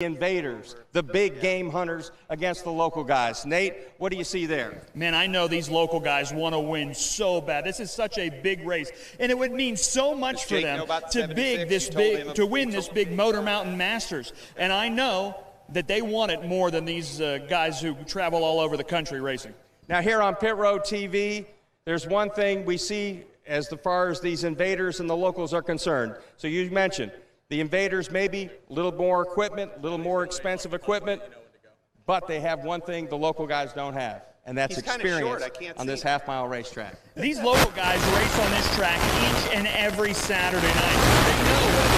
invaders, the big game hunters against the local guys. Nate, what do you see there? Man, I know these local guys want to win so bad. This is such a big race, and it would mean so much for them to win this big Motor Mountain Masters. And I know that they want it more than these guys who travel all over the country racing. Now here on Pit Road TV, there's one thing we see as far as these invaders and the locals are concerned. So you mentioned the invaders maybe a little more equipment, a little more expensive equipment, but they have one thing the local guys don't have, and that's experience on this half-mile racetrack. These local guys race on this track each and every Saturday night. They know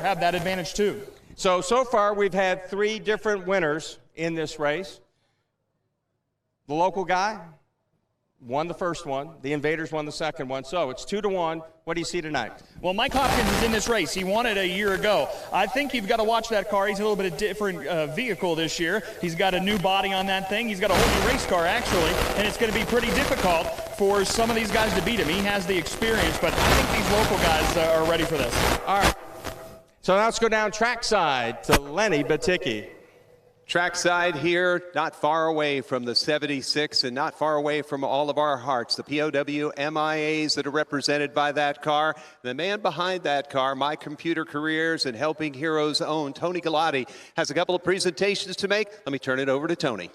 have that advantage too. So far we've had 3 different winners in this race. The local guy won the first one. The invaders won the second one. So it's 2-1. What do you see tonight? Well, Mike Hopkins is in this race. He won it a year ago. I think you've got to watch that car. He's a little bit of different vehicle this year. He's got a new body on that thing. He's got a whole new race car, actually, and it's going to be pretty difficult for some of these guys to beat him. He has the experience, but I think these local guys are ready for this. All right. So now let's go down trackside to Lenny Baticki. Trackside here, not far away from the 76 and not far away from all of our hearts. The POW MIAs that are represented by that car. The man behind that car, My Computer Careers and Helping Heroes' own Tony Galati, has a couple of presentations to make. Let me turn it over to Tony.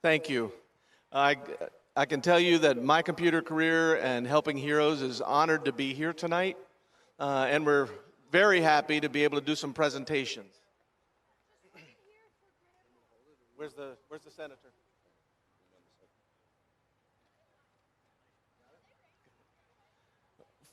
Thank you. I can tell you that My Computer Career and Helping Heroes is honored to be here tonight, and we're very happy to be able to do some presentations. Where's the senator?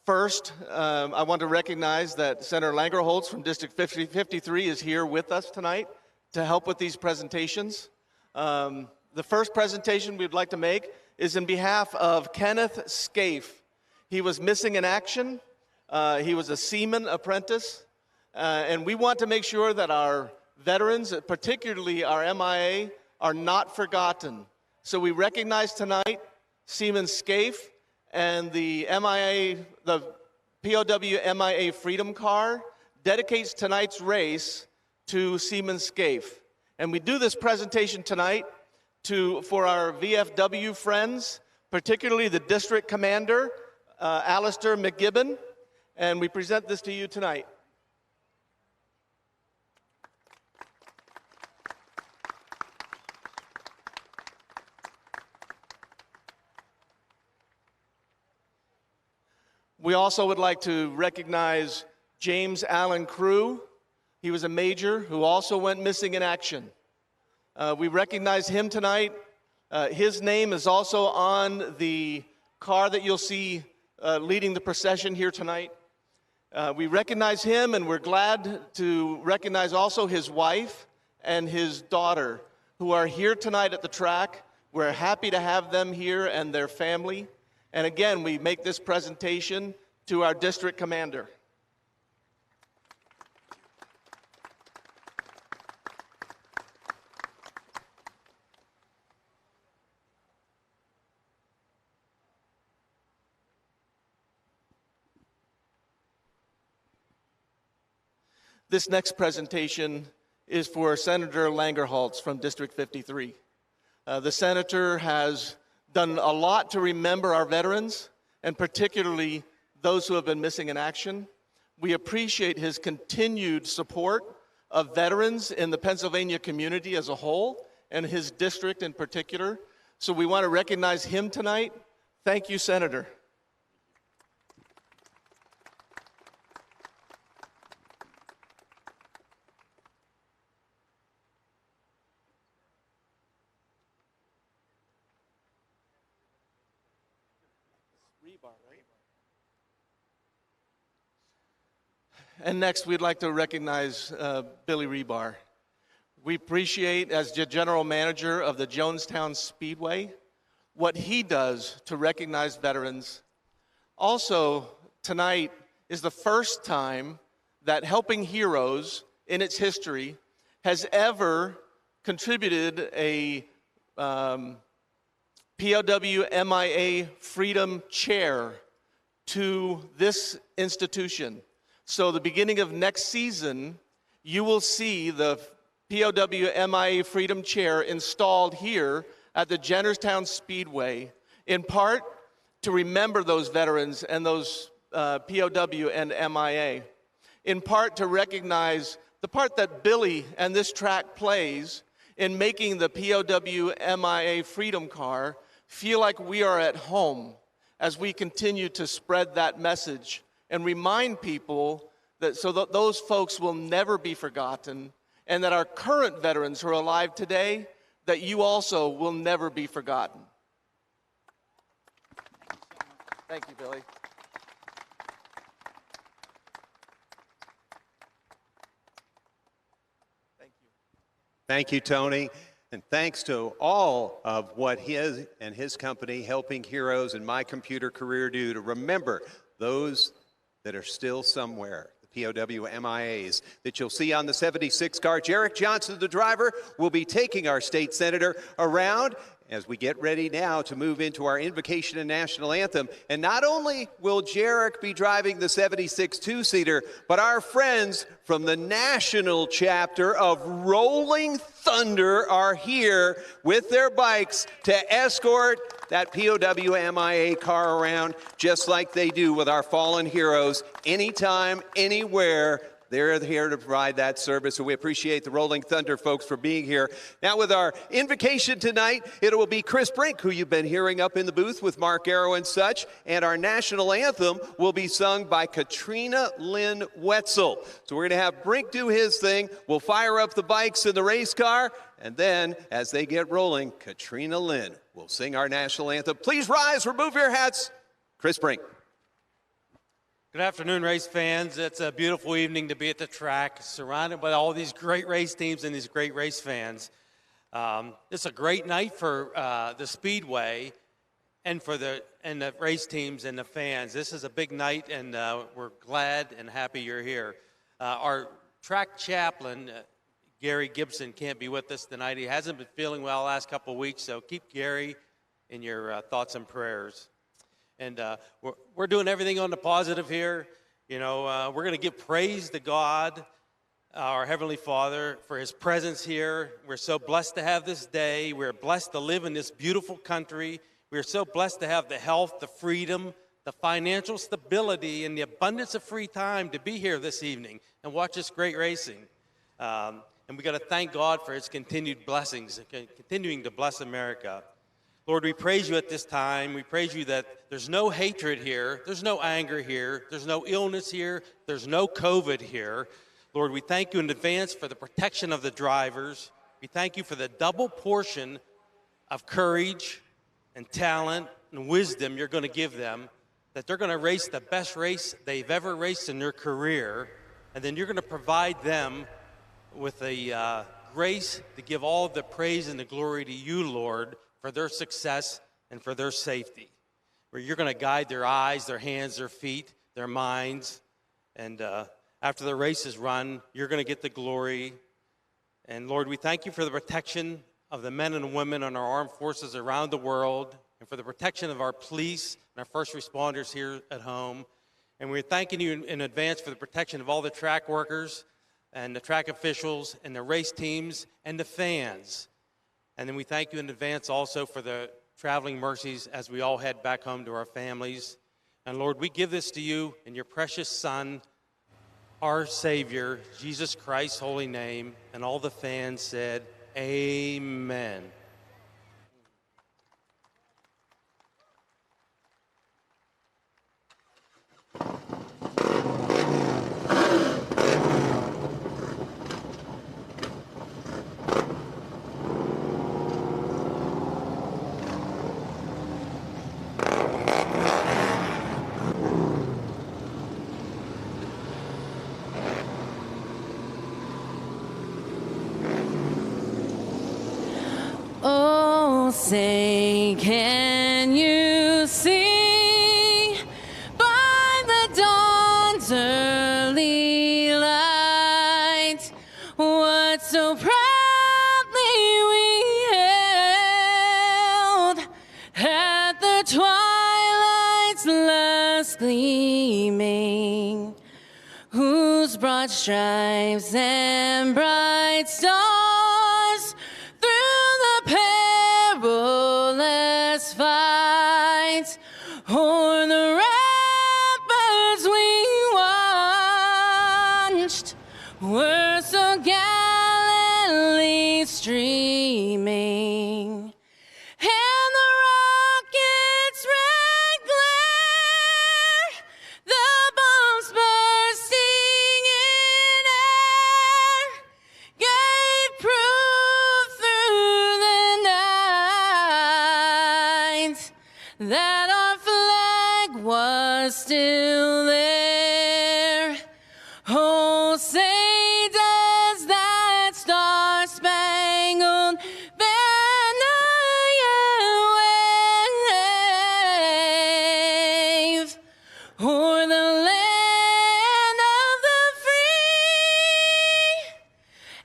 First, I want to recognize that Senator Langerholtz from District 53 is here with us tonight to help with these presentations. The first presentation we'd like to make is in behalf of Kenneth Scaife. He was missing in action. He was a seaman apprentice, and we want to make sure that our veterans, particularly our MIA, are not forgotten. So we recognize tonight Seaman Scaife, and the MIA, the POW MIA Freedom Car dedicates tonight's race to Seaman Scaife. And we do this presentation tonight for our VFW friends, particularly the District Commander, Alistair McGibbon, and we present this to you tonight. We also would like to recognize James Allen Crew. He was a major who also went missing in action. We recognize him tonight. His name is also on the car that you'll see leading the procession here tonight. We recognize him, and we're glad to recognize also his wife and his daughter who are here tonight at the track. We're happy to have them here and their family. And again, we make this presentation to our district commander. This next presentation is for Senator Langerholtz from District 53. The senator has done a lot to remember our veterans, and particularly those who have been missing in action. We appreciate his continued support of veterans in the Pennsylvania community as a whole, and his district in particular. So we want to recognize him tonight. Thank you, Senator. And next, we'd like to recognize Billy Rebar. We appreciate, as the general manager of the Jennerstown Speedway, what he does to recognize veterans. Also, tonight is the first time that Helping Heroes in its history has ever contributed a POW MIA Freedom Chair to this institution. So the beginning of next season, you will see the POW MIA Freedom Chair installed here at the Jennerstown Speedway, in part to remember those veterans and those POW and MIA, in part to recognize the part that Billy and this track plays in making the POW MIA Freedom Car feel like we are at home as we continue to spread that message and remind people that those folks will never be forgotten, and that our current veterans who are alive today, that you also will never be forgotten. Thank you, Billy. Thank you. Thank you, Tony. And thanks to all of what his and his company, Helping Heroes and My Computer Career, do to remember those that are still somewhere, the POW MIAs that you'll see on the 76 car. Jarek Johnson, the driver, will be taking our state senator around as we get ready now to move into our Invocation and National Anthem. And not only will Jarek be driving the 76 two-seater, but our friends from the national chapter of Rolling Thunder are here with their bikes to escort that POW MIA car around, just like they do with our fallen heroes, anytime, anywhere. They're here to provide that service, so we appreciate the Rolling Thunder folks for being here. Now with our invocation tonight, it will be Chris Brink, who you've been hearing up in the booth with Mark Arrow and such, and our national anthem will be sung by Katrina Lynn Wetzel. So we're going to have Brink do his thing. We'll fire up the bikes in the race car, and then as they get rolling, Katrina Lynn will sing our national anthem. Please rise, remove your hats. Chris Brink. Good afternoon, race fans. It's a beautiful evening to be at the track, surrounded by all these great race teams and these great race fans. It's a great night for the Speedway and for the race teams and the fans. This is a big night, and we're glad and happy you're here. Our track chaplain, Gary Gibson, can't be with us tonight. He hasn't been feeling well the last couple of weeks, so keep Gary in your thoughts and prayers. And we're doing everything on the positive here. You know, we're going to give praise to God, our Heavenly Father, for His presence here. We're so blessed to have this day. We're blessed to live in this beautiful country. We're so blessed to have the health, the freedom, the financial stability, and the abundance of free time to be here this evening and watch this great racing. And we got to thank God for His continued blessings and continuing to bless America. Lord, we praise you at this time. We praise you that there's no hatred here. There's no anger here. There's no illness here. There's no COVID here. Lord, we thank you in advance for the protection of the drivers. We thank you for the double portion of courage and talent and wisdom you're going to give them, that they're going to race the best race they've ever raced in their career, and then you're going to provide them with the grace to give all the praise and the glory to you, Lord, for their success and for their safety, where you're going to guide their eyes, their hands, their feet, their minds, and after the race is run, you're going to get the glory. And Lord, we thank you for the protection of the men and women in our armed forces around the world, and for the protection of our police and our first responders here at home. And we're thanking you in advance for the protection of all the track workers and the track officials and the race teams and the fans. And then we thank you in advance also for the traveling mercies as we all head back home to our families. And Lord, we give this to you in your precious Son, our Savior, Jesus Christ's holy name. And all the fans said, amen. Oh, say, can you see by the dawn's early light what so proudly we held at the twilight's last gleaming, whose broad stripes and bright stars through the perilous fight o'er the ramparts we watched were so gallantly streaming. And the rocket's red glare, the bombs bursting in air, gave proof through the night that our flag was still there. Oh, say does that star-spangled banner yet wave o'er the land of the free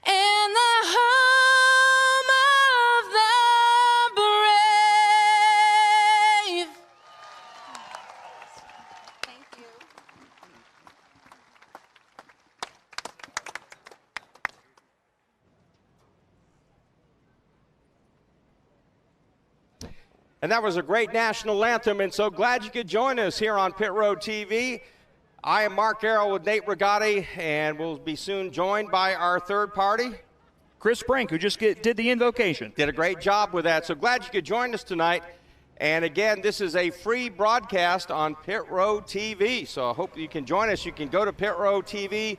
and the home of the brave? Thank you. And that was a great national anthem, and so glad you could join us here on Pit Road TV. I am Mark Arrow with Nate Rigatti, and we'll be soon joined by our third party. Chris Brink, who just did the invocation. Did a great job with that, so glad you could join us tonight. And again, this is a free broadcast on Pit Road TV, so I hope you can join us. You can go to Pit Road TV's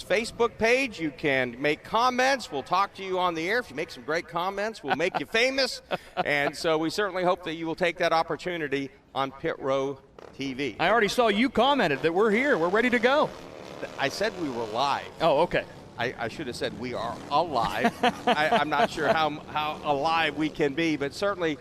Facebook page. You can make comments. We'll talk to you on the air. If you make some great comments, we'll make you famous. And so we certainly hope that you will take that opportunity on Pit Road TV. I already saw you commented that we're here. We're ready to go. I said we were live. Oh, okay. I should have said we are alive. I'm not sure how alive we can be, but certainly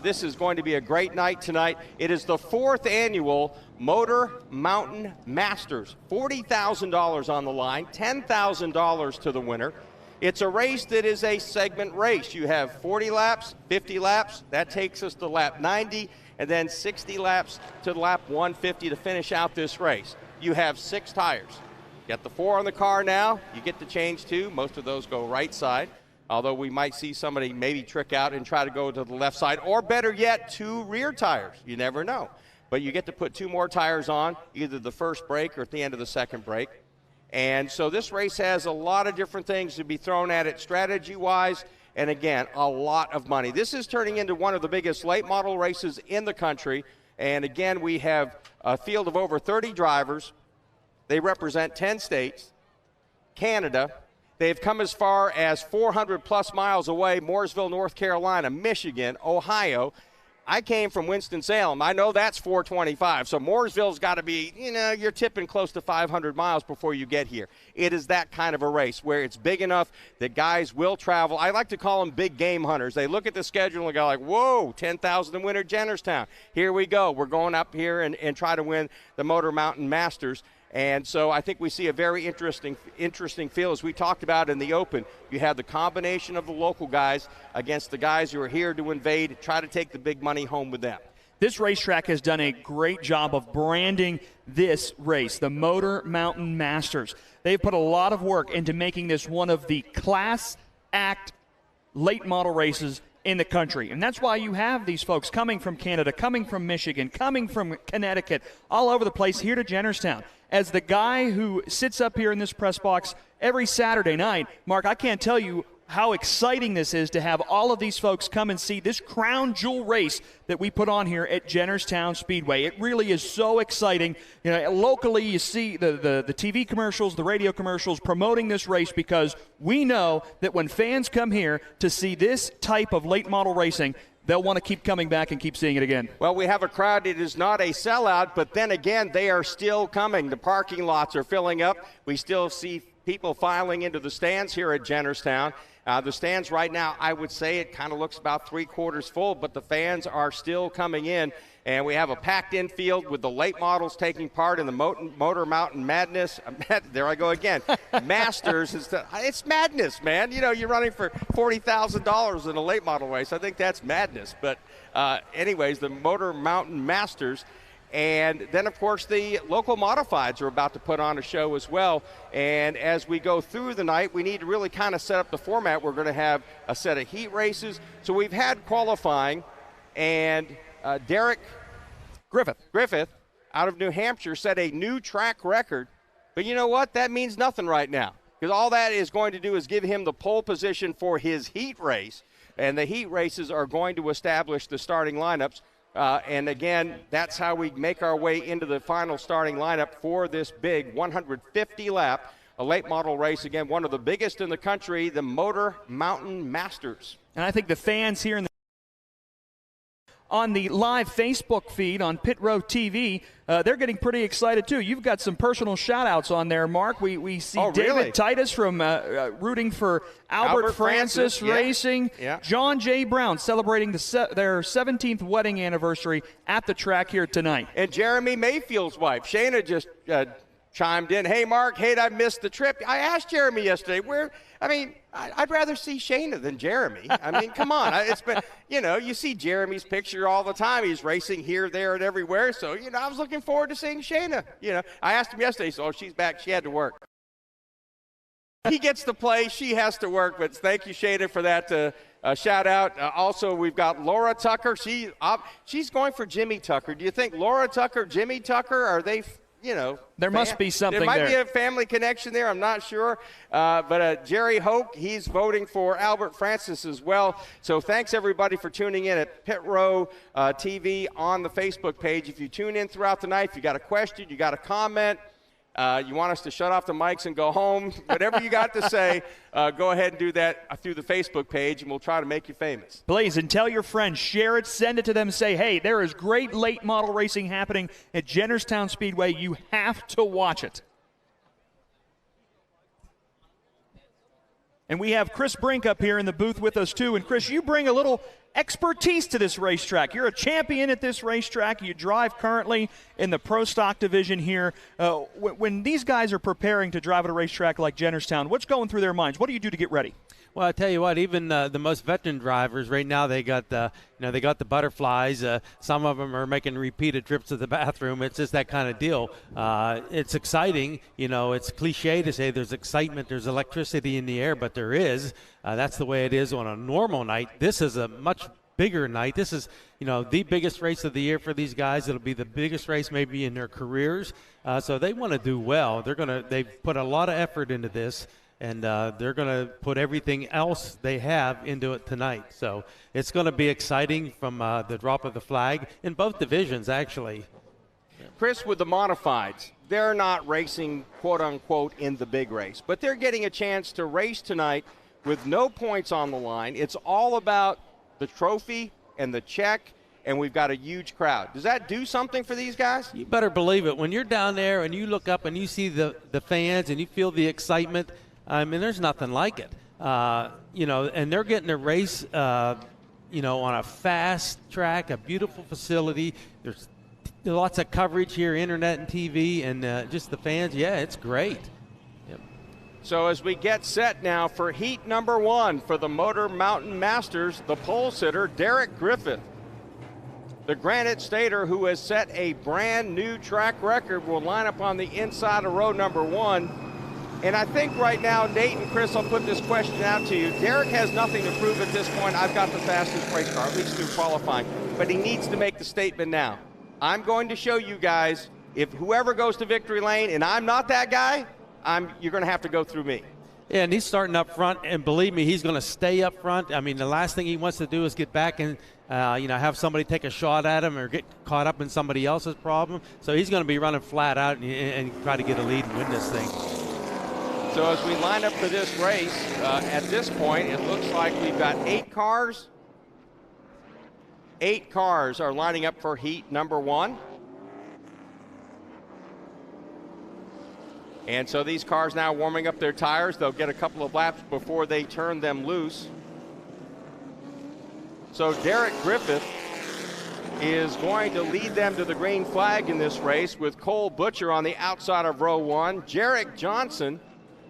this is going to be a great night tonight. It is the 4th annual Motor Mountain Masters. $40,000 on the line, $10,000 to the winner. It's a race that is a segment race. You have 40 laps, 50 laps. That takes us to lap 90, and then 60 laps to lap 150 to finish out this race. You have 6 tires. Got the 4 on the car now. You get to change 2. Most of those go right side, although we might see somebody maybe trick out and try to go to the left side, or better yet, 2 rear tires. You never know. But you get to put 2 more tires on, either the first break or at the end of the second break. And so this race has a lot of different things to be thrown at it strategy-wise, and again, a lot of money. This is turning into one of the biggest late model races in the country. And again, we have a field of over 30 drivers. They represent 10 states, Canada. They've come as far as 400 plus miles away, Mooresville, North Carolina, Michigan, Ohio. I came from Winston-Salem. I know that's 425. So Mooresville's got to be, you're tipping close to 500 miles before you get here. It is that kind of a race where it's big enough that guys will travel. I like to call them big game hunters. They look at the schedule and go like, whoa, 10,000 to win at Jennerstown. Here we go. We're going up here and try to win the Motor Mountain Masters. And so I think we see a very interesting field. As we talked about in the Open, you have the combination of the local guys against the guys who are here to invade, try to take the big money home with them. This racetrack has done a great job of branding this race, the Motor Mountain Masters. They've put a lot of work into making this one of the class act late model races in the country. And that's why you have these folks coming from Canada, coming from Michigan, coming from Connecticut, all over the place here to Jennerstown. As the guy who sits up here in this press box every Saturday night, Mark, I can't tell you how exciting this is to have all of these folks come and see this crown jewel race that we put on here at Jennerstown Speedway. It really is so exciting. Locally, you see the TV commercials, the radio commercials promoting this race, because we know that when fans come here to see this type of late model racing, they'll want to keep coming back and keep seeing it again. Well, we have a crowd. It is not a sellout, but then again, they are still coming. The parking lots are filling up. We still see people filing into the stands here at Jennerstown. The stands right now, I would say it kind of looks about 3/4 full, but the fans are still coming in. And we have a packed infield with the late models taking part in the Motor Mountain Madness. There I go again. Masters. It's madness, man. You're running for $40,000 in a late model race. I think that's madness. But anyways, the Motor Mountain Masters. And then, of course, the local modifieds are about to put on a show as well. And as we go through the night, we need to really kind of set up the format. We're going to have a set of heat races. So we've had qualifying, and Derek Griffith out of New Hampshire set a new track record. But you know what? That means nothing right now, because all that is going to do is give him the pole position for his heat race. And the heat races are going to establish the starting lineups. And again, that's how we make our way into the final starting lineup for this big 150-lap, a late model race. Again, one of the biggest in the country, the Motor Mountain Masters. And I think the fans here on the live Facebook feed on Pit Row TV, they're getting pretty excited too. You've got some personal shout-outs on there, Mark. We see David really? Titus from rooting for Albert Francis Racing. Yeah. John J. Brown celebrating their 17th wedding anniversary at the track here tonight. And Jeremy Mayfield's wife, Shayna, just chimed in. Hey, Mark, hate I missed the trip. I asked Jeremy yesterday, I'd rather see Shayna than Jeremy. I mean, come on. It's been, you see Jeremy's picture all the time. He's racing here, there, and everywhere. So, I was looking forward to seeing Shayna. I asked him yesterday, so she's back. She had to work. He gets to play. She has to work. But thank you, Shayna, for that shout out. Also, we've got Laura Tucker. She's going for Jimmy Tucker. Do you think Laura Tucker, Jimmy Tucker, are they there must be something there. There might be a family connection there. I'm not sure. But Jerry Hoke, he's voting for Albert Francis as well. So thanks, everybody, for tuning in at Pit Row TV on the Facebook page. If you tune in throughout the night, if you got a question, you got a comment, you want us to shut off the mics and go home, whatever you got to say, go ahead and do that through the Facebook page, and we'll try to make you famous. Please, and tell your friends, share it, send it to them, say, hey, there is great late model racing happening at Jennerstown Speedway. You have to watch it. And we have Chris Brink up here in the booth with us, too. And, Chris, you bring a little expertise to this racetrack. You're a champion at this racetrack. You drive currently in the Pro Stock division here. When these guys are preparing to drive at a racetrack like Jennerstown, what's going through their minds? What do you do to get ready? Well, I tell you what, even the most veteran drivers right now, they got the butterflies. Some of them are making repeated trips to the bathroom. It's just that kind of deal. It's exciting. It's cliche to say there's excitement, there's electricity in the air, but there is. That's the way it is on a normal night. This is a much bigger night. This is, the biggest race of the year for these guys. It'll be the biggest race maybe in their careers. So they want to do well. They've put a lot of effort into this. And they're going to put everything else they have into it tonight. So it's going to be exciting from the drop of the flag in both divisions, actually. Chris, with the modifieds, they're not racing, quote-unquote, in the big race. But they're getting a chance to race tonight with no points on the line. It's all about the trophy and the check, and we've got a huge crowd. Does that do something for these guys? You better believe it. When you're down there and you look up and you see the fans and you feel the excitement, I mean, there's nothing like it, and they're getting a race, on a fast track, a beautiful facility. There's lots of coverage here, internet and TV, and just the fans. Yeah, it's great. Yep. So as we get set now for heat number 1 for the Motor Mountain Masters, the pole sitter, Derek Griffith, the Granite Stater, who has set a brand new track record, will line up on the inside of row number 1. And I think right now, Nate and Chris, I'll put this question out to you. Derek has nothing to prove at this point. I've got the fastest race car, at least through qualifying. But he needs to make the statement now. I'm going to show you guys, if whoever goes to victory lane, and I'm not that guy, you're going to have to go through me. Yeah, and he's starting up front, and believe me, he's going to stay up front. I mean, the last thing he wants to do is get back and, have somebody take a shot at him or get caught up in somebody else's problem. So he's going to be running flat out and try to get a lead and win this thing. So as we line up for this race, at this point, it looks like we've got 8 cars. 8 cars are lining up for heat number 1. And so these cars now warming up their tires. They'll get a couple of laps before they turn them loose. So Derek Griffith is going to lead them to the green flag in this race with Cole Butcher on the outside of row 1. Jarek Johnson,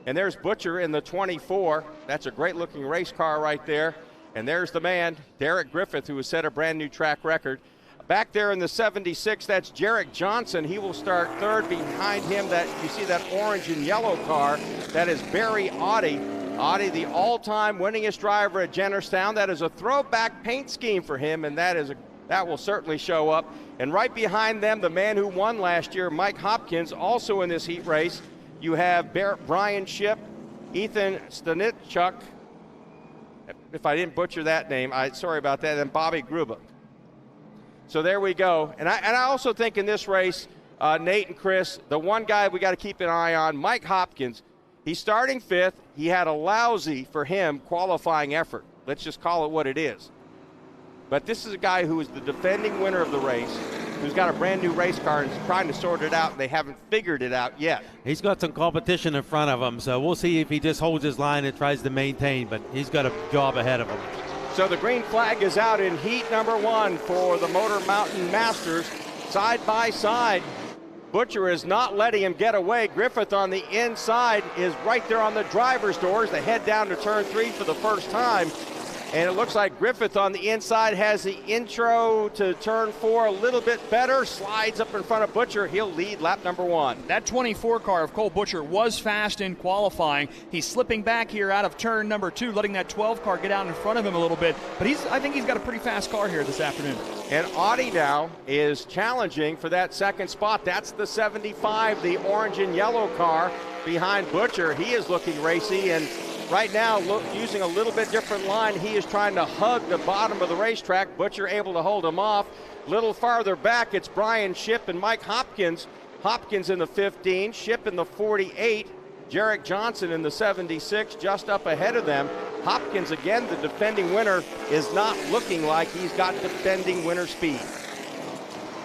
and there's Butcher in the 24. That's a great looking race car right there. And there's the man, Derek Griffith, who has set a brand new track record. Back there in the 76, that's Jarek Johnson. He will start third. Behind him, that you see that orange and yellow car. That is Barry Audi. Audi, the all-time winningest driver at Jennerstown. That is a throwback paint scheme for him, and that will certainly show up. And right behind them, the man who won last year, Mike Hopkins, also in this heat race. You have Brian Shipp, Ethan Stanichuk. If I didn't butcher that name, sorry about that. And Bobby Gruba. So there we go. And I also think in this race, Nate and Chris, the one guy we got to keep an eye on, Mike Hopkins. He's starting 5th. He had a lousy, for him, qualifying effort. Let's just call it what it is. But this is a guy who is the defending winner of the race, who's got a brand new race car and is trying to sort it out, and they haven't figured it out yet. He's got some competition in front of him, so we'll see if he just holds his line and tries to maintain, but he's got a job ahead of him. So the green flag is out in heat number 1 for the Motor Mountain Masters. Side by side, Butcher is not letting him get away. Griffith on the inside is right there on the driver's doors. They head down to turn 3 for the first time. And it looks like Griffith on the inside has the intro to turn 4 a little bit better. Slides up in front of Butcher. He'll lead lap number 1. That 24 car of Cole Butcher was fast in qualifying. He's slipping back here out of turn number 2, letting that 12 car get out in front of him a little bit. But I think he's got a pretty fast car here this afternoon. And Audi now is challenging for that second spot. That's the 75, the orange and yellow car behind Butcher. He is looking racy, and right now, using a little bit different line, he is trying to hug the bottom of the racetrack. Butcher able to hold him off. A little farther back, it's Brian Shipp and Mike Hopkins. Hopkins in the 15, Shipp in the 48, Jarek Johnson in the 76, just up ahead of them. Hopkins, again, the defending winner, is not looking like he's got defending winner speed.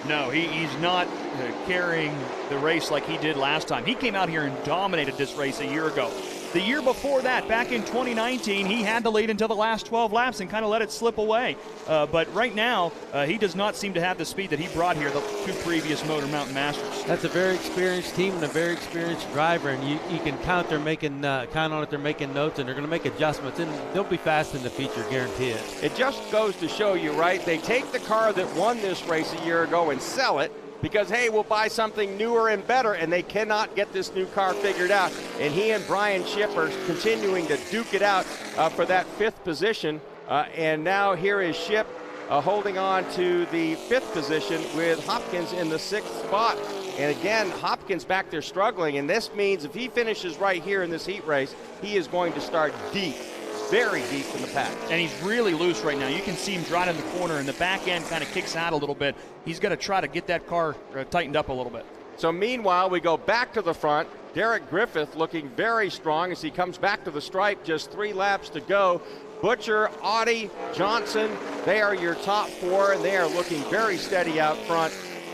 No, he's not carrying the race like he did last time. He came out here and dominated this race a year ago. The year before that, back in 2019, he had the lead until the last 12 laps and kind of let it slip away. But right now, he does not seem to have the speed that he brought here the 2 previous Motor Mountain Masters. That's a very experienced team and a very experienced driver, and you can count on it. They're making notes, and they're going to make adjustments, and they'll be fast in the feature, guarantee it. It just goes to show you, right? They take the car that won this race a year ago and sell it, because, hey, we'll buy something newer and better, and they cannot get this new car figured out. And he and Brian Shipp are continuing to duke it out for that 5th position. And now here is Shipp holding on to the 5th position with Hopkins in the 6th spot. And again, Hopkins back there struggling, and this means if he finishes right here in this heat race, he is going to start deep. Very deep in the pack. And he's really loose right now. You can see him right in the corner, and the back end kind of kicks out a little bit. He's going to try to get that car tightened up a little bit. So meanwhile, we go back to the front. Derek Griffith looking very strong as he comes back to the stripe. Just 3 laps to go. Butcher, Audi, Johnson, they are your top 4, and they are looking very steady out front.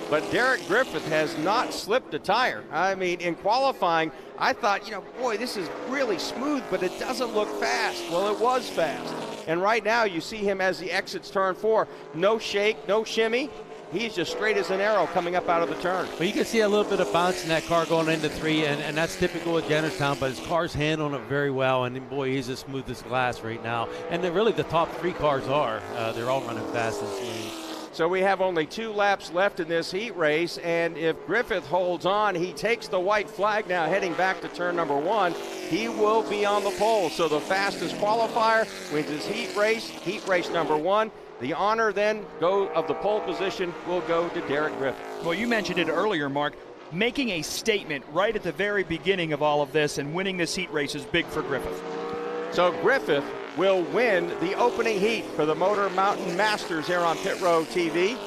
But Derek Griffith has not slipped a tire. I mean, in qualifying, I thought, boy, this is really smooth, but it doesn't look fast. Well, it was fast. And right now, you see him as he exits turn 4. No shake, no shimmy. He's just straight as an arrow coming up out of the turn. Well, you can see a little bit of bounce in that car going into 3, and that's typical of Jennerstown, but his car's handling it very well, and boy, he's as smooth as glass right now. And really, the top 3 cars are. They're all running fast and smooth. So we have only 2 laps left in this heat race, and if Griffith holds on, he takes the white flag now heading back to turn number 1. He will be on the pole. So the fastest qualifier wins his heat race number 1. The honor then of the pole position will go to Derek Griffith. Well, you mentioned it earlier, Mark. Making a statement right at the very beginning of all of this and winning this heat race is big for Griffith. So Griffith will win the opening heat for the Motor Mountain Masters here on Pit Row TV.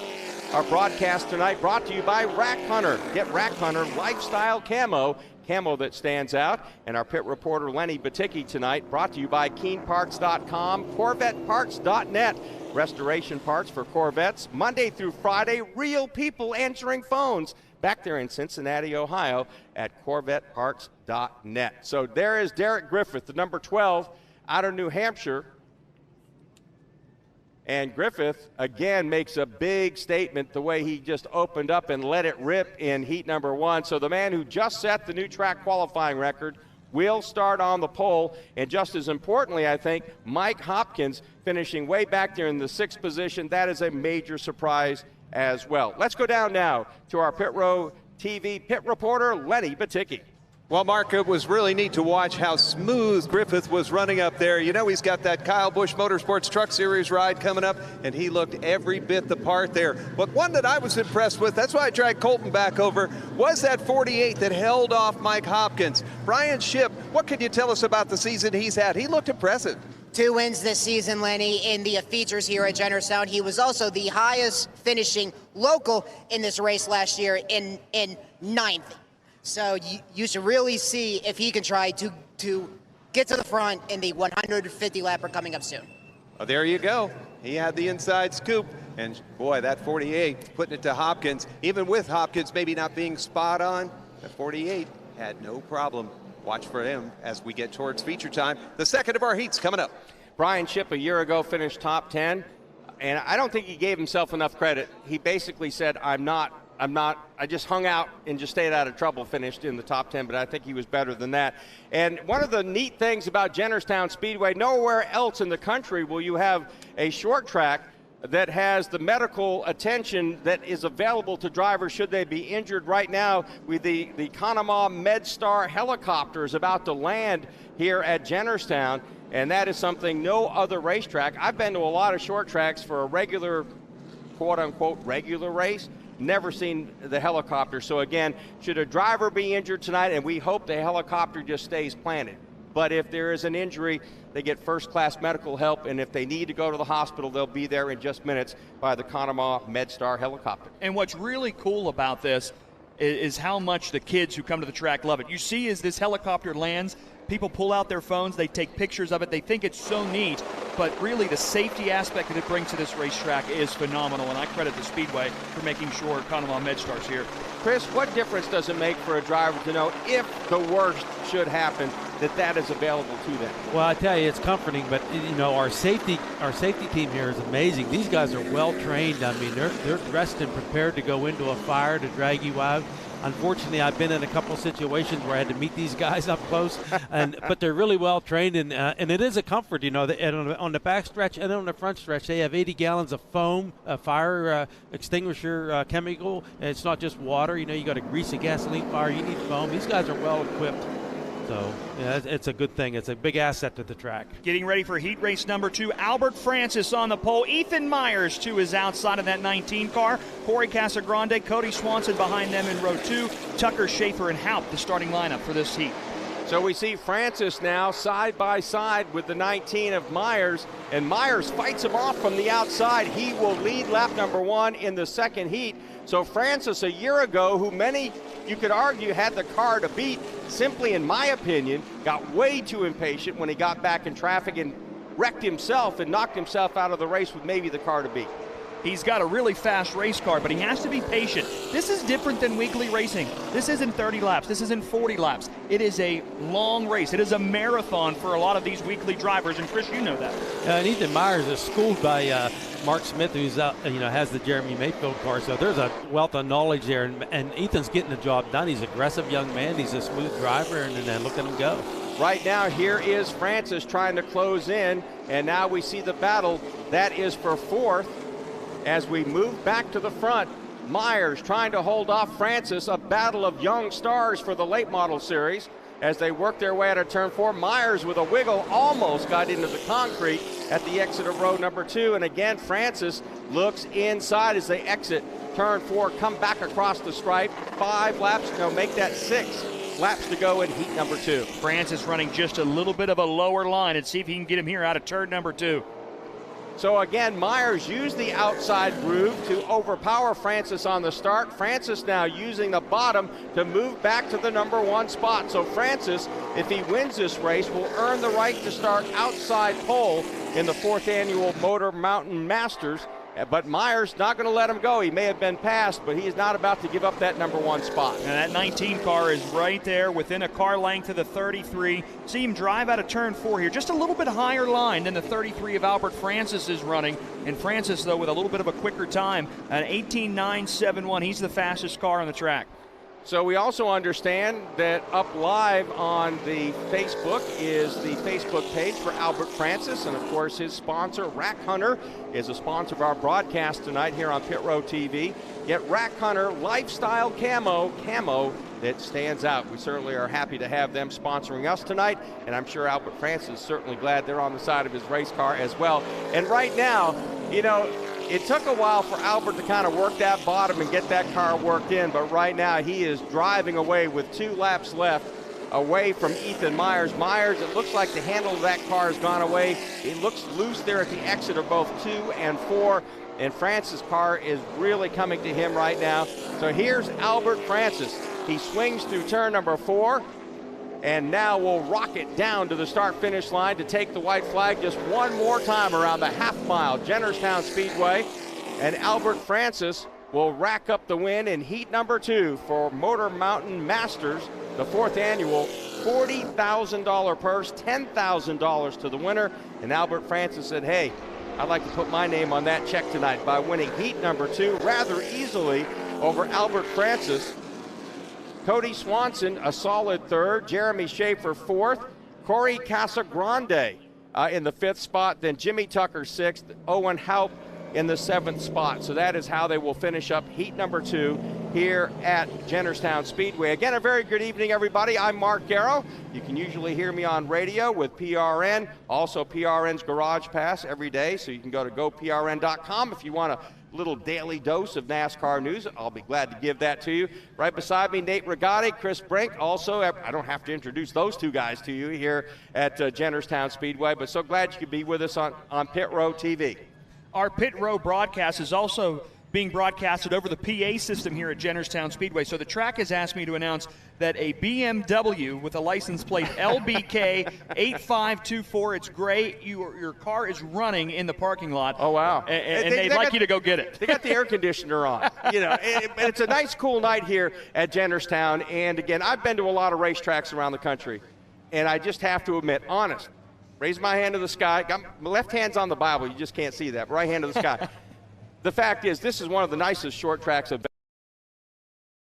Our broadcast tonight brought to you by Rack Hunter. Get Rack Hunter Lifestyle Camo that stands out. And our pit reporter Lenny Baticki tonight brought to you by KeenParts.com, CorvetteParts.net. Restoration parts for Corvettes, Monday through Friday, real people answering phones back there in Cincinnati, Ohio at CorvetteParts.net. So there is Derek Griffith, the number 12 out of New Hampshire. And Griffith, again, makes a big statement the way he just opened up and let it rip in heat number 1. So the man who just set the new track qualifying record, will start on the pole. And just as importantly, I think, Mike Hopkins finishing way back there in the 6th position. That is a major surprise as well. Let's go down now to our Pit Row TV pit reporter, Lenny Baticki. Well, Mark, it was really neat to watch how smooth Griffith was running up there. You know, he's got that Kyle Busch Motorsports Truck Series ride coming up, and he looked every bit the part there. But one that I was impressed with, that's why I dragged Colton back over, was that 48 that held off Mike Hopkins. Brian Shipp, what can you tell us about the season he's had? He looked impressive. 2 wins this season, Lenny, in the features here at Jennerstown. He was also the highest finishing local in this race last year in 9th. So you should really see if he can try to get to the front in the 150 lapper coming up soon. Well, there you go. He had the inside scoop. And boy, that 48, putting it to Hopkins, even with Hopkins maybe not being spot on, the 48 had no problem. Watch for him as we get towards feature time. The second of our heats coming up. Brian Shipp a year ago finished top 10, and I don't think he gave himself enough credit. He basically said, I just hung out and just stayed out of trouble, finished in the top 10, but I think he was better than that. And one of the neat things about Jennerstown Speedway, nowhere else in the country will you have a short track that has the medical attention that is available to drivers should they be injured. Right now, with the Conemaugh MedStar helicopter is about to land here at Jennerstown, and that is something no other racetrack. I've been to a lot of short tracks for a regular, quote-unquote, regular race. Never seen the helicopter. So again, should a driver be injured tonight, and we hope the helicopter just stays planted. But if there is an injury, they get first-class medical help, and if they need to go to the hospital, they'll be there in just minutes by the Conemaugh MedStar helicopter. And what's really cool about this is how much the kids who come to the track love it. You see as this helicopter lands, people pull out their phones, they take pictures of it, they think it's so neat, but really the safety aspect that it brings to this racetrack is phenomenal, and I credit the Speedway for making sure Conemaugh MedStar's here. Chris, what difference does it make for a driver to know if the worst should happen, that is available to them? Well, I tell you, it's comforting, but you know, our safety team here is amazing. These guys are well trained. I mean, they're dressed and prepared to go into a fire to drag you out. Unfortunately, I've been in a couple situations where I had to meet these guys up close, but they're really well trained, and it is a comfort, you know. On the back stretch and on the front stretch, they have 80 gallons of foam, fire extinguisher chemical. And it's not just water. You know, you got to grease a gasoline fire. You need foam. These guys are well equipped. So, yeah, it's a good thing. It's a big asset to the track. Getting ready for heat race number 2, Albert Francis on the pole. Ethan Myers to his outside of that 19 car. Corey Casagrande, Cody Swanson behind them in row 2. Tucker, Schaefer, and Haupt, the starting lineup for this heat. So we see Francis now side by side with the 19 of Myers, and Myers fights him off from the outside. He will lead lap number 1 in the second heat. So Francis, a year ago, who many, you could argue, had the car to beat, simply, in my opinion, got way too impatient when he got back in traffic and wrecked himself and knocked himself out of the race with maybe the car to beat. He's got a really fast race car, but he has to be patient. This is different than weekly racing. This isn't 30 laps. This isn't 40 laps. It is a long race. It is a marathon for a lot of these weekly drivers, and Chris, you know that. And Ethan Myers is schooled by Mark Smith, who's has the Jeremy Mayfield car, so there's a wealth of knowledge there, and Ethan's getting the job done. He's an aggressive young man. He's a smooth driver, and then look at him go. Right now, here is Francis trying to close in, and now we see the battle. That is for 4th. As we move back to the front, Myers trying to hold off Francis, a battle of young stars for the late model series. As they work their way out of turn 4, Myers with a wiggle almost got into the concrete at the exit of row number 2. And again, Francis looks inside as they exit turn 4, come back across the stripe. 5 laps, make that 6 laps to go in heat number 2. Francis running just a little bit of a lower line, and see if he can get him here out of turn number 2. So again, Myers used the outside groove to overpower Francis on the start. Francis now using the bottom to move back to the number 1 spot. So Francis, if he wins this race, will earn the right to start outside pole in the 4th annual Motor Mountain Masters. But Myers not going to let him go. He may have been passed, but he is not about to give up that number 1 spot. And that 19 car is right there within a car length of the 33. See him drive out of turn 4 here. Just a little bit higher line than the 33 of Albert Francis is running. And Francis, though, with a little bit of a quicker time, an 18.971. He's the fastest car on the track. So we also understand that up live on the Facebook is the Facebook page for Albert Francis, and of course his sponsor, Rack Hunter, is a sponsor of our broadcast tonight here on Pit Road TV. Get Rack Hunter Lifestyle Camo that stands out. We certainly are happy to have them sponsoring us tonight, and I'm sure Albert Francis is certainly glad they're on the side of his race car as well. And right now, you know, it took a while for Albert to kind of work that bottom and get that car worked in, but right now he is driving away with 2 laps left away from Ethan Myers. Myers, it looks like the handle of that car has gone away. It looks loose there at the exit of both 2 and 4, and Francis' car is really coming to him right now. So here's Albert Francis. He swings through turn number 4, and now we'll rocket down to the start-finish line to take the white flag just one more time around the half-mile Jennerstown Speedway. And Albert Francis will rack up the win in heat number 2 for Motor Mountain Masters, the 4th annual. $40,000 purse, $10,000 to the winner. And Albert Francis said, hey, I'd like to put my name on that check tonight by winning heat number 2 rather easily over Albert Francis. Cody Swanson, a solid 3rd. Jeremy Schaefer, 4th. Corey Casagrande in the 5th spot. Then Jimmy Tucker, 6th. Owen Haupt in the 7th spot. So that is how they will finish up heat number 2 here at Jennerstown Speedway. Again, a very good evening, everybody. I'm Mark Garrow. You can usually hear me on radio with PRN, also PRN's Garage Pass every day, so you can go to goprn.com if you want a little daily dose of NASCAR news. I'll be glad to give that to you. Right beside me, Nate Rigotti, Chris Brink. Also, I don't have to introduce those 2 guys to you here at Jennerstown Speedway, but so glad you could be with us on Pit Road TV. Our Pit Road broadcast is also being broadcasted over the PA system here at Jennerstown Speedway. So the track has asked me to announce that a BMW with a license plate LBK 8524, it's gray, your car is running in the parking lot. Oh, wow. And they'd like you to go get it. They got the air conditioner on. You know, it's a nice, cool night here at Jennerstown. And again, I've been to a lot of racetracks around the country, and I just have to admit, honest, raise my hand to the sky. Got my left hand's on the Bible. You just can't see that. Right hand to the sky. The fact is, this is one of the nicest short tracks of.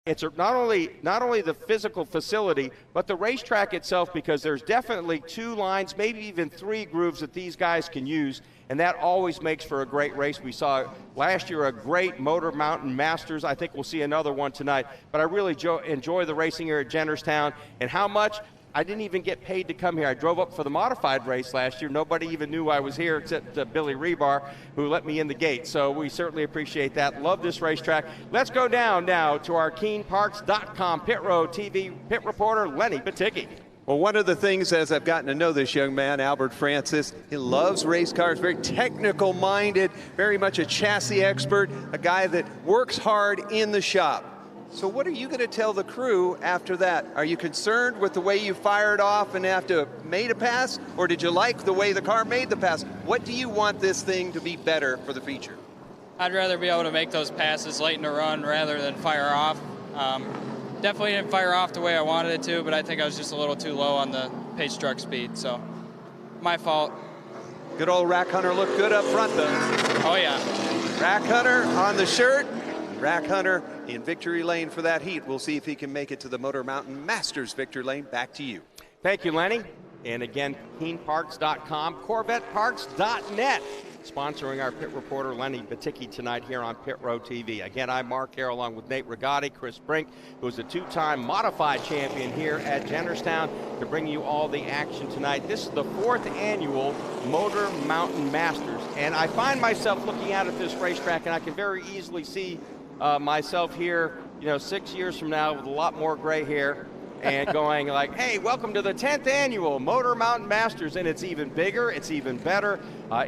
It's not only the physical facility, but the racetrack itself, because there's definitely 2 lines, maybe even 3 grooves that these guys can use, and that always makes for a great race. We saw last year a great Motor Mountain Masters. I think we'll see another one tonight. But I really enjoy the racing here at Jennerstown, and how much. I didn't even get paid to come here. I drove up for the modified race last year. Nobody even knew I was here except Billy Rebar, who let me in the gate. So we certainly appreciate that. Love this racetrack. Let's go down now to our KeenParks.com Pit Road TV pit reporter, Lenny Baticki. Well, one of the things as I've gotten to know this young man, Albert Francis, he loves race cars, very technical minded, very much a chassis expert, a guy that works hard in the shop. So what are you going to tell the crew after that? Are you concerned with the way you fired off and after made a pass, or did you like the way the car made the pass? What do you want this thing to be better for the feature? I'd rather be able to make those passes late in the run rather than fire off. Definitely didn't fire off the way I wanted it to, but I think I was just a little too low on the pace truck speed, so my fault. Good old Rack Hunter looked good up front, though. Oh, yeah. Rack Hunter on the shirt. Rack Hunter in victory lane for that heat. We'll see if he can make it to the Motor Mountain Masters victory lane. Back to you. Thank you, Lenny. And again, KeenParks.com, CorvetteParks.net, sponsoring our pit reporter, Lenny Baticki, tonight here on Pit Road TV. Again, I'm Mark Garrow along with Nate Rigotti, Chris Brink, who is a 2-time modified champion here at Jennerstown, to bring you all the action tonight. This is the 4th annual Motor Mountain Masters. And I find myself looking out at this racetrack, and I can very easily see myself here, 6 years from now with a lot more gray hair and going like, hey, welcome to the 10th annual Motor Mountain Masters. And it's even bigger, it's even better.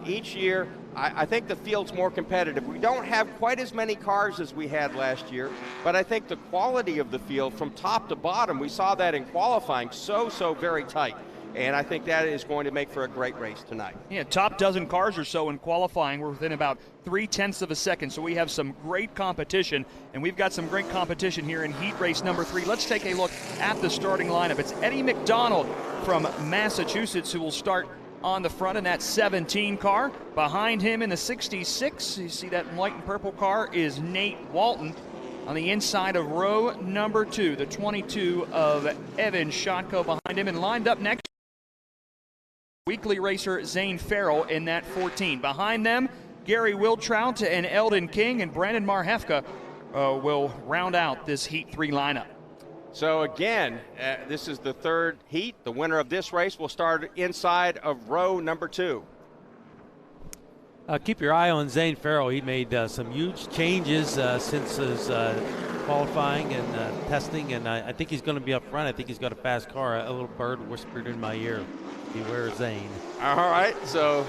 Each year, I think the field's more competitive. We don't have quite as many cars as we had last year, but I think the quality of the field from top to bottom, we saw that in qualifying, so very tight. And I think that is going to make for a great race tonight. Yeah, top dozen cars or so in qualifying. We're within about 0.3 of a second, so we have some great competition, and we've got some great competition here in heat race number 3. Let's take a look at the starting lineup. It's Eddie McDonald from Massachusetts who will start on the front in that 17 car. Behind him in the 66, you see that white and purple car, is Nate Walton. on the inside of row number 2. The 22 of Evan Shotko behind him, and lined up next, weekly racer Zane Farrell in that 14. Behind them, Gary Wiltrout and Eldon King, and Brandon Marhefka will round out this Heat 3 lineup. So again, this is the third heat. The winner of this race will start inside of row number 2. Keep your eye on Zane Farrell. He made some huge changes since his qualifying and testing, and I think he's going to be up front. I think he's got a fast car. A little bird whispered in my ear, beware Zane. All right, so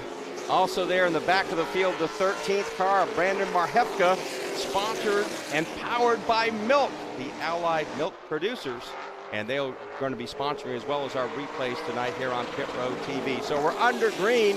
also there in the back of the field, the 13th car, Brandon Marhefka, sponsored and powered by Milk, the Allied Milk producers. And they're going to be sponsoring as well as our replays tonight here on Pit Road TV. So we're under green.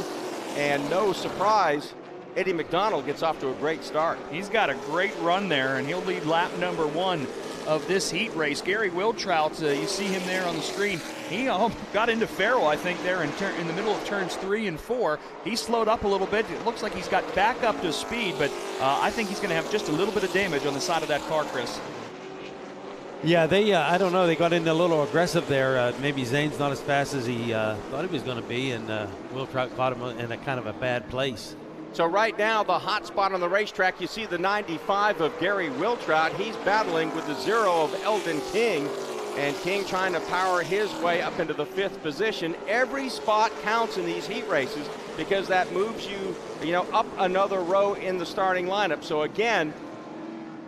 And no surprise, Eddie McDonald gets off to a great start. He's got a great run there, and he'll lead lap number 1 of this heat race. Gary Wiltrout, you see him there on the screen. He got into Farrell, I think, there in the middle of turns 3 and 4. He slowed up a little bit. It looks like he's got back up to speed, but I think he's going to have just a little bit of damage on the side of that car, Chris. Yeah, they, I don't know, they got in a little aggressive there. Maybe Zane's not as fast as he thought he was going to be, and Wiltrout caught him in a kind of a bad place. So right now, the hot spot on the racetrack, you see the 95 of Gary Wiltrout. He's battling with the 0 of Eldon King, and King trying to power his way up into the 5th position. Every spot counts in these heat races because that moves you, up another row in the starting lineup. So again,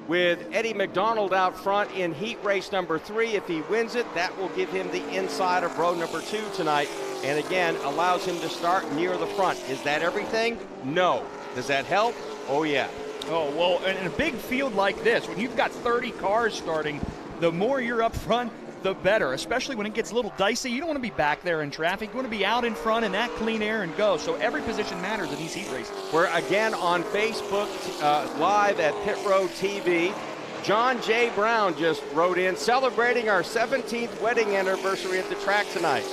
with Eddie McDonald out front in heat race number 3. If he wins it, that will give him the inside of row number 2 tonight, and again, allows him to start near the front. Is that everything? No. Does that help? Oh, yeah. Oh, well, in a big field like this, when you've got 30 cars starting, the more you're up front, the better, especially when it gets a little dicey. You don't want to be back there in traffic. You want to be out in front in that clean air and go. So every position matters in these heat races. We're again on Facebook live at Pit Road TV. John J. Brown just wrote in, celebrating our 17th wedding anniversary at the track tonight.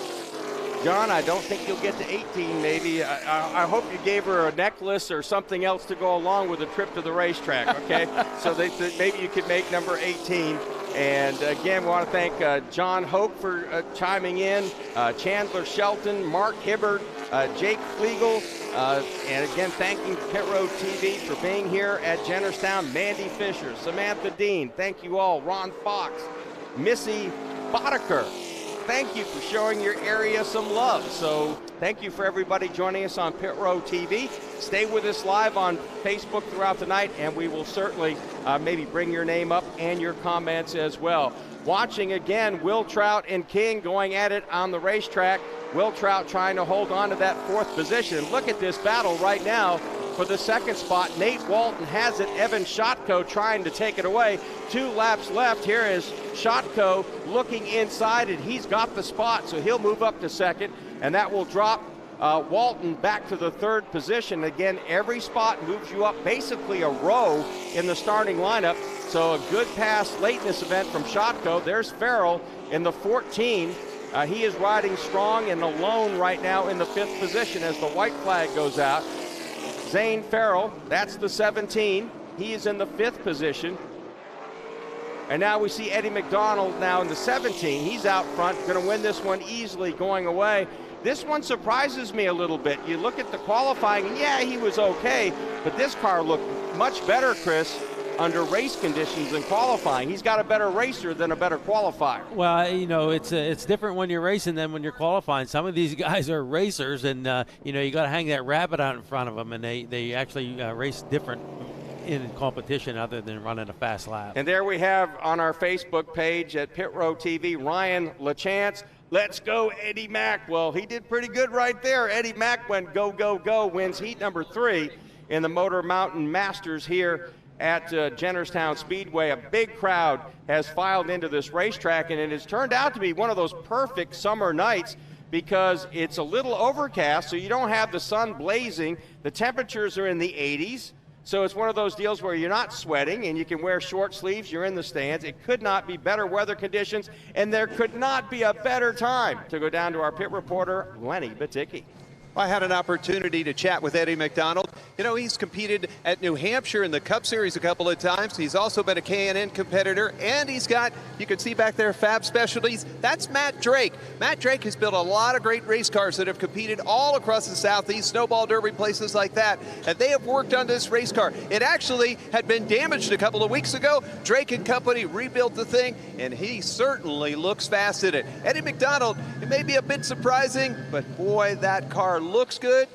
John, I don't think you'll get to 18 maybe. I hope you gave her a necklace or something else to go along with a trip to the racetrack, okay? So maybe you could make number 18. And again, we want to thank John Hope for chiming in, Chandler Shelton, Mark Hibbard, Jake Flegel, and again, thanking Pit Road TV for being here at Jennerstown, Mandy Fisher, Samantha Dean, thank you all, Ron Fox, Missy Boddicker. Thank you for showing your area some love. So thank you for everybody joining us on Pit Road TV. Stay with us live on Facebook throughout the night, and we will certainly maybe bring your name up and your comments as well. Watching again, Wiltrout and King going at it on the racetrack. Wiltrout trying to hold on to that 4th position. Look at this battle right now for the 2nd spot. Nate Walton has it. Evan Shotko trying to take it away. 2 laps left. Here is Shotko looking inside, and he's got the spot, so he'll move up to 2nd, and that will drop Walton back to the 3rd position. Again, every spot moves you up basically a row in the starting lineup. So a good pass late in this event from Shotko. There's Farrell in the 14. He is riding strong and alone right now in the 5th position as the white flag goes out. Zane Farrell, that's the 17. He is in the 5th position. And now we see Eddie McDonald now in the 17. He's out front, going to win this one easily going away. This one surprises me a little bit. You look at the qualifying, and yeah, he was okay, but this car looked much better, Chris, under race conditions than qualifying. He's got a better racer than a better qualifier. Well, it's different when you're racing than when you're qualifying. Some of these guys are racers, and you got to hang that rabbit out in front of them, and they actually race different in competition other than running a fast lap. And there we have on our Facebook page at Pit Road TV, Ryan LaChance. Let's go, Eddie Mack. Well, he did pretty good right there. Eddie Mack went go, go, go, wins heat number 3 in the Motor Mountain Masters here at Jennerstown Speedway. A big crowd has filed into this racetrack, and it has turned out to be one of those perfect summer nights because it's a little overcast, so you don't have the sun blazing. The temperatures are in the 80s. So it's one of those deals where you're not sweating and you can wear short sleeves, you're in the stands. It could not be better weather conditions, and there could not be a better time to go down to our pit reporter, Lenny Baticki. I had an opportunity to chat with Eddie McDonald. You know, he's competed at New Hampshire in the Cup Series a couple of times. He's also been a K&N competitor, and he's got, you can see back there, Fab Specialties. That's Matt Drake. Matt Drake has built a lot of great race cars that have competed all across the Southeast, Snowball Derby, places like that, and they have worked on this race car. It actually had been damaged a couple of weeks ago. Drake and company rebuilt the thing, and he certainly looks fast in it. Eddie McDonald, it may be a bit surprising, but boy, that car looks good,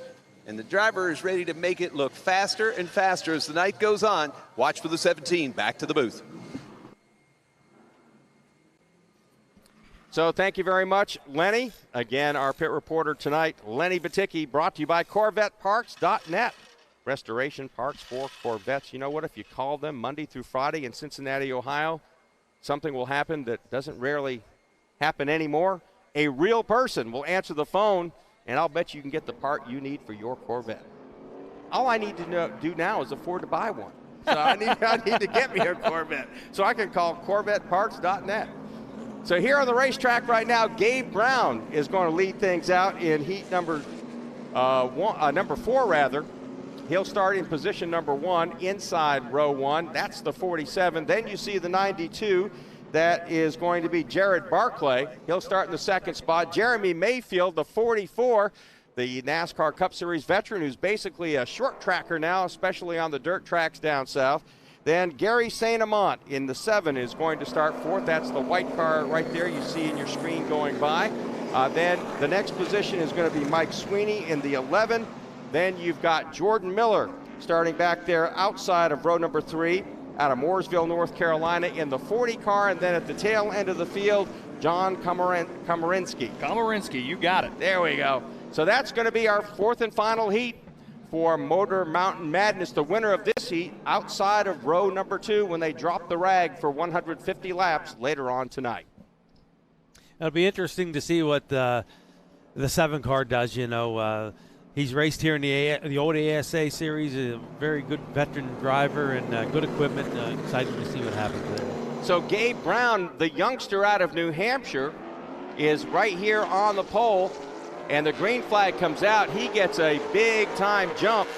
and the driver is ready to make it look faster and faster as the night goes on. Watch for the 17. Back to the booth. So thank you very much, Lenny. Again, our pit reporter tonight, Lenny Baticki, brought to you by CorvetteParts.net. Restoration parts for Corvettes. You know what? If you call them Monday through Friday in Cincinnati, Ohio, something will happen that doesn't rarely happen anymore. A real person will answer the phone, and I'll bet you can get the part you need for your Corvette. All I need to do now is afford to buy one. So I need to get me a Corvette. So I can call CorvetteParts.net. So here on the racetrack right now, Gabe Brown is going to lead things out in heat number 4. He'll start in position number 1 inside row 1. That's the 47. Then you see the 92. That is going to be Jared Barclay. He'll start in the 2nd spot. Jeremy Mayfield, the 44, the NASCAR Cup Series veteran, who's basically a short tracker now, especially on the dirt tracks down south. Then Gary St. Amant in the 7 is going to start 4th. That's the white car right there you see in your screen going by. Then the next position is going to be Mike Sweeney in the 11. Then you've got Jordan Miller starting back there outside of row number 3. Out of Mooresville, North Carolina in the 40 car, and then at the tail end of the field, John Komarinsky. Komarinsky, you got it. There we go. So that's going to be our 4th and final heat for Motor Mountain Madness. The winner of this heat outside of row number 2 when they drop the rag for 150 laps later on tonight. It'll be interesting to see what the 7 car does, you know. He's raced here in the old ASA series, a very good veteran driver and good equipment. Excited to see what happens there. So Gabe Brown, the youngster out of New Hampshire, is right here on the pole, and the green flag comes out. He gets a big-time jump,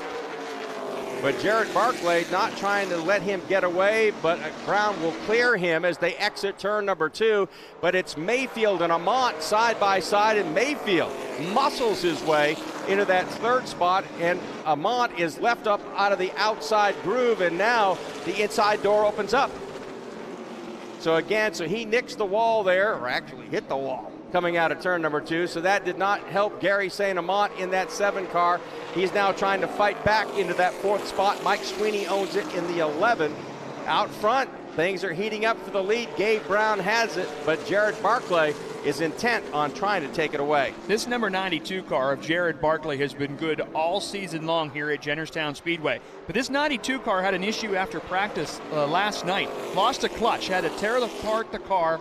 but Jared Barclay not trying to let him get away, but Brown will clear him as they exit turn number 2. But it's Mayfield and Amant side by side, and Mayfield muscles his way into that 3rd spot, and Amant is left up out of the outside groove, and now the inside door opens up. So again, he nicks the wall there, or actually hit the wall, coming out of turn number 2. So that did not help Gary St. Amant in that 7 car. He's now trying to fight back into that 4th spot. Mike Sweeney owns it in the 11. Out front, things are heating up for the lead. Gabe Brown has it, but Jared Barclay is intent on trying to take it away. This number 92 car of Jared Barclay has been good all season long here at Jennerstown Speedway. But this 92 car had an issue after practice last night. Lost a clutch, had to tear apart the car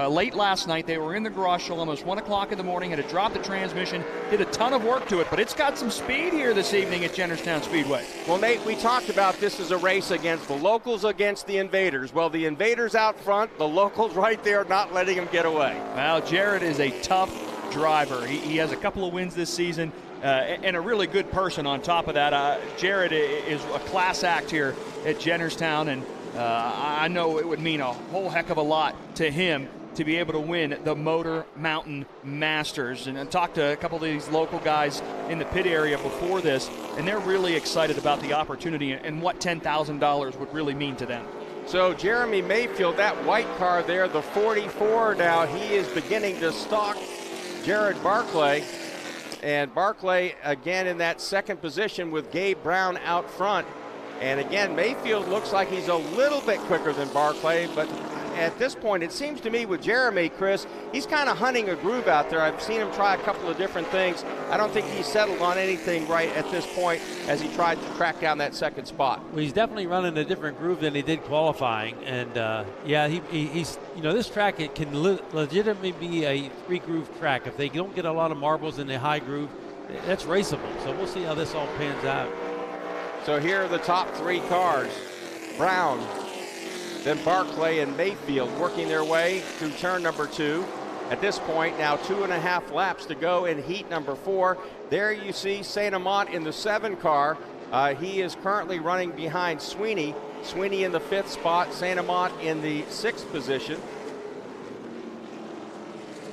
late last night. They were in the garage till almost 1 o'clock in the morning, had to drop the transmission, did a ton of work to it, but it's got some speed here this evening at Jennerstown Speedway. Well, Nate, we talked about this as a race against the locals against the invaders. Well, the invaders out front, the locals right there not letting them get away. Well, Jared is a tough driver. He has a couple of wins this season and a really good person on top of that. Jared is a class act here at Jennerstown, and I know it would mean a whole heck of a lot to him to be able to win the Motor Mountain Masters. And I talked to a couple of these local guys in the pit area before this, and they're really excited about the opportunity and what $10,000 would really mean to them. So Jeremy Mayfield, that white car there, the 44 now, he is beginning to stalk Jared Barclay. And Barclay again in that 2nd position with Gabe Brown out front. And again, Mayfield looks like he's a little bit quicker than Barclay, but at this point, it seems to me with Jeremy, Chris, he's kind of hunting a groove out there. I've seen him try a couple of different things. I don't think he's settled on anything right at this point as he tried to track down that 2nd spot. Well, he's definitely running a different groove than he did qualifying. And, yeah, he's, you know, this track, it can legitimately be a 3-groove track. If they don't get a lot of marbles in the high groove, that's raceable. So we'll see how this all pans out. So here are the top 3 cars. Brown, then Barclay and Mayfield working their way through turn number 2. At this point, now 2.5 laps to go in heat number 4. There you see Saint Amant in the 7 car. He is currently running behind Sweeney. Sweeney in the 5th spot, Saint Amant in the 6th position.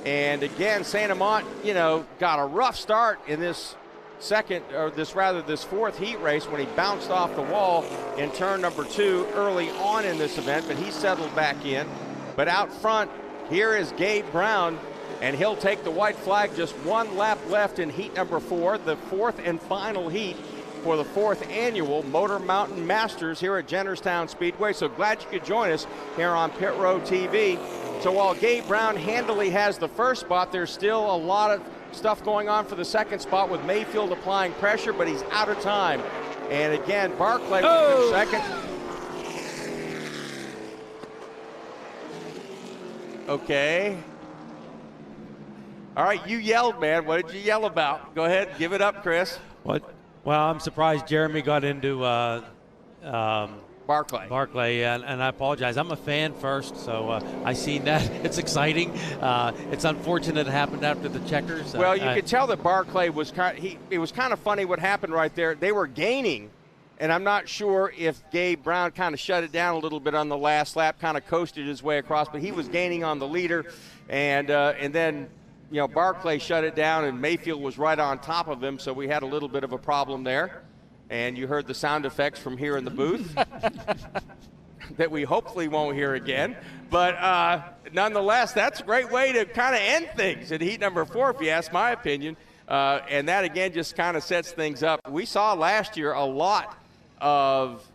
And again, Saint Amant, you know, got a rough start in this this 4th heat race when he bounced off the wall in turn number 2 early on in this event, but he settled back in. But out front, here is Gabe Brown, and he'll take the white flag. Just 1 lap left in heat number 4, the 4th and final heat for the 4th annual Motor Mountain Masters here at Jennerstown Speedway. So glad you could join us here on Pit Road TV. So while Gabe Brown handily has the 1st spot, there's still a lot of stuff going on for the 2nd spot with Mayfield applying pressure, but he's out of time. And again, Barclay was in 2nd. Okay. All right, you yelled, man. What did you yell about? Go ahead, give it up, Chris. What? Well, I'm surprised Jeremy got into Barclay, and I apologize. I'm a fan first, so I seen that. It's exciting. It's unfortunate it happened after the checkers. Well, you could tell that Barclay was it was kind of funny what happened right there. They were gaining, and I'm not sure if Gabe Brown kind of shut it down a little bit on the last lap, kind of coasted his way across, but he was gaining on the leader, and then, you know, Barclay shut it down, and Mayfield was right on top of him, so we had a little bit of a problem there. And you heard the sound effects from here in the booth that we hopefully won't hear again. But nonetheless, that's a great way to kind of end things in heat number 4, if you ask my opinion. And that, again, just kind of sets things up. We saw last year a lot of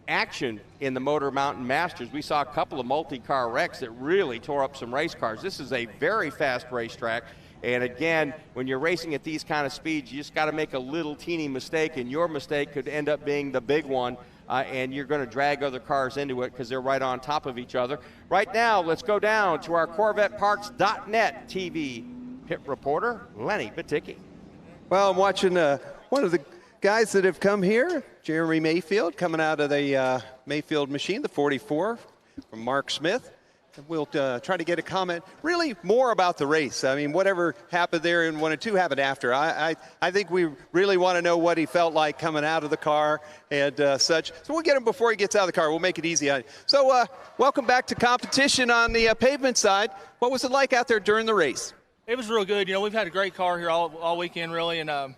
action in the Motor Mountain Masters. We saw a couple of multi-car wrecks that really tore up some race cars. This is a very fast racetrack. And again, when you're racing at these kind of speeds, you just got to make a little teeny mistake, and your mistake could end up being the big one, and you're going to drag other cars into it because they're right on top of each other. Right now, let's go down to our CorvetteParts.net TV pit reporter, Lenny Baticki. Well, I'm watching one of the guys that have come here, Jeremy Mayfield, coming out of the Mayfield machine, the 44 from Mark Smith. We'll try to get a comment, really more about the race. I mean, whatever happened there in 1 and 2 happened after. I think we really want to know what he felt like coming out of the car and such. So we'll get him before he gets out of the car. We'll make it easy on you. So welcome back to competition on the pavement side. What was it like out there during the race? It was real good. You know, we've had a great car here all weekend, really, and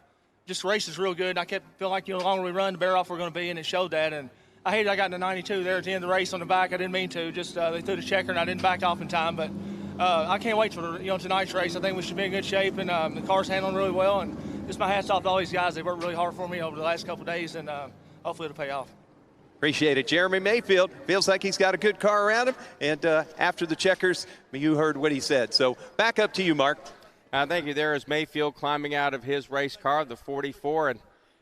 just the race is real good. And I kept feeling like, you know, the longer we run, the better off we're going to be, and it showed that. And I hated I got into 92 there at the end of the race on the back. I didn't mean to. Just they threw the checker and I didn't back off in time. But I can't wait for tonight's race. I think we should be in good shape, and the car's handling really well. And just my hats off to all these guys. They worked really hard for me over the last couple of days, and hopefully it'll pay off. Appreciate it. Jeremy Mayfield feels like he's got a good car around him. And after the checkers, you heard what he said. So back up to you, Mark. Thank you. There is Mayfield climbing out of his race car, the 44. And,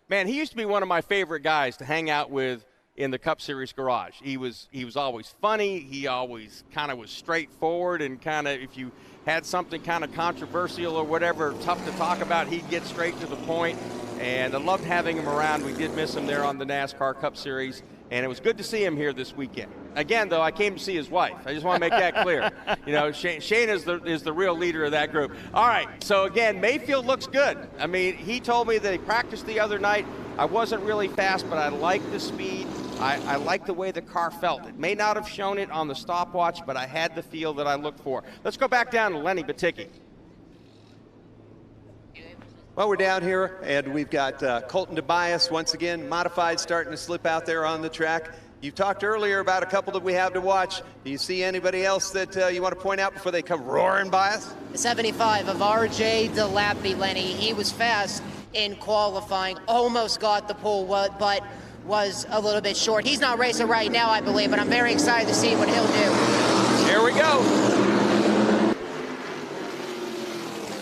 man, he used to be one of my favorite guys to hang out with in the Cup Series garage. He was always funny. He always kind of was straightforward, and kind of, if you had something kind of controversial or whatever tough to talk about, he'd get straight to the point. And I loved having him around. We did miss him there on the NASCAR Cup Series, and it was good to see him here this weekend. Again, though, I came to see his wife. I just want to make that clear. You know, Shane is the real leader of that group. All right, so again, Mayfield looks good. I mean, he told me that he practiced the other night. I wasn't really fast, but I liked the speed. I liked the way the car felt. It may not have shown it on the stopwatch, but I had the feel that I looked for. Let's go back down to Lenny Baticki. Well, we're down here, and we've got Colton Tobias once again, modified, starting to slip out there on the track. You talked earlier about a couple that we have to watch. Do you see anybody else that you want to point out before they come roaring by us? The 75 of R.J. DeLappy, Lenny. He was fast in qualifying, almost got the pole, but was a little bit short. He's not racing right now, I believe, but I'm very excited to see what he'll do. Here we go.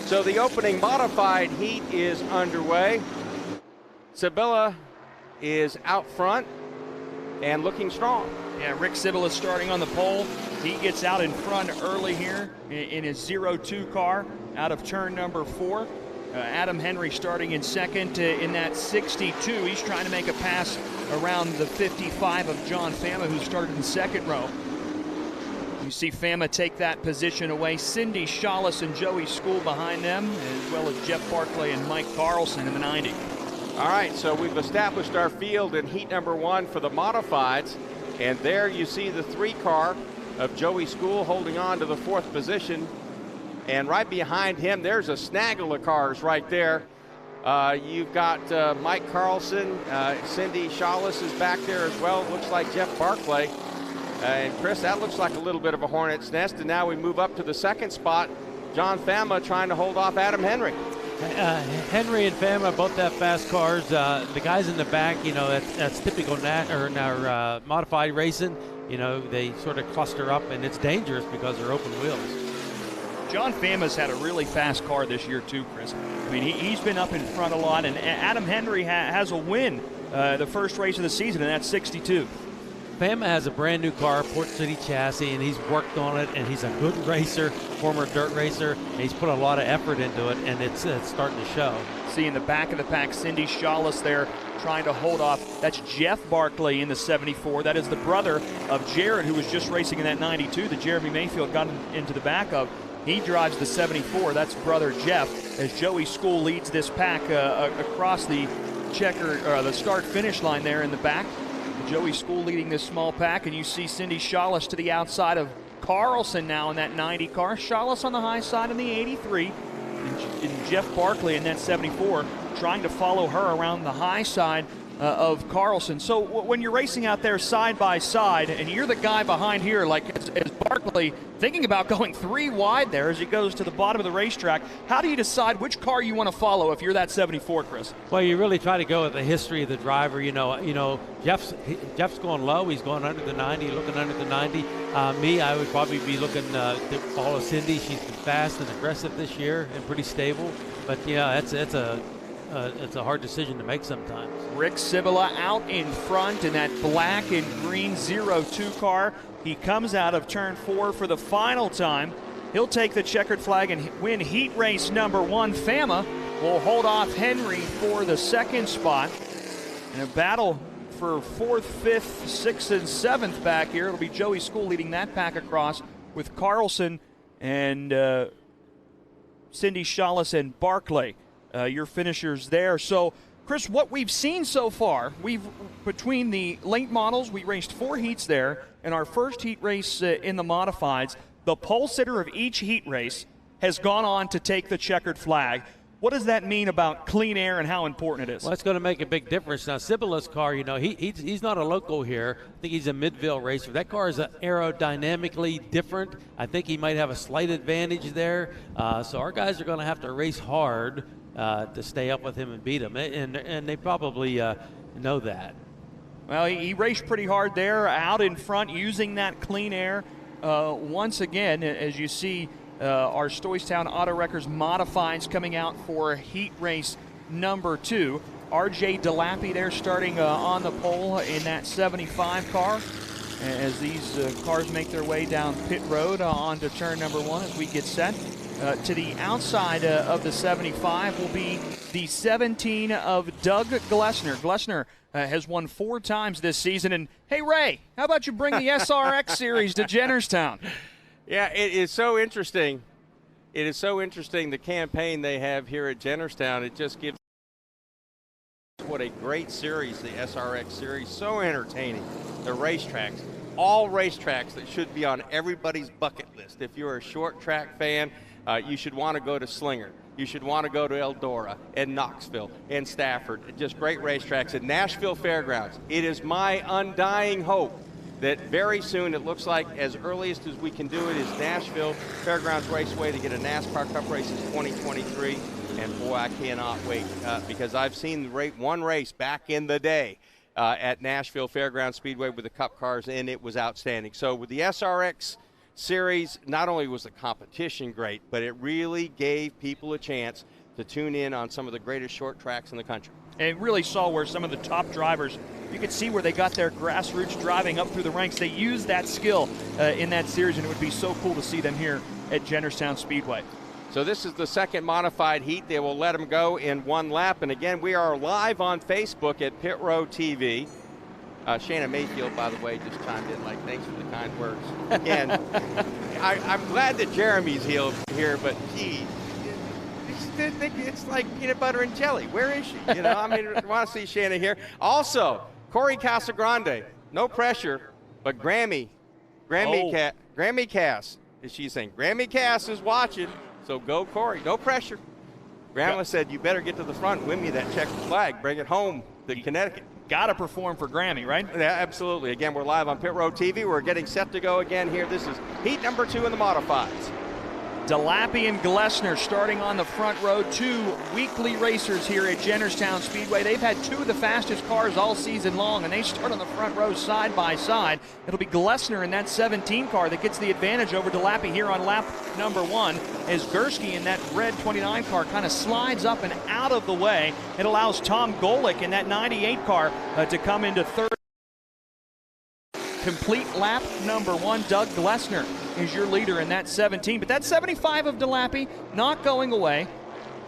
So the opening modified heat is underway. Sibilla is out front and looking strong. Yeah, Rick Sibilla starting on the pole. He gets out in front early here in his 0-2 car out of turn number 4. Adam Henry starting in second in that 62. He's trying to make a pass around the 55 of John Fama, who started in second row. You see Fama take that position away. Cindy Shawless and Joey School behind them, as well as Jeff Barclay and Mike Carlson in the 90. All right, so we've established our field in heat number 1 for the modifieds. And there you see the 3-car of Joey School holding on to the 4th position. And right behind him, there's a snaggle of cars right there. You've got Mike Carlson, Cindy Shawless is back there as well. It looks like Jeff Barclay. And Chris, that looks like a little bit of a hornet's nest. And now we move up to the 2nd spot. John Fama trying to hold off Adam Henry. Henry and Fama both have fast cars. The guys in the back, you know, that's typical modified racing. You know, they sort of cluster up, and it's dangerous because they're open wheels. John Fama's had a really fast car this year too, Chris. I mean, he's been up in front a lot, and Adam Henry has a win the first race of the season, and that's 62. Fama has a brand new car, Port City chassis, and he's worked on it, and he's a good racer, former dirt racer, and he's put a lot of effort into it, and it's starting to show. See in the back of the pack, Cindy Shawless there trying to hold off. That's Jeff Barclay in the 74. That is the brother of Jared, who was just racing in that 92 that Jeremy Mayfield got into the back of. He drives the 74. That's brother Jeff, as Joey School leads this pack across the the start-finish line there in the back. Joey School leading this small pack, and you see Cindy Shawless to the outside of Carlson now in that 90 car. Shawless on the high side in the 83, and Jeff Barclay in that 74 trying to follow her around the high side of Carlson. So when you're racing out there side by side, and you're the guy behind here, like as Barclay thinking about going 3 wide there as he goes to the bottom of the racetrack, how do you decide which car you want to follow if you're that 74, Chris? Well, you really try to go with the history of the driver. You know, Jeff's going low. He's going under the 90, looking under the 90. Me, I would probably be looking to follow Cindy. She's been fast and aggressive this year and pretty stable. But yeah, it's a hard decision to make sometimes. Rick Cibula out in front in that black and green 02 car. He comes out of turn 4 for the final time. He'll take the checkered flag and win heat race number 1. Fama will hold off Henry for the 2nd spot. In a battle for 4th, 5th, 6th, and 7th back here. It'll be Joey School leading that pack across with Carlson and Cindy Shawless and Barclay. Your finishers there. So, Chris, what we've seen so far, between the late models, we raced 4 heats there. In our first heat race in the modifieds, the pole sitter of each heat race has gone on to take the checkered flag. What does that mean about clean air and how important it is? Well, it's going to make a big difference. Now, Cibula's car, you know, he's not a local here. I think he's a Midville racer. That car is aerodynamically different. I think he might have a slight advantage there. So our guys are going to have to race hard to stay up with him and beat him, and they probably know that. Well, he raced pretty hard there, out in front, using that clean air. Once again, as you see, our Stoystown Auto Wreckers modifieds coming out for heat race number 2. RJ DeLappy there starting on the pole in that 75 car. As these cars make their way down pit road onto turn number 1 as we get set. To the outside of the 75 will be the 17 of Doug Glessner. Glessner has won 4 times this season. And, hey, Ray, how about you bring the SRX series to Jennerstown? Yeah, it is so interesting. It is so interesting, the campaign they have here at Jennerstown. It just gives what a great series, the SRX series. So entertaining. The racetracks, all racetracks that should be on everybody's bucket list. If you're a short track fan, you should want to go to Slinger. You should want to go to Eldora and Knoxville and Stafford. Just great racetracks at Nashville Fairgrounds. It is my undying hope that very soon, it looks like as earliest as we can do it, is Nashville Fairgrounds Raceway to get a NASCAR Cup race in 2023. And boy, I cannot wait because I've seen one race back in the day at Nashville Fairgrounds Speedway with the Cup cars, and it was outstanding. So with the SRX series, not only was the competition great, but it really gave people a chance to tune in on some of the greatest short tracks in the country. And really saw where some of the top drivers, you could see where they got their grassroots driving up through the ranks. They used that skill in that series, and it would be so cool to see them here at Jennerstown Speedway. So this is the second modified heat. They will let them go in 1 lap. And again, we are live on Facebook at Pit Road TV. Shannon Mayfield, by the way, just chimed in like, thanks for the kind words. Again, I'm glad that Jeremy's here, but gee, it's like peanut butter and jelly. Where is she? You know, I mean, I want to see Shannon here. Also, Corey Casagrande, no pressure, but Grammy Cass, as she's saying, Grammy Cass is watching, so go Corey, no pressure. Grandma said, you better get to the front, win me that checkered flag, bring it home to Connecticut. Got to perform for Grammy, right? Yeah, absolutely. Again, we're live on Pit Road TV. We're getting set to go again here. This is heat number 2 in the modifieds. DeLappy and Glessner starting on the front row, 2 weekly racers here at Jennerstown Speedway. They've had 2 of the fastest cars all season long, and they start on the front row side by side. It'll be Glessner in that 17 car that gets the advantage over DeLappy here on lap number 1, as Gursky in that red 29 car kind of slides up and out of the way. It allows Tom Golick in that 98 car to come into third. Complete lap number 1, Doug Glessner is your leader in that 17. But that 75 of DeLappy not going away.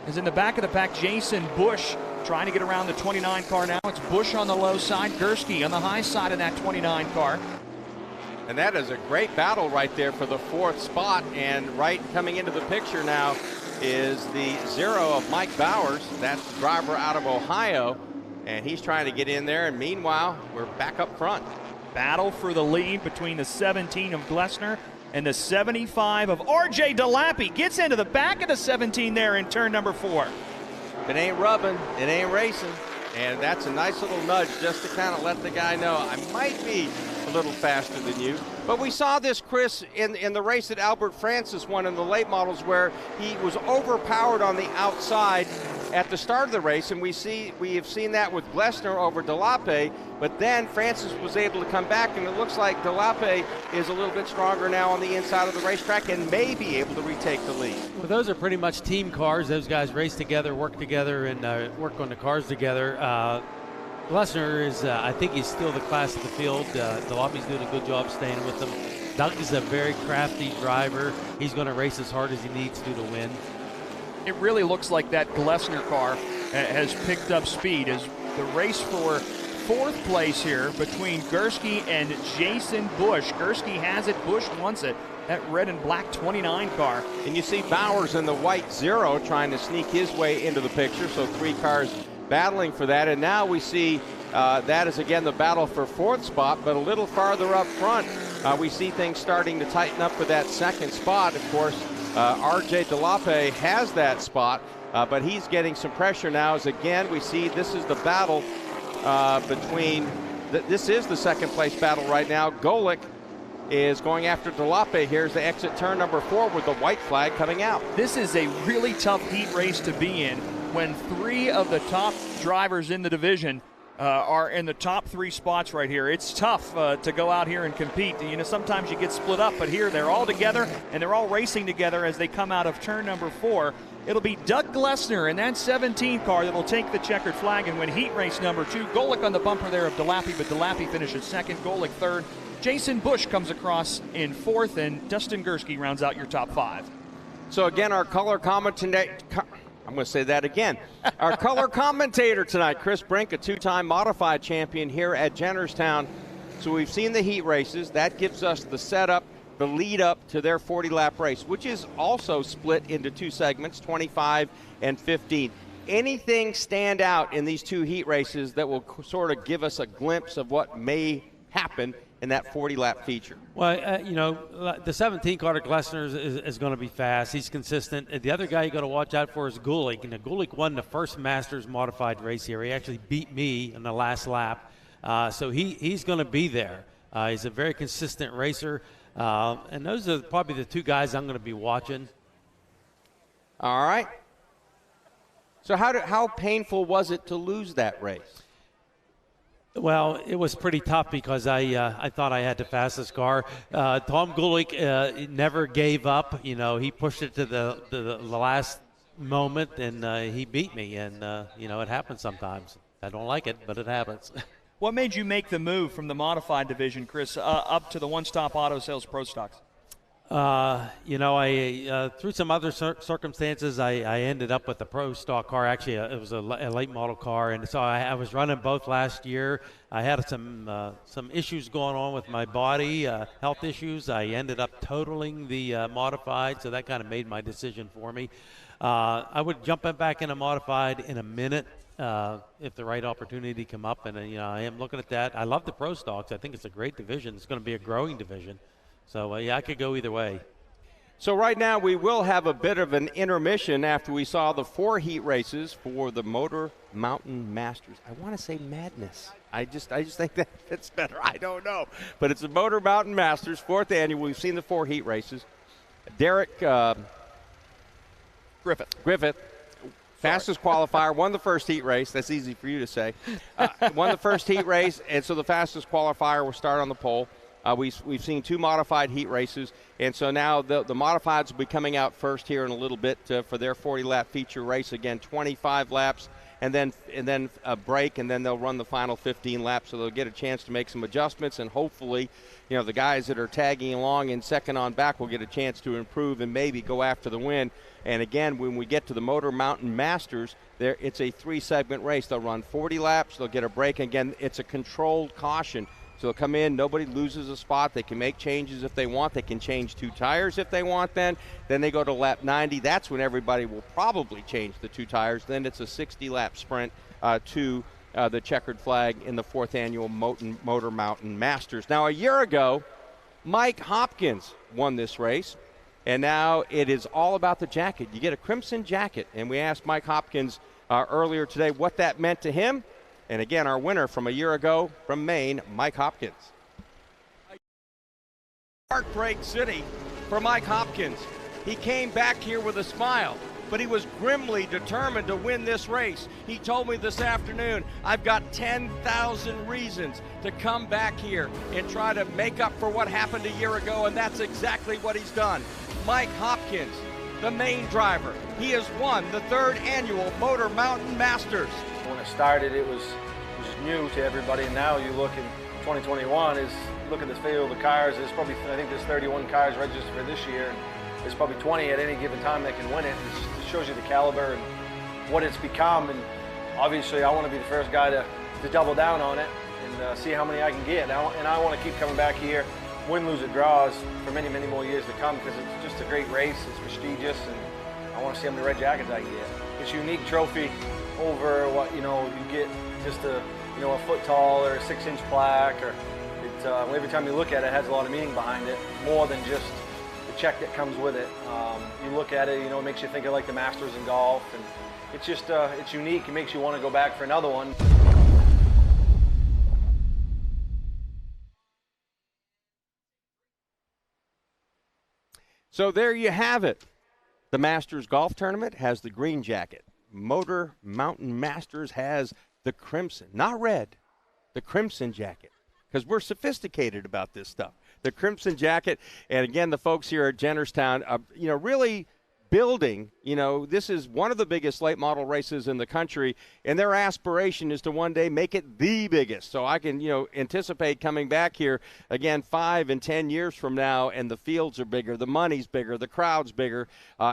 As in the back of the pack, Jason Bush trying to get around the 29 car now. It's Bush on the low side, Gursky on the high side of that 29 car. And that is a great battle right there for the 4th spot. And right coming into the picture now is the 0 of Mike Bowers. That's the driver out of Ohio. And he's trying to get in there. And meanwhile, we're back up front. Battle for the lead between the 17 of Glessner and the 75 of RJ DeLappy. Gets into the back of the 17 there in turn number 4. If it ain't rubbing, it ain't racing. And that's a nice little nudge just to kind of let the guy know I might be a little faster than you. But we saw this, Chris, in the race that Albert Francis won in the late models, where he was overpowered on the outside at the start of the race, and we have seen that with Glessner over DeLappy, but then Francis was able to come back, and it looks like DeLappy is a little bit stronger now on the inside of the racetrack and may be able to retake the lead. Well, those are pretty much team cars. Those guys race together, work together, and work on the cars together. Glessner is, I think he's still the class of the field. DeLappy's doing a good job staying with him. Doug is a very crafty driver. He's going to race as hard as he needs to win. It really looks like that Glessner car has picked up speed as the race for 4th place here between Gursky and Jason Bush. Gursky has it, Bush wants it. That red and black 29 car. And you see Bowers in the white 0 trying to sneak his way into the picture, so 3 cars battling for that. And now we see that is again the battle for 4th spot, but a little farther up front, we see things starting to tighten up for that 2nd spot. Of course, RJ DeLappy has that spot, but he's getting some pressure now as again we see this is the battle between, this is the 2nd place battle right now. Golick is going after DeLappy. Here's the exit turn number 4 with the white flag coming out. This is a really tough heat race to be in when 3 of the top drivers in the division are in the top 3 spots right here. It's tough to go out here and compete. You know, sometimes you get split up, but here they're all together and they're all racing together as they come out of turn number 4. It'll be Doug Glessner in that 17 car that will take the checkered flag and win heat race number 2. Golick on the bumper there of DeLappy, but DeLappy finishes 2nd, Golick 3rd. Jason Bush comes across in 4th, and Dustin Gursky rounds out your top 5. So again, our color commentator, I'm going to say that again. Our color commentator tonight, Chris Brink, a 2-time modified champion here at Jennerstown. So we've seen the heat races. That gives us the setup, the lead up to their 40-lap race, which is also split into 2 segments, 25 and 15. Anything stand out in these 2 heat races that will sort of give us a glimpse of what may happen in that 40-lap feature? Well, you know, the 17 car to Glessner is going to be fast. He's consistent. The other guy you got to watch out for is Golick. And Golick won the first Masters modified race here. He actually beat me in the last lap. So he's going to be there. He's a very consistent racer. And those are probably the 2 guys I'm going to be watching. All right. So how painful was it to lose that race? Well, it was pretty tough because I thought I had the fastest car. Tom Golick never gave up. You know, he pushed it to the last moment, and he beat me. And, you know, it happens sometimes. I don't like it, but it happens. What made you make the move from the modified division, Chris, up to the One Stop Auto Sales Pro Stocks? I through some other circumstances, I ended up with a pro stock car. Actually, it was a late model car, and so I was running both last year. I had some issues going on with my body, health issues. I ended up totaling the modified, so that kind of made my decision for me. I would jump back in a modified in a minute if the right opportunity come up, and I am looking at that. I love the pro stocks. I think it's a great division. It's going to be a growing division. So, I could go either way. So right now we will have a bit of an intermission after we saw the 4 heat races for the Motor Mountain Masters. I want to say Madness. I just think that fits better. I don't know. But it's the Motor Mountain Masters, 4th annual. We've seen the 4 heat races. Derek Griffith, fastest qualifier, won the first heat race. That's easy for you to say. Won the first heat race, and so the fastest qualifier will start on the pole. We've seen 2 modified heat races, and so now the modifieds will be coming out first here in a little bit for their 40-lap feature race. Again, 25 laps, and then a break, and then they'll run the final 15 laps, so they'll get a chance to make some adjustments, and hopefully, the guys that are tagging along in second on back will get a chance to improve and maybe go after the win. And again, when we get to the Motor Mountain Masters, it's a 3-segment race. They'll run 40 laps, they'll get a break. Again, it's a controlled caution. So they'll come in, nobody loses a spot. They can make changes if they want. They can change 2 tires if they want then. Then they go to lap 90. That's when everybody will probably change the 2 tires. Then it's a 60-lap sprint to the checkered flag in the 4th annual Motor Mountain Masters. Now, a year ago, Mike Hopkins won this race, and now it is all about the jacket. You get a crimson jacket, and we asked Mike Hopkins earlier today what that meant to him. And again, our winner from a year ago from Maine, Mike Hopkins. Heartbreak City for Mike Hopkins. He came back here with a smile, but he was grimly determined to win this race. He told me this afternoon, I've got 10,000 reasons to come back here and try to make up for what happened a year ago, and that's exactly what he's done. Mike Hopkins, the Maine driver. He has won the 3rd annual Motor Mountain Masters. When it started, it was new to everybody, and now you look in 2021, look at this field of cars. There's probably, I think there's 31 cars registered for this year, and there's probably 20 at any given time that can win it. It shows you the caliber and what it's become, and obviously I want to be the first guy to double down on it and see how many I can get. And I want to keep coming back here, win, lose, or draws for many, many more years to come, because it's just a great race, it's prestigious, and I want to see how many red jackets I can get. It's a unique trophy over what you get just a foot tall or a 6-inch plaque, or every time you look at it, it has a lot of meaning behind it, more than just the check that comes with it. You look at it, it makes you think of like the Masters in golf, and it's just it's unique. It makes you want to go back for another one. So there you have it. The Masters Golf Tournament has the green jacket. Motor Mountain Masters has the crimson, not red, the crimson jacket, because we're sophisticated about this stuff. The crimson jacket, and again, the folks here at Jennerstown, really building, this is one of the biggest late model races in the country, and their aspiration is to one day make it the biggest. So I can, anticipate coming back here again 5 and 10 years from now, and the fields are bigger, the money's bigger, the crowd's bigger,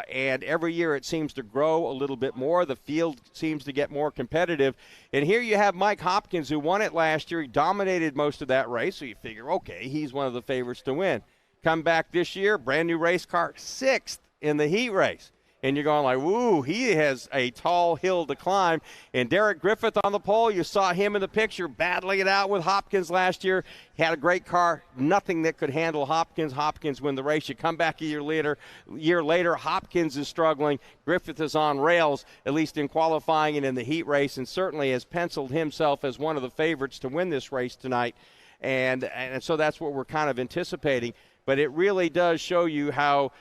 and every year it seems to grow a little bit more. The field seems to get more competitive. And here you have Mike Hopkins, who won it last year. He dominated most of that race, so you figure, okay, he's one of the favorites to win. Come back this year, brand new race car, 6th in the heat race. And you're going like, woo, he has a tall hill to climb. And Derek Griffith on the pole, you saw him in the picture battling it out with Hopkins last year. He had a great car, nothing that could handle Hopkins. Hopkins win the race. You come back a year later, Hopkins is struggling. Griffith is on rails, at least in qualifying and in the heat race, and certainly has penciled himself as one of the favorites to win this race tonight. And so that's what we're kind of anticipating. But it really does show you how,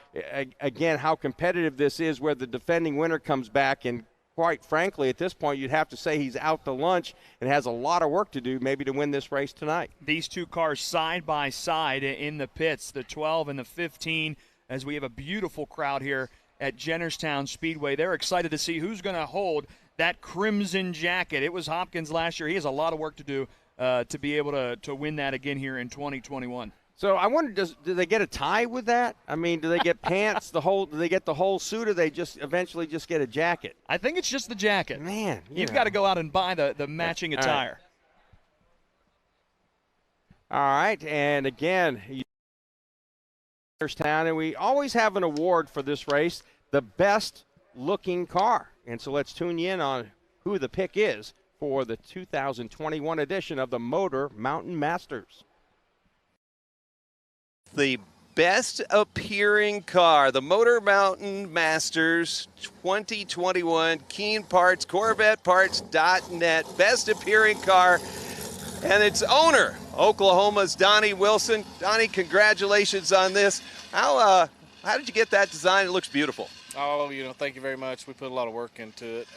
again, how competitive this is, where the defending winner comes back. And quite frankly, at this point, you'd have to say he's out to lunch and has a lot of work to do maybe to win this race tonight. These 2 cars side by side in the pits, the 12 and the 15, as we have a beautiful crowd here at Jennerstown Speedway. They're excited to see who's going to hold that crimson jacket. It was Hopkins last year. He has a lot of work to do to be able to win that again here in 2021. So I wonder, do they get a tie with that? I mean, do they get pants, do they get the whole suit, or they just eventually just get a jacket? I think it's just the jacket. Man. You've got to go out and buy the matching attire. All right, and again, Jennerstown, and we always have an award for this race, the best looking car. And so let's tune you in on who the pick is for the 2021 edition of the Motor Mountain Masters. The best appearing car, the Motor Mountain Masters 2021, Keen Parts, CorvetteParts.net, best appearing car, and its owner, Oklahoma's Donnie Wilson. Donnie, congratulations on this. How did you get that design? It looks beautiful. Oh, thank you very much. We put a lot of work into it.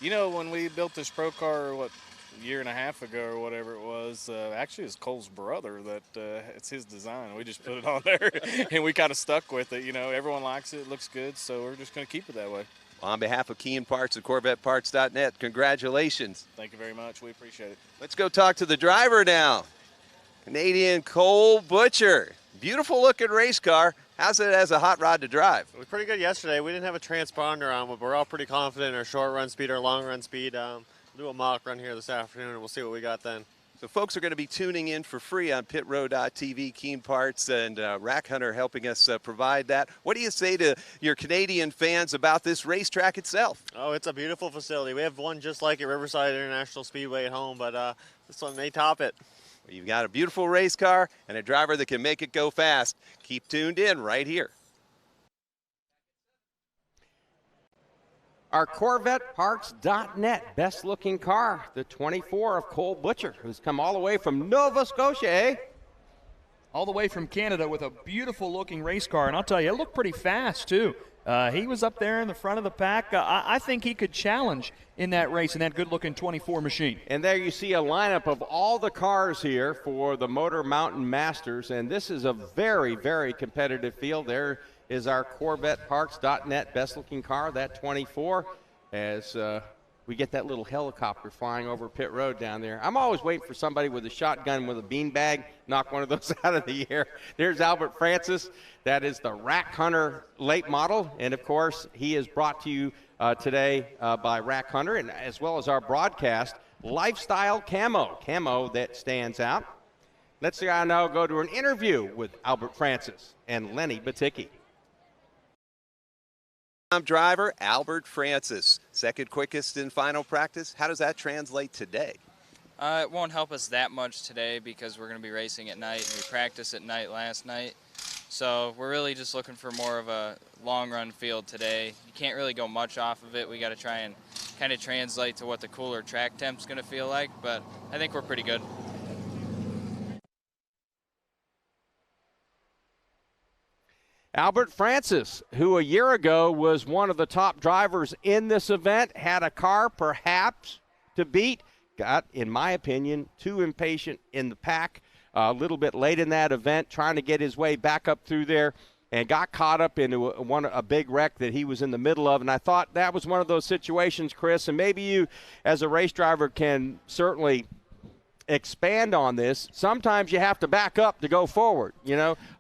When we built this Pro car, a year and a half ago or whatever it was, actually it's Cole's brother that it's his design. We just put it on there and we kind of stuck with it. Everyone likes it. It looks good, so we're just going to keep it that way. On behalf of Keen Parts and CorvetteParts.net, congratulations. Thank you very much. We appreciate it. Let's go talk to the driver now. Canadian Cole Butcher. Beautiful looking race car. How's it as a hot rod to drive? It was pretty good yesterday. We didn't have a transponder on, but we're all pretty confident in our short run speed, our long run speed. We'll do a mock run here this afternoon, and we'll see what we got then. So folks are going to be tuning in for free on pitrow.tv, Keen Parts and Rack Hunter helping us provide that. What do you say to your Canadian fans about this racetrack itself? Oh, it's a beautiful facility. We have one just like at Riverside International Speedway at home, but this one may top it. Well, you've got a beautiful race car and a driver that can make it go fast. Keep tuned in right here. Our CorvetteParts.net best looking car, the 24 of Cole Butcher, who's come all the way from Nova Scotia, eh? All the way from Canada with a beautiful looking race car. And I'll tell you, it looked pretty fast, too. He was up there in the front of the pack. I think he could challenge in that race in that good-looking 24 machine. And there you see a lineup of all the cars here for the Motor Mountain Masters, and this is a very, very competitive field. There is our CorvetteParts.net best-looking car, that 24, as we get that little helicopter flying over pit road down there. I'm always waiting for somebody with a shotgun with a beanbag, knock one of those out of the air. There's Albert Francis. That is the Rack Hunter late model, and of course, he is brought to you today by Rack Hunter, and as well as our broadcast, Lifestyle Camo that stands out. Let's now go to an interview with Albert Francis and Lenny Baticki. Driver Albert Francis, second quickest in final practice. How does that translate today? It won't help us that much today because we're going to be racing at night, and we practiced at night last night. So we're really just looking for more of a long run field today. You can't really go much off of it. We got to try and kind of translate to what the cooler track temp's going to feel like, but I think we're pretty good. Albert Francis, who a year ago was one of the top drivers in this event, had a car perhaps to beat, got, in my opinion, too impatient in the pack a little bit late in that event, trying to get his way back up through there, and got caught up into a big wreck that he was in the middle of. And I thought that was one of those situations, Chris, and maybe you as a race driver can certainly expand on this. Sometimes you have to back up to go forward.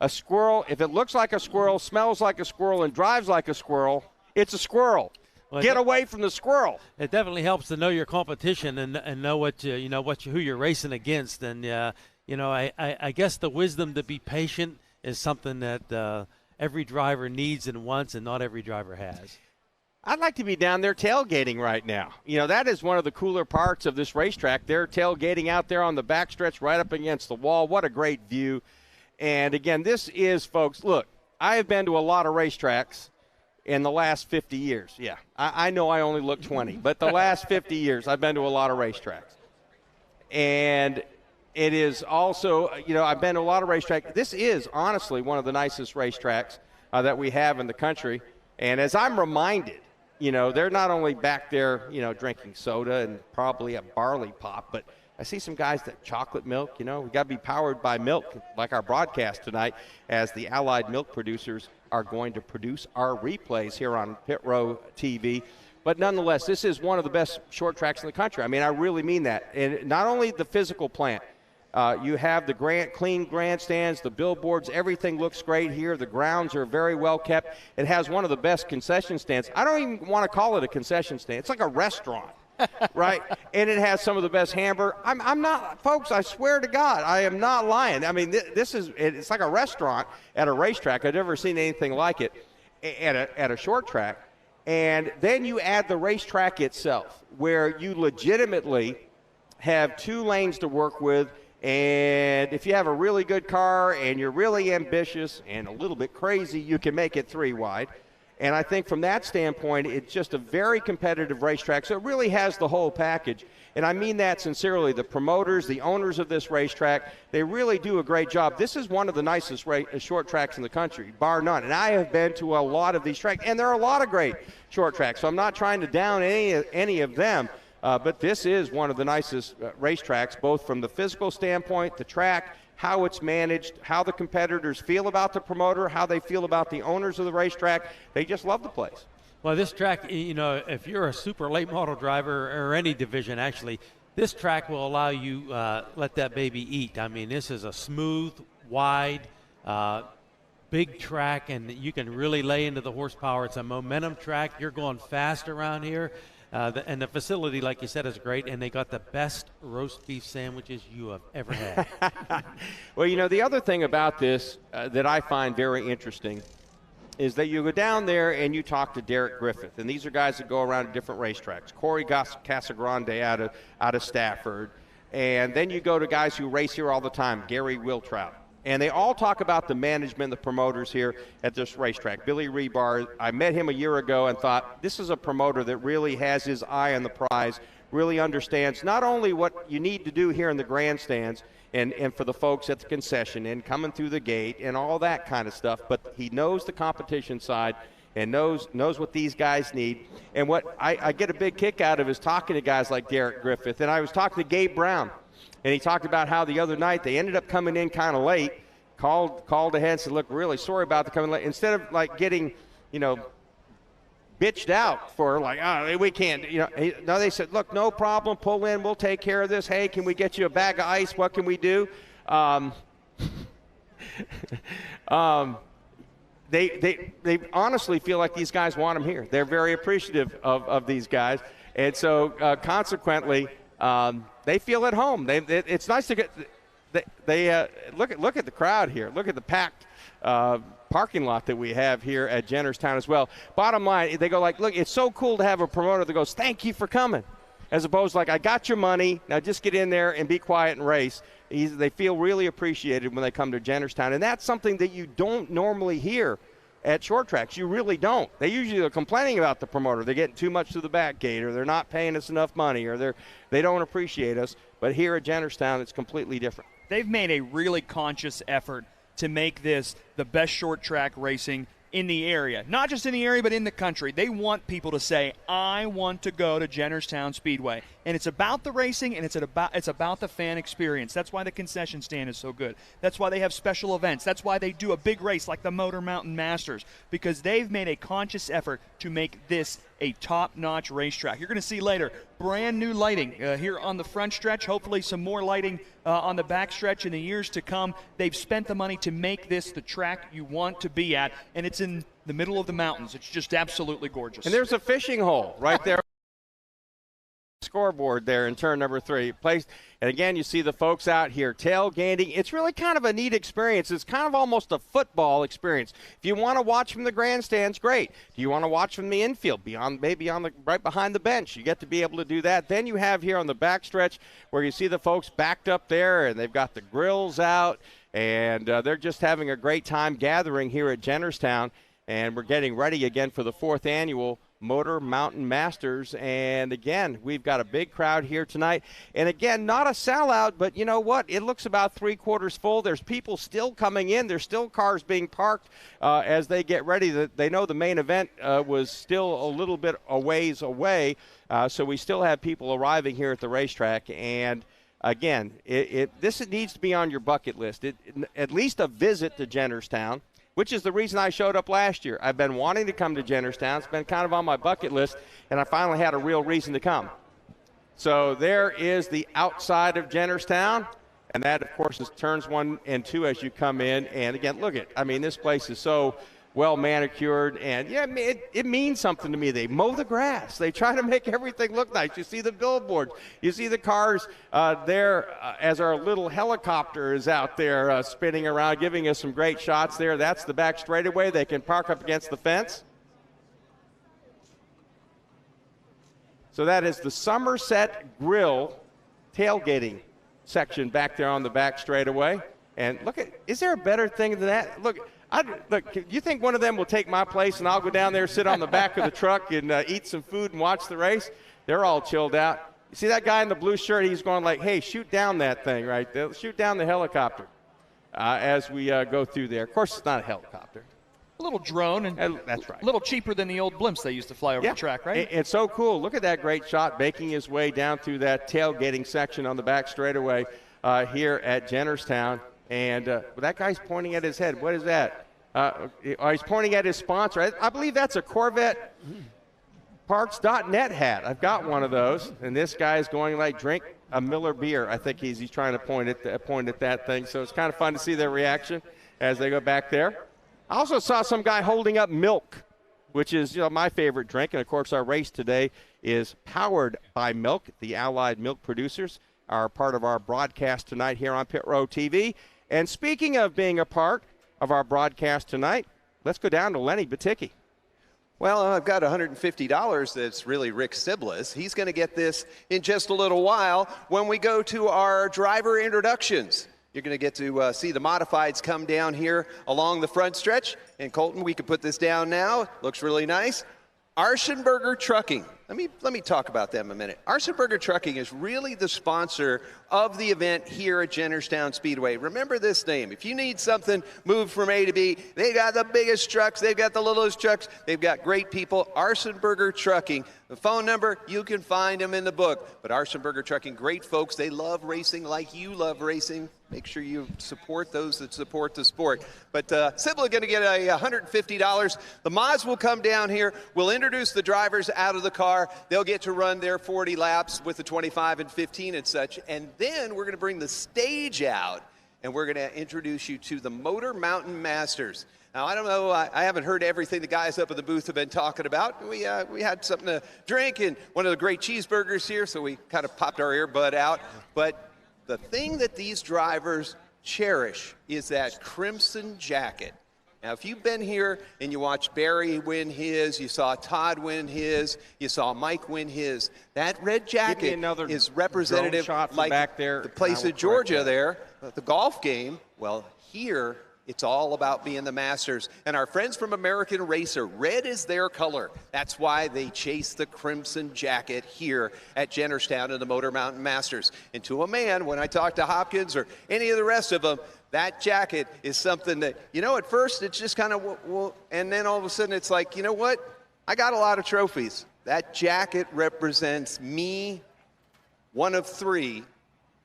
A squirrel, if it looks like a squirrel, smells like a squirrel, and drives like a squirrel, it's a squirrel. Well, get away from the squirrel. It definitely helps to know your competition and know who you're racing against. And I guess the wisdom to be patient is something that every driver needs and wants, and not every driver has. I'd like to be down there tailgating right now. That is one of the cooler parts of this racetrack. They're tailgating out there on the backstretch right up against the wall. What a great view. And, again, this is, folks, look, I have been to a lot of racetracks in the last 50 years. Yeah, I know I only look 20, but the last 50 years I've been to a lot of racetracks. And it is also, I've been to a lot of racetracks. This is, honestly, one of the nicest racetracks that we have in the country. And as I'm reminded, they're not only back there, drinking soda and probably a barley pop, but I see some guys that chocolate milk, we got to be powered by milk, like our broadcast tonight, as the Allied Milk producers are going to produce our replays here on Pit Row TV. But nonetheless, this is one of the best short tracks in the country. I mean, I really mean that. And not only the physical plant, You have the clean grandstands, the billboards, everything looks great here. The grounds are very well kept. It has one of the best concession stands. I don't even want to call it a concession stand. It's like a restaurant, right? And it has some of the best hamburger. I'm not, folks, I swear to God, I am not lying. I mean, it's like a restaurant at a racetrack. I've never seen anything like it at a short track. And then you add the racetrack itself, where you legitimately have 2 lanes to work with. And if you have a really good car and you're really ambitious and a little bit crazy, you can make it 3 wide. And I think from that standpoint, it's just a very competitive racetrack. So it really has the whole package. And I mean that sincerely. The promoters, the owners of this racetrack, they really do a great job. This is one of the nicest short tracks in the country, bar none. And I have been to a lot of these tracks, and there are a lot of great short tracks. So I'm not trying to down any of them. But this is one of the nicest racetracks, both from the physical standpoint, the track, how it's managed, how the competitors feel about the promoter, how they feel about the owners of the racetrack. They just love the place. Well, this track, you know, if you're a super late model driver or any division, actually, this track will allow you let that baby eat. I mean, this is a smooth, wide, big track, and you can really lay into the horsepower. It's a momentum track. You're going fast around here. And the facility, like you said, is great, and they got the best roast beef sandwiches you have ever had. Well, you know, the other thing about this that I find very interesting is that you go down there and you talk to Derek Griffith, and these are guys that go around to different racetracks. Corey Casagrande out of Stafford, and then you go to guys who race here all the time, Gary Wiltrout. And they all talk about the management, the promoters here at this racetrack. Billy Rebar, I met him a year ago and thought, this is a promoter that really has his eye on the prize, really understands not only what you need to do here in the grandstands and for the folks at the concession and coming through the gate and all that kind of stuff, but he knows the competition side and knows what these guys need. And what I get a big kick out of is talking to guys like Derek Griffith. And I was talking to Gabe Brown. And he talked about how the other night they ended up coming in kind of late, called ahead and said, look, really sorry about the coming late. Instead of like getting, you know, bitched out for like, oh, we can't, you know. No, they said, look, no problem, pull in, we'll take care of this. Hey, can we get you a bag of ice? What can we do? They honestly feel like these guys want them here. They're very appreciative of these guys. And so consequently, they feel at home. It's nice to get. Look at the crowd here. Look at the packed parking lot that we have here at Jennerstown as well. Bottom line, they go like, look, it's so cool to have a promoter that goes, thank you for coming, as opposed to like, I got your money. Now just get in there and be quiet and race. They feel really appreciated when they come to Jennerstown, and that's something that you don't normally hear at short tracks. You really don't. They usually are complaining about the promoter. They're getting too much to the back gate, or they're not paying us enough money, or they don't appreciate us. But here at Jennerstown, it's completely different. They've made a really conscious effort to make this the best short track racing in the area. Not just in the area, but in the country. They want people to say, I want to go to Jennerstown Speedway. And it's about the racing, and it's about the fan experience. That's why the concession stand is so good. That's why they have special events. That's why they do a big race like the Motor Mountain Masters, because they've made a conscious effort to make this a top-notch racetrack. You're going to see later brand new lighting here on the front stretch, hopefully some more lighting on the back stretch in the years to come. They've spent the money to make this the track you want to be at, and it's in the middle of the mountains. It's just absolutely gorgeous. And there's a fishing hole right there. Scoreboard there in turn number 3 placed, and again you see the folks out here tailgating. It's really kind of a neat experience. It's kind of almost a football experience. If you want to watch from the grandstands, great. Do you want to watch from the infield, maybe on the right behind the bench, you get to be able to do that. Then you have here on the back stretch where you see the folks backed up there, and they've got the grills out, and they're just having a great time gathering here at Jennerstown. And we're getting ready again for the 4th annual Motor Mountain Masters. And again, we've got a big crowd here tonight. And again, not a sellout, but you know what? It looks about 3/4 full. There's people still coming in. There's still cars being parked as they get ready. They know the main event was still a little bit a ways away. So we still have people arriving here at the racetrack. And again, this needs to be on your bucket list. At least a visit to Jennerstown, which is the reason I showed up last year. I've been wanting to come to Jennerstown. It's been kind of on my bucket list, and I finally had a real reason to come. So there is the outside of Jennerstown And that, of course, is turns 1 and 2 as you come in. And again, look at, I mean, this place is so well manicured, and yeah, it means something to me. They mow the grass. They try to make everything look nice. You see the billboards. You see the cars there as our little helicopter is out there spinning around, giving us some great shots there. That's the back straightaway. They can park up against the fence. So that is the Somerset Grill tailgating section back there on the back straightaway. And look at, is there a better thing than that? Look, you think one of them will take my place and I'll go down there, sit on the back of the truck and eat some food and watch the race? They're all chilled out. You see that guy in the blue shirt? He's going like, hey, shoot down that thing right there. Shoot down the helicopter as we go through there. Of course, it's not a helicopter. A little drone, and that's right. A little cheaper than the old blimps they used to fly over the track, right? It's so cool. Look at that great shot, making his way down through that tailgating section on the back straightaway here at Jennerstown. And that guy's pointing at his head. What is that? He's pointing at his sponsor. I believe that's a Corvette Parts.net hat. I've got one of those. And this guy's going like, drink a Miller beer. I think he's trying to point at that thing. So it's kind of fun to see their reaction as they go back there. I also saw some guy holding up milk, which is my favorite drink. And, of course, our race today is powered by milk. The Allied Milk Producers are part of our broadcast tonight here on Pit Row TV. And speaking of being a part of our broadcast tonight, let's go down to Lenny Baticki. Well, I've got $150 that's really Rick Siblis. He's going to get this in just a little while when we go to our driver introductions. You're going to get to see the modifieds come down here along the front stretch. And Colton, we can put this down now. Looks really nice. Arschenberger Trucking. Let me talk about them a minute. Arschenberger Trucking is really the sponsor of the event here at Jennerstown Speedway. Remember this name. If you need something moved from A to B, they got the biggest trucks, they've got the littlest trucks, they've got great people. Arschenberger Trucking. The phone number, you can find them in the book. But Arschenberger Trucking, great folks. They love racing like you love racing. Make sure you support those that support the sport. But Sibla going to get $150. The mods will come down here. We'll introduce the drivers out of the car. They'll get to run their 40 laps with the 25 and 15 and such. And then we're going to bring the stage out, and we're going to introduce you to the Motor Mountain Masters. Now, I don't know, I haven't heard everything the guys up at the booth have been talking about. We had something to drink and one of the great cheeseburgers here, so we kind of popped our earbud out. But the thing that these drivers cherish is that crimson jacket. Now, if you've been here and you watched Barry win his, you saw Todd win his, you saw Mike win his, that red jacket is representative like back there, the place in Georgia there, the golf game. Well, here it's all about being the Masters. And our friends from American Racer, red is their color. That's why they chase the crimson jacket here at Jennerstown in the Motor Mountain Masters. And to a man, when I talk to Hopkins or any of the rest of them, that jacket is something that, at first it's just kind of, and then all of a sudden it's like, you know what? I got a lot of trophies. That jacket represents me, one of 3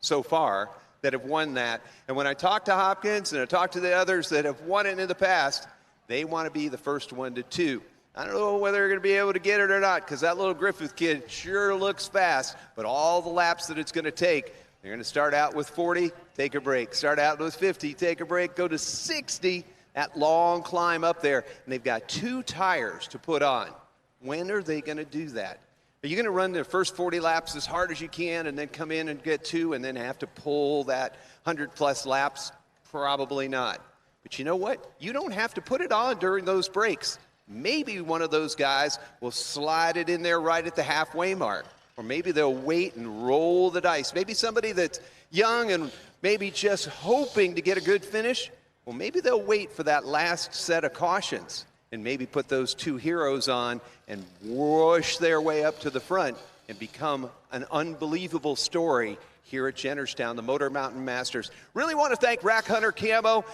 so far that have won that. And when I talk to Hopkins and I talk to the others that have won it in the past, they want to be the first one to 2. I don't know whether they're going to be able to get it or not, because that little Griffith kid sure looks fast, but all the laps that it's going to take, they're going to start out with 40, take a break. Start out with 50, take a break, go to 60, that long climb up there, and they've got 2 tires to put on. When are they going to do that? Are you going to run the first 40 laps as hard as you can and then come in and get 2 and then have to pull that 100-plus laps? Probably not. But you know what? You don't have to put it on during those breaks. Maybe one of those guys will slide it in there right at the halfway mark. Or maybe they'll wait and roll the dice. Maybe somebody that's young and maybe just hoping to get a good finish, well, maybe they'll wait for that last set of cautions and maybe put those 2 heroes on and whoosh their way up to the front and become an unbelievable story here at Jennerstown, the Motor Mountain Masters. Really want to thank Rack Hunter Camo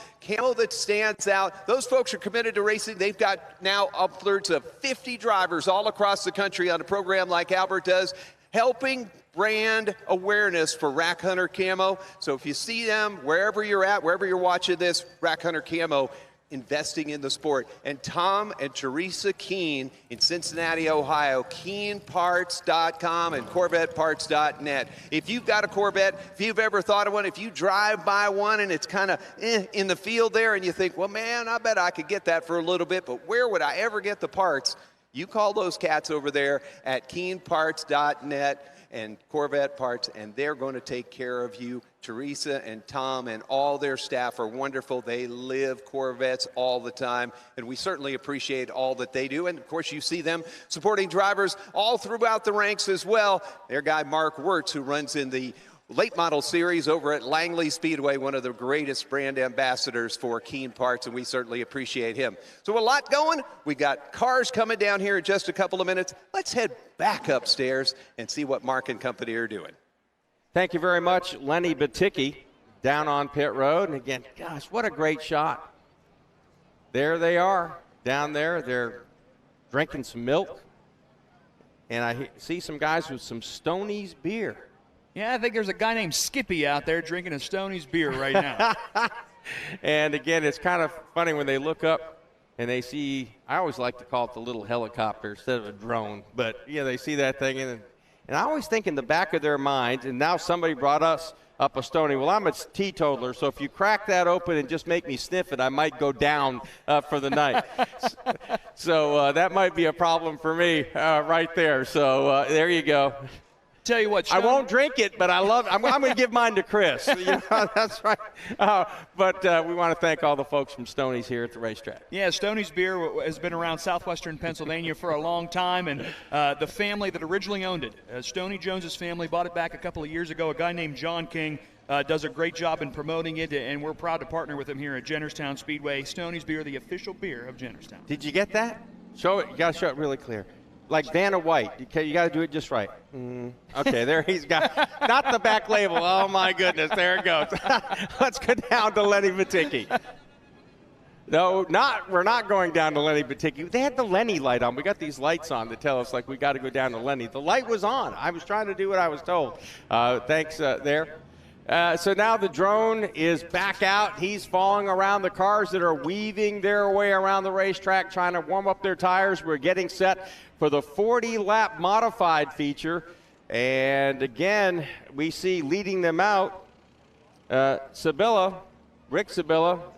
that stands out. Those folks are committed to racing. They've got now upwards of 50 drivers all across the country on a program like Albert does, helping brand awareness for Rack Hunter Camo. So if you see them, wherever you're at, wherever you're watching this, Rack Hunter Camo, investing in the sport. And Tom and Teresa Keene in Cincinnati, Ohio, KeenParts.com and CorvetteParts.net. If you've got a Corvette, if you've ever thought of one, if you drive by one and it's kind of in the field there and you think, well, man, I bet I could get that for a little bit, but where would I ever get the parts? You call those cats over there at KeenParts.net and Corvette Parts, and they're going to take care of you. Teresa and Tom and all their staff are wonderful. They live Corvettes all the time, and we certainly appreciate all that they do. And, of course, you see them supporting drivers all throughout the ranks as well. Their guy, Mark Wirtz, who runs in the late model series over at Langley Speedway, one of the greatest brand ambassadors for Keen Parts, and we certainly appreciate him. So a lot going. We got cars coming down here in just a couple of minutes. Let's head back upstairs and see what Mark and company are doing. Thank you very much, Lenny Baticki, down on pit road. And again, gosh, what a great shot. There they are down there. They're drinking some milk. And I see some guys with some Stoney's beer. Yeah, I think there's a guy named Skippy out there drinking a Stoney's beer right now. And again, it's kind of funny when they look up and they see, I always like to call it the little helicopter instead of a drone, but yeah, they see that thing and I always think in the back of their minds, and now somebody brought us up a Stoney. Well, I'm a teetotaler, so if you crack that open and just make me sniff it, I might go down for the night. So that might be a problem for me right there. So there you go. Tell you what, I won't drink it, but I love it. I'm going to give mine to Chris. You know, that's right. But we want to thank all the folks from Stoney's here at the racetrack. Yeah, Stoney's beer has been around southwestern Pennsylvania for a long time, and the family that originally owned it, Stoney Jones's family, bought it back a couple of years ago. A guy named John King does a great job in promoting it, and we're proud to partner with him here at Jennerstown Speedway. Stoney's beer, the official beer of Jennerstown. Did you get that? Show it. You got to show it really clear. Like Vanna White. You got to do it just right. Okay, there he's got, not the back label. Oh, my goodness, there it goes. Let's go down to Lenny Baticki. No, we're not going down to Lenny Baticki. They had the Lenny light on. We got these lights on to tell us, like, we got to go down to Lenny. The light was on. I was trying to do what I was told. Thanks there. So now the drone is back out. He's following around the cars that are weaving their way around the racetrack, trying to warm up their tires. We're getting set for the 40-lap modified feature. And again, we see leading them out, Rick Sabilla,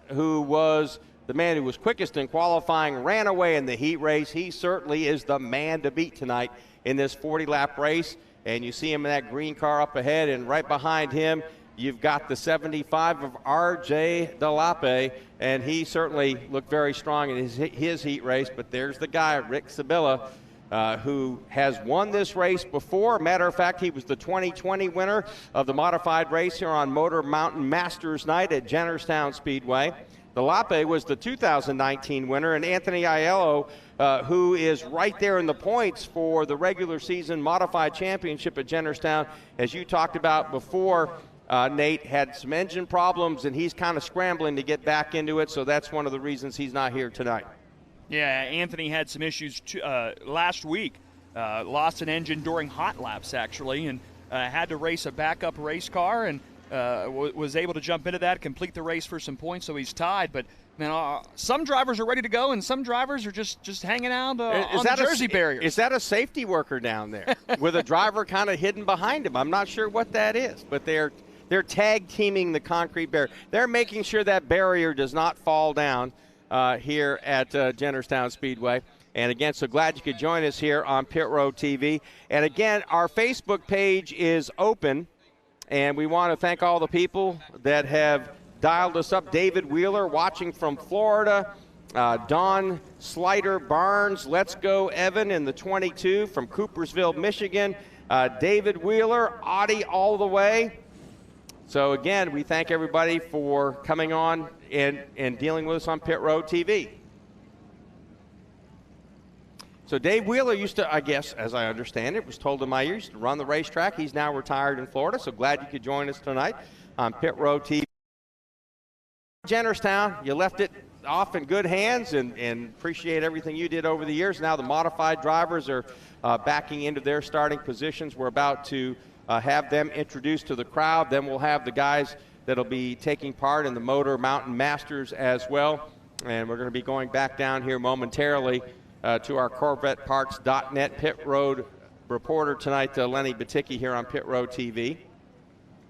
who was the man who was quickest in qualifying, ran away in the heat race. He certainly is the man to beat tonight in this 40-lap race. And you see him in that green car up ahead, and right behind him, you've got the 75 of R.J. Delape, and he certainly looked very strong in his heat race. But there's the guy, Rick Sabilla, who has won this race before. Matter of fact, he was the 2020 winner of the modified race here on Motor Mountain Masters Night at Jennerstown Speedway. Delape was the 2019 winner, and Anthony Aiello, who is right there in the points for the regular season modified championship at Jennerstown, as you talked about before, Nate, had some engine problems, and he's kind of scrambling to get back into it, so that's one of the reasons he's not here tonight. Yeah, Anthony had some issues last week. Lost an engine during hot laps, actually, and had to race a backup race car, and was able to jump into that, complete the race for some points, so he's tied. But some drivers are ready to go, and some drivers are just hanging out on the Jersey barriers. Is that a safety worker down there with a driver kind of hidden behind him? I'm not sure what that is, but they're tag teaming the concrete barrier. They're making sure that barrier does not fall down here at Jennerstown Speedway. And again, so glad you could join us here on Pit Road TV. And again, our Facebook page is open, and we want to thank all the people that have dialed us up. David Wheeler watching from Florida. Don Slider Barnes, Let's Go Evan in the 22 from Coopersville, Michigan. David Wheeler, Audie all the way. So again, we thank everybody for coming on and dealing with us on Pit Road TV. So Dave Wheeler used to, I guess, as I understand it, was told in my ears, used to run the racetrack. He's now retired in Florida, so glad you could join us tonight on Pit Road TV. Jennerstown, you left it off in good hands, and appreciate everything you did over the years. Now the modified drivers are backing into their starting positions. We're about to have them introduced to the crowd. Then we'll have the guys that'll be taking part in the Motor Mountain Masters as well. And we're going to be going back down here momentarily to our CorvetteParts.net pit road reporter tonight, Lenny Baticki, here on Pit Road TV.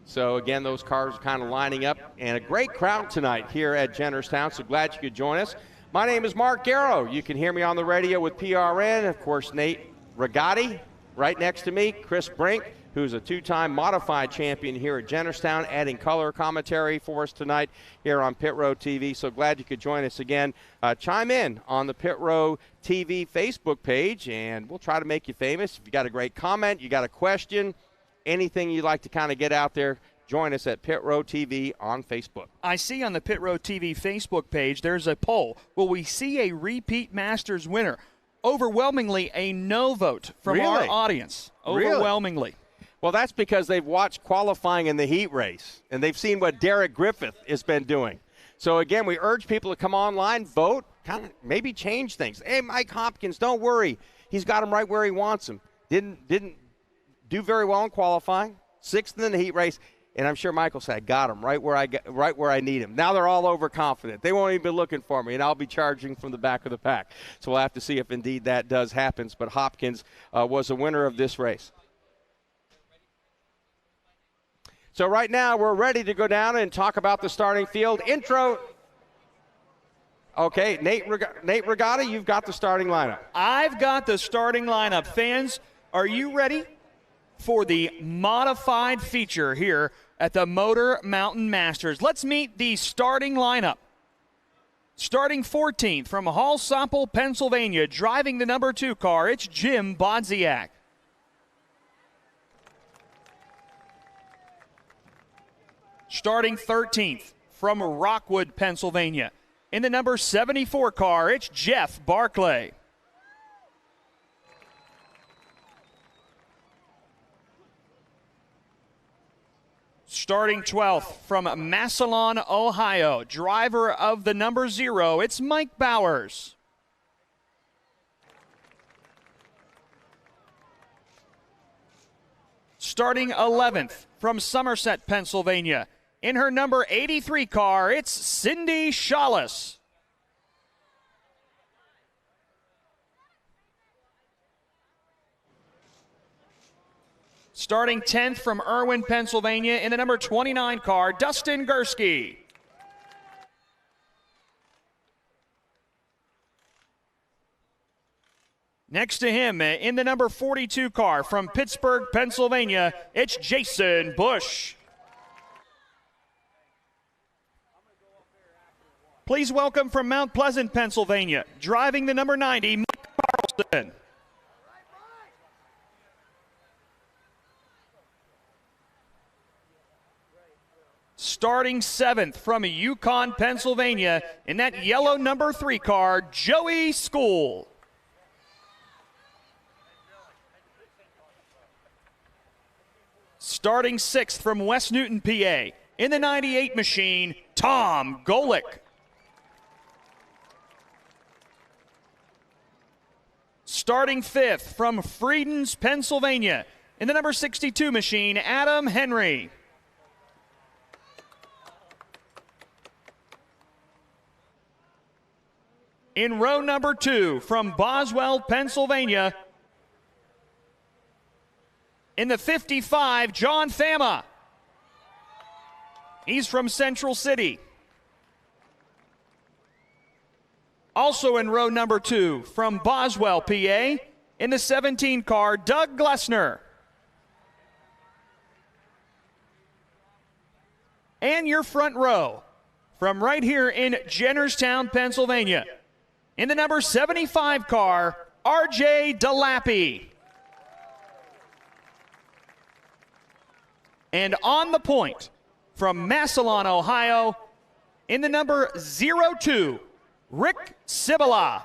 So again, those cars are kind of lining up, and a great crowd tonight here at Jennerstown, so glad you could join us. My name is Mark Garrow. You can hear me on the radio with PRN. Of course, Nate Rigatti right next to me, Chris Brink, who's a two-time modified champion here at Jennerstown, adding color commentary for us tonight here on Pit Road TV. So glad you could join us again. Chime in on the Pit Road TV Facebook page, and we'll try to make you famous. If you got a great comment, you got a question, anything you'd like to kind of get out there, join us at Pit Road TV on Facebook. I see on the Pit Road TV Facebook page there's a poll. Will we see a repeat Masters winner? Overwhelmingly a no vote from our audience. Overwhelmingly. Well, that's because they've watched qualifying in the heat race, and they've seen what Derek Griffith has been doing. So, again, we urge people to come online, vote, kind of maybe change things. Hey, Mike Hopkins, don't worry. He's got him right where he wants him. Didn't do very well in qualifying, 6th in the heat race, and I'm sure Michael said, I got him right where I need him. Now they're all overconfident. They won't even be looking for me, and I'll be charging from the back of the pack. So we'll have to see if indeed that does happen. But Hopkins was a winner of this race. So right now we're ready to go down and talk about the starting field. Intro. Okay, Nate Rigatti, you've got the starting lineup. I've got the starting lineup. Fans, are you ready for the modified feature here at the Motor Mountain Masters? Let's meet the starting lineup. Starting 14th from Hallsopple, Pennsylvania, driving the number 2 car, it's Jim Bodziak. Starting 13th from Rockwood, Pennsylvania, in the number 74 car, it's Jeff Barclay. Starting 12th from Massillon, Ohio, driver of the number 0, it's Mike Bowers. Starting 11th from Somerset, Pennsylvania, in her number 83 car, it's Cindy Shawless. Starting 10th from Irwin, Pennsylvania, in the number 29 car, Dustin Gursky. Next to him, in the number 42 car from Pittsburgh, Pennsylvania, it's Jason Bush. Please welcome from Mount Pleasant, Pennsylvania, driving the number 90, Mike Carlson. Starting 7th from Yukon, Pennsylvania, in that yellow number 3 car, Joey School. Starting 6th from West Newton, PA, in the 98 machine, Tom Golick. Starting 5th from Friedens, Pennsylvania, in the number 62 machine, Adam Henry. In row number 2 from Boswell, Pennsylvania, in the 55, John Fama. He's from Central City. Also in row number 2 from Boswell, PA, in the 17 car, Doug Glessner. And your front row from right here in Jennerstown, Pennsylvania, in the number 75 car, RJ DeLappy. And on the point from Massillon, Ohio, in the number 02, Rick Sibila.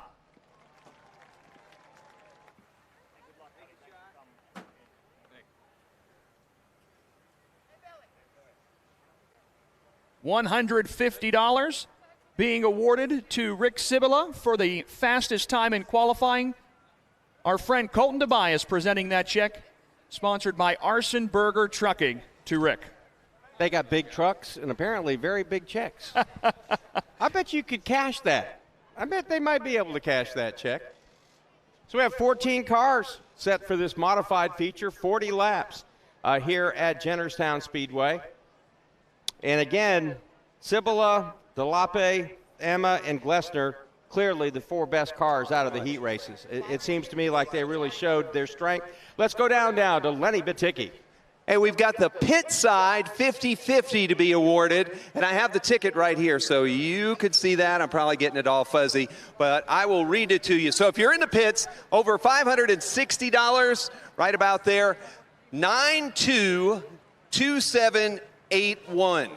$150 being awarded to Rick Sibila for the fastest time in qualifying. Our friend Colton Tobias presenting that check, sponsored by Arson Burger Trucking to Rick. They got big trucks and apparently very big checks. I bet you could cash that. I bet they might be able to cash that check. So we have 14 cars set for this modified feature, 40 laps here at Jennerstown Speedway. And again, Cibola, Delape, Emma, and Glessner, clearly the 4 best cars out of the heat races. It seems to me like they really showed their strength. Let's go down now to Lenny Baticki. Hey, we've got the pit side 50-50 to be awarded, and I have the ticket right here, so you could see that. I'm probably getting it all fuzzy, but I will read it to you. So if you're in the pits, over $560, right about there, 922781.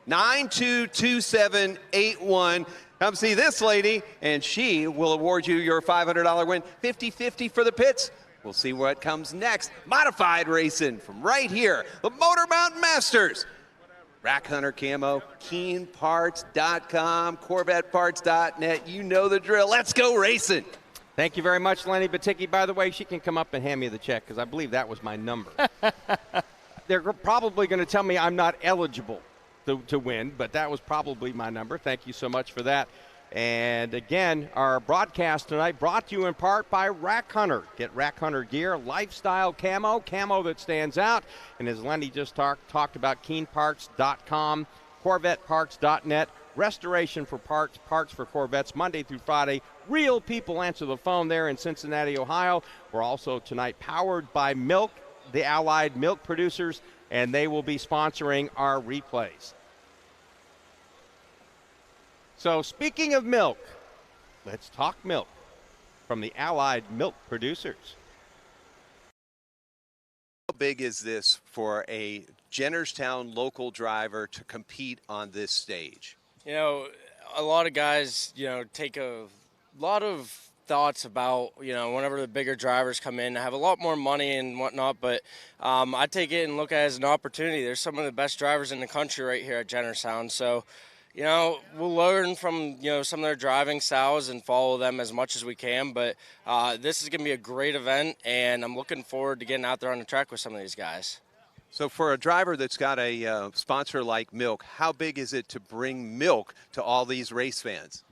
922781. Come see this lady, and she will award you your $500 win. 50-50 for the pits. We'll see what comes next. Modified racing from right here, the Motor Mountain Masters. Rack Hunter Camo, KeenParts.com, CorvetteParts.net. You know the drill. Let's go racing. Thank you very much, Lenny Baticki. By the way, she can come up and hand me the check because I believe that was my number. They're probably going to tell me I'm not eligible to win, but that was probably my number. Thank you so much for that. And again, our broadcast tonight brought to you in part by Rack Hunter. Get Rack Hunter gear, lifestyle camo that stands out. And as Lenny just talked about, KeenParts.com, CorvetteParts.net, restoration for parts for Corvettes, Monday through Friday. Real people answer the phone there in Cincinnati, Ohio. We're also tonight powered by Milk, the Allied Milk Producers, and they will be sponsoring our replays. So speaking of milk, let's talk milk from the Allied Milk Producers. How big is this for a Jennerstown local driver to compete on this stage? You know, a lot of guys, take a lot of thoughts about, whenever the bigger drivers come in, have a lot more money and whatnot, but I take it and look at it as an opportunity. There's some of the best drivers in the country right here at Jennerstown, so we'll learn from, some of their driving styles and follow them as much as we can. But this is going to be a great event, and I'm looking forward to getting out there on the track with some of these guys. So for a driver that's got a sponsor like Milk, how big is it to bring milk to all these race fans?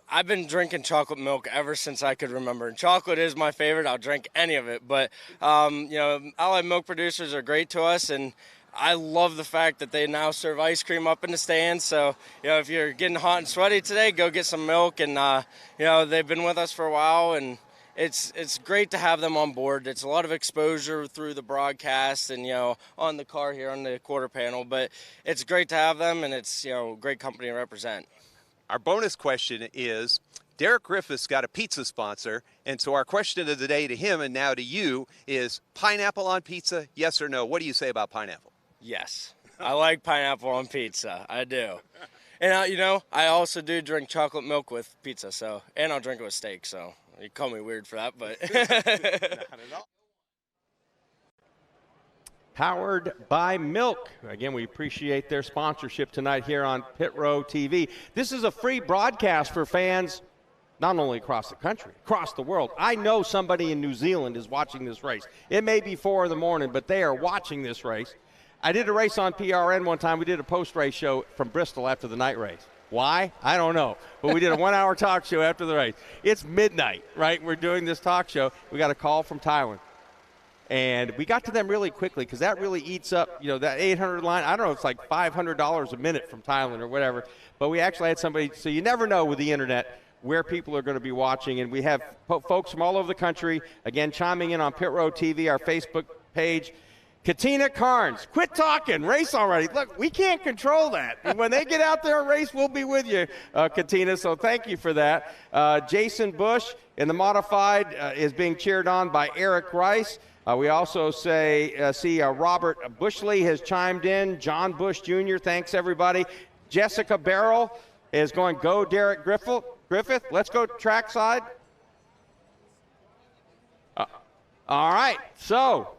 I've been drinking chocolate milk ever since I could remember. And chocolate is my favorite. I'll drink any of it. But, Allied Milk Producers are great to us, and I love the fact that they now serve ice cream up in the stands. So, if you're getting hot and sweaty today, go get some milk. And, they've been with us for a while, and it's great to have them on board. It's a lot of exposure through the broadcast and, on the car here on the quarter panel. But it's great to have them, and it's, a great company to represent. Our bonus question is, Derek Griffith's got a pizza sponsor, and so our question of the day to him and now to you is pineapple on pizza, yes or no? What do you say about pineapple? Yes, I like pineapple on pizza. I do. And, I also do drink chocolate milk with pizza, and I'll drink it with steak, so you call me weird for that, but. Not at all. Powered by Milk. Again, we appreciate their sponsorship tonight here on Pit Row TV. This is a free broadcast for fans not only across the country, across the world. I know somebody in New Zealand is watching this race. It may be 4 in the morning, but they are watching this race. I did a race on PRN one time. We did a post-race show from Bristol after the night race. Why? I don't know. But we did a 1-hour talk show after the race. It's midnight, right? We're doing this talk show. We got a call from Thailand. And we got to them really quickly because that really eats up, that 800 line. I don't know, it's like $500 a minute from Thailand or whatever. But we actually had somebody, so you never know with the internet where people are going to be watching. And we have folks from all over the country, again, chiming in on Pit Row TV, our Facebook page. Katina Carnes, quit talking, race already. Look, we can't control that. And when they get out there and race, we'll be with you, Katina, so thank you for that. Jason Bush in the modified is being cheered on by Eric Rice. We also see Robert Bushley has chimed in. John Bush Jr., thanks everybody. Jessica Barrell is going, go Derek Griffith. Let's go trackside. All right, so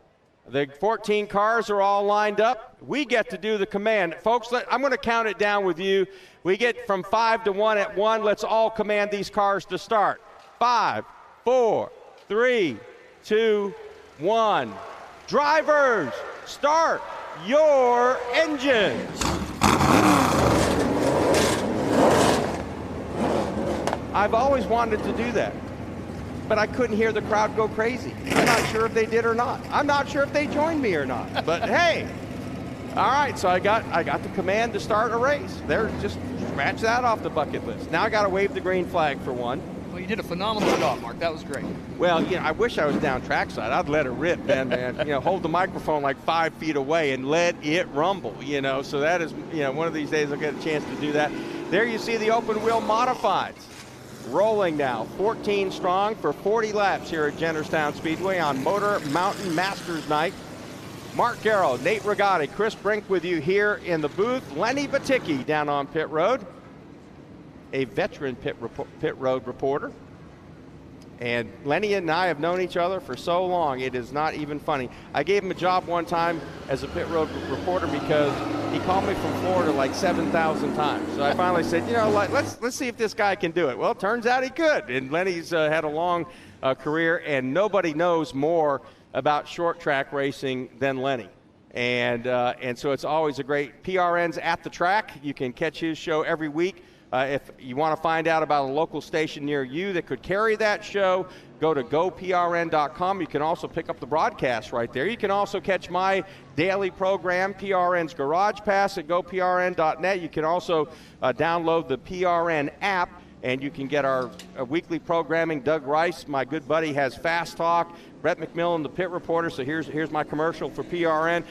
the 14 cars are all lined up. We get to do the command. Folks, I'm going to count it down with you. We get from 5 to 1 at 1. Let's all command these cars to start. 5, 4, 3, 2, 1. Drivers, start your engines. I've always wanted to do that, but I couldn't hear the crowd go crazy. I'm not sure if they did or not. I'm not sure if they joined me or not, but hey. All right, so I got the command to start a race. There, just scratch that off the bucket list. Now I got to wave the green flag for one. Well, you did a phenomenal job, Mark. That was great. Well, I wish I was down trackside. I'd let it rip, man. Hold the microphone like 5 feet away and let it rumble, So that is, one of these days I'll get a chance to do that. There you see the open wheel modifieds. Rolling now, 14 strong for 40 laps here at Jennerstown Speedway on Motor Mountain Masters Night. Mark Garrow, Nate Rigotti, Chris Brink with you here in the booth. Lenny Baticki down on pit road, a veteran pit road reporter. And Lenny and I have known each other for so long, it is not even funny. I gave him a job one time as a pit road reporter because he called me from Florida like 7,000 times. So I finally said, let's see if this guy can do it. Well, it turns out he could. And Lenny's had a long career, and nobody knows more about short track racing than Lenny. And so it's always a great PRN's at the track. You can catch his show every week. If you want to find out about a local station near you that could carry that show, go to goprn.com. You can also pick up the broadcast right there. You can also catch my daily program, PRN's Garage Pass, at goprn.net. You can also download the PRN app, and you can get our weekly programming. Doug Rice, my good buddy, has Fast Talk. Brett McMillan, the pit reporter. So here's my commercial for PRN.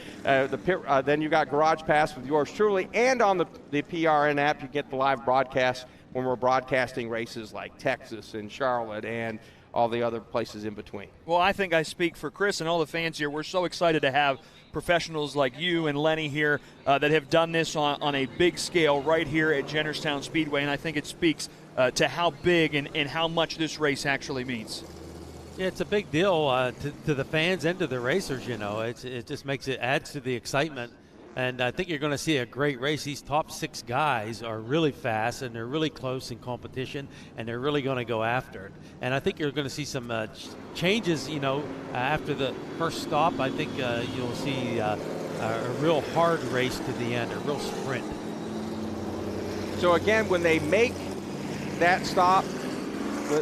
Then you got Garage Pass with yours truly, and on the PRN app you get the live broadcast when we're broadcasting races like Texas and Charlotte and all the other places in between. Well, I think I speak for Chris and all the fans here. We're so excited to have professionals like you and Lenny here that have done this on a big scale right here at Jennerstown Speedway, and I think it speaks to how big and how much this race actually means. Yeah, it's a big deal to the fans and to the racers, It just adds to the excitement. And I think you're going to see a great race. These top 6 guys are really fast, and they're really close in competition, and they're really going to go after it. And I think you're going to see some changes, after the first stop. I think you'll see a real hard race to the end, a real sprint. So again, when they make that stop,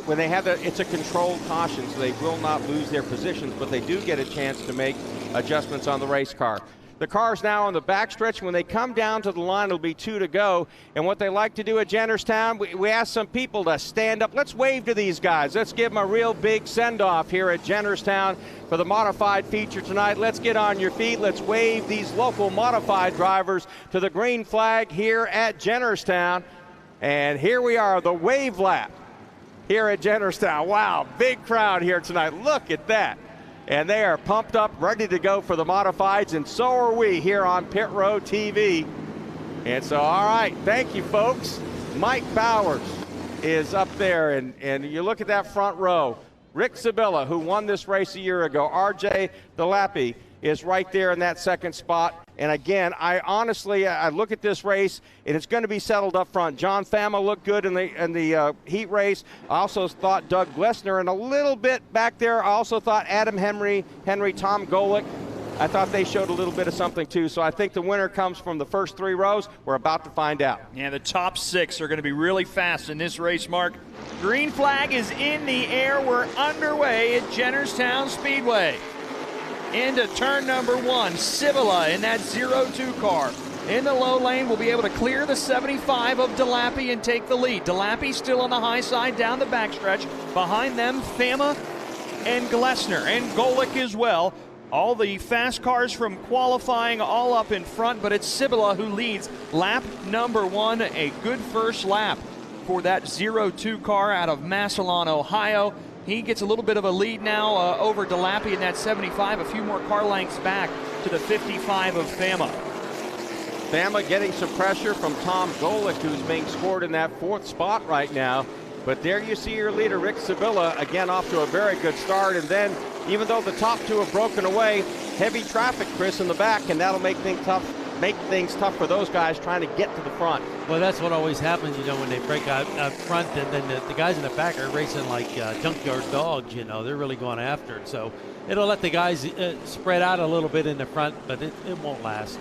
when they have it's a controlled caution, so they will not lose their positions, but they do get a chance to make adjustments on the race car. The car's now on the backstretch. When they come down to the line, it'll be 2 to go. And what they like to do at Jennerstown, we ask some people to stand up. Let's wave to these guys. Let's give them a real big send-off here at Jennerstown for the modified feature tonight. Let's get on your feet. Let's wave these local modified drivers to the green flag here at Jennerstown. And here we are, the wave lap here at Jennerstown. Wow, big crowd here tonight. Look at that. And they are pumped up, ready to go for the modifieds, and so are we here on Pit Road TV. And so, all right, thank you, folks. Mike Bowers is up there, and you look at that front row. Rick Sabilla, who won this race a year ago. RJ Delappy is right there in that second spot. And again, I look at this race, and it's going to be settled up front. John Fama looked good in the heat race. I also thought Doug Glessner, and a little bit back there, I also thought Adam Henry, Tom Golick. I thought they showed a little bit of something too. So I think the winner comes from the first 3 rows. We're about to find out. Yeah, the top 6 are going to be really fast in this race, Mark. Green flag is in the air. We're underway at Jennerstown Speedway. Into turn number 1, Civila in that 0-2 car. In the low lane, will be able to clear the 75 of Delappy and take the lead. Delappy still on the high side down the backstretch. Behind them, Fama and Glessner and Golick as well. All the fast cars from qualifying all up in front, but it's Civila who leads lap number 1. A good first lap for that 0-2 car out of Massillon, Ohio. He gets a little bit of a lead now over Delappy in that 75, a few more car lengths back to the 55 of Fama. Fama getting some pressure from Tom Golick, who's being scored in that 4th spot right now. But there you see your leader, Rick Sabilla, again off to a very good start. And then, even though the top 2 have broken away, heavy traffic, Chris, in the back, and that'll make things tough make things tough for those guys trying to get to the front. Well, that's what always happens, when they break out front, and then the guys in the back are racing like junkyard dogs, They're really going after it. So it'll let the guys spread out a little bit in the front, but it won't last.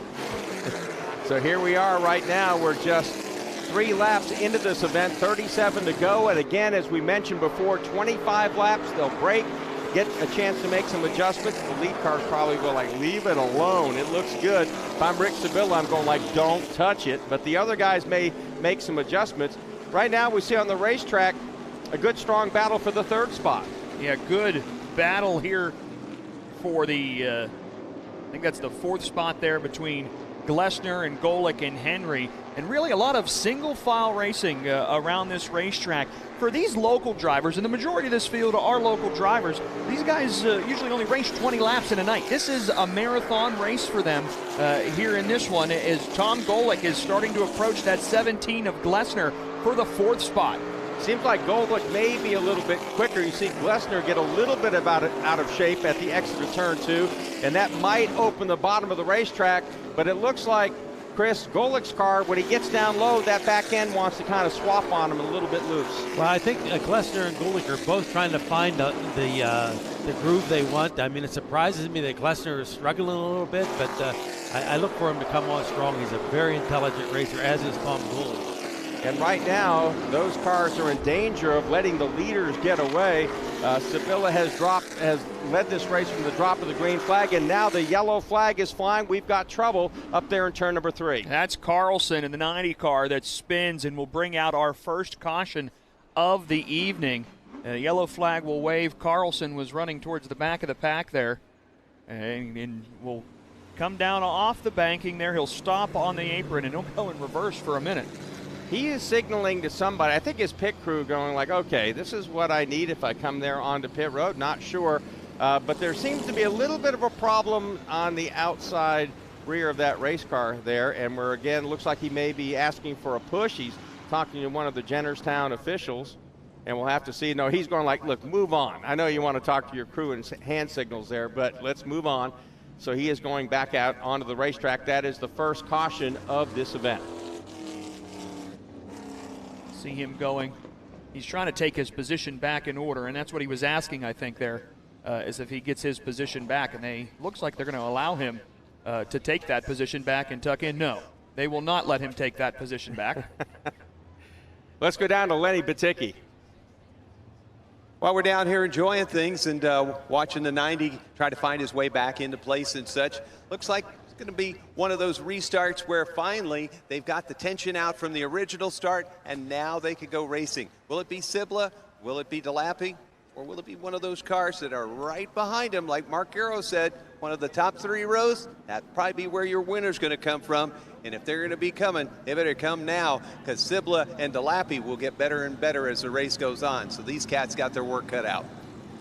So here we are right now. We're just 3 laps into this event, 37 to go. And again, as we mentioned before, 25 laps, they'll break, get a chance to make some adjustments. The lead cars probably go like, leave it alone. It looks good. If I'm Rick Sabilla, I'm going like, don't touch it. But the other guys may make some adjustments. Right now, we see on the racetrack a good, strong battle for the 3rd spot. Yeah, good battle here for the, I think that's the 4th spot there between Glessner and Golick and Henry. And really a lot of single file racing around this racetrack. For these local drivers, and the majority of this field are local drivers, these guys usually only race 20 laps in a night. This is a marathon race for them here in this one, as Tom Golick is starting to approach that 17 of Glessner for the 4th spot. Seems like Golick may be a little bit quicker. You see Glessner get a little bit out of shape at the exit of turn 2, and that might open the bottom of the racetrack, but it looks like Chris, Golick's car, when he gets down low, that back end wants to kind of swap on him a little bit loose. Well, I think Glessner and Golick are both trying to find the groove they want. I mean, it surprises me that Glessner is struggling a little bit, but I look for him to come on strong. He's a very intelligent racer, as is Tom Golick. And right now, those cars are in danger of letting the leaders get away. Sabilla has led this race from the drop of the green flag, and now the yellow flag is flying. We've got trouble up there in turn number 3. That's Carlson in the 90 car that spins and will bring out our first caution of the evening. The yellow flag will wave. Carlson was running towards the back of the pack there, and will come down off the banking there. He'll stop on the apron, and he'll go in reverse for a minute. He is signaling to somebody, I think his pit crew, going like, okay, this is what I need if I come there onto pit road. Not sure, but there seems to be a little bit of a problem on the outside rear of that race car there, and we're again, looks like he may be asking for a push. He's talking to one of the Jennerstown officials, and we'll have to see. No, he's going like, look, move on. I know you want to talk to your crew and hand signals there, but let's move on. So he is going back out onto the racetrack. That is the first caution of this event. See him going. He's trying to take his position back in order, and that's what he was asking, I think, there, is if he gets his position back. And looks like they're going to allow him to take that position back and tuck in. No, they will not let him take that position back. Let's go down to Lenny Baticki. While we're down here enjoying things and watching the 90 try to find his way back into place and such, looks like it's going to be one of those restarts where finally they've got the tension out from the original start, and now they can go racing. Will it be Sibla? Will it be DeLappy? Or will it be one of those cars that are right behind him, like Mark Garrow said, one of the top 3 rows? That'd probably be where your winner's going to come from. And if they're going to be coming, they better come now, because Sibla and DeLappy will get better and better as the race goes on. So these cats got their work cut out.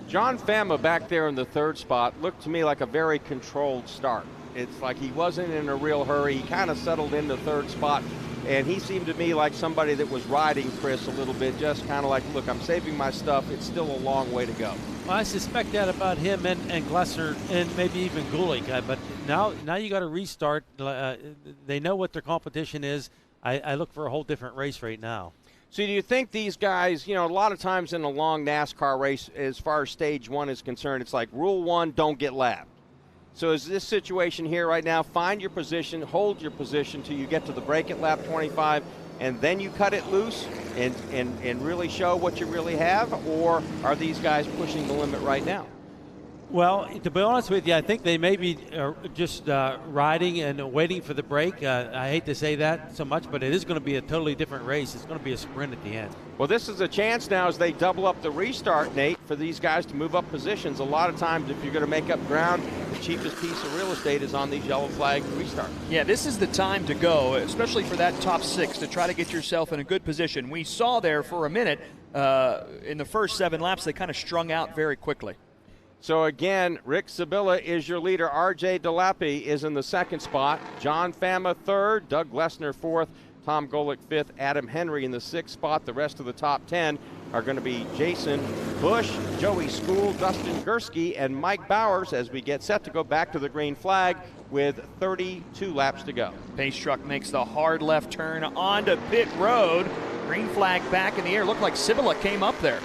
John Fama back there in the 3rd spot looked to me like a very controlled start. It's like he wasn't in a real hurry. He kind of settled in the 3rd spot, and he seemed to me like somebody that was riding Chris a little bit, just kind of like, look, I'm saving my stuff. It's still a long way to go. Well, I suspect that about him and Glessner and maybe even Golick. But now you got to restart. They know what their competition is. I look for a whole different race right now. So do you think these guys, a lot of times in a long NASCAR race, as far as stage 1 is concerned, it's like rule 1, don't get lapped. So is this situation here right now, find your position, hold your position till you get to the break at lap 25, and then you cut it loose and really show what you really have? Or are these guys pushing the limit right now? Well, to be honest with you, I think they may be just riding and waiting for the break. I hate to say that so much, but it is going to be a totally different race. It's going to be a sprint at the end. Well, this is a chance now as they double up the restart, Nate, for these guys to move up positions. A lot of times, if you're going to make up ground, the cheapest piece of real estate is on these yellow flag restarts. Yeah, this is the time to go, especially for that top 6, to try to get yourself in a good position. We saw there for a minute in the first 7 laps, they kind of strung out very quickly. So again, Rick Sabilla is your leader. R.J. DeLappy is in the 2nd spot. John Fama 3rd. Doug Glessner 4th. Tom Golick 5th. Adam Henry in the 6th spot. The rest of the top 10 are going to be Jason Bush, Joey School, Dustin Gursky, and Mike Bowers as we get set to go back to the green flag with 32 laps to go. Pace truck makes the hard left turn onto pit road. Green flag back in the air. Looked like Cibilla came up there.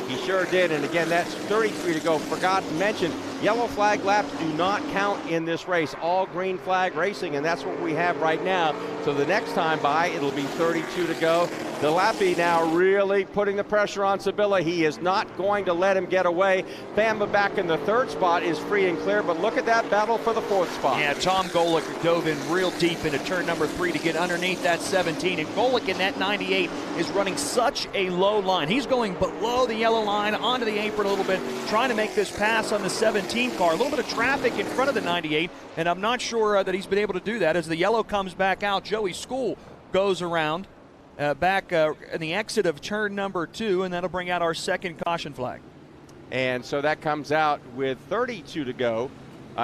He sure did, and again, that's 33 to go. Forgot to mention, yellow flag laps do not count in this race. All green flag racing, and that's what we have right now. So the next time by, it'll be 32 to go. DeLappy now really putting the pressure on Cibilla. He is not going to let him get away. Bama back in the third spot is free and clear, but look at that battle for the fourth spot. Yeah, Tom Golick dove in real deep into turn number 3 to get underneath that 17, and Golick in that 98 is running such a low line. He's going below the yellow line, onto the apron a little bit, trying to make this pass on the 17 car. A little bit of traffic in front of the 98, and I'm not sure that he's been able to do that. As the yellow comes back out, Joey School goes around back in the exit of turn number 2, and that'll bring out our second caution flag. And so that comes out with 32 to go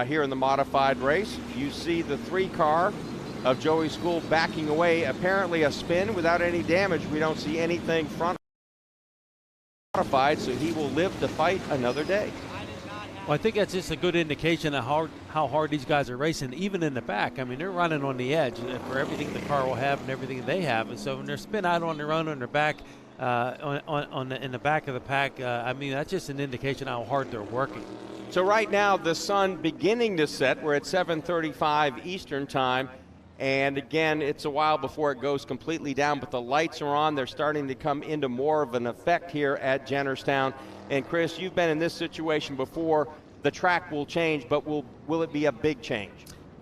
here in the modified race. You see the 3 car of Joey School backing away, apparently a spin without any damage. We don't see anything front modified, so he will live to fight another day. Well, I think that's just a good indication of how hard these guys are racing, even in the back. I mean, they're running on the edge for everything the car will have and everything they have. And so when they're spin out on their own on their back, in the back of the pack, I mean, that's just an indication how hard they're working. So right now, the sun beginning to set. We're at 7:35 Eastern time. And again, it's a while before it goes completely down, but the lights are on. They're starting to come into more of an effect here at Jennerstown. And Chris, you've been in this situation before. The track will change, but will it be a big change?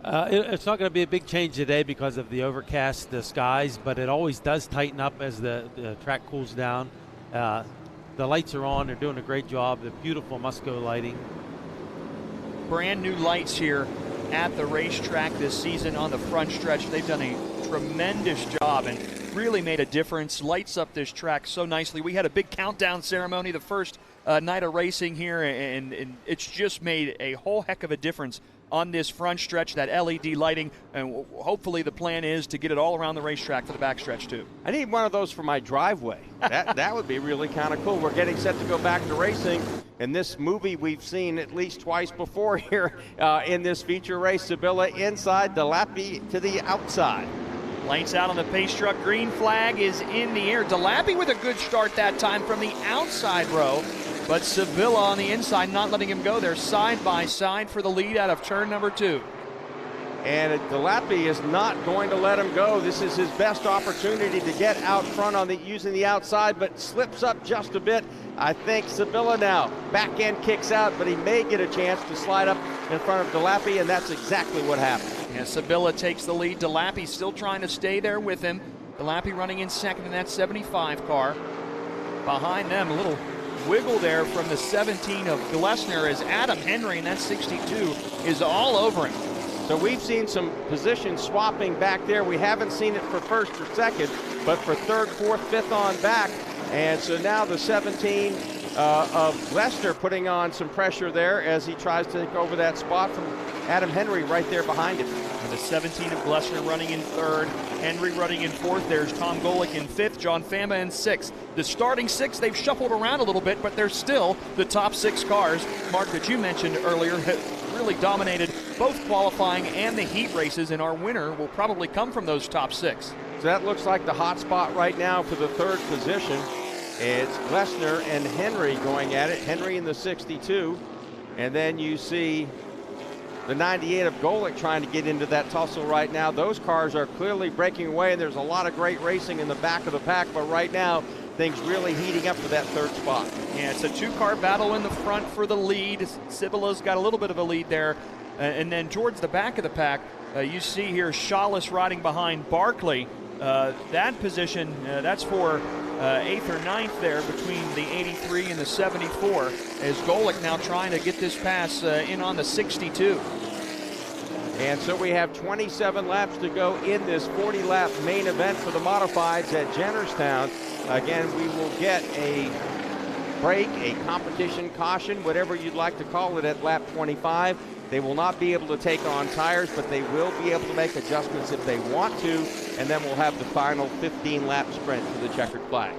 It's not going to be a big change today because of the overcast skies, but it always does tighten up as the track cools down. The lights are on. They're doing a great job. The beautiful Musco lighting. Brand new lights here at the racetrack this season on the front stretch. They've done a tremendous job and really made a difference. Lights up this track so nicely. We had a big countdown ceremony the first night of racing here, and it's just made a whole heck of a difference on this front stretch, that LED lighting, and hopefully the plan is to get it all around the racetrack for the back stretch too. I need one of those for my driveway. That would be really kind of cool. We're getting set to go back to racing, and this movie we've seen at least twice before here in this feature race. Cibilla inside, DeLappy to the outside. Lights out on the pace truck. Green flag is in the air. DeLappy with a good start that time from the outside row, but Cibilla on the inside not letting him go. They're side by side for the lead out of turn number 2. And DeLappy is not going to let him go. This is his best opportunity to get out front on using the outside, but slips up just a bit. I think Cibilla now back end kicks out, but he may get a chance to slide up in front of DeLappy, and that's exactly what happened. Yeah, Cibilla takes the lead. DeLappy still trying to stay there with him. DeLappy running in second in that 75 car. Behind them, a little wiggle there from the 17 of Glessner as Adam Henry in that 62 is all over him. So we've seen some position swapping back there. We haven't seen it for first or second, but for third, fourth, fifth on back. And so now the 17 of Glessner putting on some pressure there as he tries to take over that spot from Adam Henry right there behind him. And the 17 of Glessner running in third, Henry running in fourth. There's Tom Golick in fifth, John Fama in sixth. The starting 6, they've shuffled around a little bit, but they're still the top 6 cars, Mark, that you mentioned earlier, have really dominated both qualifying and the heat races, and our winner will probably come from those top 6. So that looks like the hot spot right now for the third position. It's Glessner and Henry going at it. Henry in the 62. And then you see the 98 of Golick trying to get into that tussle right now. Those cars are clearly breaking away, and there's a lot of great racing in the back of the pack, but right now things really heating up for that third spot. Yeah, it's a 2-car battle in the front for the lead. Cibilla's got a little bit of a lead there. And then towards the back of the pack, you see here Shawless riding behind Barkley. That position, that's for 8th or 9th there between the 83 and the 74, as Golick now trying to get this pass in on the 62. And so we have 27 laps to go in this 40-lap main event for the modifieds at Jennerstown. Again, we will get a break, a competition caution, whatever you'd like to call it, at lap 25. They will not be able to take on tires, but they will be able to make adjustments if they want to, and then we'll have the final 15-lap sprint to the checkered flag.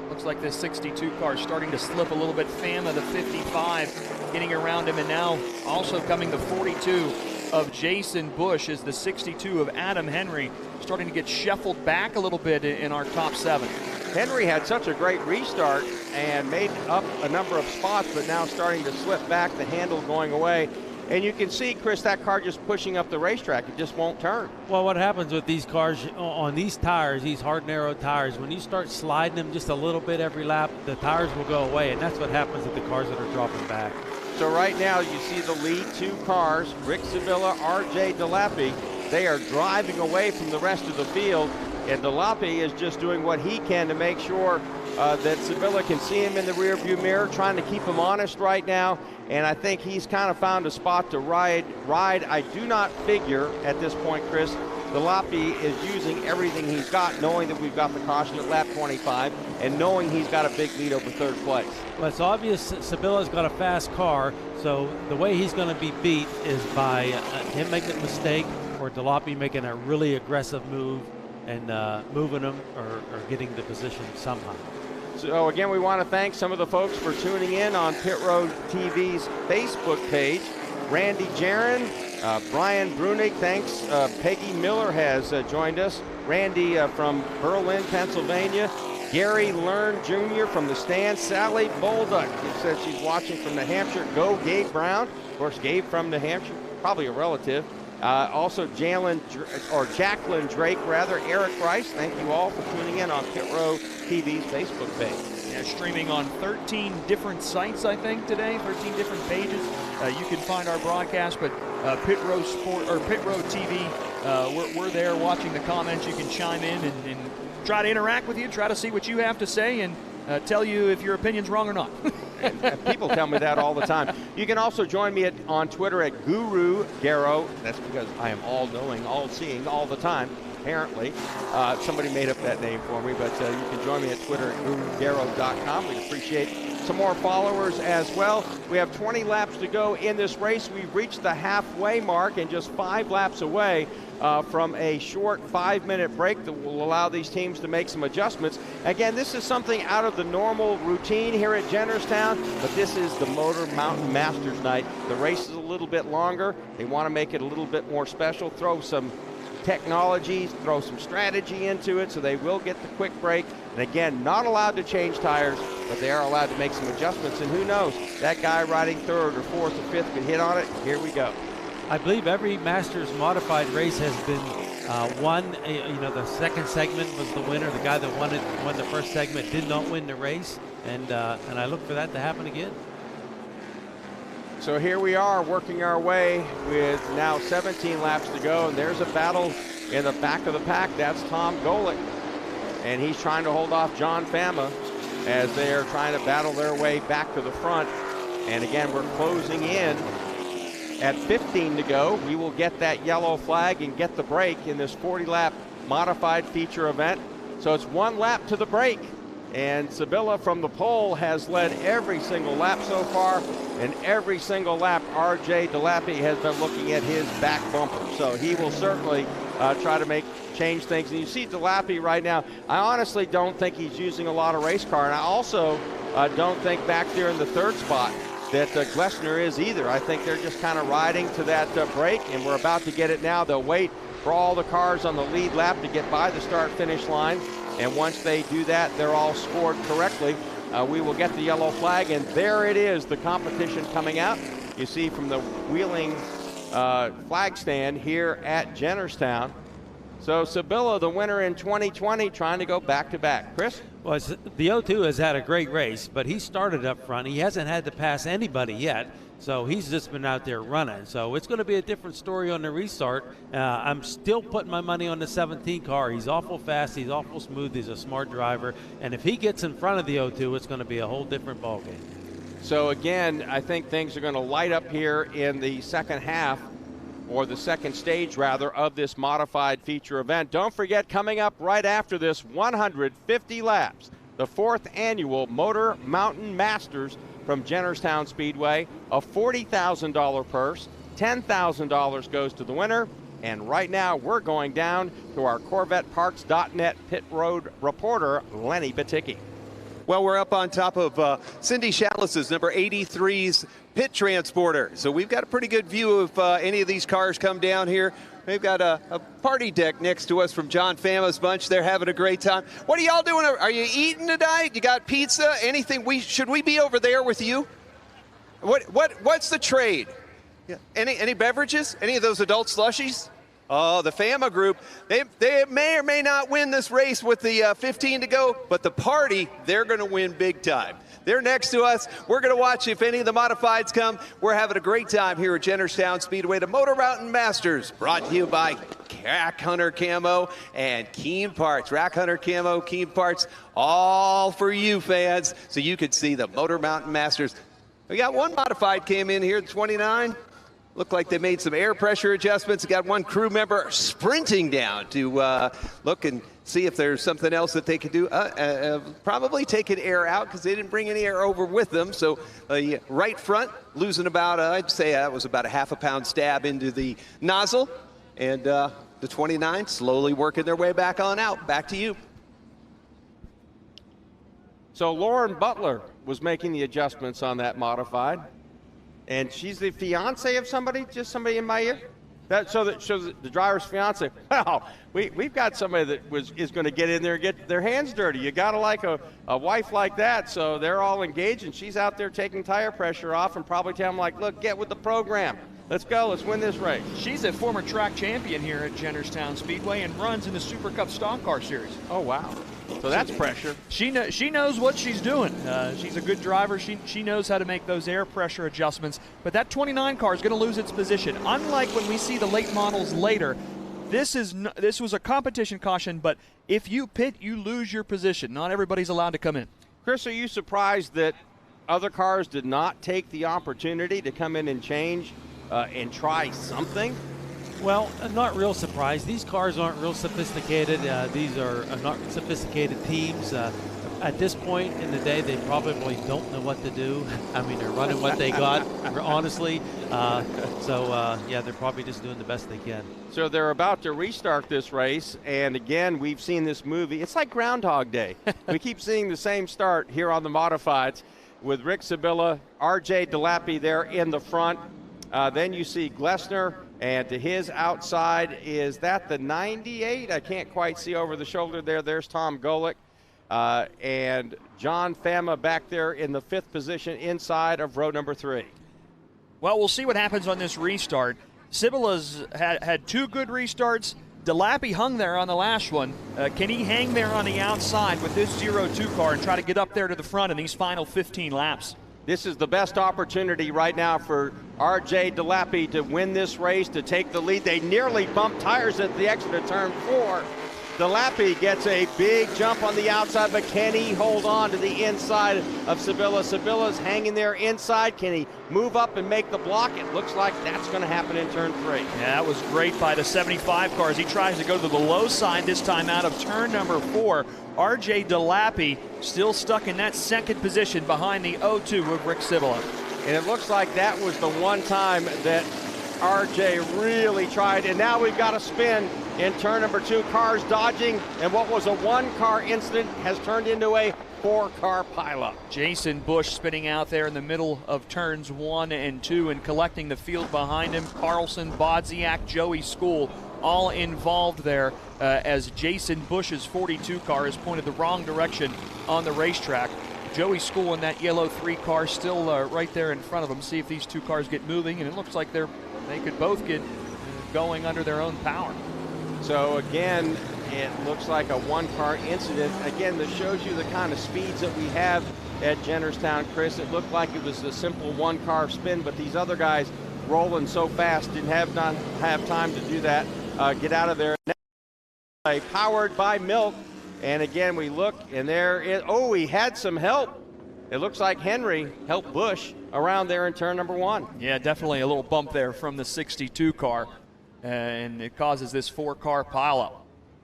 Looks like this 62 car starting to slip a little bit. Fama, the 55, getting around him, and now also coming the 42 of Jason Bush as the 62 of Adam Henry starting to get shuffled back a little bit in our top 7. Henry had such a great restart and made up a number of spots, but now starting to slip back, the handle going away. And you can see, Chris, that car just pushing up the racetrack. It just won't turn. Well, what happens with these cars on these tires, these hard, narrow tires, when you start sliding them just a little bit every lap, the tires will go away, and that's what happens with the cars that are dropping back. So right now you see the lead 2 cars, Rick Sevilla, RJ Delappy. They are driving away from the rest of the field, and Delappy is just doing what he can to make sure that Sevilla can see him in the rearview mirror, trying to keep him honest right now. And I think he's kind of found a spot to ride. I do not figure at this point, Chris, Delappy is using everything he's got, knowing that we've got the caution at lap 25 and knowing he's got a big lead over 3rd place. Well, it's obvious Sevilla's got a fast car, so the way he's going to be beat is by him making a mistake or Delappy making a really aggressive move and moving him or getting the position somehow. So again, we want to thank some of the folks for tuning in on Pit Road TV's Facebook page. Randy Jaron, Brian Brunig, thanks. Peggy Miller has joined us. Randy from Berlin, Pennsylvania. Gary Learn Jr. from the stand. Sally Bolduck, who says she's watching from New Hampshire. Go Gabe Brown. Of course, Gabe from New Hampshire, probably a relative. Also Jacqueline Drake, Eric Rice. Thank you all for tuning in on Pit Road TV's Facebook page. Yeah, streaming on 13 different sites, I think, today, 13 different pages. You can find our broadcast, but Pit Road TV, we're there watching the comments. You can chime in and try to interact with you, try to see what you have to say, and tell you if your opinion's wrong or not. And people tell me that all the time. You can also join me on Twitter at Guru Garrow. That's because I am all-knowing, all-seeing, all the time, apparently. Somebody made up that name for me, but you can join me at Twitter at GuruGarrow.com. We'd appreciate some more followers as well. We have 20 laps to go in this race. We've reached the halfway mark and just 5 laps away from a short 5-minute break that will allow these teams to make some adjustments. Again, this is something out of the normal routine here at Jennerstown, but this is the Motor Mountain Masters night. The race is a little bit longer. They want to make it a little bit more special, throw some technologies, throw some strategy into it, so they will get the quick break. And again, not allowed to change tires, but they are allowed to make some adjustments. And who knows, that guy riding 3rd or 4th or 5th could hit on it. Here we go. I believe every Masters modified race has been won. The second segment was the winner. The guy that won the first segment did not win the race, and I look for that to happen again. So here we are working our way with now 17 laps to go, and there's a battle in the back of the pack. That's Tom Golick, and he's trying to hold off John Fama as they are trying to battle their way back to the front. And again, we're closing in at 15 to go. We will get that yellow flag and get the break in this 40-lap modified feature event. So it's 1 lap to the break. And Sevilla from the pole has led every single lap so far, and every single lap RJ Delappy has been looking at his back bumper. So he will certainly try to change things. And you see Delappy right now, I honestly don't think he's using a lot of race car, and I also don't think back there in the 3rd spot that Glessner is either. I think they're just kind of riding to that break, and we're about to get it now. They'll wait for all the cars on the lead lap to get by the start-finish line. And once they do that, they're all scored correctly. We will get the yellow flag, and there it is, the competition coming out. You see from the wheeling flag stand here at Jennerstown. So Sevilla, the winner in 2020, trying to go back-to-back. Chris? Well, the O2 has had a great race, but he started up front. He hasn't had to pass anybody yet, so he's just been out there running. So it's going to be a different story on the restart. I'm still putting my money on the 17 car. He's awful fast. He's awful smooth. He's a smart driver. And if he gets in front of the O2, it's going to be a whole different ballgame. So, again, I think things are going to light up here in the second half, or the second stage, rather, of this modified feature event. Don't forget, coming up right after this, 150 laps, the 4th annual Motor Mountain Masters from Jennerstown Speedway, a $40,000 purse, $10,000 goes to the winner, and right now we're going down to our CorvetteParts.net pit road reporter, Lenny Baticki. Well, we're up on top of Cindy Chalice's number 83's pit transporter. So we've got a pretty good view of any of these cars come down here. We've got a party deck next to us from John Fama's bunch. They're having a great time. What are y'all doing? Are you eating tonight? You got pizza? Anything? Should we be over there with you? What's the trade? Yeah. Any beverages? Any of those adult slushies? Oh, the Fama group, they may or may not win this race with the 15 to go, but the party, they're going to win big time. They're next to us. We're going to watch if any of the modifieds come. We're having a great time here at Jennerstown Speedway. The Motor Mountain Masters, brought to you by Rack Hunter Camo and Keen Parts. Rack Hunter Camo, Keen Parts, all for you fans, so you can see the Motor Mountain Masters. We got one modified came in here, 29. Looked like they made some air pressure adjustments. Got one crew member sprinting down to look and see if there's something else that they could do. Probably taking air out because they didn't bring any air over with them. So right front losing about, I'd say that was about a half a pound stab into the nozzle. And the 29 slowly working their way back on out. Back to you. So Lauren Butler was making the adjustments on that modified. And she's the fiance of somebody, just somebody in my ear? So the driver's fiance. Wow, we've got somebody that is going to get in there and get their hands dirty. You got to like a wife like that. So they're all engaged, and she's out there taking tire pressure off and probably telling them, like, look, get with the program. Let's go. Let's win this race. She's a former track champion here at Jennerstown Speedway and runs in the Super Cup Stock Car Series. Oh, wow. So that's pressure. She knows what she's doing. She's a good driver. She knows how to make those air pressure adjustments. But that 29 car is going to lose its position. Unlike when we see the late models later, this was a competition caution, but if you pit, you lose your position. Not everybody's allowed to come in. Chris, are you surprised that other cars did not take the opportunity to come in and change and try something? Well, I'm not real surprised. These cars aren't real sophisticated. These are not sophisticated teams. At this point in the day, they probably don't know what to do. I mean, they're running what they got, honestly. Yeah, they're probably just doing the best they can. So they're about to restart this race, and again, we've seen this movie. It's like Groundhog Day. We keep seeing the same start here on the modifieds with Rick Sabilla, R.J. DeLappy there in the front. Then you see Glessner. And to his outside, is that the 98? I can't quite see over the shoulder there. There's Tom Golick. And John Fama back there in the 5th position inside of row number 3. Well, we'll see what happens on this restart. Sibila's had 2 good restarts. DeLappy hung there on the last one. Can he hang there on the outside with this 0-2 car and try to get up there to the front in these final 15 laps? This is the best opportunity right now for R.J. DeLappy to win this race, to take the lead. They nearly bumped tires at the exit of turn 4. DeLappy gets a big jump on the outside, but can he hold on to the inside of Sabilla? Sabilla's hanging there inside. Can he move up and make the block? It looks like that's going to happen in turn 3. Yeah, that was great by the 75 cars. He tries to go to the low side this time out of turn number 4. R.J. DeLappy still stuck in that 2nd position behind the 0-2 of Rick Sibilla. And it looks like that was the one time that R.J. really tried. And now we've got a spin in turn number 2. Cars dodging, and what was a 1-car incident has turned into a 4-car pileup. Jason Bush spinning out there in the middle of turns 1 and 2 and collecting the field behind him. Carlson, Bodziak, Joey School all involved there as Jason Bush's 42 car is pointed the wrong direction on the racetrack. Joey School in that yellow 3 car still right there in front of him. See if these 2 cars get moving, and it looks like they could both get going under their own power. So again, it looks like a 1-car incident. Again, this shows you the kind of speeds that we have at Jennerstown, Chris. It looked like it was a simple 1-car spin, but these other guys rolling so fast didn't have time to do that. Get out of there. Powered by Milk. And again, we look, and there is, oh, he had some help. It looks like Henry helped Bush around there in turn number 1. Yeah, definitely a little bump there from the 62 car, and it causes this 4-car pileup.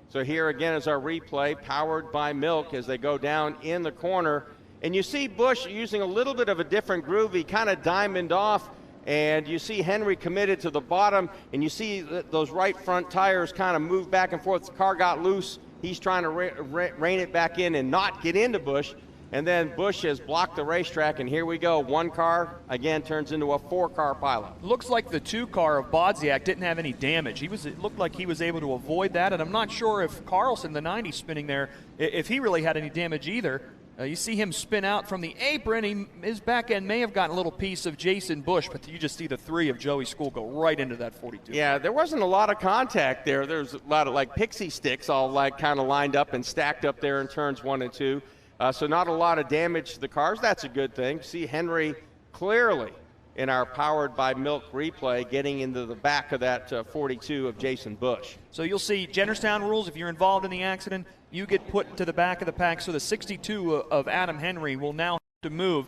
So here again is our replay, powered by Milk, as they go down in the corner. And you see Bush using a little bit of a different groove. He kind of diamond off, and you see Henry committed to the bottom, and you see those right front tires kind of move back and forth. The car got loose. He's trying to rein it back in and not get into Bush. And then Bush has blocked the racetrack, and here we go. One car, again, turns into a 4-car pileup. Looks like the 2-car of Bodziak didn't have any damage. It looked like he was able to avoid that, and I'm not sure if Carlson, the 90 spinning there, if he really had any damage either. You see him spin out from the apron. His back end may have gotten a little piece of Jason Bush, but you just see the 3 of Joey School go right into that 42. Yeah, there wasn't a lot of contact there. There's a lot of like pixie sticks all like kind of lined up and stacked up there in turns 1 and 2. So not a lot of damage to the cars. That's a good thing. See Henry clearly in our Powered by Milk replay getting into the back of that 42 of Jason Bush. So you'll see Jennerstown rules. If you're involved in the accident, you get put to the back of the pack. So the 62 of Adam Henry will now have to move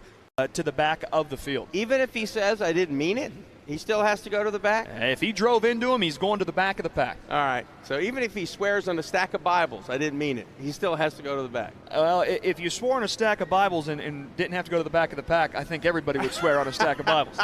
to the back of the field. Even if he says, I didn't mean it, he still has to go to the back? If he drove into him, he's going to the back of the pack. All right. So even if he swears on a stack of Bibles, I didn't mean it, he still has to go to the back. Well, if you swore on a stack of Bibles and didn't have to go to the back of the pack, I think everybody would swear on a stack of Bibles.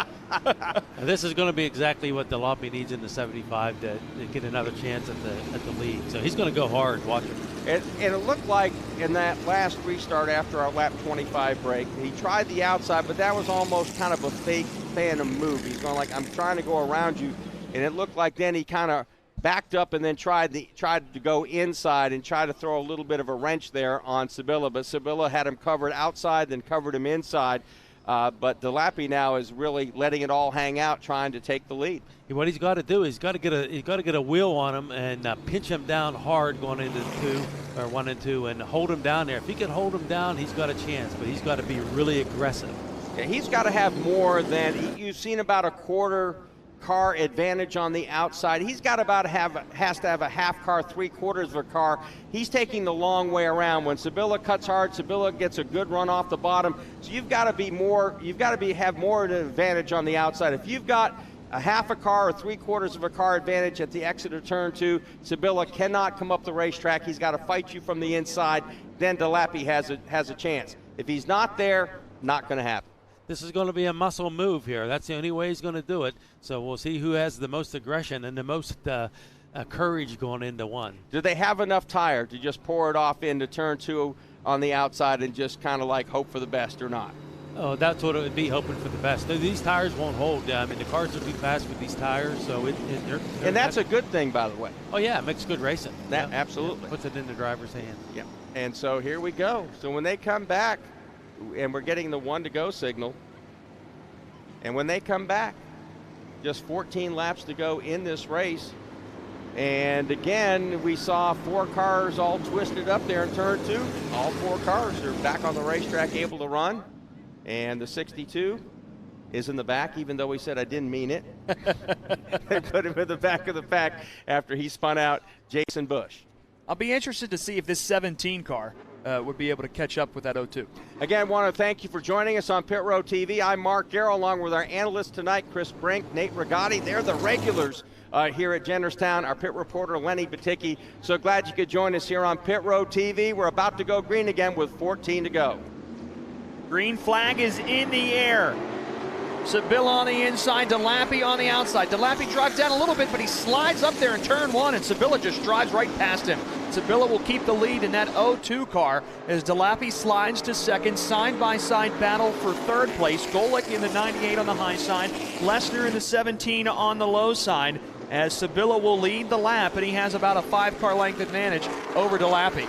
This is going to be exactly what Delapi needs in the 75 to get another chance at the lead. So he's going to go hard. Watch him. And it looked like in that last restart after our lap 25 break, he tried the outside, but that was almost kind of a fake phantom move. He's going like, I'm trying to go around you. And it looked like then he kind of backed up and then tried to go inside and try to throw a little bit of a wrench there on Sabilla. But Sabilla had him covered outside, then covered him inside. But Delapi now is really letting it all hang out, trying to take the lead. What he's got to do is he's got to get a wheel on him and pinch him down hard going into 1 and 2 and hold him down there. If he can hold him down, he's got a chance, but he's got to be really aggressive. Yeah, he's got to have more than you've seen about a quarter car advantage on the outside. He's got has to have a half car, 3/4 of a car. He's taking the long way around. When Sabilla cuts hard, Sabilla gets a good run off the bottom. So you've got to have more of an advantage on the outside. If you've got a half a car or 3/4 of a car advantage at the exit of turn 2, Sabilla cannot come up the racetrack. He's got to fight you from the inside. Then Delapi has a chance. If he's not there, not going to happen. This is going to be a muscle move here. That's the only way he's going to do it. So we'll see who has the most aggression and the most courage going into 1. Do they have enough tire to just pour it off into turn 2 on the outside and just kind of like hope for the best or not? Oh, that's what it would be, hoping for the best. These tires won't hold. I mean, the cars will be fast with these tires, so and that's a good thing, by the way. Oh yeah, it makes good racing. Absolutely puts it in the driver's hand. Yeah. And so here we go. So when they come back, and we're getting the 1 to go signal, and when they come back, just 14 laps to go in this race. And again, we saw 4 cars all twisted up there in turn 2. All 4 cars are back on the racetrack, able to run. And the 62 is in the back, even though he said I didn't mean it. They put him in the back of the pack after he spun out Jason Bush. I'll be interested to see if this 17 car would be able to catch up with that 02. Again, I want to thank you for joining us on Pit Road TV. I'm Mark Garrow, along with our analysts tonight, Chris Brink, Nate Rigotti. They're the regulars here at Jennerstown, our pit reporter, Lenny Baticki. So glad you could join us here on Pit Road TV. We're about to go green again with 14 to go. Green flag is in the air. Sabilla on the inside, Delapi on the outside. Delapi drives down a little bit, but he slides up there in turn 1, and Sabilla just drives right past him. Sabilla will keep the lead in that 02 car as Delapi slides to second. Side-by-side battle for third place. Golick in the 98 on the high side. Lesnar in the 17 on the low side, as Sabilla will lead the lap, and he has about a 5-car length advantage over Delapi.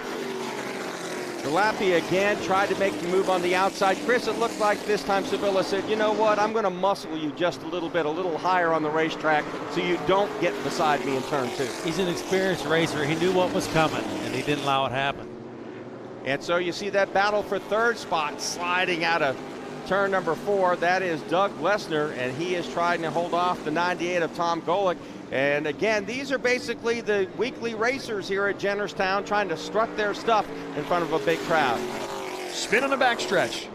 Delapi again tried to make the move on the outside. Chris, it looked like this time Sabilla said, you know what, I'm going to muscle you just a little bit, a little higher on the racetrack so you don't get beside me in turn 2. He's an experienced racer. He knew what was coming, and he didn't allow it happen. And so you see that battle for third spot sliding out of turn number 4. That is Doug Lesnar, and he is trying to hold off the 98 of Tom Golick. And again, these are basically the weekly racers here at Jennerstown trying to strut their stuff in front of a big crowd. Spin on the backstretch.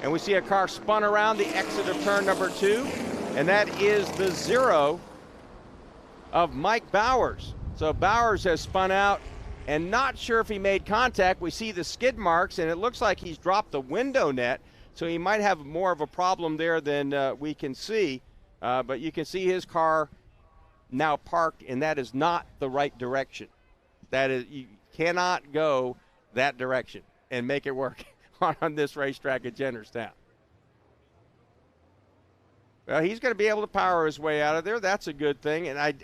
And we see a car spun around the exit of turn number 2, and that is the 0 of Mike Bowers. So Bowers has spun out, and not sure if he made contact. We see the skid marks, and it looks like he's dropped the window net, so he might have more of a problem there than we can see. But you can see his car now parked, and that is not the right direction. That is, you cannot go that direction and make it work. on this racetrack at Jennerstown. Well, he's going to be able to power his way out of there. That's a good thing. And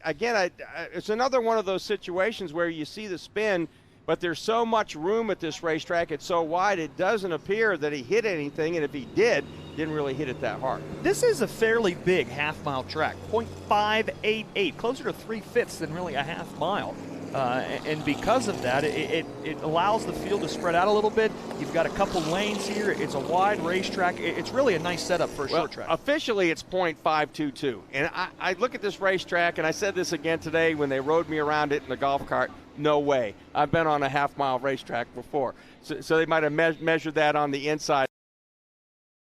it's another one of those situations where you see the spin, but there's so much room at this racetrack. It's so wide, it doesn't appear that he hit anything. And if he didn't really hit it that hard. This is a fairly big half-mile track, 0.588, closer to 3/5 than really a half mile. And because of that, it allows the field to spread out a little bit. You've got a couple lanes here. It's a wide racetrack. It's really a nice setup for a short track. Officially, it's 0.522. And I look at this racetrack, and I said this again today when they rode me around it in the golf cart. No way. I've been on a half-mile racetrack before. So they might have measured that on the inside.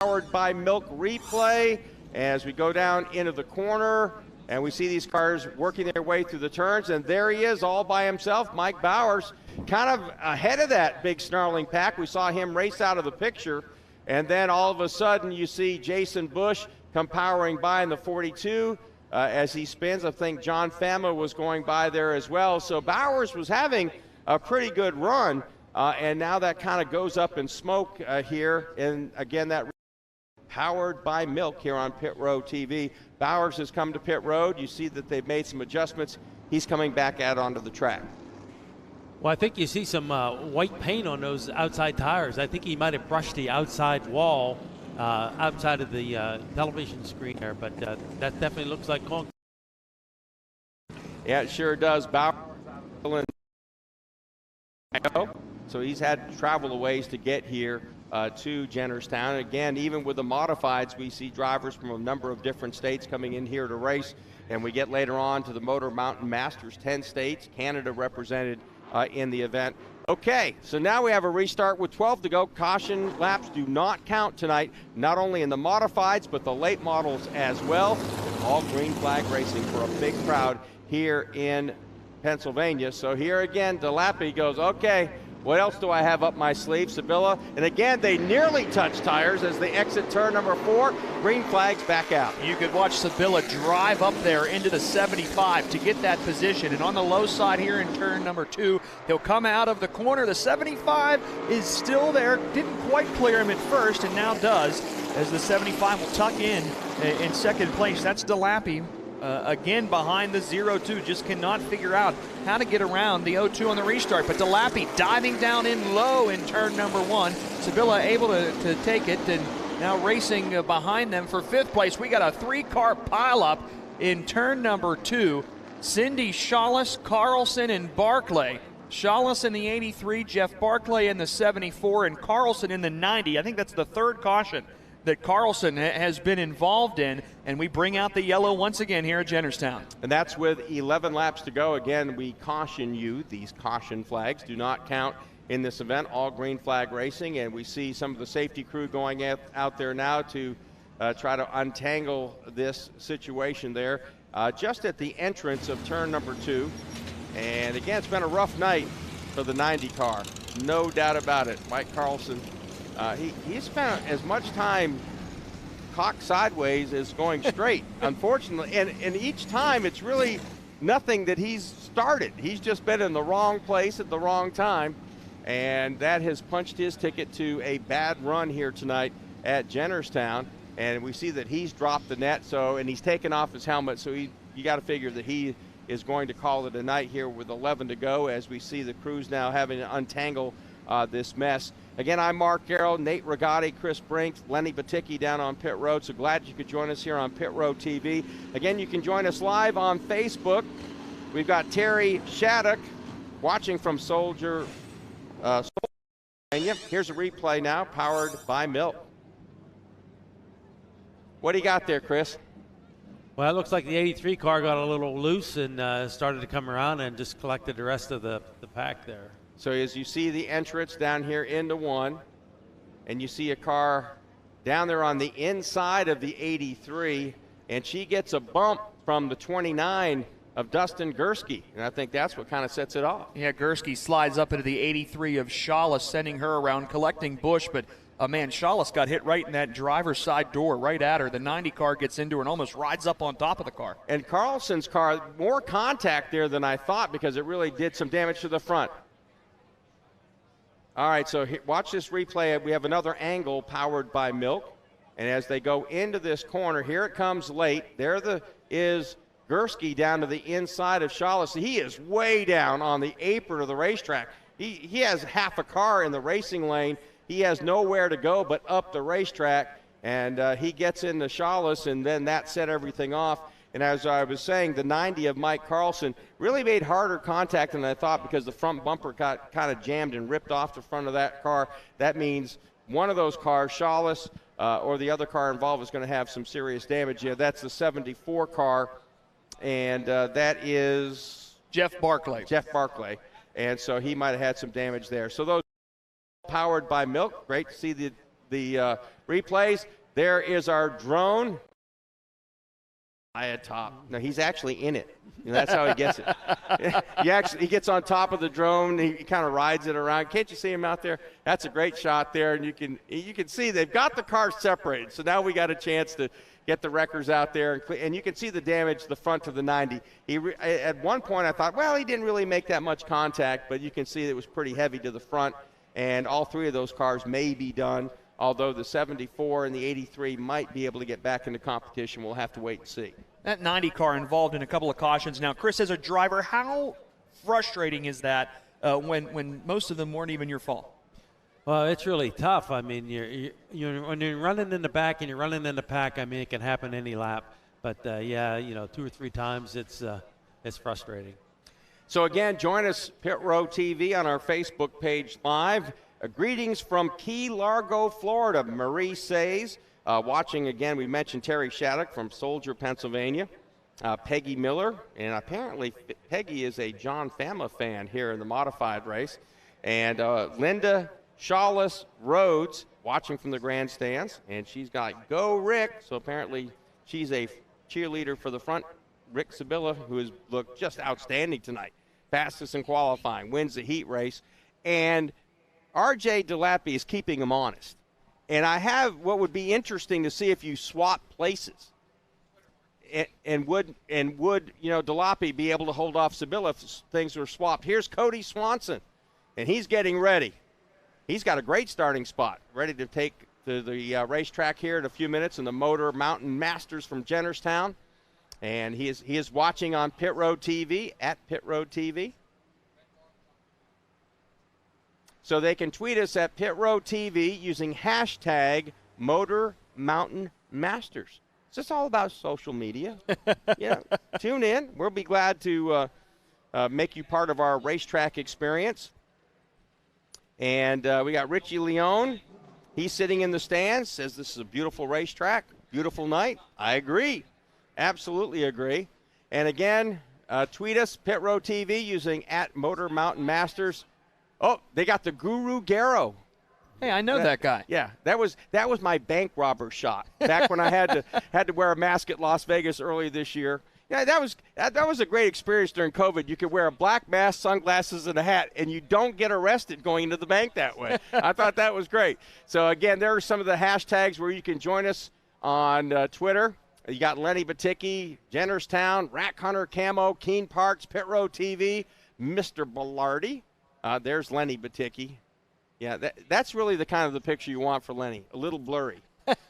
Powered by Milk replay as we go down into the corner. And we see these cars working their way through the turns, and there he is all by himself, Mike Bowers, kind of ahead of that big snarling pack. We saw him race out of the picture, and then all of a sudden you see Jason Bush come powering by in the 42 as he spins. I think John Fama was going by there as well. So Bowers was having a pretty good run, and now that kind of goes up in smoke here. And again, that powered by Milk here on Pit Road TV. Bowers has come to pit road. You see that they've made some adjustments. He's coming back out onto the track. Well, I think you see some white paint on those outside tires. I think he might have brushed the outside wall outside of the television screen there, but that definitely looks like concrete. Yeah, it sure does. Bowers, so he's had to travel a ways to get here to Jennerstown. Again, even with the modifieds, we see drivers from a number of different states coming in here to race, and we get later on to the Motor Mountain Masters, 10 states, Canada represented in the event. Okay, so now we have a restart with 12 to go. Caution laps do not count tonight, not only in the modifieds, but the late models as well. All green flag racing for a big crowd here in Pennsylvania. So here again, DeLappy goes, okay, what else do I have up my sleeve? Sevilla, and again, they nearly touch tires as they exit turn number 4. Green flags back out. You could watch Sevilla drive up there into the 75 to get that position. And on the low side here in turn number 2, he'll come out of the corner. The 75 is still there. Didn't quite clear him at first, and now does, as the 75 will tuck in second place. That's DeLappy. Again behind the 0-2, just cannot figure out how to get around the 0-2 on the restart. But DeLappy diving down in low in turn number 1. Sevilla able to take it, and now racing behind them for 5th place. We got a 3-car pileup in turn number 2. Cindy, Shawless, Carlson, and Barclay. Shawless in the 83, Jeff Barclay in the 74, and Carlson in the 90. I think that's the 3rd caution that Carlson has been involved in, and we bring out the yellow once again here at Jennerstown. And that's with 11 laps to go. Again, we caution you, these caution flags do not count in this event, all green flag racing, and we see some of the safety crew going out there now to try to untangle this situation there. Just at the entrance of turn number 2, and again, it's been a rough night for the 90 car, no doubt about it. Mike Carlson, he spent as much time cocked sideways as going straight, unfortunately. And each time it's really nothing that he's started. He's just been in the wrong place at the wrong time. And that has punched his ticket to a bad run here tonight at Jennerstown. And we see that he's dropped the net, and he's taken off his helmet. So you got to figure that he is going to call it a night here with 11 to go, as we see the crews now having to untangle this mess. Again, I'm Mark Garrow, Nate Rigotti, Chris Brink, Lenny Baticki down on Pit Road. So glad you could join us here on Pit Road TV. Again, you can join us live on Facebook. We've got Terry Shattuck watching from Soldier. Here's a replay now, powered by Milk. What do you got there, Chris? Well, it looks like the 83 car got a little loose and started to come around and just collected the rest of the pack there. So as you see the entrance down here into 1, and you see a car down there on the inside of the 83, and she gets a bump from the 29 of Dustin Gursky, and I think that's what kind of sets it off. Yeah, Gursky slides up into the 83 of Shawless, sending her around, collecting Bush, but man, Shawless got hit right in that driver's side door, right at her. The 90 car gets into her and almost rides up on top of the car. And Carlson's car, more contact there than I thought, because it really did some damage to the front. All right, so watch this replay. We have another angle powered by Milk. And as they go into this corner, here it comes late. There is Gursky down to the inside of Shaughnessy. He is way down on the apron of the racetrack. He has half a car in the racing lane. He has nowhere to go but up the racetrack. And he gets into Shaughnessy, and then that set everything off. And as I was saying, the 90 of Mike Carlson really made harder contact than I thought because the front bumper got kind of jammed and ripped off the front of that car. That means one of those cars, Shaughnessy, or the other car involved, is going to have some serious damage. Yeah, that's the 74 car, and that is Jeff Barclay. Jeff Barclay, and so he might have had some damage there. So those powered by Milk. Great to see the replays. There is our drone. At top. No, he's actually in it. That's how he gets it. He gets on top of the drone. He kind of rides it around. Can't you see him out there? That's a great shot there, and you can see they've got the cars separated. So now we got a chance to get the wreckers out there, and you can see the damage to the front of the 90. At one point I thought, well, he didn't really make that much contact, but you can see it was pretty heavy to the front, and all three of those cars may be done. Although the 74 and the 83 might be able to get back into competition. We'll have to wait and see. That 90 car involved in a couple of cautions. Now, Chris, as a driver, how frustrating is that when most of them weren't even your fault? Well, it's really tough. I mean, when you're running in the back and you're running in the pack, I mean, it can happen any lap. But, yeah, 2 or 3 times it's frustrating. So, again, join us, Pit Row TV, on our Facebook page live. Greetings from Key Largo, Florida. Marie says, watching again, we mentioned Terry Shattuck from Soldier, Pennsylvania. Peggy Miller, and apparently Peggy is a John Fama fan here in the modified race. And Linda Shawless Rhodes, watching from the grandstands. And she's got Go Rick, so apparently she's a cheerleader for the front. Rick Sabilla, who has looked just outstanding tonight. Fastest in qualifying, wins the heat race. And R.J. DeLappy is keeping him honest. And I have what would be interesting to see if you swap places. And would DeLappy be able to hold off Sabilla if things were swapped? Here's Cody Swanson, and he's getting ready. He's got a great starting spot, ready to take the racetrack here in a few minutes in the Motor Mountain Masters from Jennerstown. And he is watching on Pit Road TV, at Pit Road TV. So they can tweet us at Pit Road TV using hashtag Motor Mountain Masters. It's just all about social media. Tune in. We'll be glad to make you part of our racetrack experience. And we got Richie Leone. He's sitting in the stands, says this is a beautiful racetrack, beautiful night. I agree. Absolutely agree. And again, tweet us, Pit Road TV, using at Motor Mountain Masters. Oh, they got the Guru Garrow. Hey, I know that guy. Yeah, that was my bank robber shot back when I had to wear a mask at Las Vegas earlier this year. Yeah, that was a great experience during COVID. You could wear a black mask, sunglasses, and a hat, and you don't get arrested going into the bank that way. I thought that was great. So again, there are some of the hashtags where you can join us on Twitter. You got Lenny Baticki, Jennerstown, Rack Hunter Camo, Keene Parks, Pit Road TV, Mr. Bellardi. There's Lenny Baticki. Yeah, that's really the kind of the picture you want for Lenny. A little blurry.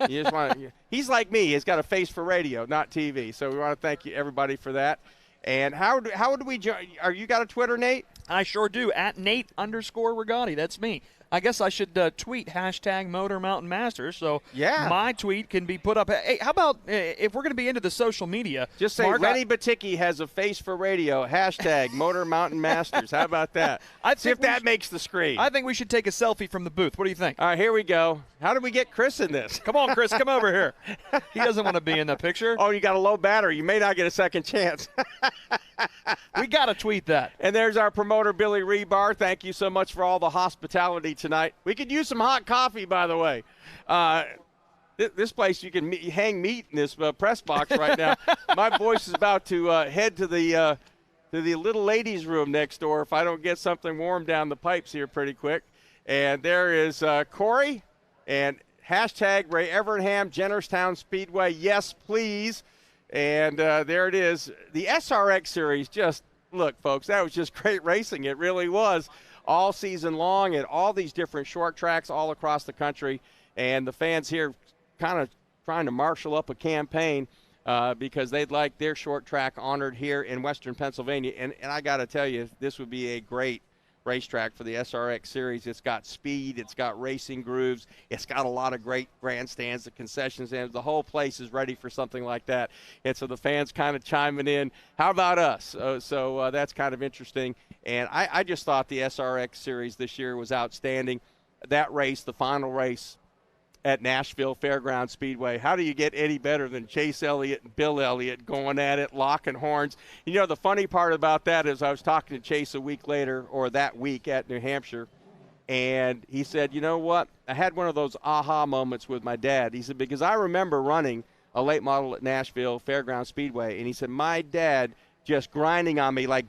You just want he's like me. He's got a face for radio, not TV. So we want to thank you, everybody, for that. And how do we join? You got a Twitter, Nate? I sure do. At Nate_Rigotti. That's me. I guess I should tweet hashtag Motor Mountain Masters. So yeah, my tweet can be put up. Hey, how about if we're going to be into the social media? Just say Lenny Baticki has a face for radio. Hashtag Motor Mountain Masters. How about that? See if that makes the screen. I think we should take a selfie from the booth. What do you think? All right, here we go. How do we get Chris in this? Come on, Chris. Come over here. He doesn't want to be in the picture. Oh, you got a low battery. You may not get a second chance. We got to tweet that. And there's our promoter, Billy Rebar. Thank you so much for all the hospitality tonight. We could use some hot coffee, by the way. This place, you can hang meat in this press box right now. My voice is about to head to the little ladies' room next door if I don't get something warm down the pipes here pretty quick. And there is Corey and hashtag Ray Evernham, Jennerstown Speedway. Yes, please. And there it is. The SRX series, just look, folks, that was just great racing. It really was. all season long at all these different short tracks all across the country. And the fans here kind of trying to marshal up a campaign because they'd like their short track honored here in Western Pennsylvania. And I got to tell you, this would be a great racetrack for the SRX series. It's got speed, it's got racing grooves, it's got a lot of great grandstands, the concession stands, the whole place is ready for something like that. And so the fans kind of chiming in, how about us? So that's kind of interesting. And I just thought the SRX series this year was outstanding. That race, the final race at Nashville Fairground Speedway. How do you get any better than Chase Elliott and Bill Elliott going at it, locking horns? You know, the funny part about that is I was talking to Chase a week later, or that week at New Hampshire, and he said, you know what? I had one of those aha moments with my dad. He said, because I remember running a late model at Nashville Fairground Speedway, and he said, my dad just grinding on me like,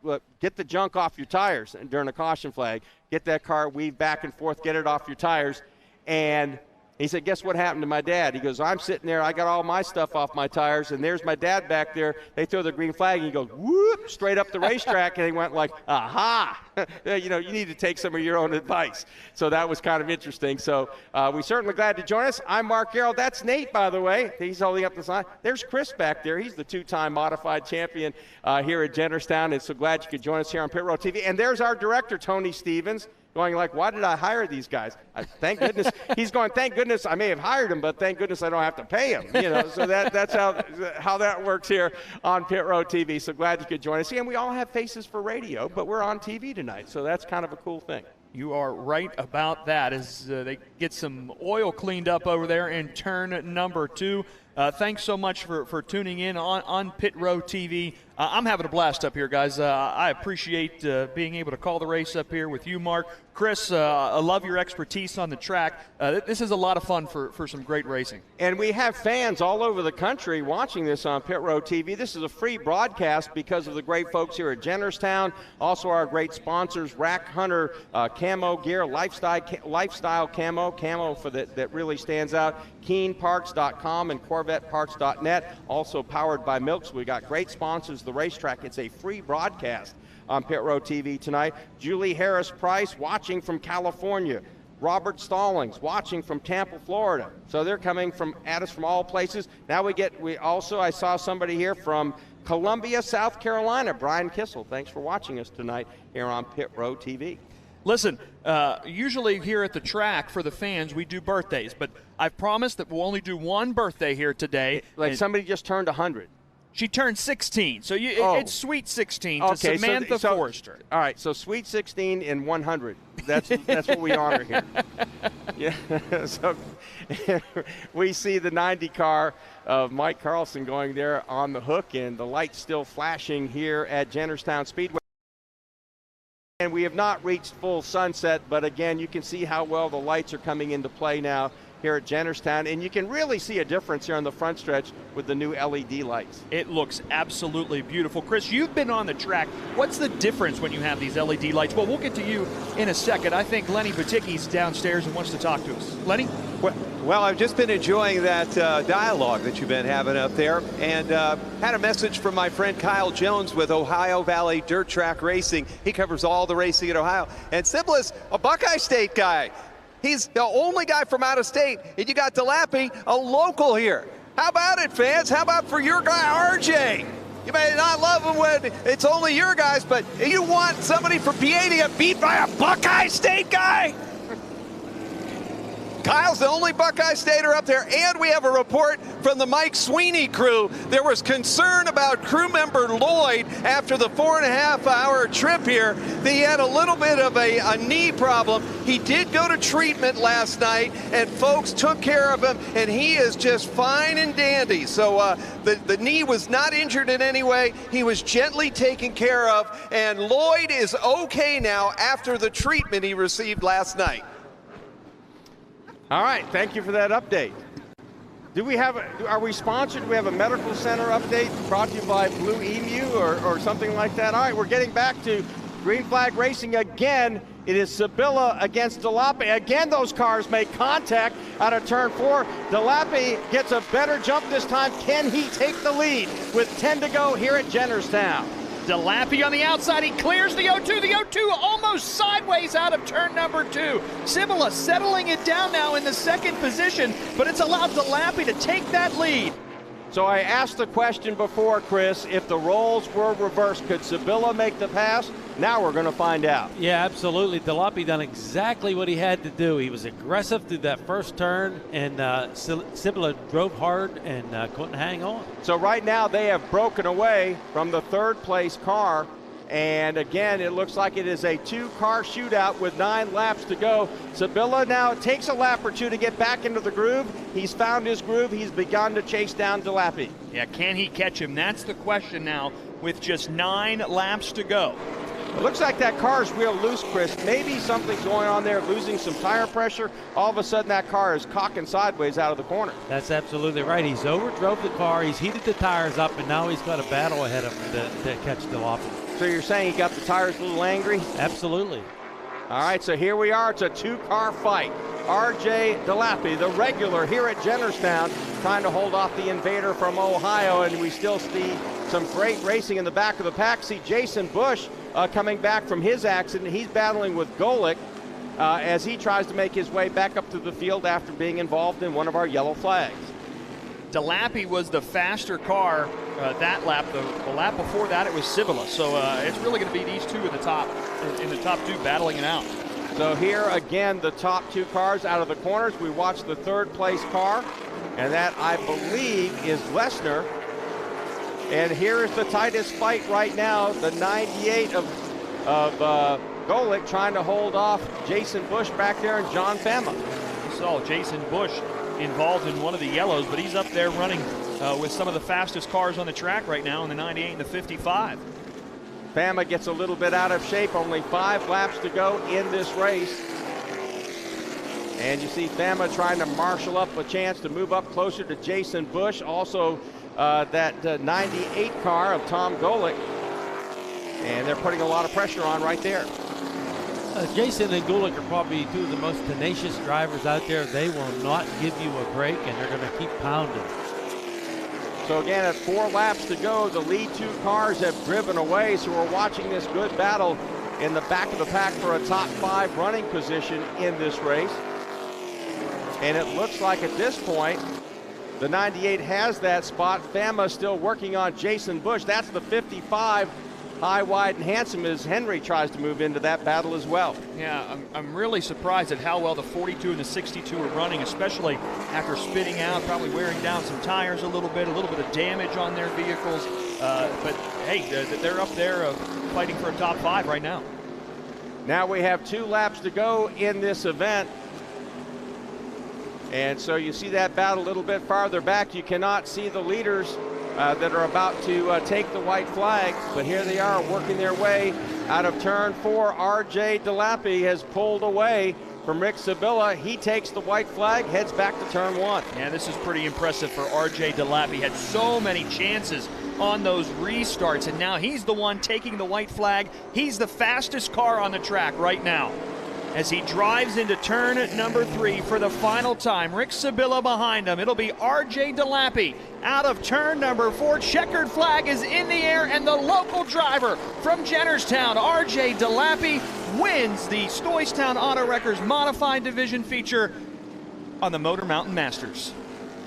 look, get the junk off your tires during a caution flag. Get that car weave back and forth, get it off your tires. And he said, guess what happened to my dad? He goes, I'm sitting there, I got all my stuff off my tires, and there's my dad back there. They throw the green flag, and he goes, whoop, straight up the racetrack, and he went like, aha. You know, you need to take some of your own advice. So that was kind of interesting. So we're certainly glad to join us. I'm Mark Garrell. That's Nate, by the way. He's holding up the sign. There's Chris back there. He's the two-time modified champion here at Jennerstown, and so glad you could join us here on Pit Road TV. And there's our director, Tony Stevens, going like, why did I hire these guys? Thank goodness. He's going, thank goodness I may have hired them, but thank goodness I don't have to pay them. You know, so that's how that works here on Pit Road TV. So glad you could join us. And we all have faces for radio, but we're on TV tonight, so that's kind of a cool thing. You are right about that as they get some oil cleaned up over there in turn number 2. Thanks so much for tuning in on Pit Road TV. I'm having a blast up here, guys. I appreciate being able to call the race up here with you, Mark. Chris, I love your expertise on the track. This is a lot of fun for some great racing. And we have fans all over the country watching this on Pit Road TV. This is a free broadcast because of the great folks here at Jennerstown. Also our great sponsors, Rack Hunter Camo Gear, Lifestyle Camo for that really stands out, KeenParts.com and CorvetteParts.net, also powered by Milk. So we got great sponsors, the racetrack. It's a free broadcast on Pit Road TV tonight. Julie Harris Price watching from California. Robert Stallings watching from Tampa, Florida. So they're coming at us from all places. Now I saw somebody here from Columbia, South Carolina, Brian Kissel. Thanks for watching us tonight here on Pit Road TV. Listen, usually here at the track for the fans, we do birthdays, but I've promised that we'll only do one birthday here today. Like somebody just turned 100. She turned 16, so it's Sweet 16 to Samantha Forrester. All right, so Sweet 16 and 100. That's what we honor here. Yeah, so we see the 90 car of Mike Carlson going there on the hook, and the lights still flashing here at Jennerstown Speedway. And we have not reached full sunset, but again, you can see how well the lights are coming into play now here at Jennerstown, and you can really see a difference here on the front stretch with the new LED lights. It looks absolutely beautiful. Chris, you've been on the track. What's the difference when you have these LED lights? Well, we'll get to you in a second. I think Lenny Baticki's downstairs and wants to talk to us. Lenny? Well, I've just been enjoying that dialogue that you've been having up there, and had a message from my friend Kyle Jones with Ohio Valley Dirt Track Racing. He covers all the racing in Ohio. And Simplest, a Buckeye State guy. He's the only guy from out of state, and you got DeLappy, a local here. How about it, fans? How about for your guy, RJ? You may not love him when it's only your guys, but you want somebody from PA to get beat by a Buckeye State guy? Kyle's the only Buckeye Stater up there, and we have a report from the Mike Sweeney crew. There was concern about crew member Lloyd after the 4.5-hour trip here. He had a little bit of a knee problem. He did go to treatment last night, and folks took care of him, and he is just fine and dandy. So the knee was not injured in any way. He was gently taken care of, and Lloyd is okay now after the treatment he received last night. All right, thank you for that update. Are we sponsored? Do we have a medical center update brought to you by Blue Emu or something like that? All right, we're getting back to green flag racing again. It is Sibylla against DeLappy. Again, those cars make contact out of turn 4. DeLappy gets a better jump this time. Can he take the lead with 10 to go here at Jennerstown? Delappy on the outside, he clears the 0-2. The 0-2 almost sideways out of turn number 2. Cibola settling it down now in the second position, but it's allowed Delappy to take that lead. So I asked the question before, Chris, if the roles were reversed, could Cibola make the pass? Now we're going to find out. Yeah, absolutely. Delappy done exactly what he had to do. He was aggressive through that first turn, and Cibola drove hard and couldn't hang on. So right now they have broken away from the third place car. And again, it looks like it is a 2-car shootout with 9 laps to go. Cibola now takes a lap or 2 to get back into the groove. He's found his groove. He's begun to chase down Delappy. Yeah, can he catch him? That's the question now with just 9 laps to go. It looks like that car is real loose, Chris. Maybe something's going on there, losing some tire pressure. All of a sudden that car is cocking sideways out of the corner. That's absolutely right. He's overdrove the car. He's heated the tires up, and now he's got a battle ahead of him to catch Delappy. So you're saying he got the tires a little angry? Absolutely. All right, so here we are. It's a 2-car fight. R.J. Delappy, the regular here at Jennerstown, trying to hold off the invader from Ohio, and we still see some great racing in the back of the pack. See Jason Bush coming back from his accident. He's battling with Golick as he tries to make his way back up to the field after being involved in one of our yellow flags. Delappy was the faster car that lap. The lap before that, it was Cibola. So it's really going to be these two in the top two battling it out. So here again, the top 2 cars out of the corners. We watch the third place car, and that I believe is Lesnar. And here is the tightest fight right now. The 98 of Golick trying to hold off Jason Bush back there and John Fama. We saw Jason Bush involved in one of the yellows, but he's up there running with some of the fastest cars on the track right now in the 98 and the 55. Fama gets a little bit out of shape, only 5 laps to go in this race. And you see Fama trying to marshal up a chance to move up closer to Jason Bush. Also that 98 car of Tom Golick. And they're putting a lot of pressure on right there. Jason and Golick are probably 2 of the most tenacious drivers out there. They will not give you a break, and they're going to keep pounding. So again, at 4 laps to go, the lead 2 cars have driven away. So we're watching this good battle in the back of the pack for a top 5 running position in this race. And it looks like at this point, the 98 has that spot. Fama still working on Jason Bush. That's the 55. High, wide, and handsome as Henry tries to move into that battle as well. Yeah, I'm really surprised at how well the 42 and the 62 are running, especially after spitting out, probably wearing down some tires a little bit of damage on their vehicles. But hey, they're up there fighting for a top 5 right now. Now we have 2 laps to go in this event. And so you see that battle a little bit farther back. You cannot see the leaders that are about to take the white flag, but here they are working their way out of turn 4. R.J. Delappy has pulled away from Rick Cibola. He takes the white flag, heads back to turn 1. Yeah, this is pretty impressive for R.J. Delappy. Had so many chances on those restarts, and now he's the one taking the white flag. He's the fastest car on the track right now. As he drives into turn number 3 for the final time. Rick Cibola behind him. It'll be R.J. Delappy out of turn number 4. Checkered flag is in the air, and the local driver from Jennerstown, R.J. Delappy, wins the Stoystown Auto Wreckers Modified Division feature on the Motor Mountain Masters.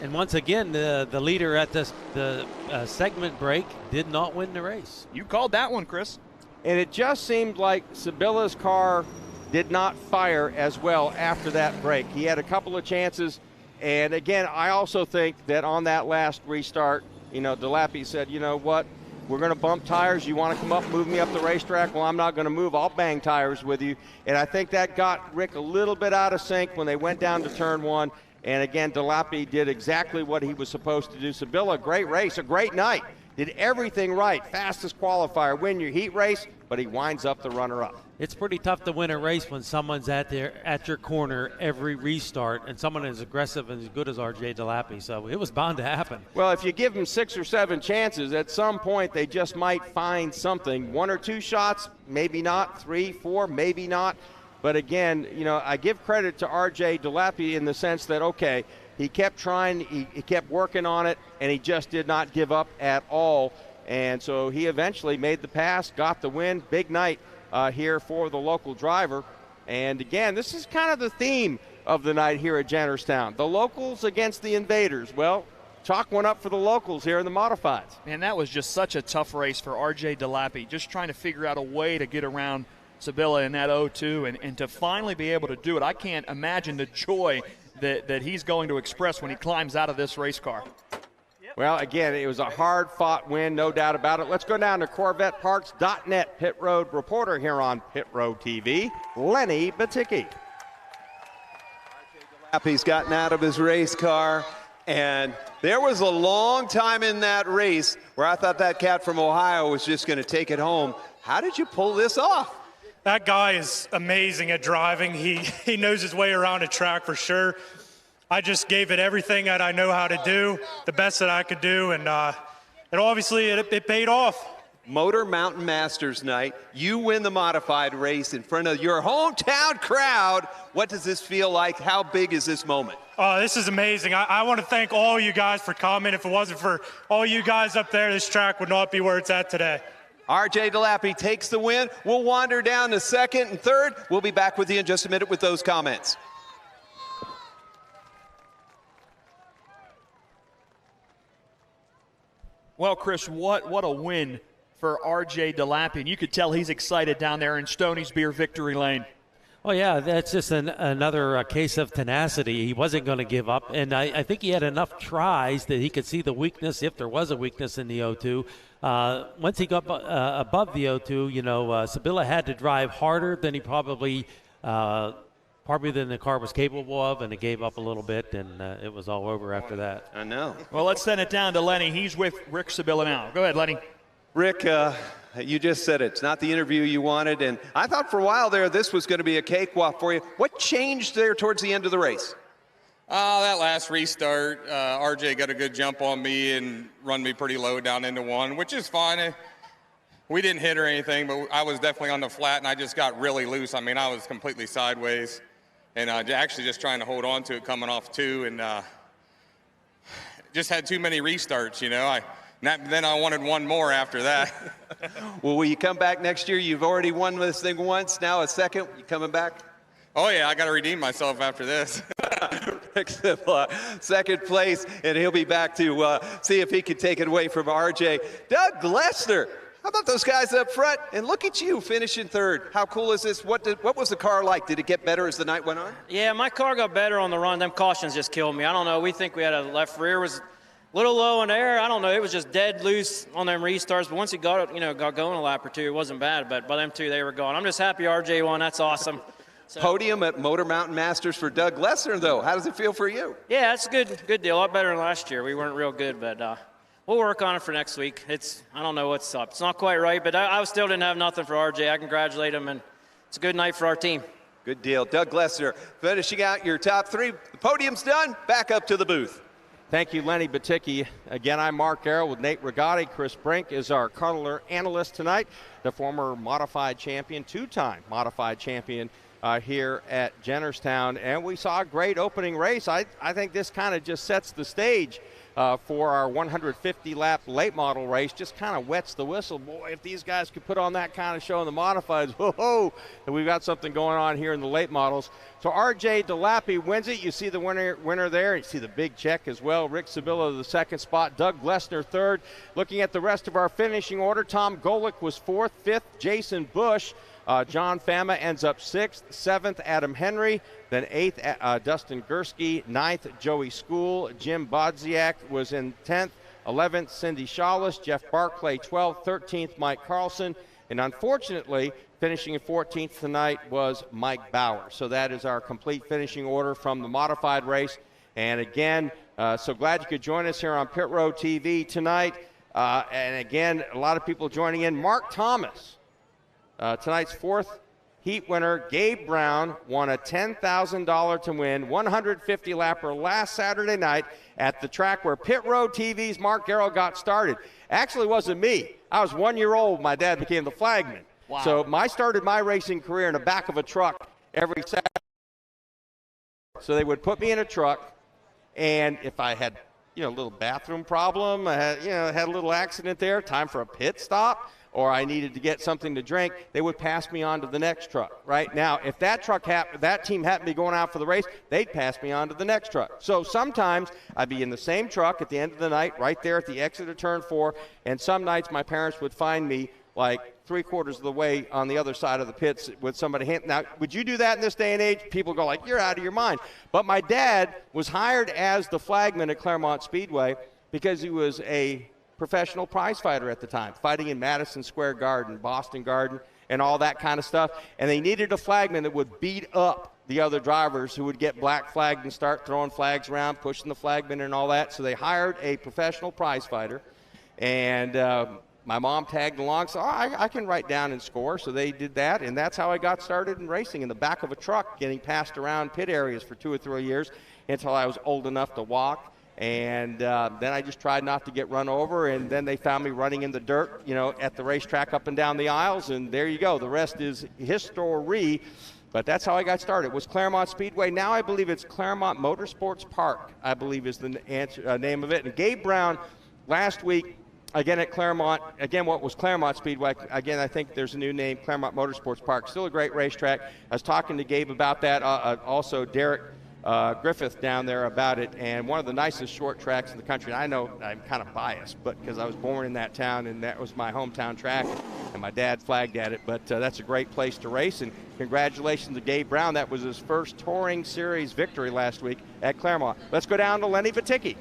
And once again, the leader at the segment break did not win the race. You called that one, Chris. And it just seemed like Cibola's car did not fire as well after that break. He had a couple of chances, and again, I also think that on that last restart, Delappy said, you know what, we're going to bump tires. You want to come up, move me up the racetrack? Well, I'm not going to move. I'll bang tires with you. And I think that got Rick a little bit out of sync when they went down to turn 1. And again, Delappy did exactly what he was supposed to do. Cibola, great race, a great night. Did everything right. Fastest qualifier, win your heat race, but he winds up the runner-up. It's pretty tough to win a race when someone's at your corner every restart, and someone as aggressive and as good as R.J. Delappy. So it was bound to happen. Well, if you give them 6 or 7 chances, at some point they just might find something. 1 or 2 shots, maybe not. 3, 4, maybe not. But again, I give credit to R.J. Delappy in the sense that, okay, he kept trying, he kept working on it, and he just did not give up at all. And so he eventually made the pass, got the win. Big night here for the local driver. And again, this is kind of the theme of the night here at Jennerstown. The locals against the invaders. Well, chalk one up for the locals here in the modifieds. Man, that was just such a tough race for R.J. DeLappy, just trying to figure out a way to get around Sabilla in that 0-2 and to finally be able to do it. I can't imagine the joy that he's going to express when he climbs out of this race car. Well, again, it was a hard-fought win, no doubt about it. Let's go down to CorvetteParts.net pit road reporter here on Pit Road TV, Lenny Baticki. He's gotten out of his race car, and there was a long time in that race where I thought that cat from Ohio was just going to take it home. How did you pull this off? That guy is amazing at driving. He knows his way around a track for sure. I just gave it everything that I know how to do, the best that I could do, and obviously it paid off. Motor Mountain Masters night, you win the modified race in front of your hometown crowd. What does this feel like? How big is this moment? This is amazing. I want to thank all you guys for coming. If it wasn't for all you guys up there, this track would not be where it's at today. R.J. DeLappy takes the win. We'll wander down to second and third. We'll be back with you in just a minute with those comments. Well, Chris, what a win for R.J. DeLappy. And you could tell he's excited down there in Stoney's Beer Victory Lane. Oh, yeah, that's just another case of tenacity. He wasn't going to give up, and I think he had enough tries that he could see the weakness, if there was a weakness in the 0-2. Once he got above the 0-2, Sabilla had to drive harder than he probably than the car was capable of, and it gave up a little bit, and it was all over after that. I know. Well, let's send it down to Lenny. He's with Rick Sabilla now. Go ahead, Lenny. Rick, you just said it. It's not the interview you wanted, and I thought for a while there this was going to be a cakewalk for you. What changed there towards the end of the race? That last restart, RJ got a good jump on me and run me pretty low down into one, which is fine. We didn't hit or anything, but I was definitely on the flat, and I just got really loose. I mean, I was completely sideways, and actually just trying to hold on to it coming off two, and just had too many restarts, Then I wanted one more after that. Well, will you come back next year? You've already won this thing once, now a second. You coming back? Oh, yeah, I got to redeem myself after this. Rick Sabilla, second place, and he'll be back to see if he can take it away from RJ. Doug Glessner, how about those guys up front? And look at you finishing third. How cool is this? What was the car like? Did it get better as the night went on? Yeah, my car got better on the run. Them cautions just killed me. I don't know. We think we had a left rear was a little low in the air. I don't know. It was just dead loose on them restarts. But once it got going a lap or two, it wasn't bad. But by them two, they were gone. I'm just happy RJ won. That's awesome. So, podium at Motor Mountain Masters for Doug Glessner, though. How does it feel for you? Yeah, it's a good deal. A lot better than last year. We weren't real good, but we'll work on it for next week. I don't know what's up. It's not quite right, but I still didn't have nothing for RJ. I congratulate him, and it's a good night for our team. Good deal. Doug Glessner finishing out your top three. The podium's done. Back up to the booth. Thank you, Lenny Baticki. Again, I'm Mark Arrow with Nate Rigotti. Chris Brink is our color analyst tonight, the former modified champion, two-time modified champion here at Jennerstown. And we saw a great opening race. I think this kind of just sets the stage for our 150-lap late model race. Just kind of wets the whistle. Boy, if these guys could put on that kind of show in the modifieds, whoa, and we've got something going on here in the late models. So R.J. DeLappy wins it. You see the winner there. You see the big check as well. Rick Sabilla, the second spot. Doug Glessner, third. Looking at the rest of our finishing order, Tom Golick was fourth. Fifth, Jason Bush. John Fama ends up sixth. Seventh, Adam Henry. Then eighth, Dustin Gursky. Ninth, Joey School. Jim Bodziak was in 10th. 11th, Cindy Shawless. Jeff Barclay, 12th. 13th, Mike Carlson. And unfortunately, finishing in 14th tonight was Mike Bauer. So that is our complete finishing order from the modified race. And again, so glad you could join us here on Pit Road TV tonight. And again, a lot of people joining in. Mark Thomas, tonight's fourth heat winner. Gabe Brown won a $10,000 to win 150 lapper last Saturday night at the track where Pit Road TV's Mark Garrow got started. Actually, it wasn't me. I was 1 year old. My dad became the flagman. Wow. So I started my racing career in the back of a truck every Saturday. So they would put me in a truck, and if I had a little bathroom problem, I had, had a little accident there, time for a pit stop, or I needed to get something to drink, they would pass me on to the next truck. Right now, if that team happened to be going out for the race, they'd pass me on to the next truck. So sometimes I'd be in the same truck at the end of the night, right there at the exit of turn 4, and some nights my parents would find me like 3/4 of the way on the other side of the pits with somebody. Now, would you do that in this day and age? People go like, you're out of your mind. But my dad was hired as the flagman at Claremont Speedway because he was a professional prize fighter at the time, fighting in Madison Square Garden, Boston Garden, and all that kind of stuff. And they needed a flagman that would beat up the other drivers who would get black flagged and start throwing flags around, pushing the flagman and all that. So they hired a professional prize fighter. And my mom tagged along, so I can write down and score. So they did that, and that's how I got started in racing, in the back of a truck, getting passed around pit areas for 2 or 3 years until I was old enough to walk. And then I just tried not to get run over, and then they found me running in the dirt, at the racetrack up and down the aisles, and there you go. The rest is history, but that's how I got started. It was Claremont Speedway. Now I believe it's Claremont Motorsports Park, I believe is the name of it. And Gabe Brown, last week, again at Claremont, what was Claremont Speedway, again, I think there's a new name, Claremont Motorsports Park, still a great racetrack. I was talking to Gabe about that, also Derek Griffith down there about it, and one of the nicest short tracks in the country. I know I'm kind of biased, but because I was born in that town and that was my hometown track, and my dad flagged at it, but that's a great place to race, and congratulations to Gabe Brown. That was his first Touring Series victory last week at Claremont. Let's go down to Lenny Viticki.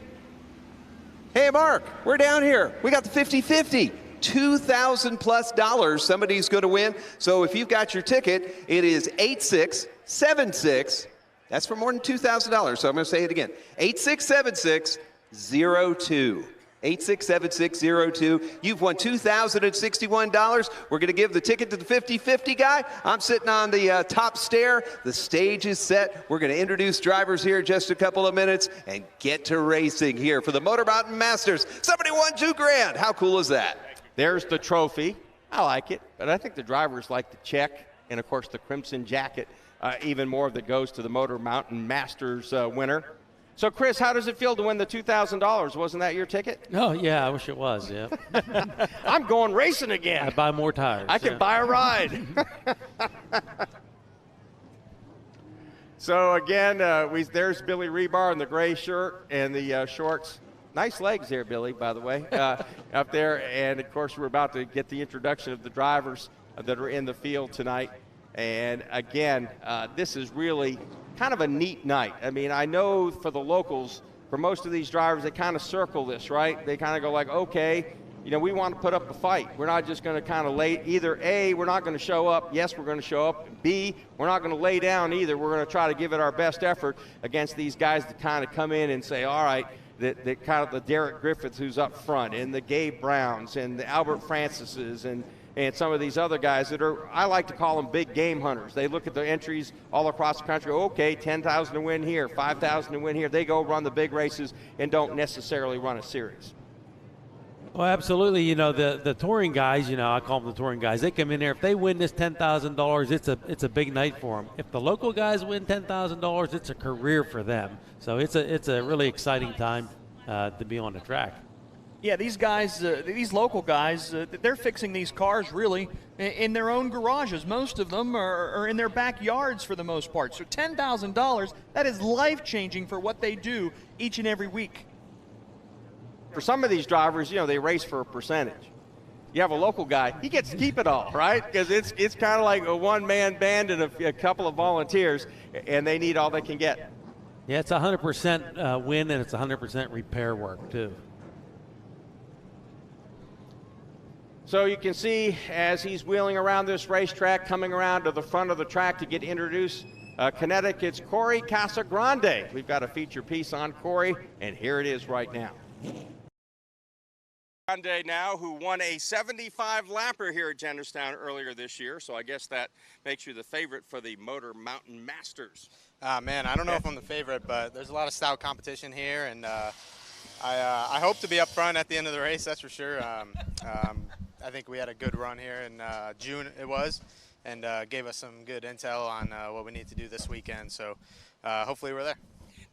Hey, Mark, we're down here. We got the 50-50. $2,000+ somebody's going to win. So if you've got your ticket, it is 8676. That's for more than $2,000. So I'm going to say it again. 867602. 867602. You've won $2,061. We're going to give the ticket to the 50-50 guy. I'm sitting on the top stair. The stage is set. We're going to introduce drivers here in just a couple of minutes and get to racing here for the Motor Mountain Masters. Somebody won $2,000. How cool is that? There's the trophy. I like it, but I think the drivers like the check and, of course, the crimson jacket. Even more that goes to the Motor Mountain Masters winner. So, Chris, how does it feel to win the $2,000? Wasn't that your ticket? Oh, yeah, I wish it was, yeah. I'm going racing again. I buy more tires. I can buy a ride. So, again, there's Billy Rebar in the gray shirt and the shorts. Nice legs there, Billy, by the way, up there. And, of course, we're about to get the introduction of the drivers that are in the field tonight. And again, this is really kind of a neat night. I mean, I know for the locals, for most of these drivers, they kind of circle this, right? They kind of go like, okay, we want to put up a fight. We're not just going to kind of either A, we're not going to show up. Yes, we're going to show up. B, we're not going to lay down either. We're going to try to give it our best effort against these guys that kind of come in and say, all right, that kind of the Derek Griffiths who's up front, and the Gabe Browns, and the Albert Francises, and some of these other guys that are, I like to call them big game hunters. They look at the entries all across the country. Okay, 10,000 to win here, 5,000 to win here. They go run the big races and don't necessarily run a series. Well, absolutely. The touring guys, I call them the touring guys. They come in there. If they win this $10,000, it's a big night for them. If the local guys win $10,000, it's a career for them. So it's a really exciting time to be on the track. Yeah, these guys, these local guys, they're fixing these cars really in their own garages. Most of them are in their backyards for the most part. So $10,000, that is life-changing for what they do each and every week. For some of these drivers, they race for a percentage. You have a local guy, he gets to keep it all, right? Because it's kind of like a one-man band and a couple of volunteers, and they need all they can get. Yeah, it's 100% win, and it's 100% repair work, too. So you can see as he's wheeling around this racetrack, coming around to the front of the track to get introduced, Connecticut's Corey Casagrande. We've got a feature piece on Corey, and here it is right now. Grande now, who won a 75-lapper here at Jennerstown earlier this year, so I guess that makes you the favorite for the Motor Mountain Masters. Man, I don't know if I'm the favorite, but there's a lot of stout competition here, and I hope to be up front at the end of the race, that's for sure. I think we had a good run here in June, it was, and gave us some good intel on what we need to do this weekend. So hopefully we're there.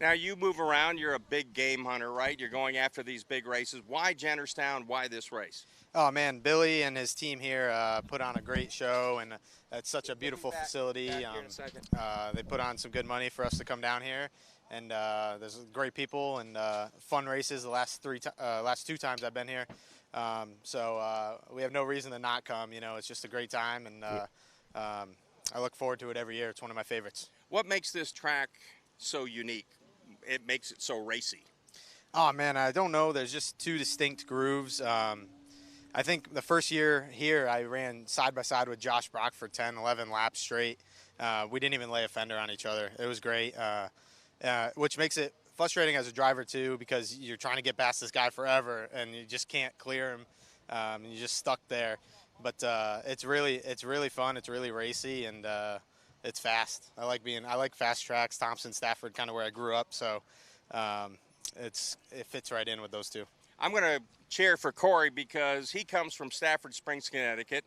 Now, you move around. You're a big game hunter, right? You're going after these big races. Why Jennerstown? Why this race? Oh man, Billy and his team here put on a great show, and it's such a beautiful facility. They put on some good money for us to come down here, and there's great people and fun races. The last two times I've been here, so we have no reason to not come. You know, it's just a great time, and I look forward to it every year. It's one of my favorites. What makes this track so unique? It makes it so racy. Oh man, I don't know. There's just two distinct grooves. I think the first year here, I ran side by side with Josh Brock for 10, 11 laps straight. We didn't even lay a fender on each other. It was great, which makes it frustrating as a driver too, because you're trying to get past this guy forever and you just can't clear him. You're just stuck there. But it's really fun. It's really racy, and it's fast. I like fast tracks. Thompson, Stafford, kind of where I grew up. So it fits right in with those two. I'm going to cheer for Corey because he comes from Stafford Springs, Connecticut.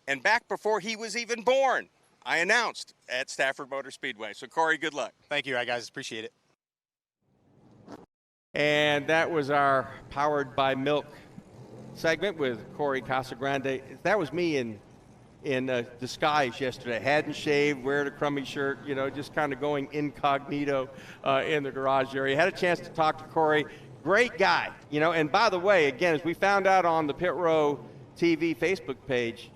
And back before he was even born, I announced at Stafford Motor Speedway. So, Corey, good luck. Thank you, guys. Appreciate it. And that was our Powered by Milk segment with Corey Casagrande. That was me in disguise yesterday. Hadn't shaved, wearing a crummy shirt, you know, just kind of going incognito in the garage area. Had a chance to talk to Corey. Great guy, you know. And by the way, again, as we found out on the Pit Row TV Facebook page,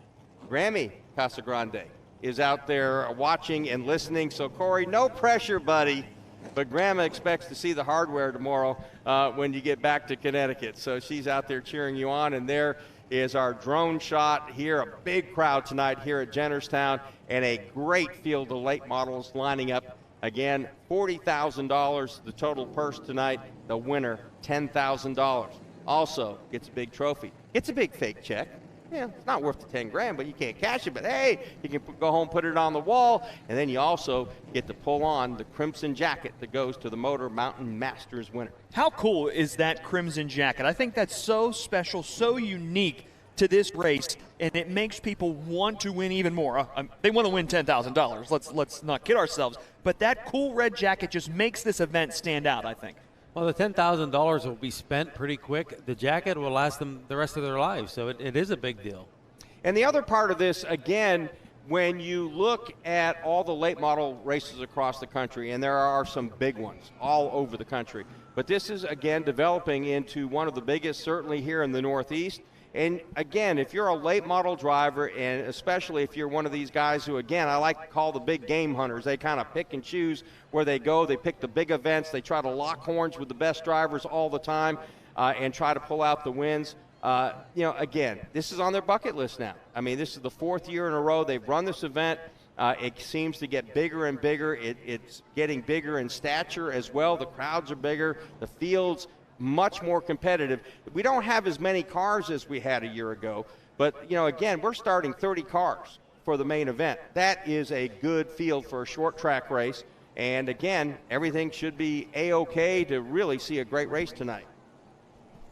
Grammy Casagrande is out there watching and listening. So, Corey, no pressure, buddy. But Grandma expects to see the hardware tomorrow when you get back to Connecticut. So she's out there cheering you on. And there is our drone shot here. A big crowd tonight here at Jennerstown, and a great field of late models lining up. Again, $40,000 the total purse tonight. The winner, $10,000. Also gets a big trophy. It's a big fake check. Yeah, it's not worth the 10 grand, but you can't cash it. But hey, you can go home, put it on the wall, and then you also get to pull on the crimson jacket that goes to the Motor Mountain Masters winner. How cool is that crimson jacket? I think that's so special, so unique to this race, and it makes people want to win even more. They want to win $10,000. Let's not kid ourselves. But that cool red jacket just makes this event stand out, I think. Well, the $10,000 will be spent pretty quick. The jacket will last them the rest of their lives, so it is a big deal. And the other part of this, again, when you look at all the late model races across the country, and there are some big ones all over the country, but this is, again, developing into one of the biggest, certainly here in the Northeast. And again, if you're a late model driver, and especially if you're one of these guys who, again, I like to call the big game hunters, they kind of pick and choose where they go. They pick the big events. They try to lock horns with the best drivers all the time and try to pull out the wins. You know, again, this is on their bucket list now. I mean, this is the 4th year in a row they've run this event. It seems to get bigger and bigger. It's getting bigger in stature as well. The crowds are bigger. The fields much more competitive. We don't have as many cars as we had a year ago, but, you know, again, we're starting 30 cars for the main event. That is a good field for a short track race, and again, everything should be A-OK to really see a great race tonight.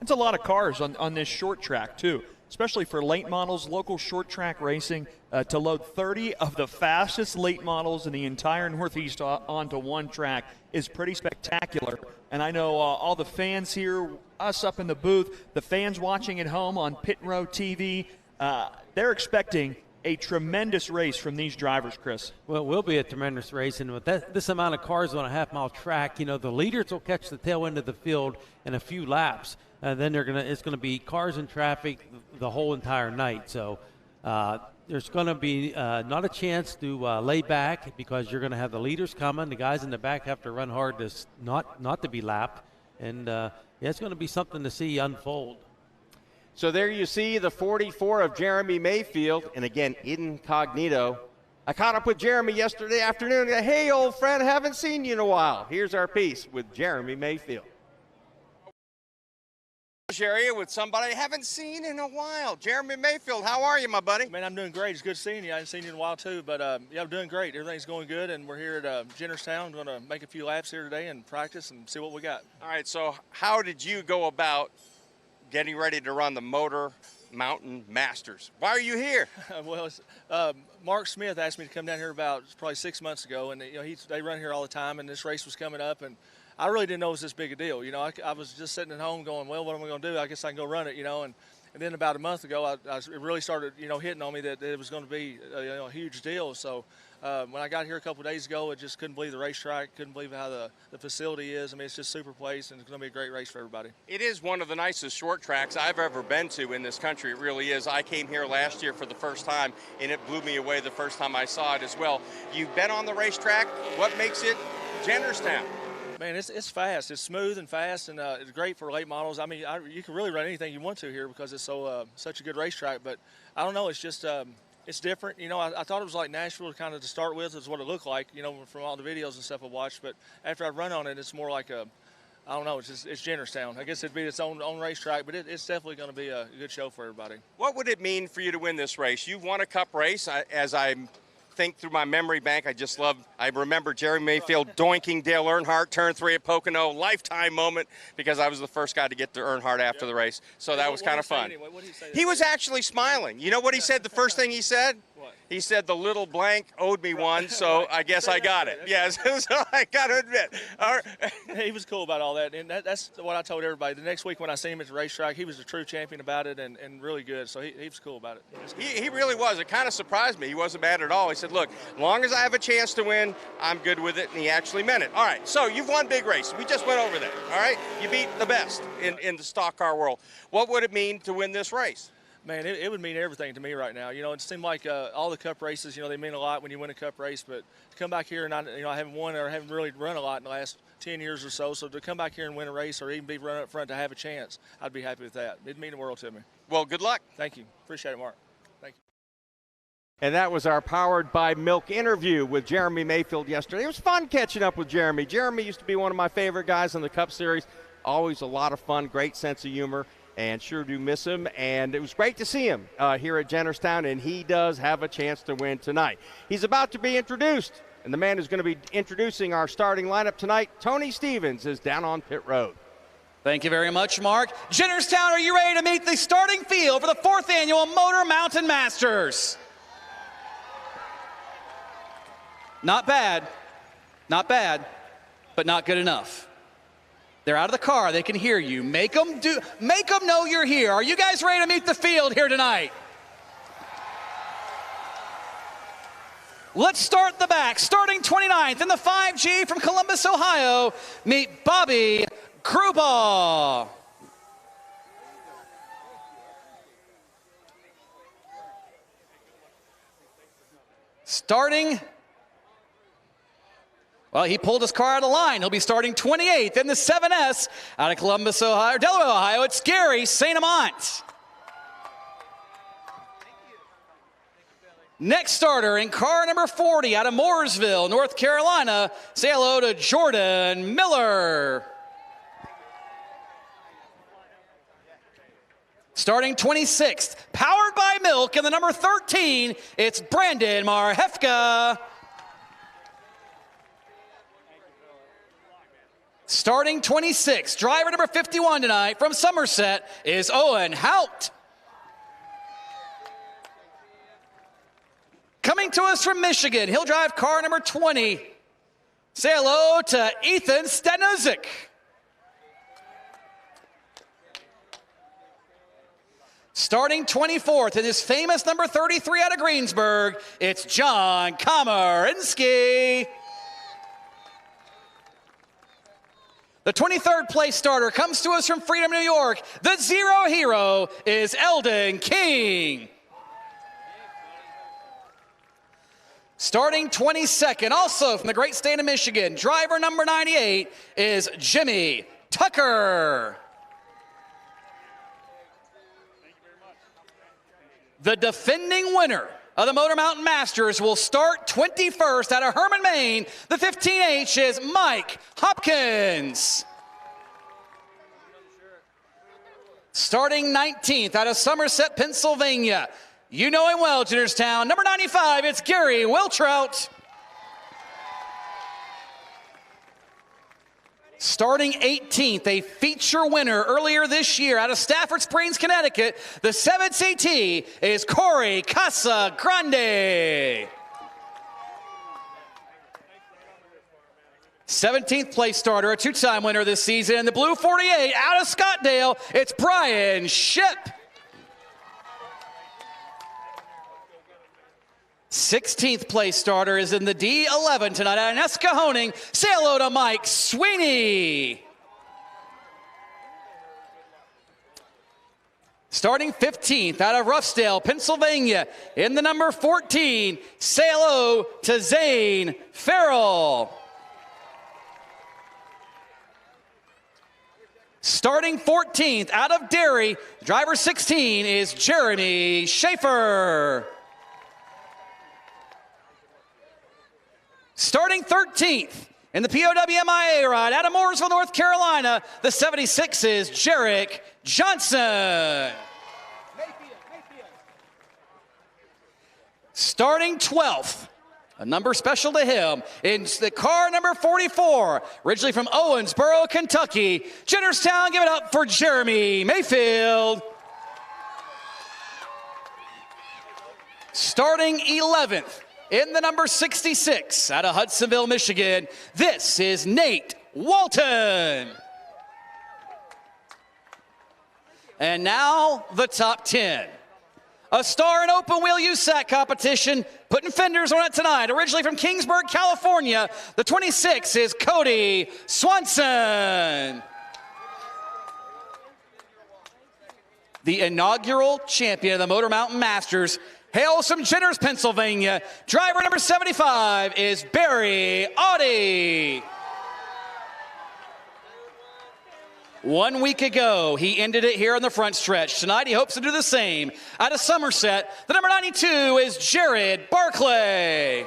It's a lot of cars on this short track, too, especially for late models, local short track racing. To load 30 of the fastest late models in the entire Northeast onto one track is pretty spectacular. And I know all the fans here, us up in the booth, the fans watching at home on Pit Row TV, they're expecting a tremendous race from these drivers, Chris. Well, it will be a tremendous race, and with this amount of cars on a half-mile track, you know, the leaders will catch the tail end of the field in a few laps, and then it's going to be cars and traffic the whole entire night. So there's going to be not a chance to lay back, because you're going to have the leaders coming. The guys in the back have to run hard to not to be lapped, and yeah, it's going to be something to see unfold. So there you see the 44 of Jeremy Mayfield, and again, incognito. I caught up with Jeremy yesterday afternoon. Hey, old friend, haven't seen you in a while. Here's our piece with Jeremy Mayfield. Area with somebody I haven't seen in a while. Jeremy Mayfield, how are you, my buddy? Man, I'm doing great. It's good seeing you. I haven't seen you in a while, too. But, yeah, I'm doing great. Everything's going good, and we're here at Jennerstown. Going to make a few laps here today and practice and see what we got. All right, so how did you go about getting ready to run the Motor Mountain Masters? Why are you here? Well, Mark Smith asked me to come down here about probably 6 months ago, and you know they run here all the time, and this race was coming up, and I really didn't know it was this big a deal. You know, I was just sitting at home going, well, what am I going to do? I guess I can go run it, you know. And then about a month ago, it really started, you know, hitting on me that it was going to be a huge deal. So when I got here a couple of days ago, I just couldn't believe the racetrack, couldn't believe how the facility is. I mean, it's just super place, and it's going to be a great race for everybody. It is one of the nicest short tracks I've ever been to in this country. It really is. I came here last year for the first time, and it blew me away the first time I saw it as well. You've been on the racetrack. What makes it Jennerstown? Man, it's fast. It's smooth and fast, and it's great for late models. I mean, you can really run anything you want to here because it's such a good racetrack. But I don't know. It's just it's different. You know, I thought it was like Nashville kind of to start with, is what it looked like. You know, from all the videos and stuff I watched. But after I run on it, it's more like I don't know. It's Jennerstown. I guess it'd be its own racetrack, but it's definitely going to be a good show for everybody. What would it mean for you to win this race? You've won a Cup race. As I think through my memory bank, I remember Jerry Mayfield doinking Dale Earnhardt, turn 3 at Pocono, lifetime moment, because I was the first guy to get to Earnhardt after the race. So that was kind of fun. Anyway? What did he say? He was actually smiling. You know what he said, the first thing he said? What? He said the little blank owed me one, so I guess I got it. Yes, so I got to admit. All right. He was cool about all that, and that's what I told everybody. The next week when I see him at the racetrack, he was a true champion about it and really good, so he was cool about it. He really was. It kind of surprised me. He wasn't mad at all. He said, look, as long as I have a chance to win, I'm good with it, and he actually meant it. All right, so you've won big race. We just went over that, all right? You beat the best in the stock car world. What would it mean to win this race? Man, it would mean everything to me right now. You know, it seemed like all the Cup races, you know, they mean a lot when you win a Cup race. But to come back here and I haven't won or haven't really run a lot in the last 10 years or so. So to come back here and win a race or even be running up front to have a chance, I'd be happy with that. It'd mean the world to me. Well, good luck. Thank you. Appreciate it, Mark. Thank you. And that was our Powered by Milk interview with Jeremy Mayfield yesterday. It was fun catching up with Jeremy. Jeremy used to be one of my favorite guys in the Cup Series. Always a lot of fun, great sense of humor. And sure do miss him, and it was great to see him here at Jennerstown, and he does have a chance to win tonight. He's about to be introduced, and the man who's going to be introducing our starting lineup tonight, Tony Stevens, is down on pit road. Thank you very much, Mark. Jennerstown, are you ready to meet the starting field for the 4th annual Motor Mountain Masters? Not bad, but not good enough. They're out of the car. They can hear you. Make them know you're here. Are you guys ready to meet the field here tonight? Let's start at the back. Starting 29th in the 5G from Columbus, Ohio, meet Bobby Krupa. Well, he pulled his car out of line. He'll be starting 28th in the 7S out of Columbus, Ohio, Delaware, Ohio. It's Gary St. Amant. Next starter in car number 40 out of Mooresville, North Carolina. Say hello to Jordan Miller. Starting 26th, powered by milk in the number 13, it's Brandon Marhefka. Starting 26, driver number 51 tonight from Somerset is Owen Haupt. Coming to us from Michigan, he'll drive car number 20. Say hello to Ethan Stanozik. Starting 24th in his famous number 33 out of Greensburg, it's John Komarinsky. The 23rd place starter comes to us from Freedom, New York. The Zero Hero is Eldon King. Starting 22nd, also from the great state of Michigan, driver number 98 is Jimmy Tucker. The defending winner of the Motor Mountain Masters will start 21st out of Herman, Maine. The 15H is Mike Hopkins. Starting 19th out of Somerset, Pennsylvania. You know him well, Jennerstown. Number 95, it's Gary Wiltrout. Starting 18th, a feature winner earlier this year out of Stafford Springs, Connecticut. The 7CT is Corey Casagrande. 17th place starter, a two-time winner this season. In the blue 48, out of Scottdale, it's Brian Ship. 16th place starter is in the D11 tonight out of Nescahoning. Say hello to Mike Sweeney. Starting 15th out of Ruffsdale, Pennsylvania, in the number 14, say hello to Zane Farrell. Starting 14th out of Derry, driver 16 is Jeremy Schaefer. Starting 13th in the POWMIA ride out of Mooresville, North Carolina, the 76 is Jarek Johnson. Starting 12th, a number special to him, in the car number 44, originally from Owensboro, Kentucky. Jennerstown, give it up for Jeremy Mayfield. Starting 11th, in the number 66, out of Hudsonville, Michigan, this is Nate Walton. And now the top 10. A star in open wheel USAC competition, putting fenders on it tonight. Originally from Kingsburg, California, the 26 is Cody Swanson. The inaugural champion of the Motor Mountain Masters hails from Jenners, Pennsylvania. Driver number 75 is Barry Audi. 1 week ago, he ended it here on the front stretch. Tonight, he hopes to do the same. Out of Somerset, the number 92 is Jared Barclay.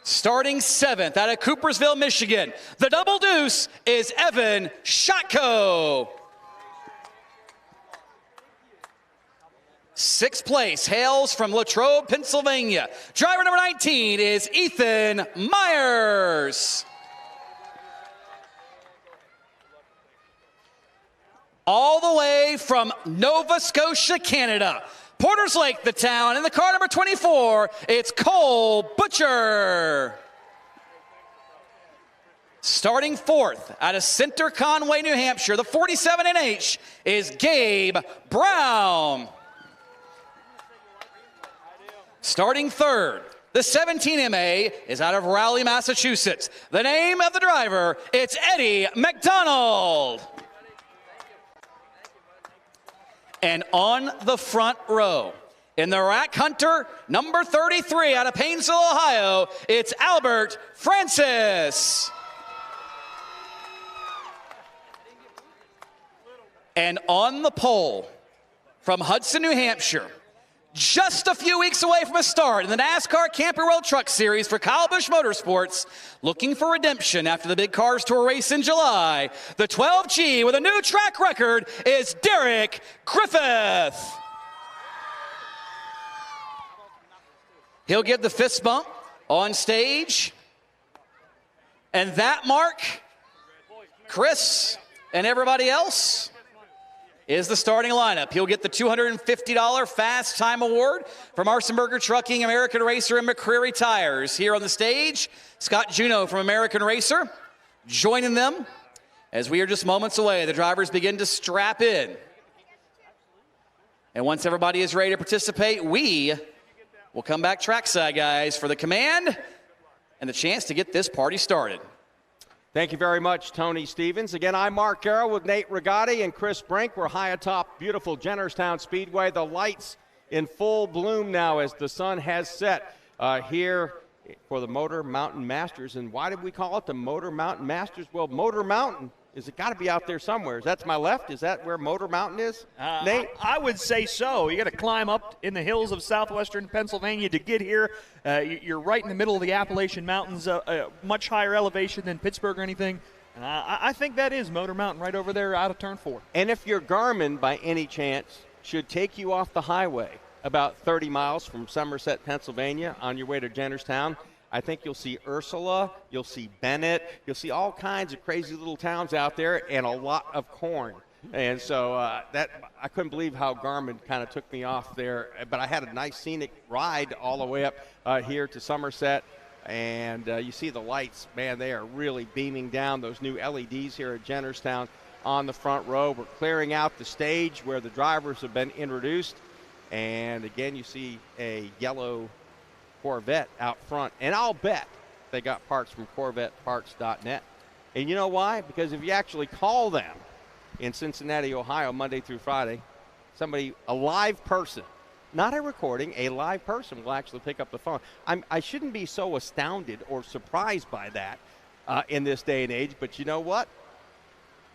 Starting 7th out of Coopersville, Michigan, the double deuce is Evan Shotko. 6th place hails from Latrobe, Pennsylvania. Driver number 19 is Ethan Myers. All the way from Nova Scotia, Canada. Porters Lake, the town. In the car number 24, it's Cole Butcher. Starting 4th out of Center Conway, New Hampshire, the 47NH is Gabe Brown. Starting 3rd, the 17MA is out of Raleigh, Massachusetts. The name of the driver, it's Eddie McDonald. And on the front row, in the Rack Hunter, number 33 out of Painesville, Ohio, it's Albert Francis. And on the pole, from Hudson, New Hampshire, just a few weeks away from a start in the NASCAR Camping World Truck Series for Kyle Busch Motorsports, looking for redemption after the Big Cars Tour race in July, the 12G with a new track record is Derek Griffith. He'll give the fist bump on stage. And that mark, Chris and everybody else, is the starting lineup. He'll get the $250 Fast Time Award from Arsenberger Trucking, American Racer, and McCreary Tires. Here on the stage, Scott Juneau from American Racer joining them as we are just moments away. The drivers begin to strap in. And once everybody is ready to participate, we will come back trackside, guys, for the command and the chance to get this party started. Thank you very much, Tony Stevens. Again, I'm Mark Garrow with Nate Rigotti and Chris Brink. We're high atop beautiful Jennerstown Speedway. The lights in full bloom now as the sun has set here for the Motor Mountain Masters. And why did we call it the Motor Mountain Masters? Well, Motor Mountain is it got to be out there somewhere. Is that to my left? Is that where Motor Mountain is, Nate? I would say so. You got to climb up in the hills of southwestern Pennsylvania to get here. You're right in the middle of the Appalachian Mountains, much higher elevation than Pittsburgh or anything. And I think that is Motor Mountain right over there out of turn 4. And if your Garmin, by any chance, should take you off the highway about 30 miles from Somerset, Pennsylvania, on your way to Jennerstown, I think you'll see Ursula, you'll see Bennett, you'll see all kinds of crazy little towns out there and a lot of corn. And so that I couldn't believe how Garmin kind of took me off there. But I had a nice scenic ride all the way up here to Somerset. And you see the lights, man, they are really beaming down, those new LEDs here at Jennerstown on the front row. We're clearing out the stage where the drivers have been introduced. And again, you see a yellow Corvette out front. And I'll bet they got parts from CorvetteParts.net. And you know why? Because if you actually call them in Cincinnati, Ohio, Monday through Friday, somebody, a live person, not a recording, a live person will actually pick up the phone. I shouldn't be so astounded or surprised by that in this day and age, but you know what?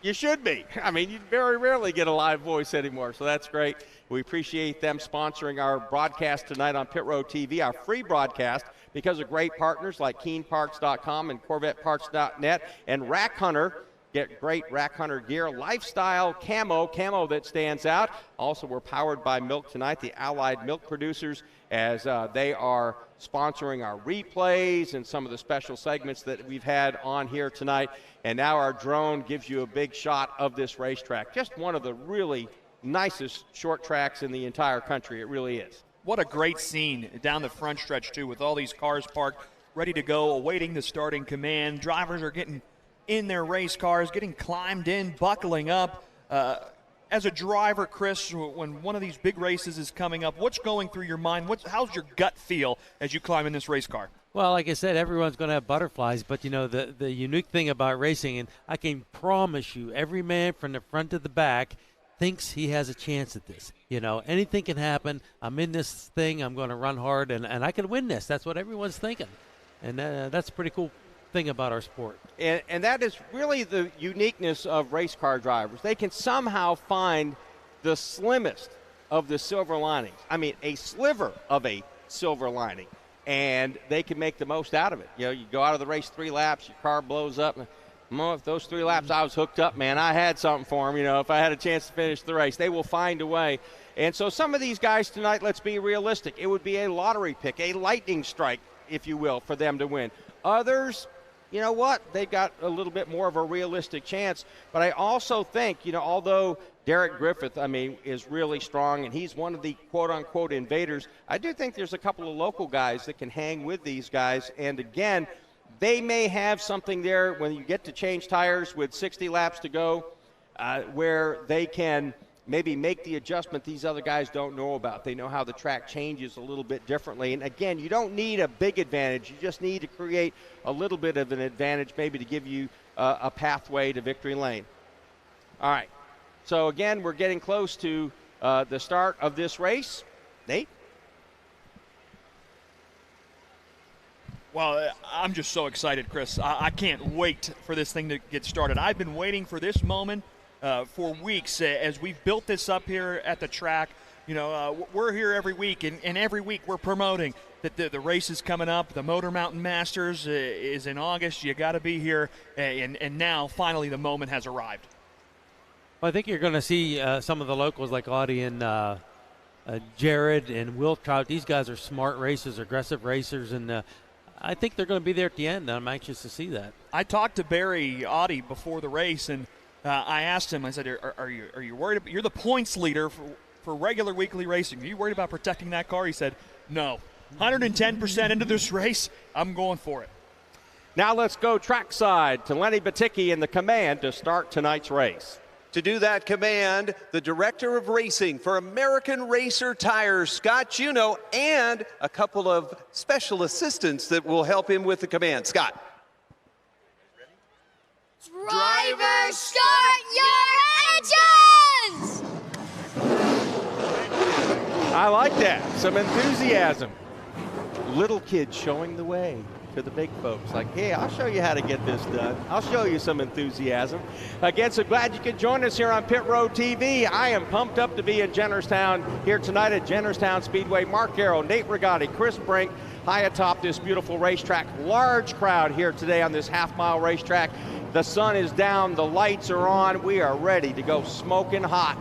You should be. I mean, you very rarely get a live voice anymore, so that's great. We appreciate them sponsoring our broadcast tonight on Pit Road TV, our free broadcast, because of great partners like KeenParts.com and CorvetteParts.net and Rack Hunter. Get great Rack Hunter gear, lifestyle camo that stands out. Also, we're powered by Milk Tonight, the Allied Milk Producers, as they are sponsoring our replays and some of the special segments that we've had on here tonight. And now our drone gives you a big shot of this racetrack. Just one of the really nicest short tracks in the entire country. It really is. What a great scene down the front stretch, too, with all these cars parked, ready to go, awaiting the starting command. Drivers are getting in their race cars, getting climbed in, buckling up. As a driver, Chris, when one of these big races is coming up, what's going through your mind? How's your gut feel as you climb in this race car? Well, like I said, everyone's going to have butterflies, but, you know, the unique thing about racing, and I can promise you, every man from the front to the back thinks he has a chance at this. You know, anything can happen. I'm in this thing. I'm going to run hard, and I can win this. That's what everyone's thinking. And that's a pretty cool thing about our sport. And that is really the uniqueness of race car drivers. They can somehow find the slimmest of the silver linings. I mean, a sliver of a silver lining. And they can make the most out of it. You know, you go out of the race 3 laps, your car blows up. If those 3 laps I was hooked up, man, I had something for them. You know, if I had a chance to finish the race, they will find a way. And so some of these guys tonight, let's be realistic. It would be a lottery pick, a lightning strike, if you will, for them to win. Others, you know what? They've got a little bit more of a realistic chance. But I also think, you know, although Derek Griffith, I mean, is really strong and he's one of the quote-unquote invaders, I do think there's a couple of local guys that can hang with these guys. And again, they may have something there when you get to change tires with 60 laps to go where they can maybe make the adjustment these other guys don't know about. They know how the track changes a little bit differently. And again, you don't need a big advantage. You just need to create a little bit of an advantage maybe to give you a pathway to victory lane. All right. So again, we're getting close to the start of this race. Nate? Well, I'm just so excited, Chris. I can't wait for this thing to get started. I've been waiting for this moment for weeks as we've built this up here at the track. You know, we're here every week, and every week we're promoting that the race is coming up. The Motor Mountain Masters is in August. You got to be here, and now finally the moment has arrived. Well, I think you're going to see some of the locals like Audie and Jared and Will Trout. These guys are smart racers, aggressive racers, and I think they're going to be there at the end. I'm anxious to see that. I talked to Barry Audie before the race, and I asked him, I said, are you worried about, you're the points leader for regular weekly racing. Are you worried about protecting that car? He said, no. 110% into this race, I'm going for it. Now let's go trackside to Lenny Baticki in the command to start tonight's race. To do that command, the Director of Racing for American Racer Tires, Scott Juneau, and a couple of special assistants that will help him with the command. Scott. Driver, start your engines! I like that. Some enthusiasm. Little kids showing the way to the big folks. Like, hey, I'll show you how to get this done. I'll show you some enthusiasm. Again, so glad you could join us here on Pit Road TV. I am pumped up to be in Jennerstown here tonight at Jennerstown Speedway. Mark Garrow, Nate Rigotti, Chris Brink, high atop this beautiful racetrack. Large crowd here today on this half-mile racetrack. The sun is down, the lights are on. We are ready to go smoking hot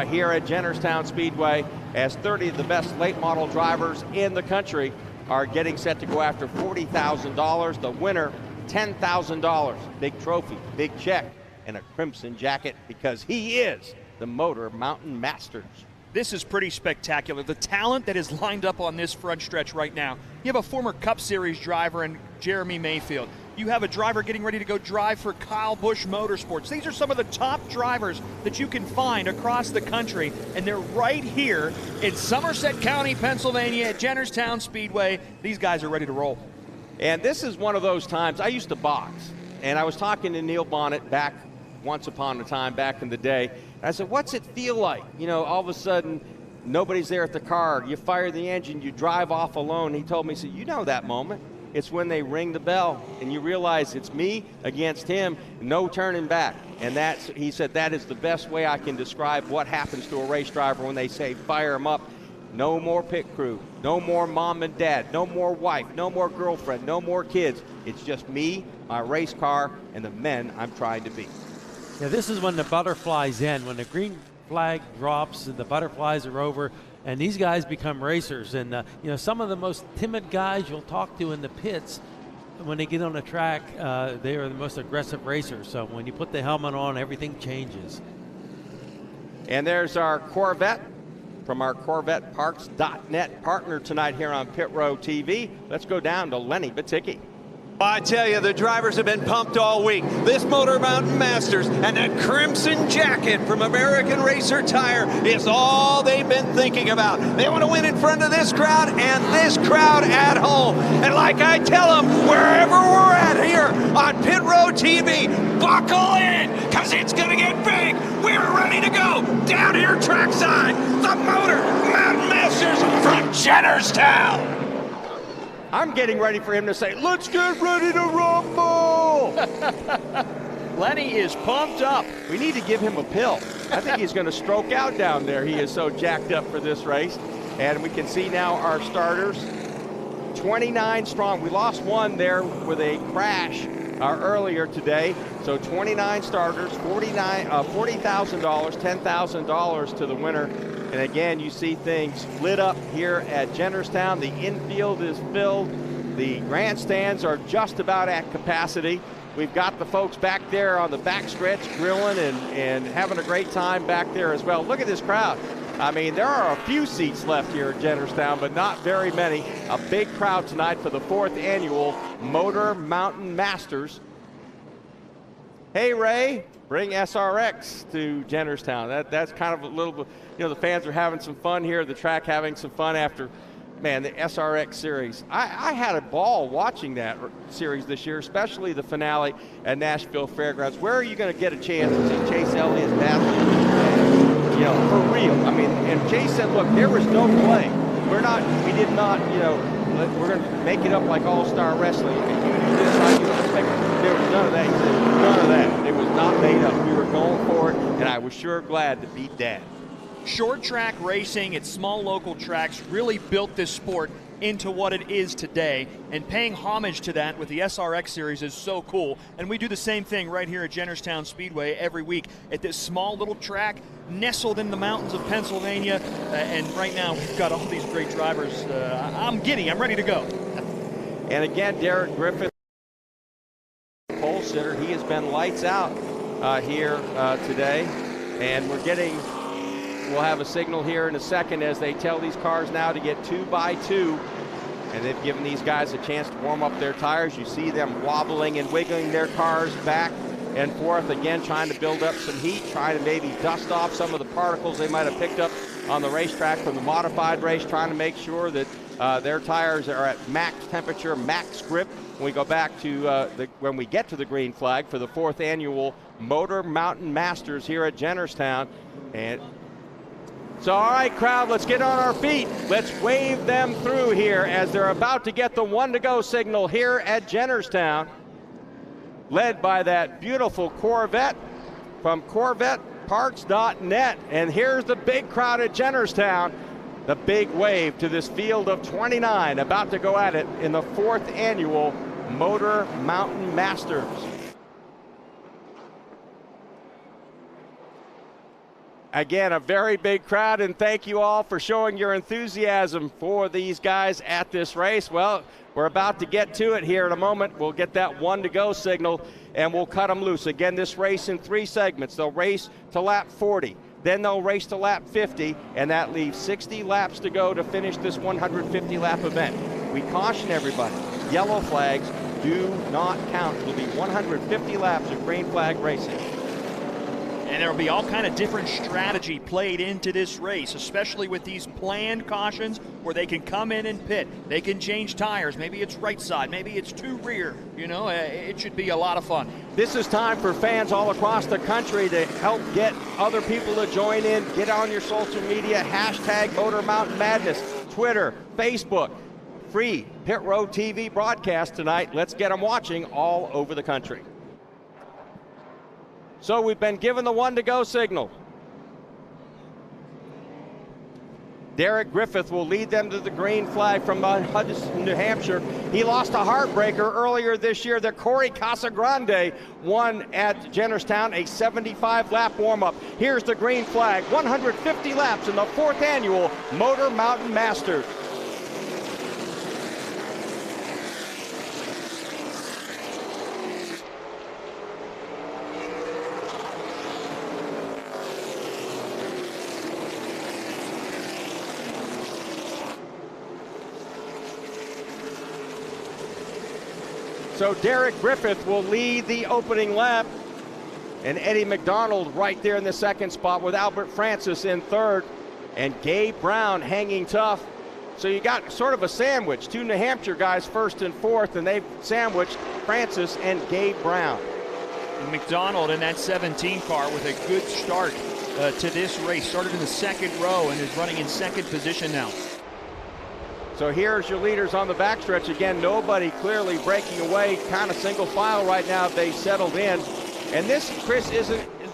here at Jennerstown Speedway as 30 of the best late model drivers in the country are getting set to go after $40,000. The winner, $10,000. Big trophy, big check, and a crimson jacket because he is the Motor Mountain Masters. This is pretty spectacular. The talent that is lined up on this front stretch right now You have a former Cup Series driver in Jeremy Mayfield. You have a driver getting ready to go drive for Kyle Busch Motorsports. These are some of the top drivers that you can find across the country, and they're right here in Somerset County, Pennsylvania at Jennerstown Speedway. These guys are ready to roll. And this is one of those times. I used to box, and I was talking to Neil Bonnet back once upon a time back in the day. And I said, what's it feel like? You know, all of a sudden, nobody's there at the car. You fire the engine, you drive off alone. He told me, he said, you know that moment. It's when they ring the bell and you realize it's me against him, no turning back. And that's, he said, that is the best way I can describe what happens to a race driver when they say fire him up. No more pit crew, no more mom and dad, no more wife, no more girlfriend, no more kids. It's just me, my race car, and the men I'm trying to be. Yeah, this is when the butterflies end, when the green flag drops and the butterflies are over, and these guys become racers. And you know, some of the most timid guys you'll talk to in the pits, when they get on the track, they are the most aggressive racers. So when you put the helmet on, everything changes. And there's our Corvette from our CorvetteParts.net partner tonight here on Pit Row TV. Let's go down to Lenny Baticki. I tell you, the drivers have been pumped all week. This Motor Mountain Masters and that crimson jacket from American Racer Tire is all they've been thinking about. They want to win in front of this crowd and this crowd at home. And like I tell them, wherever we're at here on Pit Row TV, buckle in, because it's going to get big. We're ready to go down here trackside. The Motor Mountain Masters from Jennerstown. I'm getting ready for him to say, let's get ready to rumble. Lenny is pumped up. We need to give him a pill. I think he's going to stroke out down there. He is so jacked up for this race. And we can see now our starters, 29 strong. We lost one there with a crash earlier today. So 29 starters, $40,000, $10,000 to the winner. And again, you see things lit up here at Jennerstown. The infield is filled. The grandstands are just about at capacity. We've got the folks back there on the backstretch grilling and having a great time back there as well. Look at this crowd. I mean, there are a few seats left here at Jennerstown, but not very many. A big crowd tonight for the 4th annual Motor Mountain Masters. Hey, Ray, bring SRX to Jennerstown. That's kind of a little bit, you know, the fans are having some fun here, the track having some fun after, man, the SRX series. I had a ball watching that series this year, especially the finale at Nashville Fairgrounds. Where are you going to get a chance to see Chase Elliott's battle? You know, for real. I mean, and Chase said, look, there was no play. We did not, you know, we're going to make it up like all-star wrestling. And you do this, I do this. There was none of that. He said, none of that. It was not made up. We were going for it, and I was sure glad to beat Dad. Short track racing at small local tracks really built this sport into what it is today, and paying homage to that with the SRX series is so cool. And we do the same thing right here at Jennerstown Speedway every week at this small little track nestled in the mountains of Pennsylvania. And right now we've got all these great drivers. I'm giddy. I'm ready to go. And again, Derek Griffith, pole sitter, he has been lights out here today. And we'll have a signal here in a second as they tell these cars now to get 2 by 2. And they've given these guys a chance to warm up their tires. You see them wobbling and wiggling their cars back and forth, again, trying to build up some heat, trying to maybe dust off some of the particles they might have picked up on the racetrack from the modified race, trying to make sure that their tires are at max temperature, max grip. When we go back to when we get to the green flag for the 4th annual Motor Mountain Masters here at Jennerstown. And so, all right, crowd, let's get on our feet. Let's wave them through here as they're about to get the 1 to go signal here at Jennerstown, led by that beautiful Corvette from CorvetteParts.net. And here's the big crowd at Jennerstown. The big wave to this field of 29 about to go at it in the 4th annual Motor Mountain Masters. Again, a very big crowd, and thank you all for showing your enthusiasm for these guys at this race. Well, we're about to get to it here in a moment. We'll get that 1 to go signal, and we'll cut them loose. Again, this race in 3 segments. They'll race to lap 40. Then they'll race to lap 50, and that leaves 60 laps to go to finish this 150-lap event. we caution everybody, yellow flags do not count. It'll be 150 laps of green flag racing. And there will be all kind of different strategy played into this race, especially with these planned cautions where they can come in and pit. They can change tires. Maybe it's right side. Maybe it's to rear. You know, it should be a lot of fun. This is time for fans all across the country to help get other people to join in. Get on your social media, hashtag Motor Mountain Madness, Twitter, Facebook. Free Pit Road TV broadcast tonight. Let's get them watching all over the country. So we've been given the 1-to-go signal. Derek Griffith will lead them to the green flag from Hudson, New Hampshire. He lost a heartbreaker earlier this year that Corey Casagrande won at Jennerstown, a 75-lap warm-up. Here's the green flag, 150 laps in the 4th annual Motor Mountain Masters. So Derek Griffith will lead the opening lap, and Eddie McDonald right there in the 2nd spot with Albert Francis in 3rd, and Gabe Brown hanging tough. So you got sort of a sandwich, 2 New Hampshire guys 1st and 4th, and they've sandwiched Francis and Gabe Brown. McDonald in that 17 car with a good start to this race. Started in the 2nd row and is running in 2nd position now. So here's your leaders on the backstretch. Again, nobody clearly breaking away, kind of single file right now. They settled in. And this, Chris, is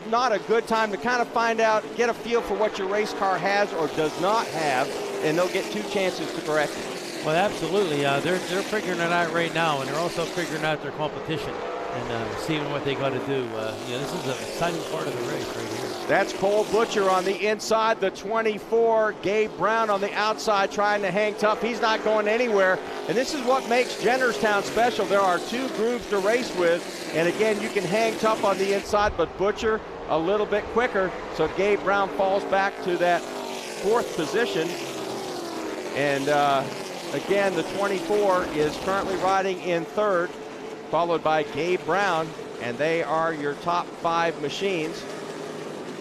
not a good time to kind of find out, get a feel for what your race car has or does not have, and they'll get 2 chances to correct it. Well, absolutely. They're figuring it out right now, and they're also figuring out their competition and seeing what they got to do. This is an exciting part of the race right here. That's Cole Butcher on the inside, the 24. Gabe Brown on the outside trying to hang tough. He's not going anywhere. And this is what makes Jennerstown special. There are 2 grooves to race with. And again, you can hang tough on the inside, but Butcher a little bit quicker. So Gabe Brown falls back to that 4th position. And again, the 24 is currently riding in 3rd, followed by Gabe Brown. And they are your top 5 machines,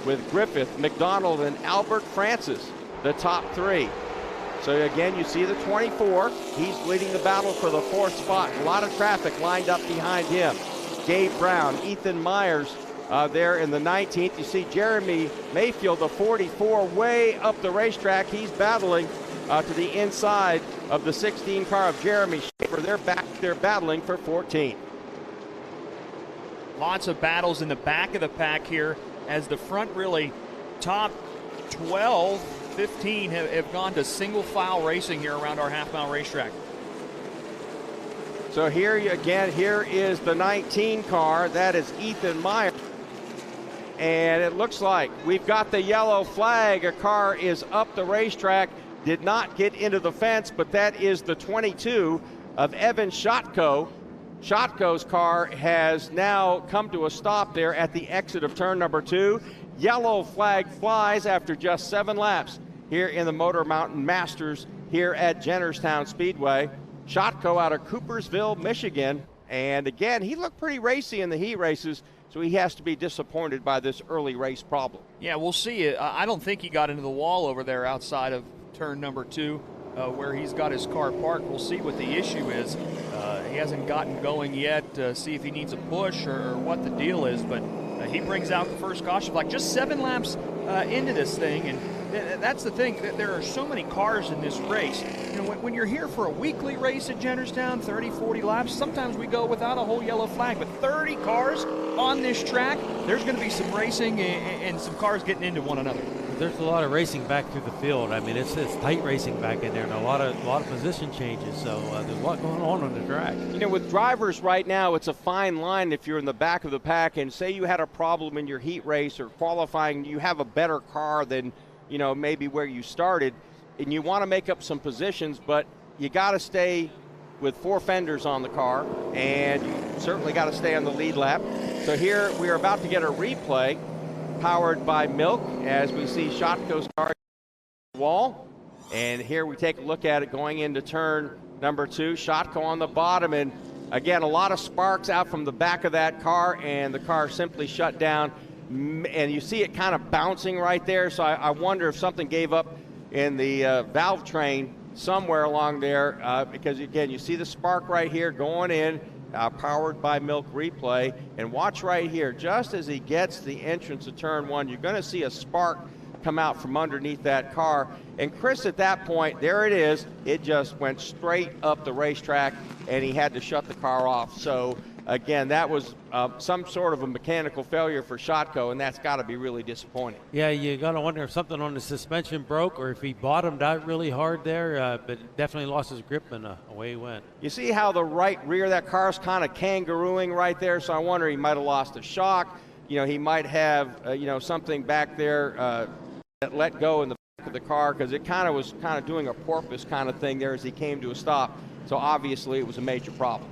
with Griffith, McDonald, and Albert Francis, the top 3. So again, you see the 24. He's leading the battle for the 4th spot. A lot of traffic lined up behind him. Gabe Brown, Ethan Myers there in the 19th. You see Jeremy Mayfield, the 44, way up the racetrack. He's battling to the inside of the 16 car of Jeremy Schaefer. They're back there battling for 14. Lots of battles in the back of the pack here, as the front really top 12, 15 have gone to single file racing here around our half-mile racetrack. So here again, here is the 19 car. That is Ethan Myers. And it looks like we've got the yellow flag. A car is up the racetrack, did not get into the fence, but that is the 22 of Evan Shotko. Shotko's car has now come to a stop there at the exit of turn number 2. Yellow flag flies after just 7 laps here in the Motor Mountain Masters here at Jennerstown Speedway. Shotko out of Coopersville, Michigan. And again, he looked pretty racy in the heat races, so he has to be disappointed by this early race problem. Yeah, we'll see. I don't think he got into the wall over there outside of turn number 2, where he's got his car parked. We'll see what the issue is. He hasn't gotten going yet, see if he needs a push or what the deal is, but he brings out the first caution flag. Just 7 laps into this thing, and that's the thing. There are so many cars in this race. You know, when you're here for a weekly race at Jennerstown, 30, 40 laps, sometimes we go without a whole yellow flag, but 30 cars on this track, there's going to be some racing and some cars getting into one another. There's a lot of racing back through the field. I mean, it's tight racing back in there, and a lot of position changes. So there's a lot going on the track. You know, with drivers right now, it's a fine line if you're in the back of the pack and say you had a problem in your heat race or qualifying, you have a better car than, you know, maybe where you started, and you want to make up some positions, but you got to stay with 4 fenders on the car, and you certainly got to stay on the lead lap. So here we are about to get a replay powered by Milk as we see Shotko's car wall. And here we take a look at it going into turn number 2. Shotko on the bottom, and again, a lot of sparks out from the back of that car, and the car simply shut down. And you see it kind of bouncing right there, so I wonder if something gave up in the valve train somewhere along there, because again, you see the spark right here going in, powered by Milk Replay. And watch right here, just as he gets the entrance of turn 1, you're going to see a spark come out from underneath that car. And Chris, at that point, there it is, it just went straight up the racetrack, and he had to shut the car off. So again, that was some sort of a mechanical failure for Shotko, and that's got to be really disappointing. Yeah, you got to wonder if something on the suspension broke or if he bottomed out really hard there, but definitely lost his grip, and away he went. You see how the right rear of that car is kind of kangarooing right there, so I wonder he might have lost a shock. You know, he might have, something back there that let go in the back of the car, because it kind of was doing a porpoise kind of thing there as he came to a stop. So obviously it was a major problem.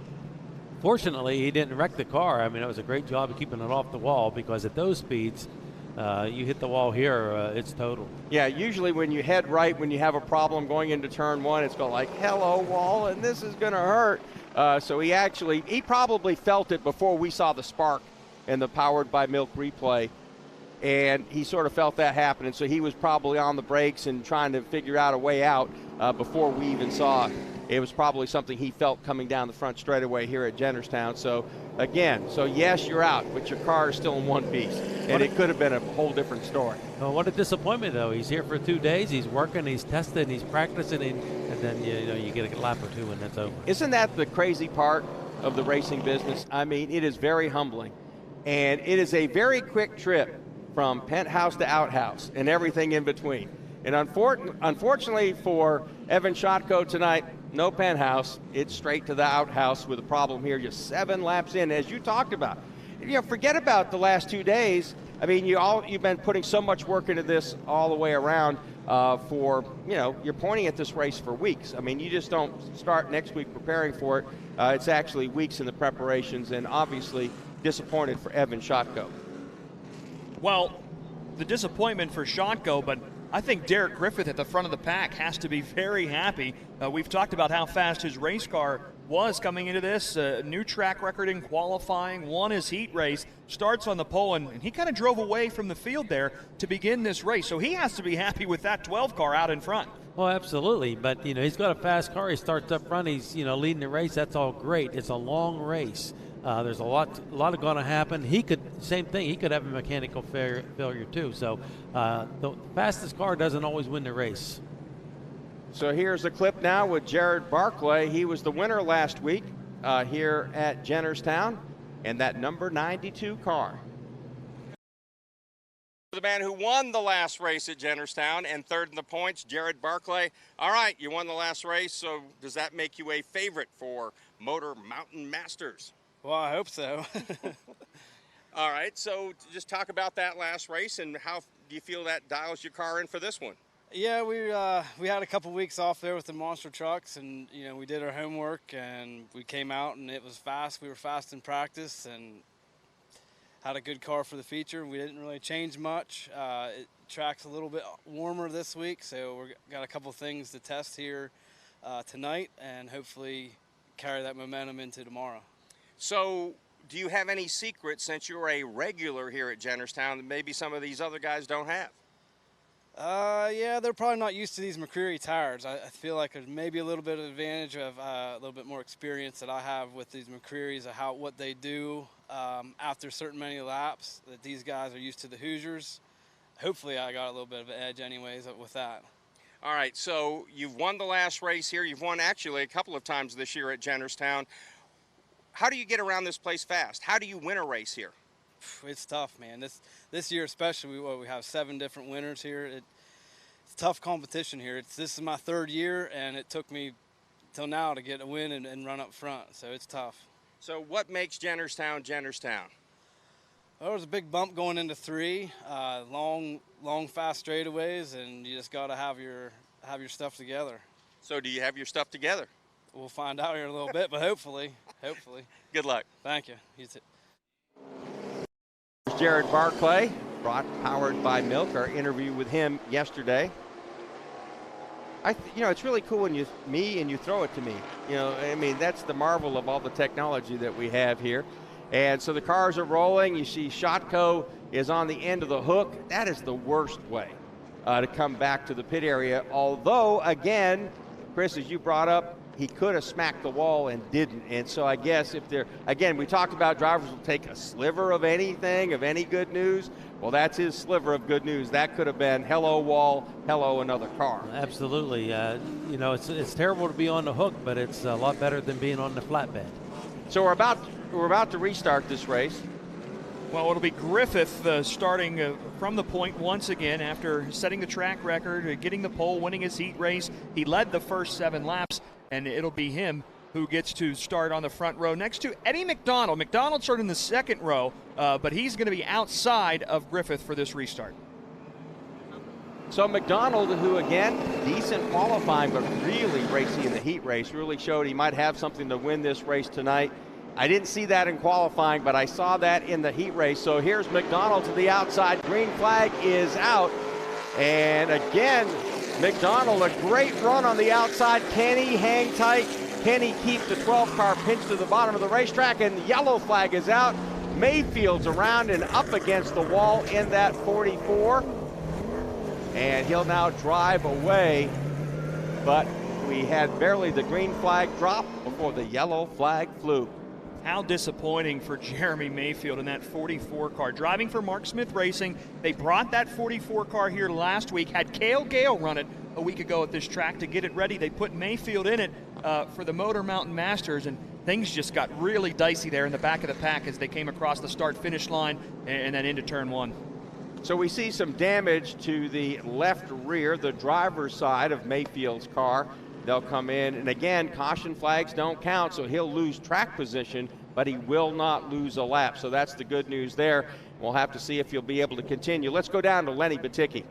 Fortunately, he didn't wreck the car. I mean, it was a great job of keeping it off the wall, because at those speeds, you hit the wall here, it's total. Yeah, usually when you head right, when you have a problem going into turn 1, it's going like, hello, wall, and this is going to hurt. So he probably felt it before we saw the spark in the powered by Milk Replay. And he sort of felt that happening, so he was probably on the brakes and trying to figure out a way out before we even saw it. It was probably something he felt coming down the front straightaway here at Jennerstown. So again, yes, you're out, but your car is still in one piece, and it could have been a whole different story. Well, what a disappointment, though. He's here for 2 days. He's working, he's testing, he's practicing, and then you get a lap or two, and that's over. Isn't that the crazy part of the racing business? I mean, it is very humbling, and it is a very quick trip from penthouse to outhouse and everything in between. And unfortunately for Evan Shotko tonight, no penthouse. It's straight to the outhouse with a problem here just 7 laps in, as you talked about. Forget about the last 2 days. I mean, you've been putting so much work into this all the way around you're pointing at this race for weeks. I mean, you just don't start next week preparing for it. It's actually weeks in the preparations, and obviously disappointed for Evan Shotko. Well, the disappointment for Shotko, but I think Derek Griffith at the front of the pack has to be very happy. We've talked about how fast his race car was coming into this. New track record in qualifying, won his heat race, starts on the pole, and he kind of drove away from the field there to begin this race. So he has to be happy with that 12 car out in front. Well, absolutely. But, he's got a fast car. He starts up front. He's, leading the race. That's all great. It's a long race. There's a lot of going to happen. Same thing. He could have a mechanical failure too. So the fastest car doesn't always win the race. So here's a clip now with Jared Barclay. He was the winner last week here at Jennerstown, and that number 92 car. The man who won the last race at Jennerstown and third in the points, Jared Barclay. All right, you won the last race, so does that make you a favorite for Motor Mountain Masters? Well, I hope so. All right, so just talk about that last race, and how do you feel that dials your car in for this one? Yeah, we had a couple weeks off there with the monster trucks, and we did our homework, and we came out, and it was fast. We were fast in practice, and had a good car for the feature. We didn't really change much. Track's a little bit warmer this week, so we got a couple things to test here tonight, and hopefully carry that momentum into tomorrow. So do you have any secrets, since you're a regular here at Jennerstown, that maybe some of these other guys don't have? Yeah, they're probably not used to these McCreary tires. I feel like there's maybe a little bit of advantage of a little bit more experience that I have with these McCrearys of what they do after certain many laps, that these guys are used to the Hoosiers. Hopefully I got a little bit of an edge anyways with that. All right, so you've won the last race here. You've won actually a couple of times this year at Jennerstown. How do you get around this place fast? How do you win a race here? It's tough, man. This year especially, we have 7 different winners here. It's tough competition here. This is my 3rd year, and it took me till now to get a win and run up front, so it's tough. So what makes Jennerstown Jennerstown? Well, there's a big bump going into 3, long fast straightaways, and you just got to have your stuff together. So do you have your stuff together? We'll find out here in a little bit, but hopefully. Good luck. Thank you. You too. Jared Barclay, powered by Milk, our interview with him yesterday. It's really cool when you throw it to me. I mean, that's the marvel of all the technology that we have here. And so the cars are rolling. You see Shotco is on the end of the hook. That is the worst way to come back to the pit area. Although, again, Chris, as you brought up, he could have smacked the wall and didn't. And so I guess we talked about drivers will take a sliver of anything, of any good news. Well, that's his sliver of good news. That could have been hello wall, hello another car. Absolutely. It's terrible to be on the hook, but it's a lot better than being on the flatbed. So we're about to restart this race. Well, it'll be Griffith starting from the point once again after setting the track record, getting the pole, winning his heat race. He led the first 7 laps, and it'll be him who gets to start on the front row next to Eddie McDonald. McDonald started in the second row, but he's going to be outside of Griffith for this restart. So McDonald, who again, decent qualifying, but really racy in the heat race, really showed he might have something to win this race tonight. I didn't see that in qualifying, but I saw that in the heat race. So here's McDonald to the outside. Green flag is out. And again, McDonald, a great run on the outside. Can he hang tight? Can he keep the 12 car pinched to the bottom of the racetrack? And the yellow flag is out. Mayfield's around and up against the wall in that 44. And he'll now drive away. But we had barely the green flag drop before the yellow flag flew. How disappointing for Jeremy Mayfield in that 44 car. Driving for Mark Smith Racing, they brought that 44 car here last week, had Cale Gale run it a week ago at this track to get it ready. They put Mayfield in it for the Motor Mountain Masters, and things just got really dicey there in the back of the pack as they came across the start-finish line and then into turn 1. So we see some damage to the left rear, the driver's side of Mayfield's car. They'll come in, and again, caution flags don't count, so he'll lose track position, but he will not lose a lap. So that's the good news there. We'll have to see if he'll be able to continue. Let's go down to Lenny Baticki.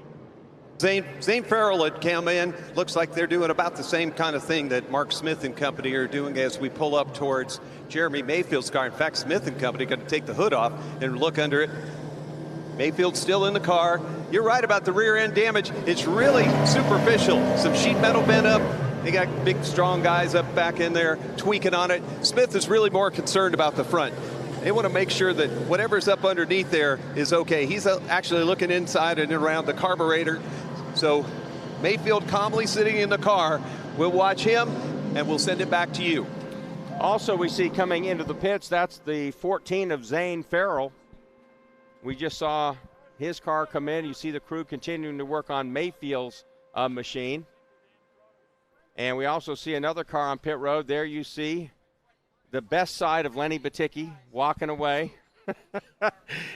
Zane Farrell had come in. Looks like they're doing about the same kind of thing that Mark Smith and company are doing as we pull up towards Jeremy Mayfield's car. In fact, Smith and company got to take the hood off and look under it. Mayfield's still in the car. You're right about the rear end damage. It's really superficial. Some sheet metal bent up. They got big, strong guys up back in there tweaking on it. Smith is really more concerned about the front. They want to make sure that whatever's up underneath there is okay. He's actually looking inside and around the carburetor. So Mayfield calmly sitting in the car. We'll watch him, and we'll send it back to you. Also, we see coming into the pits, that's the 14 of Zane Farrell. We just saw his car come in. You see the crew continuing to work on Mayfield's machine. And we also see another car on pit road. There you see the best side of Lenny Baticki walking away.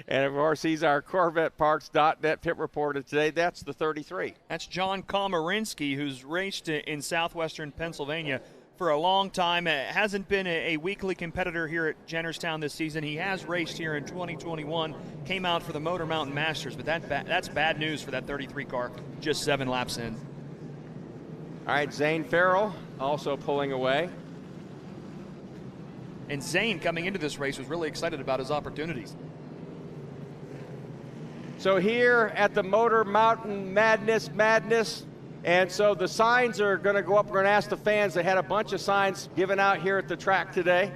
And of course, he's our CorvetteParts.net pit reporter today. That's the 33. That's John Komarinsky, who's raced in southwestern Pennsylvania for a long time. Hasn't been a weekly competitor here at Jennerstown this season. He has raced here in 2021, came out for the Motor Mountain Masters, but that's bad news for that 33 car, just 7 laps in. All right, Zane Farrell also pulling away. And Zane, coming into this race, was really excited about his opportunities. So here at the Motor Mountain Madness, and so the signs are going to go up. We're going to ask the fans. They had a bunch of signs given out here at the track today.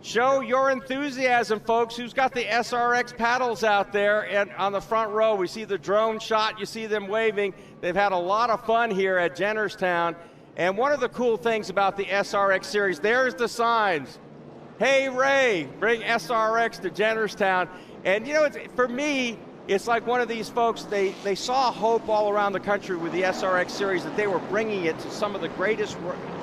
Show your enthusiasm, folks. Who's got the SRX paddles out there? And on the front row, we see the drone shot. You see them waving. They've had a lot of fun here at Jennerstown. And one of the cool things about the SRX series, there's the signs. Hey, Ray, bring SRX to Jennerstown. And, you know, for me, it's like one of these folks, they saw hope all around the country with the SRX series, that they were bringing it to some of the greatest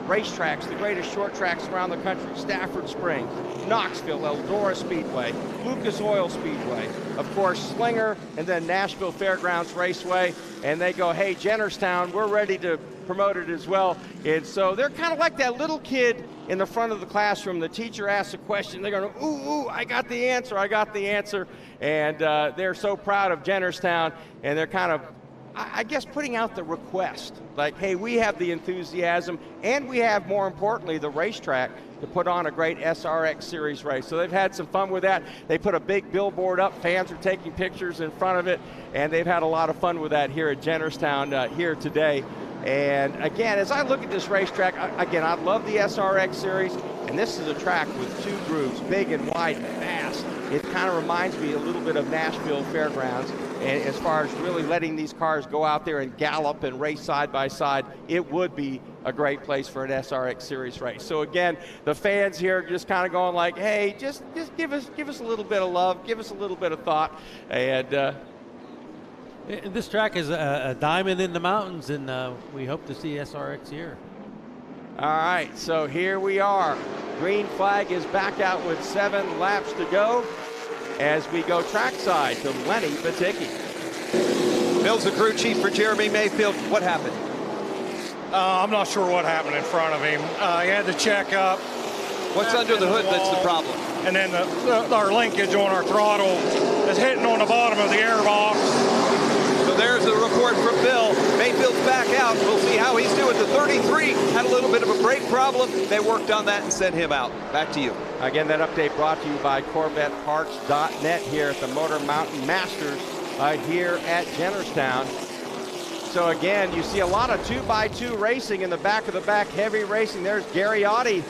racetracks, the greatest short tracks around the country. Stafford Springs, Knoxville, Eldora Speedway, Lucas Oil Speedway, of course Slinger, and then Nashville Fairgrounds Raceway. And they go, hey, Jennerstown, we're ready to promote it as well. And so they're kind of like that little kid in the front of the classroom. The teacher asks a question, they're going, ooh, I got the answer. And they're so proud of Jennerstown, and they're kind of I guess putting out the request, like, hey, we have the enthusiasm, and we have, more importantly, the racetrack to put on a great SRX Series race. So they've had some fun with that. They put a big billboard up. Fans are taking pictures in front of it, and they've had a lot of fun with that here at Jennerstown here today. And again, as I look at this racetrack, again, I love the SRX Series, and this is a track with 2 grooves, big and wide and fast. It kind of reminds me a little bit of Nashville Fairgrounds. And as far as really letting these cars go out there and gallop and race side by side, it would be a great place for an SRX Series race. So again, the fans here just kind of going like, hey, just give us a little bit of love, give us a little bit of thought. And this track is a diamond in the mountains, and we hope to see SRX here. All right, so here we are. Green flag is back out with 7 laps to go as we go trackside to Lenny Baticki. Bill's the crew chief for Jeremy Mayfield. What happened? I'm not sure what happened in front of him. He had to check up. What's under the hood that's the problem? And then our linkage on our throttle is hitting on the bottom of the airbox. So there's the report from Bill. Mayfield's back out. We'll see how he's doing. The 33 had a little bit of a brake problem. They worked on that and sent him out. Back to you. Again, that update brought to you by CorvetteParts.net here at the Motor Mountain Masters here at Jennerstown. So again, you see a lot of 2x2 racing in the back of the back, heavy racing. There's Gary Audi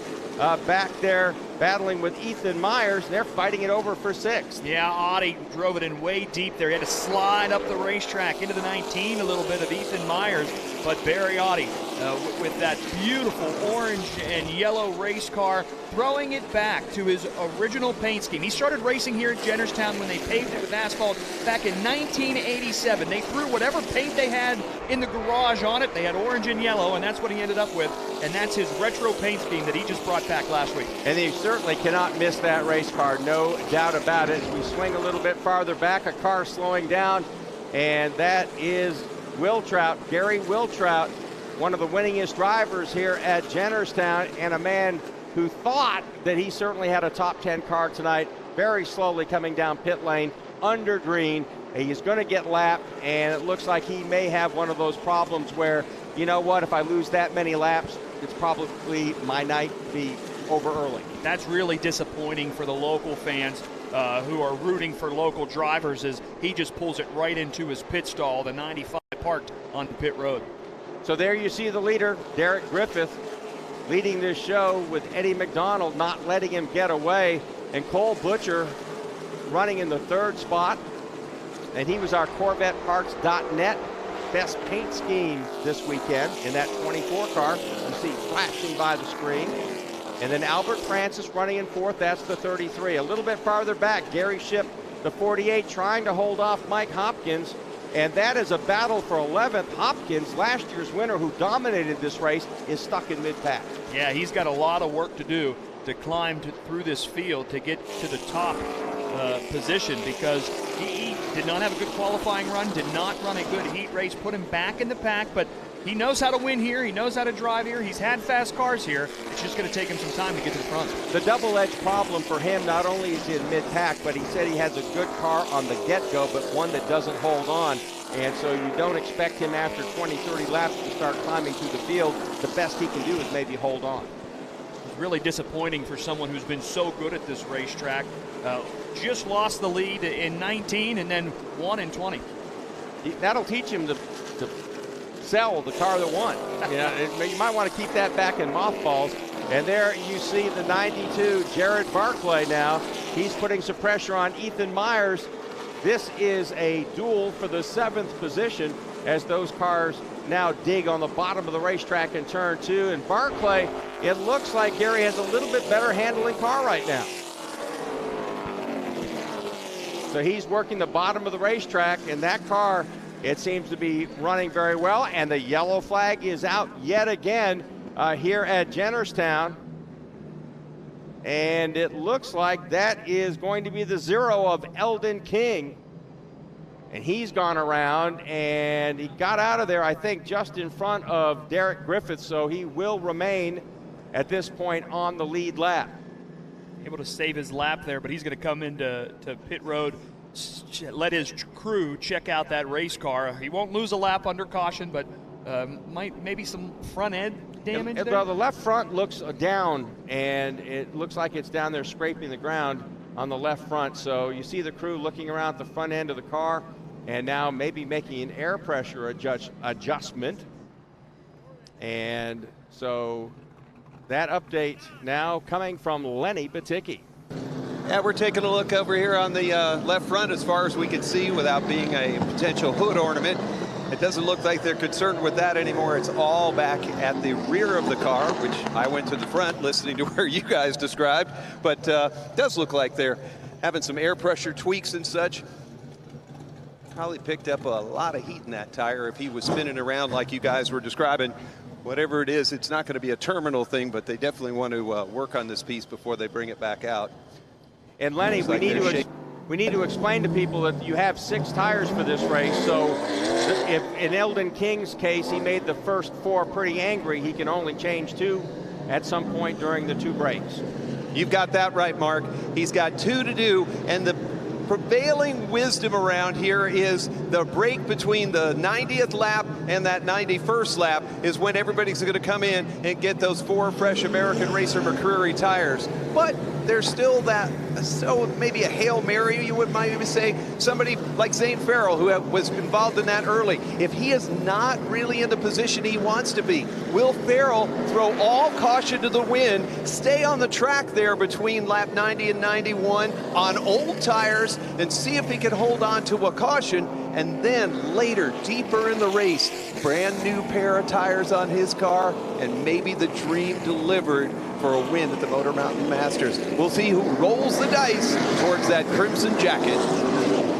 back there battling with Ethan Myers. They're fighting it over for 6th. Yeah, Audi drove it in way deep there. He had to slide up the racetrack into the 19, a little bit of Ethan Myers. But Barry Audi with that beautiful orange and yellow race car, throwing it back to his original paint scheme. He started racing here at Jennerstown when they paved it with asphalt back in 1987. They threw whatever paint they had in the garage on it. They had orange and yellow, and that's what he ended up with. And that's his retro paint scheme that he just brought back last week. And he certainly cannot miss that race car, no doubt about it. As we swing a little bit farther back, a car slowing down, and that is Wiltrout, Gary Wiltrout, one of the winningest drivers here at Jennerstown, and a man who thought that he certainly had a top 10 car tonight, very slowly coming down pit lane under green. He's going to get lapped, and it looks like he may have one of those problems where, you know what, if I lose that many laps, it's probably my night to be over early. That's really disappointing for the local fans who are rooting for local drivers, as he just pulls it right into his pit stall, the 95 parked on pit road. So there you see the leader, Derek Griffith, leading this show with Eddie McDonald not letting him get away, and Cole Butcher running in the 3rd spot. And he was our CorvetteParts.net best paint scheme this weekend in that 24 car. You see flashing by the screen. And then Albert Francis running in 4th, that's the 33. A little bit farther back, Gary Shipp, the 48, trying to hold off Mike Hopkins. And that is a battle for 11th. Hopkins, last year's winner who dominated this race, is stuck in mid-pack. Yeah, he's got a lot of work to do to climb through this field to get to the top position, because he did not have a good qualifying run, did not run a good heat race, put him back in the pack, but he knows how to win here. He knows how to drive here. He's had fast cars here. It's just going to take him some time to get to the front. The double-edged problem for him, not only is he in mid-pack, but he said he has a good car on the get-go, but one that doesn't hold on. And so you don't expect him after 20, 30 laps to start climbing through the field. The best he can do is maybe hold on. It's really disappointing for someone who's been so good at this racetrack. Just lost the lead in 19 and then won in 20. That'll teach him to sell the car that won. You might want to keep that back in mothballs. And there you see the 92 Jared Barclay now. He's putting some pressure on Ethan Myers. This is a duel for the 7th position as those cars now dig on the bottom of the racetrack in turn 2. And Barclay, it looks like Gary has a little bit better handling car right now. So he's working the bottom of the racetrack, and that car, it seems to be running very well. And the yellow flag is out yet again here at Jennerstown. And it looks like that is going to be the 0 of Eldon King. And he's gone around, and he got out of there, I think, just in front of Derek Griffith. So he will remain at this point on the lead lap. Able to save his lap there, but he's going to come into pit road let his crew check out that race car. He won't lose a lap under caution, but maybe some front end damage there? Well, the left front looks down, and it looks like it's down there scraping the ground on the left front. So you see the crew looking around at the front end of the car, and now maybe making an air pressure adjustment. And so that update now coming from Lenny Baticki. Yeah, we're taking a look over here on the left front as far as we can see without being a potential hood ornament. It doesn't look like they're concerned with that anymore. It's all back at the rear of the car, which I went to the front listening to where you guys described. But it does look like they're having some air pressure tweaks and such. Probably picked up a lot of heat in that tire if he was spinning around like you guys were describing. Whatever it is, it's not going to be a terminal thing, but they definitely want to work on this piece before they bring it back out. And Lenny, we need to explain to people that you have 6 tires for this race. So if in Eldon King's case, he made the first 4 pretty angry, he can only change 2 at some point during the 2 breaks. You've got that right, Mark. He's got 2 to do, and the prevailing wisdom around here is the break between the 90th lap and that 91st lap is when everybody's going to come in and get those 4 fresh American Racer McCreary tires. But there's still that, so maybe a Hail Mary, you would might even say, somebody like Zane Farrell, who was involved in that early. If he is not really in the position he wants to be, will Farrell throw all caution to the wind, stay on the track there between lap 90 and 91 on old tires, and see if he can hold on to a caution, and then later, deeper in the race, brand new pair of tires on his car, and maybe the dream delivered for a win at the Motor Mountain Masters. We'll see who rolls the dice towards that crimson jacket.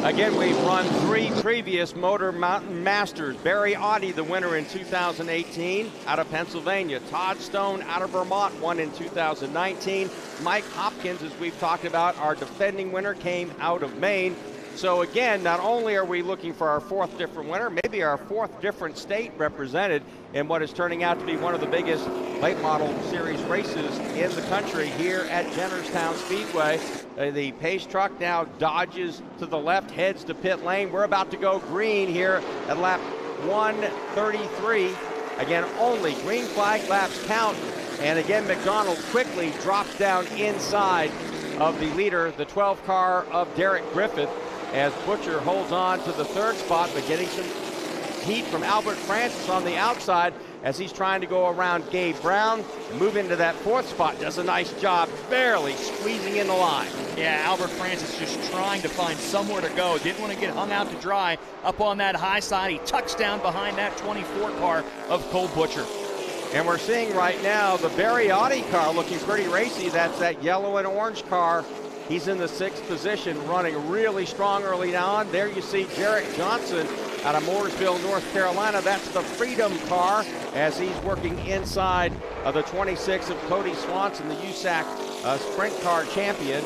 Again, we've run 3 previous Motor Mountain Masters. Barry Audi, the winner in 2018 out of Pennsylvania. Todd Stone out of Vermont won in 2019. Mike Hopkins, as we've talked about, our defending winner, came out of Maine. So again, not only are we looking for our 4th different winner, maybe our 4th different state represented in what is turning out to be one of the biggest late model series races in the country here at Jennerstown Speedway. The pace truck now dodges to the left, heads to pit lane. We're about to go green here at lap 133. Again, only green flag laps count. And again, McDonald quickly drops down inside of the leader, the 12 car of Derek Griffith, as Butcher holds on to the 3rd spot, but getting some heat from Albert Francis on the outside as he's trying to go around Gabe Brown and move into that 4th spot. Does a nice job, barely squeezing in the line. Yeah, Albert Francis just trying to find somewhere to go. Didn't want to get hung out to dry up on that high side. He tucks down behind that 24 car of Cole Butcher. And we're seeing right now the Barry Audi car looking pretty racy. That's that yellow and orange car. He's in the 6th position, running really strong early on. There you see Jarrett Johnson out of Mooresville, North Carolina. That's the Freedom car as he's working inside of the 26 of Cody Swanson, the USAC sprint car champion.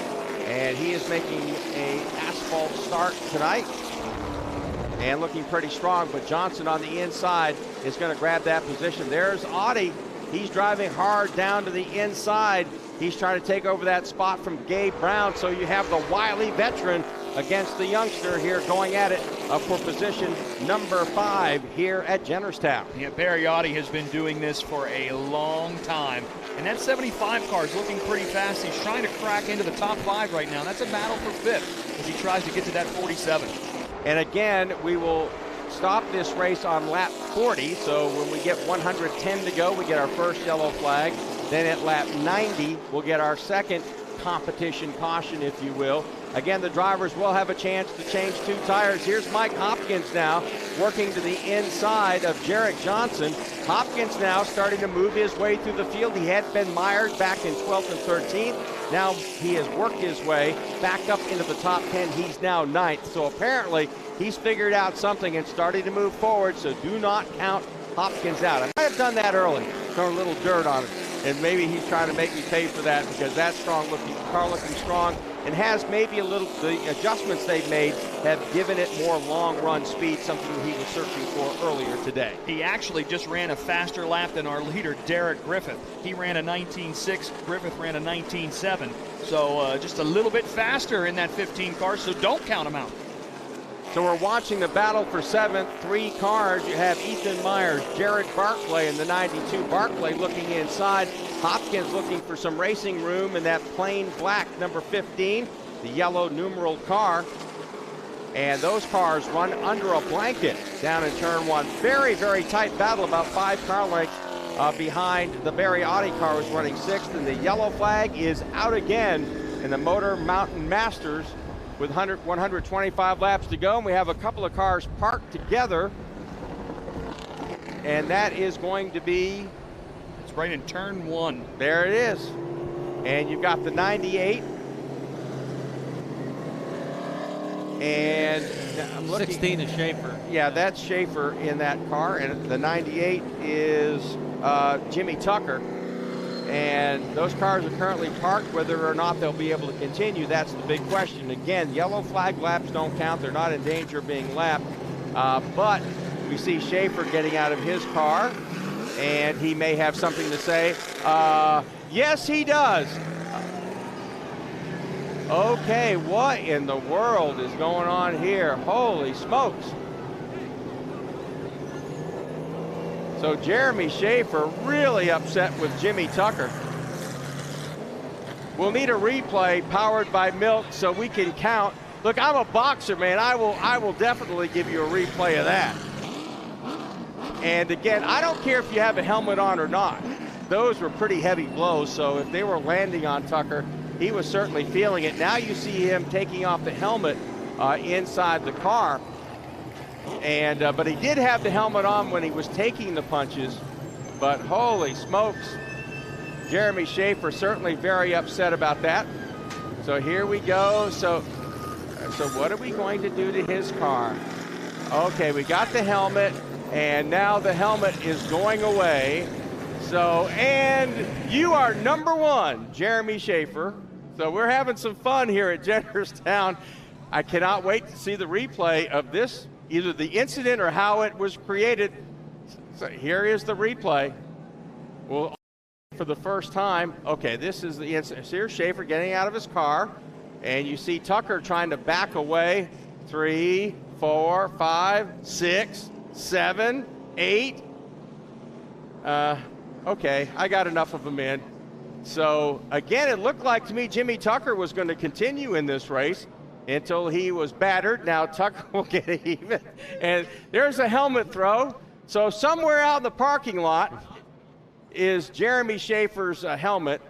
And he is making an asphalt start tonight and looking pretty strong. But Johnson on the inside is going to grab that position. There's Audi. He's driving hard down to the inside. He's trying to take over that spot from Gabe Brown. So you have the wily veteran against the youngster here going at it for position number 5 here at Jennerstown. Yeah, Barry Audi has been doing this for a long time. And that 75 car is looking pretty fast. He's trying to crack into the top 5 right now. That's a battle for 5th as he tries to get to that 47. And again, we will stop this race on lap 40. So when we get 110 to go, we get our first yellow flag. Then at lap 90, we'll get our second competition caution, if you will. Again, the drivers will have a chance to change 2 tires. Here's Mike Hopkins now working to the inside of Jarrett Johnson. Hopkins now starting to move his way through the field. He had been mired back in 12th and 13th. Now he has worked his way back up into the top 10. He's now 9th. So apparently he's figured out something and starting to move forward. So do not count Hopkins out. I might have done that early, thrown a little dirt on him. and maybe he's trying to make me pay for that because that car looking strong and has maybe a little, the adjustments they've made have given it more long run speed, something he was searching for earlier today. He actually just ran a faster lap than our leader, Derek Griffith. He ran a 19.6, Griffith ran a 19.7. So just a little bit faster in that 15 car, so don't count him out. So we're watching the battle for 7th. 3 cars. You have Ethan Myers, Jared Barclay in the 92. Barclay looking inside. Hopkins looking for some racing room in that plain black number 15, the yellow numeral car. And those cars run under a blanket down in turn 1. Very, very tight battle, about 5 car lengths behind the Barry Audi car was running 6th. And the yellow flag is out again in the Motor Mountain Masters with 125 laps to go. And we have a couple of cars parked together. And that is going to be... It's right in turn 1. There it is. And you've got the 98. And I'm looking, 16 is Schaefer. Yeah, that's Schaefer in that car. And the 98 is Jimmy Tucker. And those cars are currently parked. Whether or not they'll be able to continue, that's the big question. Again, yellow flag laps don't count. They're not in danger of being lapped. But we see Schaefer getting out of his car, and he may have something to say. Yes, he does. Okay, what in the world is going on here? Holy smokes. So Jeremy Schaefer really upset with Jimmy Tucker. We'll need a replay powered by Milk so we can count. Look, I'm a boxer, man. I will definitely give you a replay of that. And again, I don't care if you have a helmet on or not. Those were pretty heavy blows, so if they were landing on Tucker, he was certainly feeling it. Now you see him taking off the helmet inside the car. And but he did have the helmet on when he was taking the punches. But holy smokes, Jeremy Schaefer certainly very upset about that. So here we go. So what are we going to do to his car? Okay, we got the helmet, and now the helmet is going away. So, and you are number 1, Jeremy Schaefer. So we're having some fun here at Jennerstown. I cannot wait to see the replay of this, either the incident or how it was created. So here is the replay. Well, for the first time, okay, this is the incident. So here's Schaefer getting out of his car, and you see Tucker trying to back away. 3, 4, 5, 6, 7, 8. Okay, I got enough of them in. So again, it looked like to me Jimmy Tucker was going to continue in this race until he was battered. Now Tucker will get even. And there's a helmet throw. So somewhere out in the parking lot is Jeremy Schaefer's helmet.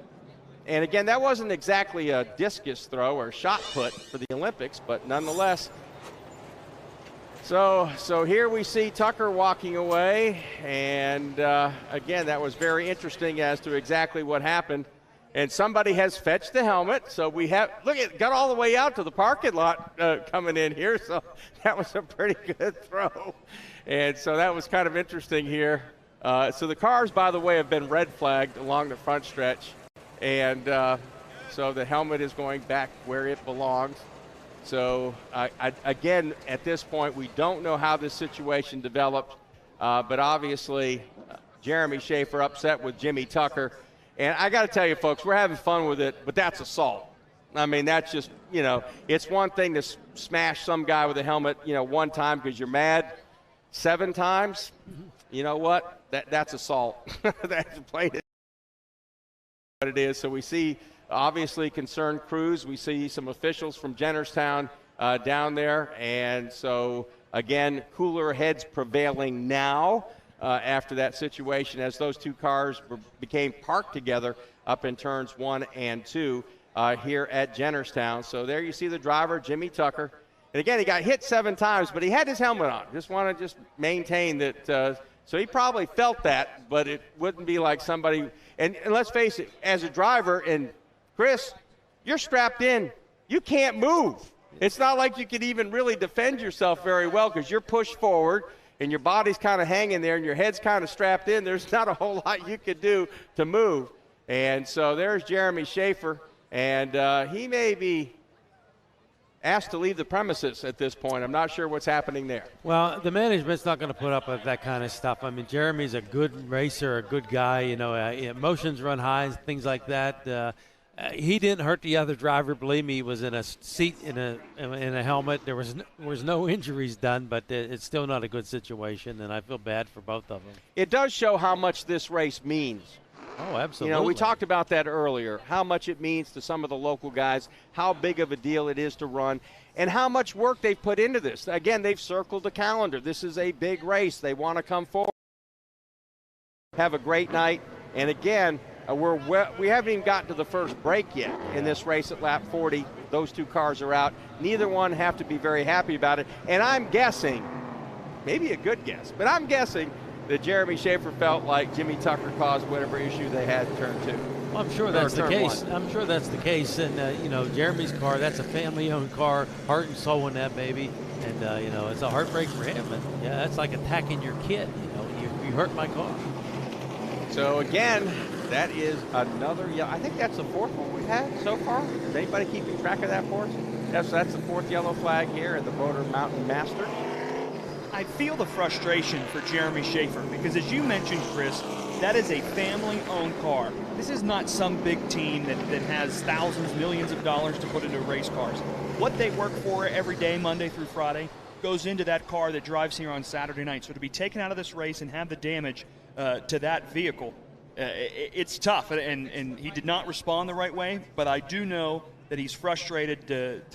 And again, that wasn't exactly a discus throw or shot put for the Olympics, but nonetheless. So here we see Tucker walking away. And again, that was very interesting as to exactly what happened. And somebody has fetched the helmet. So we have, look, it got all the way out to the parking lot coming in here. So that was a pretty good throw. And so that was kind of interesting here. So the cars, by the way, have been red flagged along the front stretch. And so the helmet is going back where it belongs. So again, at this point, we don't know how this situation developed. But obviously, Jeremy Schaefer upset with Jimmy Tucker. And I got to tell you, folks, we're having fun with it, but that's assault. I mean, that's just, you know, it's one thing to smash some guy with a helmet, you know, one time because you're mad. 7 times, you know what? That's assault. That's plain what it is. So we see, obviously, concerned crews. We see some officials from Jennerstown down there. And so, again, cooler heads prevailing now. After that situation, as those 2 cars became parked together up in turns 1 and 2 here at Jennerstown. So there you see the driver, Jimmy Tucker. And again, he got hit 7 times, but he had his helmet on. Just want to maintain that. So he probably felt that, but it wouldn't be like somebody. And let's face it, as a driver, and Chris, you're strapped in. You can't move. It's not like you could even really defend yourself very well because you're pushed forward. And your body's kind of hanging there and your head's kind of strapped in. There's not a whole lot you could do to move. And so there's Jeremy Schaefer, and he may be asked to leave the premises at this point. I'm not sure what's happening there. Well, the management's not going to put up with that kind of stuff. I mean, Jeremy's a good racer, a good guy. You know, emotions run high, things like that. He didn't hurt the other driver. Believe me, he was in a seat in a helmet. There was no injuries done, but it's still not a good situation, and I feel bad for both of them. It does show how much this race means. Oh, absolutely. You know, we talked about that earlier, how much it means to some of the local guys, how big of a deal it is to run, and how much work they've put into this. Again, they've circled the calendar. This is a big race. They want to come forward, have a great night, and again, we haven't even gotten to the first break yet in this race at lap 40. Those two cars are out. Neither one have to be very happy about it, and I'm guessing, maybe a good guess, but I'm guessing that Jeremy Schaefer felt like Jimmy Tucker caused whatever issue they had in turn 2. Well, I'm sure that's the case. I'm sure that's the case. And, you know, Jeremy's car, that's a family-owned car, heart and soul in that baby. And, you know, it's a heartbreak for him. And, yeah, that's like attacking your kid. You know, you hurt my car. So, again, that is another, I think that's the 4th one we've had so far. Is anybody keeping track of that for us? That's the 4th yellow flag here at the Motor Mountain Masters. I feel the frustration for Jeremy Schaefer because, as you mentioned, Chris, that is a family-owned car. This is not some big team that has thousands, millions of dollars to put into race cars. What they work for every day, Monday through Friday, goes into that car that drives here on Saturday night. So to be taken out of this race and have the damage to that vehicle, it's tough. And he did not respond the right way, but I do know that he's frustrated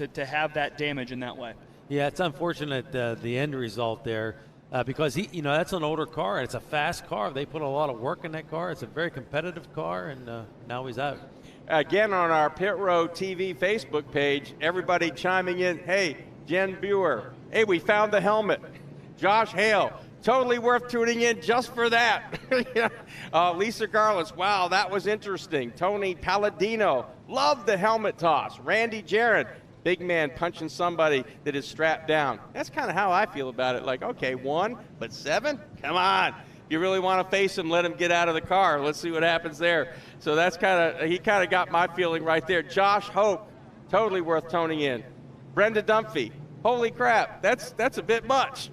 to have that damage in that way. Yeah, it's unfortunate the end result there because you know, that's an older car and it's a fast car. They put a lot of work in that car. It's a very competitive car, and now he's out. Again, on our Pit Road TV Facebook page, everybody chiming in. Hey, Jen Buer. Hey, we found the helmet. Josh Hale. Totally worth tuning in just for that. Lisa Garland. Wow, that was interesting. Tony Palladino. Loved the helmet toss. Randy Jarrett. Big man punching somebody that is strapped down. That's kind of how I feel about it. Like, okay, 1, but 7? Come on. If you really want to face him, let him get out of the car. Let's see what happens there. So that's he kind of got my feeling right there. Josh Hope, totally worth tuning in. Brenda Dunphy, holy crap, that's a bit much.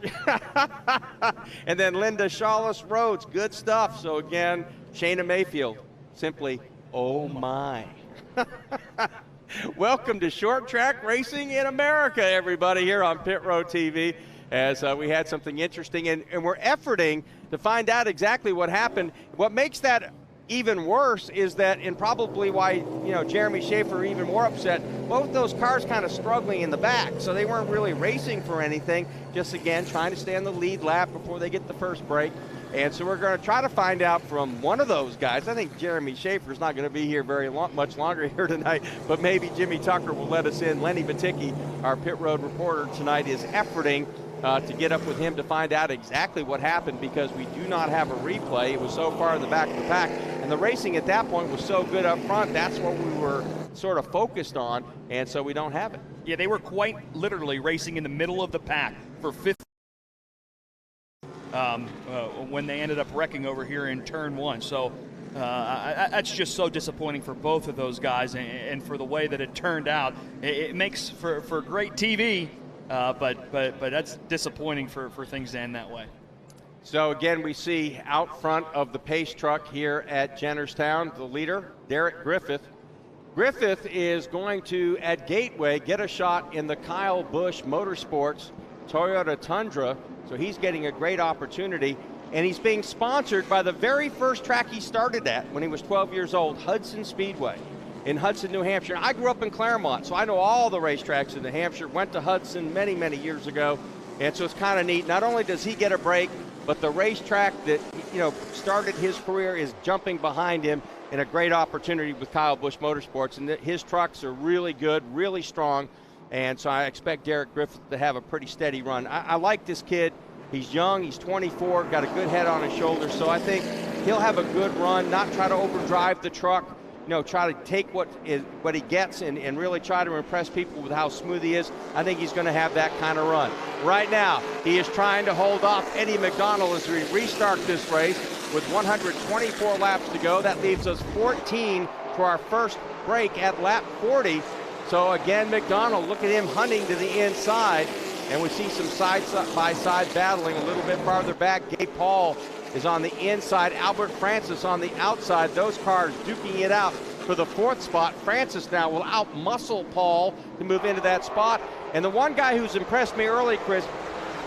And then Linda Shawless Rhodes, good stuff. So again, Shayna Mayfield, simply, oh my. Welcome to Short Track Racing in America, everybody, here on Pit Road TV, as we had something interesting, and we're efforting to find out exactly what happened. What makes that even worse is that, and probably why, you know, Jeremy Schaefer even more upset, both those cars kind of struggling in the back, so they weren't really racing for anything, just again trying to stay on the lead lap before they get the first break. And so we're going to try to find out from one of those guys. I think Jeremy Schaefer's not going to be here much longer here tonight, but maybe Jimmy Tucker will let us in. Lenny Baticki, our Pit Road reporter tonight, is efforting to get up with him to find out exactly what happened, because we do not have a replay. It was so far in the back of the pack, and the racing at that point was so good up front. That's what we were sort of focused on, and so we don't have it. Yeah, they were quite literally racing in the middle of the pack for 50. When they ended up wrecking over here in turn 1. So that's just so disappointing for both of those guys, and for the way that it turned out. It makes for great TV, but that's disappointing for things to end that way. So again, we see out front of the pace truck here at Jennerstown, the leader, Derek Griffith. Griffith is going to, at Gateway, get a shot in the Kyle Busch Motorsports Toyota Tundra. So he's getting a great opportunity, and he's being sponsored by the very first track he started at when he was 12 years old, Hudson Speedway in Hudson, New Hampshire. I grew up in Claremont, so I know all the racetracks in New Hampshire. Went to Hudson many, many years ago, and so it's kind of neat. Not only does he get a break, but the racetrack that, you know, started his career is jumping behind him in a great opportunity with Kyle Busch Motorsports, and his trucks are really good, really strong. And so I expect Derek Griffith to have a pretty steady run. I like this kid. He's young, he's 24, got a good head on his shoulders, so I think he'll have a good run, not try to overdrive the truck, you know, try to take what he gets and really try to impress people with how smooth he is. I think he's going to have that kind of run. Right now, he is trying to hold off Eddie McDonald as we restart this race. with 124 laps to go. That leaves us 14 for our first break at lap 40. So again, McDonald, look at him hunting to the inside. And we see some side-by-side battling a little bit farther back. Gabe Paul is on the inside. Albert Francis on the outside. Those cars duking it out for the 4th spot. Francis now will out-muscle Paul to move into that spot. And the one guy who's impressed me early, Chris,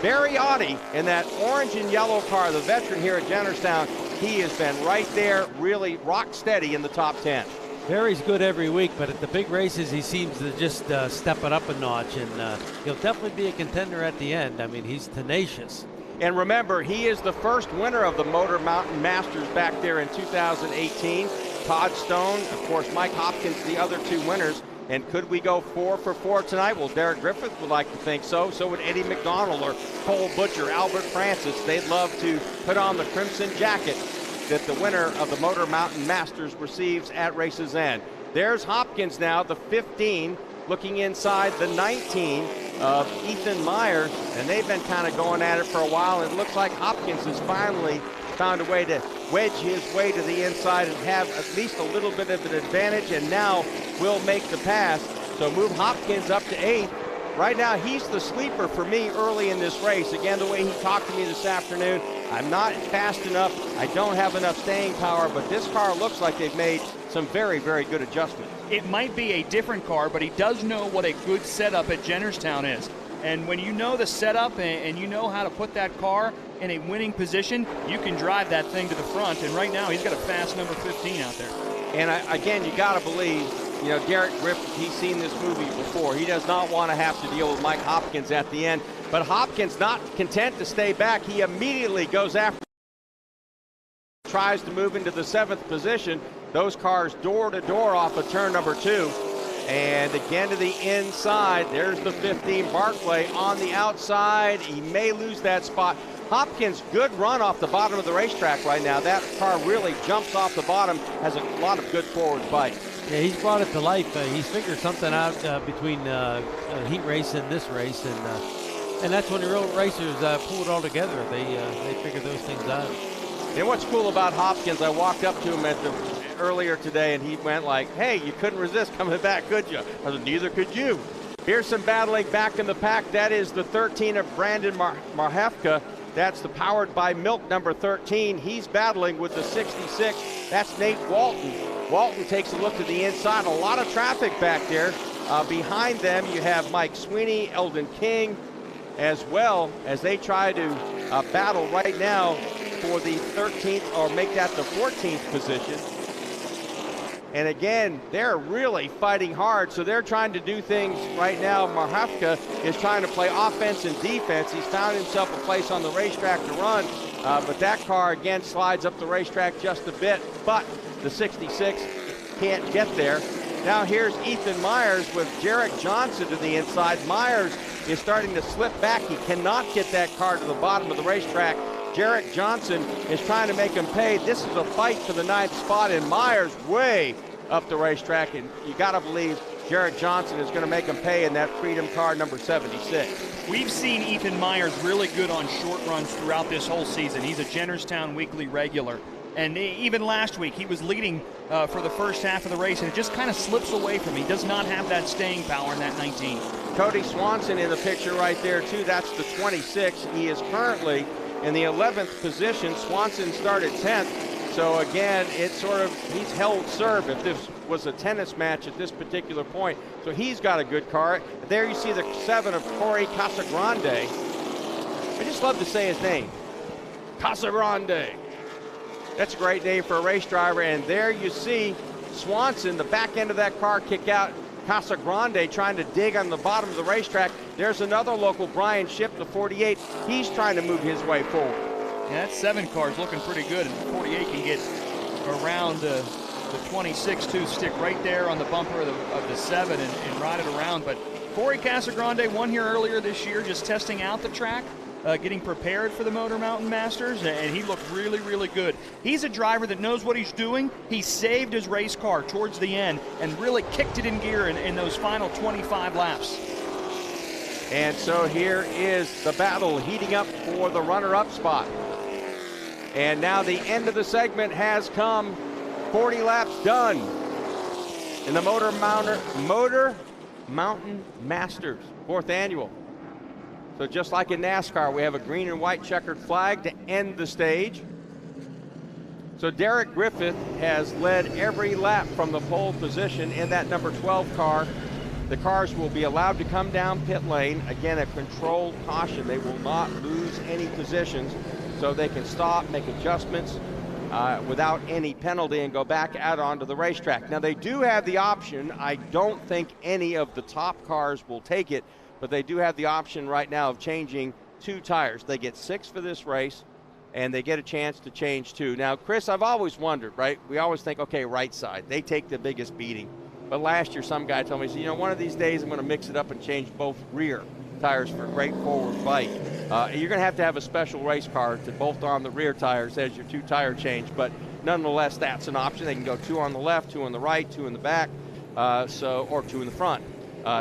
Barry Oddie in that orange and yellow car, the veteran here at Jennerstown, he has been right there, really rock steady in the top 10. Barry's good every week, but at the big races, he seems to just step it up a notch, and he'll definitely be a contender at the end. I mean, he's tenacious. And remember, he is the first winner of the Motor Mountain Masters back there in 2018. Todd Stone, of course, Mike Hopkins, the other 2 winners. And could we go 4 for 4 tonight? Well, Derek Griffith would like to think so. So would Eddie McDonald or Cole Butcher, Albert Francis. They'd love to put on the crimson jacket that the winner of the Motor Mountain Masters receives at race's end. There's Hopkins now, the 15, looking inside the 19 of Ethan Myers, and they've been kind of going at it for a while. It looks like Hopkins has finally found a way to wedge his way to the inside and have at least a little bit of an advantage, and now will make the pass. So move Hopkins up to 8th. Right now, he's the sleeper for me early in this race. Again, the way he talked to me this afternoon, I'm not fast enough, I don't have enough staying power, but this car looks like they've made some very, very good adjustments. It might be a different car, but he does know what a good setup at Jennerstown is. And when you know the setup and you know how to put that car in a winning position, you can drive that thing to the front. And right now, he's got a fast number 15 out there. And again, you got to believe, you know, Derek Griffith, he's seen this movie before. He does not want to have to deal with Mike Hopkins at the end. But Hopkins not content to stay back. He immediately goes after, tries to move into the 7th position. Those cars door to door off of turn number 2. And again to the inside. There's the 15 Barclay on the outside. He may lose that spot. Hopkins, good run off the bottom of the racetrack right now. That car really jumps off the bottom, has a lot of good forward bite. Yeah, he's brought it to life. He's figured something out between heat race and this race, and that's when the real racers pull it all together. They figure those things out. And what's cool about Hopkins, I walked up to him earlier today, and he went like, hey, you couldn't resist coming back, could you? I said, neither could you. Here's some battling back in the pack. That is the 13 of Brandon Marhefka. That's the powered by Milk number 13. He's battling with the 66. That's Nate Walton. Walton takes a look to the inside. A lot of traffic back there. Behind them, you have Mike Sweeney, Eldon King, as well as they try to battle right now for the 13th, or make that the 14th position. And again, they're really fighting hard, so they're trying to do things right now. Marhefka is trying to play offense and defense. He's found himself a place on the racetrack to run, but that car again slides up the racetrack just a bit, but the 66 can't get there. Now here's Ethan Myers with Jarek Johnson to the inside. Myers is starting to slip back. He cannot get that car to the bottom of the racetrack. Jarek Johnson is trying to make him pay. This is a fight for the 9th spot, and Myers way up the racetrack, and you got to believe Jarek Johnson is going to make him pay in that Freedom car number 76. We've seen Ethan Myers really good on short runs throughout this whole season. He's a Jennerstown weekly regular. And even last week, he was leading for the first half of the race, and it just kind of slips away from him. He does not have that staying power in that 19. Cody Swanson in the picture right there, too. That's the 26. He is currently in the 11th position. Swanson started 10th. So again, it's sort of, he's held serve if this was a tennis match at this particular point. So he's got a good car. There you see the 7 of Corey Casagrande. I just love to say his name. Casagrande. That's a great name for a race driver. And there you see Swanson, the back end of that car, kick out. Casagrande trying to dig on the bottom of the racetrack. There's another local, Brian Shipp, the 48. He's trying to move his way forward. Yeah, that 7 car is looking pretty good, and the 48 can get around the 26 to stick right there on the bumper of the 7 and ride it around. But Corey Casagrande won here earlier this year, just testing out the track, getting prepared for the Motor Mountain Masters, and he looked really, really good. He's a driver that knows what he's doing. He saved his race car towards the end and really kicked it in gear in those final 25 laps. And so here is the battle heating up for the runner-up spot. And now the end of the segment has come. 40 laps done in the Motor Mountain Masters, 4th annual. So just like in NASCAR, we have a green and white checkered flag to end the stage. So Derek Griffith has led every lap from the pole position in that number 12 car. The cars will be allowed to come down pit lane. Again, a controlled caution. They will not lose any positions, so they can stop, make adjustments without any penalty and go back out onto the racetrack. Now, they do have the option. I don't think any of the top cars will take it, but they do have the option right now of changing 2 tires. They get 6 for this race, and they get a chance to change 2. Now, Chris, I've always wondered, right? We always think, okay, right side. They take the biggest beating. But last year, some guy told me, he said, you know, one of these days I'm going to mix it up and change both rear tires for a great forward bite. You're going to have a special race car to bolt on the rear tires as your 2 tire change, but nonetheless, that's an option. They can go 2 on the left, 2 on the right, 2 in the back, or 2 in the front.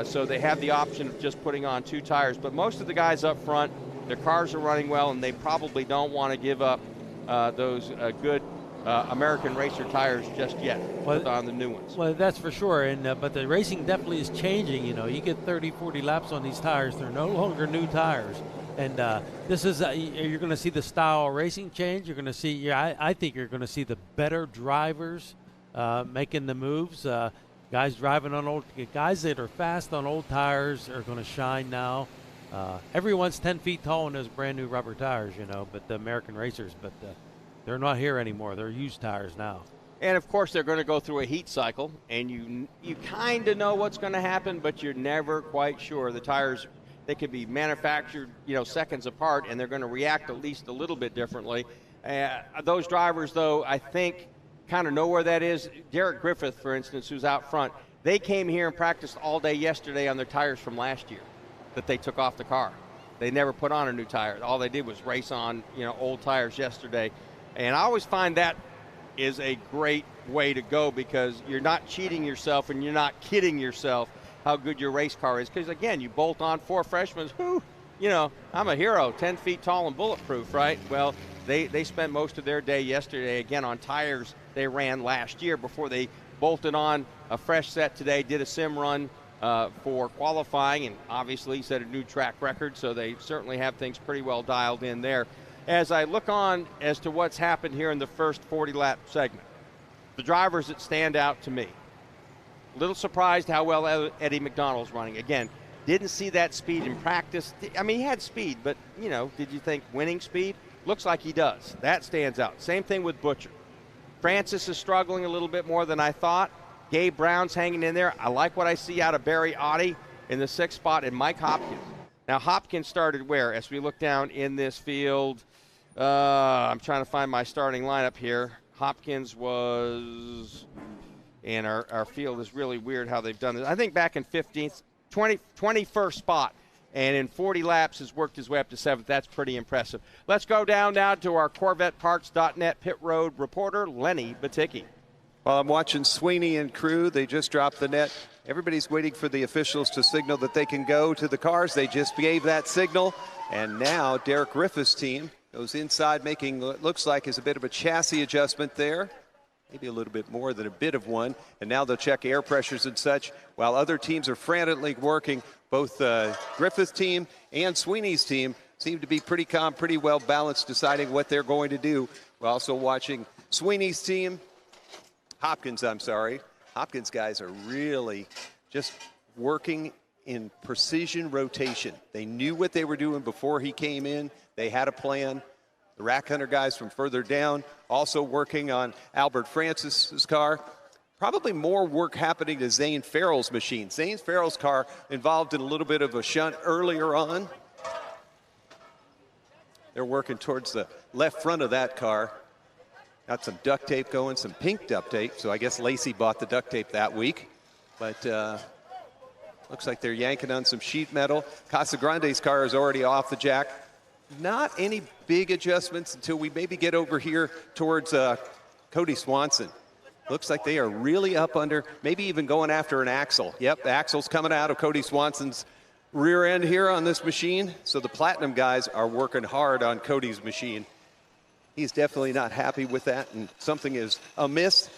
So they have the option of just putting on 2 tires. But most of the guys up front, their cars are running well, and they probably don't want to give up those good American racer tires just yet. Put on the new ones. Well, that's for sure. And but the racing definitely is changing. You know, you get 30, 40 laps on these tires. They're no longer new tires. And this is you're going to see the style of racing change. You're going to see. I think you're going to see the better drivers making the moves. Guys driving on guys that are fast on old tires are going to shine now. Everyone's 10 feet tall in those brand new rubber tires, you know, but the American racers, but they're not here anymore. They're used tires now. And of course, they're going to go through a heat cycle, and you kind of know what's going to happen, but you're never quite sure. The tires, they could be manufactured, you know, seconds apart, and they're going to react at least a little bit differently. Those drivers, though, I think kind of know where that is. Derek Griffith, for instance, who's out front, they came here and practiced all day yesterday on their tires from last year that they took off the car. They never put on a new tire. All they did was race on, you know, old tires yesterday. And I always find that is a great way to go, because you're not cheating yourself and you're not kidding yourself how good your race car is. Because, again, you bolt on 4 freshmen, whoo, you know, I'm a hero, 10 feet tall and bulletproof, right? Well, they spent most of their day yesterday, again, on tires they ran last year before they bolted on a fresh set today, did a sim run for qualifying, and obviously set a new track record, so they certainly have things pretty well dialed in there. As I look on as to what's happened here in the first 40-lap segment, the drivers that stand out to me, a little surprised how well Eddie McDonald's running. Again, didn't see that speed in practice. I mean, he had speed, but, you know, did you think winning speed? Looks like he does. That stands out. Same thing with Butcher. Francis is struggling a little bit more than I thought. Gabe Brown's hanging in there. I like what I see out of Barry Oddie in the 6th spot, and Mike Hopkins. Now, Hopkins started where? As we look down in this field, I'm trying to find my starting lineup here. Hopkins was, and our field is really weird how they've done this. I think back in 21st spot, and in 40 laps has worked his way up to 7th. That's pretty impressive. Let's go down now to our CorvetteParts.net pit road reporter, Lenny Baticki. Well, I'm watching Sweeney and crew. They just dropped the net. Everybody's waiting for the officials to signal that they can go to the cars. They just gave that signal. And now Derek Griffith's team goes inside, making what looks like is a bit of a chassis adjustment there. Maybe a little bit more than a bit of one. And now they'll check air pressures and such, while other teams are frantically working. Both Griffith's team and Sweeney's team seem to be pretty calm, pretty well balanced, deciding what they're going to do. We're also watching Sweeney's team. Hopkins guys are really just working in precision rotation. They knew what they were doing before he came in. They had a plan. The Rack Hunter guys from further down also working on Albert Francis's car. Probably more work happening to Zane Farrell's machine. Zane Farrell's car involved in a little bit of a shunt earlier on. They're working towards the left front of that car. Got some duct tape going, some pink duct tape. So I guess Lacey bought the duct tape that week. But looks like they're yanking on some sheet metal. Casagrande's car is already off the jack. Not any big adjustments until we maybe get over here towards Cody Swanson. Looks like they are really up under, maybe even going after an axle. Yep, the axle's coming out of Cody Swanson's rear end here on this machine. So the Platinum guys are working hard on Cody's machine. He's definitely not happy with that, and something is amiss,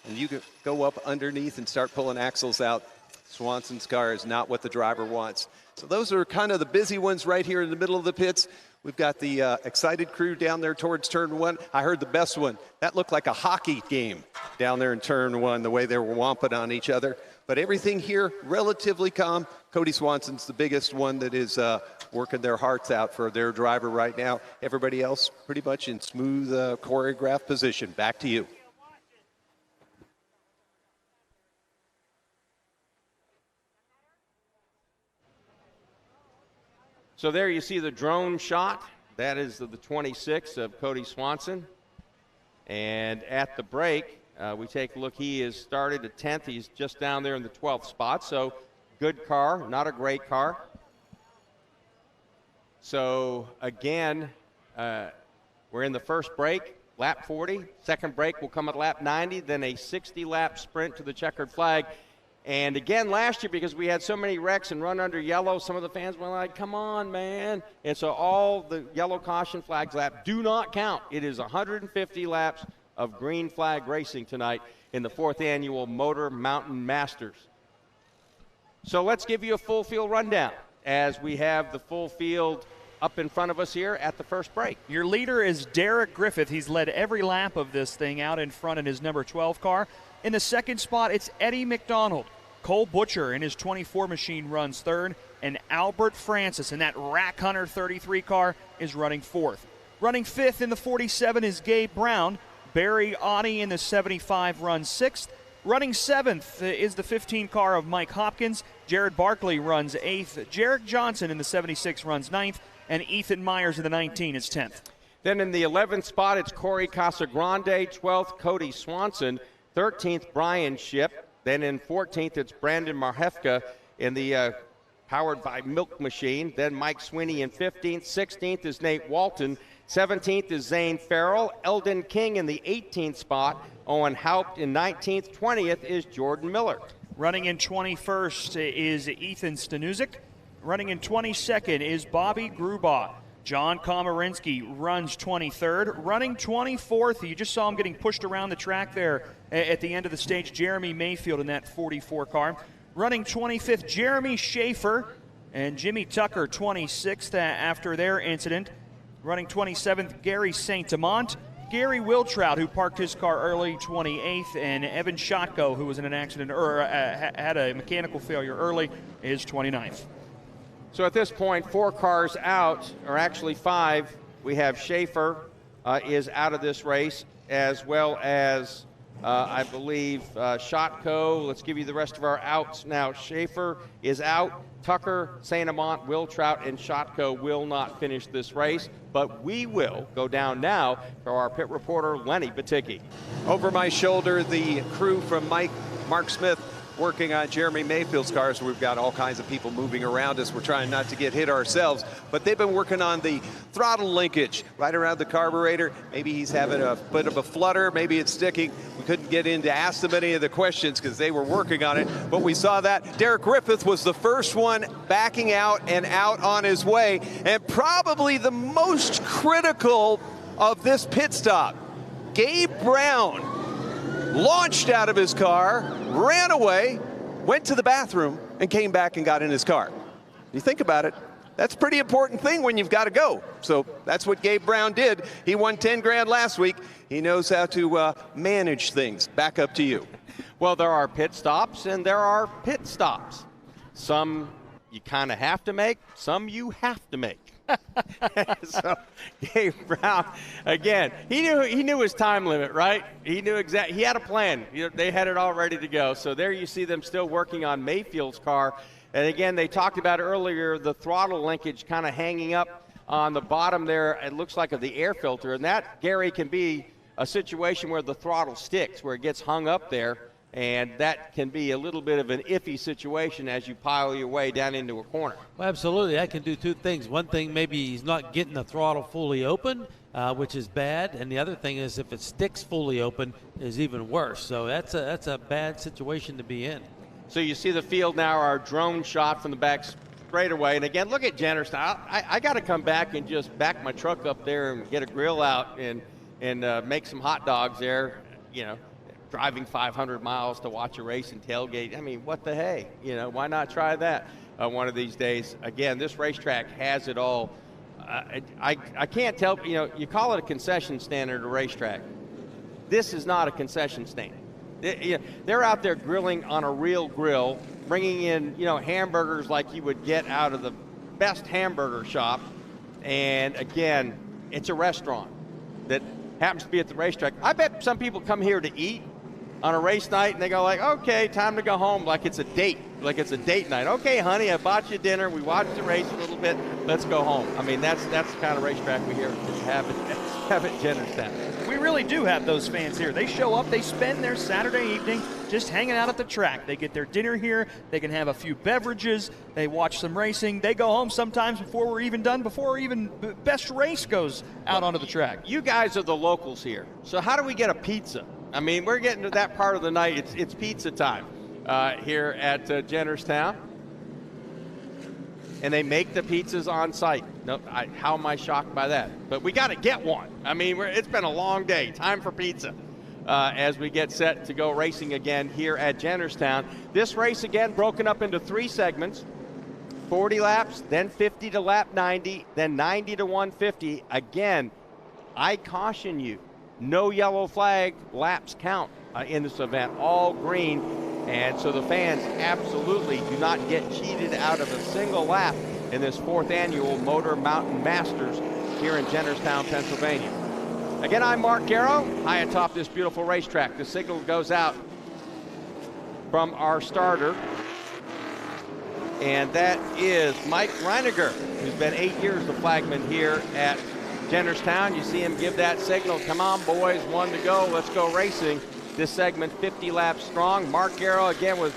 and you can go up underneath and start pulling axles out. Swanson's car is not what the driver wants. So those are kind of the busy ones right here in the middle of the pits. We've got the excited crew down there towards turn one. I heard the best one. That looked like a hockey game down there in turn one, the way they were whomping on each other. But everything here relatively calm. Cody Swanson's the biggest one that is working their hearts out for their driver right now. Everybody else pretty much in smooth choreographed position. Back to you. So there you see the drone shot. That is the 26 of Cody Swanson. And at the break, we take a look. He is started at 10th. He's just down there in the 12th spot. So good car, not a great car. So again, we're in the first break, lap 40. Second break will come at lap 90, then a 60-lap sprint to the checkered flag. And again, last year, because we had so many wrecks and run under yellow, some of the fans were like, come on, man. And so all the yellow caution flags lap do not count. It is 150 laps of green flag racing tonight in the 4th annual Motor Mountain Masters. So let's give you a full field rundown as we have the full field up in front of us here at the first break. Your leader is Derek Griffith. He's led every lap of this thing out in front in his number 12 car. In the second spot, it's Eddie McDonald. Cole Butcher in his 24 machine runs third, and Albert Francis in that Rack Hunter 33 car is running fourth. Running fifth in the 47 is Gabe Brown. Barry Audie in the 75 runs sixth. Running seventh is the 15 car of Mike Hopkins. Jared Barkley runs eighth. Jarek Johnson in the 76 runs ninth, and Ethan Myers in the 19 is 10th. Then in the 11th spot, it's Corey Casagrande. 12th, Cody Swanson. 13th, Brian Ship. Then in 14th, it's Brandon Marhefka in the powered by Milk Machine. Then Mike Sweeney in 15th. 16th is Nate Walton. 17th is Zane Farrell. Eldon King in the 18th spot. Owen Haupt in 19th. 20th is Jordan Miller. Running in 21st is Ethan Stanuzik. Running in 22nd is Bobby Grubaugh. John Komarinsky runs 23rd. Running 24th, you just saw him getting pushed around the track there at the end of the stage, Jeremy Mayfield in that 44 car. Running 25th, Jeremy Schaefer, and Jimmy Tucker 26th after their incident. Running 27th, Gary St. Amant. Gary Wiltrout, who parked his car early, 28th, and Evan Shotko, who was in an accident or had a mechanical failure early, is 29th. So at this point, 4 cars out, or actually 5. We have Schaefer is out of this race, as well as, I believe, Shotko. Let's give you the rest of our outs now. Schaefer is out. Tucker, St. Amant, Wiltrout, and Shotko will not finish this race, but we will go down now for our pit reporter, Lenny Baticki. Over my shoulder, the crew from Mark Smith working on Jeremy Mayfield's cars. We've got all kinds of people moving around us. We're trying not to get hit ourselves, but they've been working on the throttle linkage right around the carburetor. Maybe he's having a bit of a flutter. Maybe it's sticking. We couldn't get in to ask them any of the questions because they were working on it, but we saw that. Derek Griffith was the first one backing out and out on his way, and probably the most critical of this pit stop. Gabe Brown launched out of his car, ran away, went to the bathroom, and came back and got in his car. You think about it, that's a pretty important thing when you've got to go. So that's what Gabe Brown did. He won 10 grand last week. He knows how to manage things. Back up to you. Well, there are pit stops and there are pit stops. Some you kind of have to make, some you have to make. So Gabe Brown, again, he knew his time limit, right? He knew exactly. He had a plan. They had it all ready to go. So there you see them still working on Mayfield's car. And again, they talked about earlier the throttle linkage kind of hanging up on the bottom there. It looks like of the air filter, and that, Gary, can be a situation where the throttle sticks, where it gets hung up there. And that can be a little bit of an iffy situation as you pile your way down into a corner. Well, absolutely. That can do two things. One thing, maybe he's not getting the throttle fully open, which is bad. And the other thing is if it sticks fully open is even worse. So that's a bad situation to be in. So you see the field now, our drone shot from the back straightaway. And again, look at Jennerstown. I got to come back and just back my truck up there and get a grill out and and make some hot dogs there, you know, driving 500 miles to watch a race and tailgate. I mean, what the hey? You know, why not try that one of these days? Again, this racetrack has it all. I can't tell, you know, you call it a concession stand at a racetrack. This is not a concession stand. They're out there grilling on a real grill, bringing in, you know, hamburgers like you would get out of the best hamburger shop. And again, it's a restaurant that happens to be at the racetrack. I bet some people come here to eat on a race night and they go like, okay, time to go home, like it's a date night. Okay, honey, I bought you dinner. We watched the race a little bit. Let's go home. I mean, that's the kind of racetrack we here have at Jennerstown. We really do have those fans here. They show up, they spend their Saturday evening just hanging out at the track. They get their dinner here, they can have a few beverages, they watch some racing, they go home sometimes before we're even done, before even best race goes out onto the track. You guys are the locals here, so how do we get a pizza? I mean, we're getting to that part of the night. It's pizza time here at Jennerstown. And they make the pizzas on site. No, how am I shocked by that? But we got to get one. I mean, it's been a long day. Time for pizza as we get set to go racing again here at Jennerstown. This race, again, broken up into 3 segments. 40 laps, then 50 to lap 90, then 90 to 150. Again, I caution you, no yellow flag laps count in this event, all green. And so the fans absolutely do not get cheated out of a single lap in this 4th annual Motor Mountain Masters here in Jennerstown, Pennsylvania. Again, I'm Mark Garrow, high atop this beautiful racetrack. The signal goes out from our starter, and that is Mike Reiniger, who's been 8 years the flagman here at Jennerstown. You see him give that signal. Come on, boys, 1 to go. Let's go racing. This segment 50 laps strong. Mark Garrow again with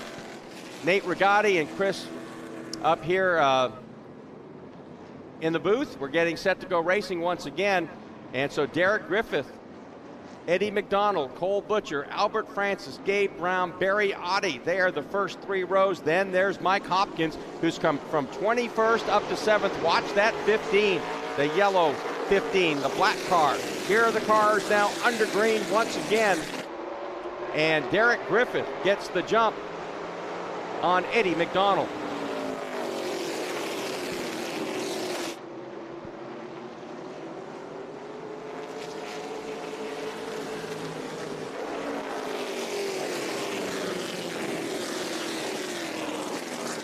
Nate Rigotti and Chris up here in the booth. We're getting set to go racing once again. And so Derek Griffith, Eddie McDonald, Cole Butcher, Albert Francis, Gabe Brown, Barry Oddie. They are the first 3 rows. Then there's Mike Hopkins, who's come from 21st up to 7th. Watch that 15, the yellow 15, the black car. Here are the cars now under green once again. And Derek Griffith gets the jump on Eddie McDonald.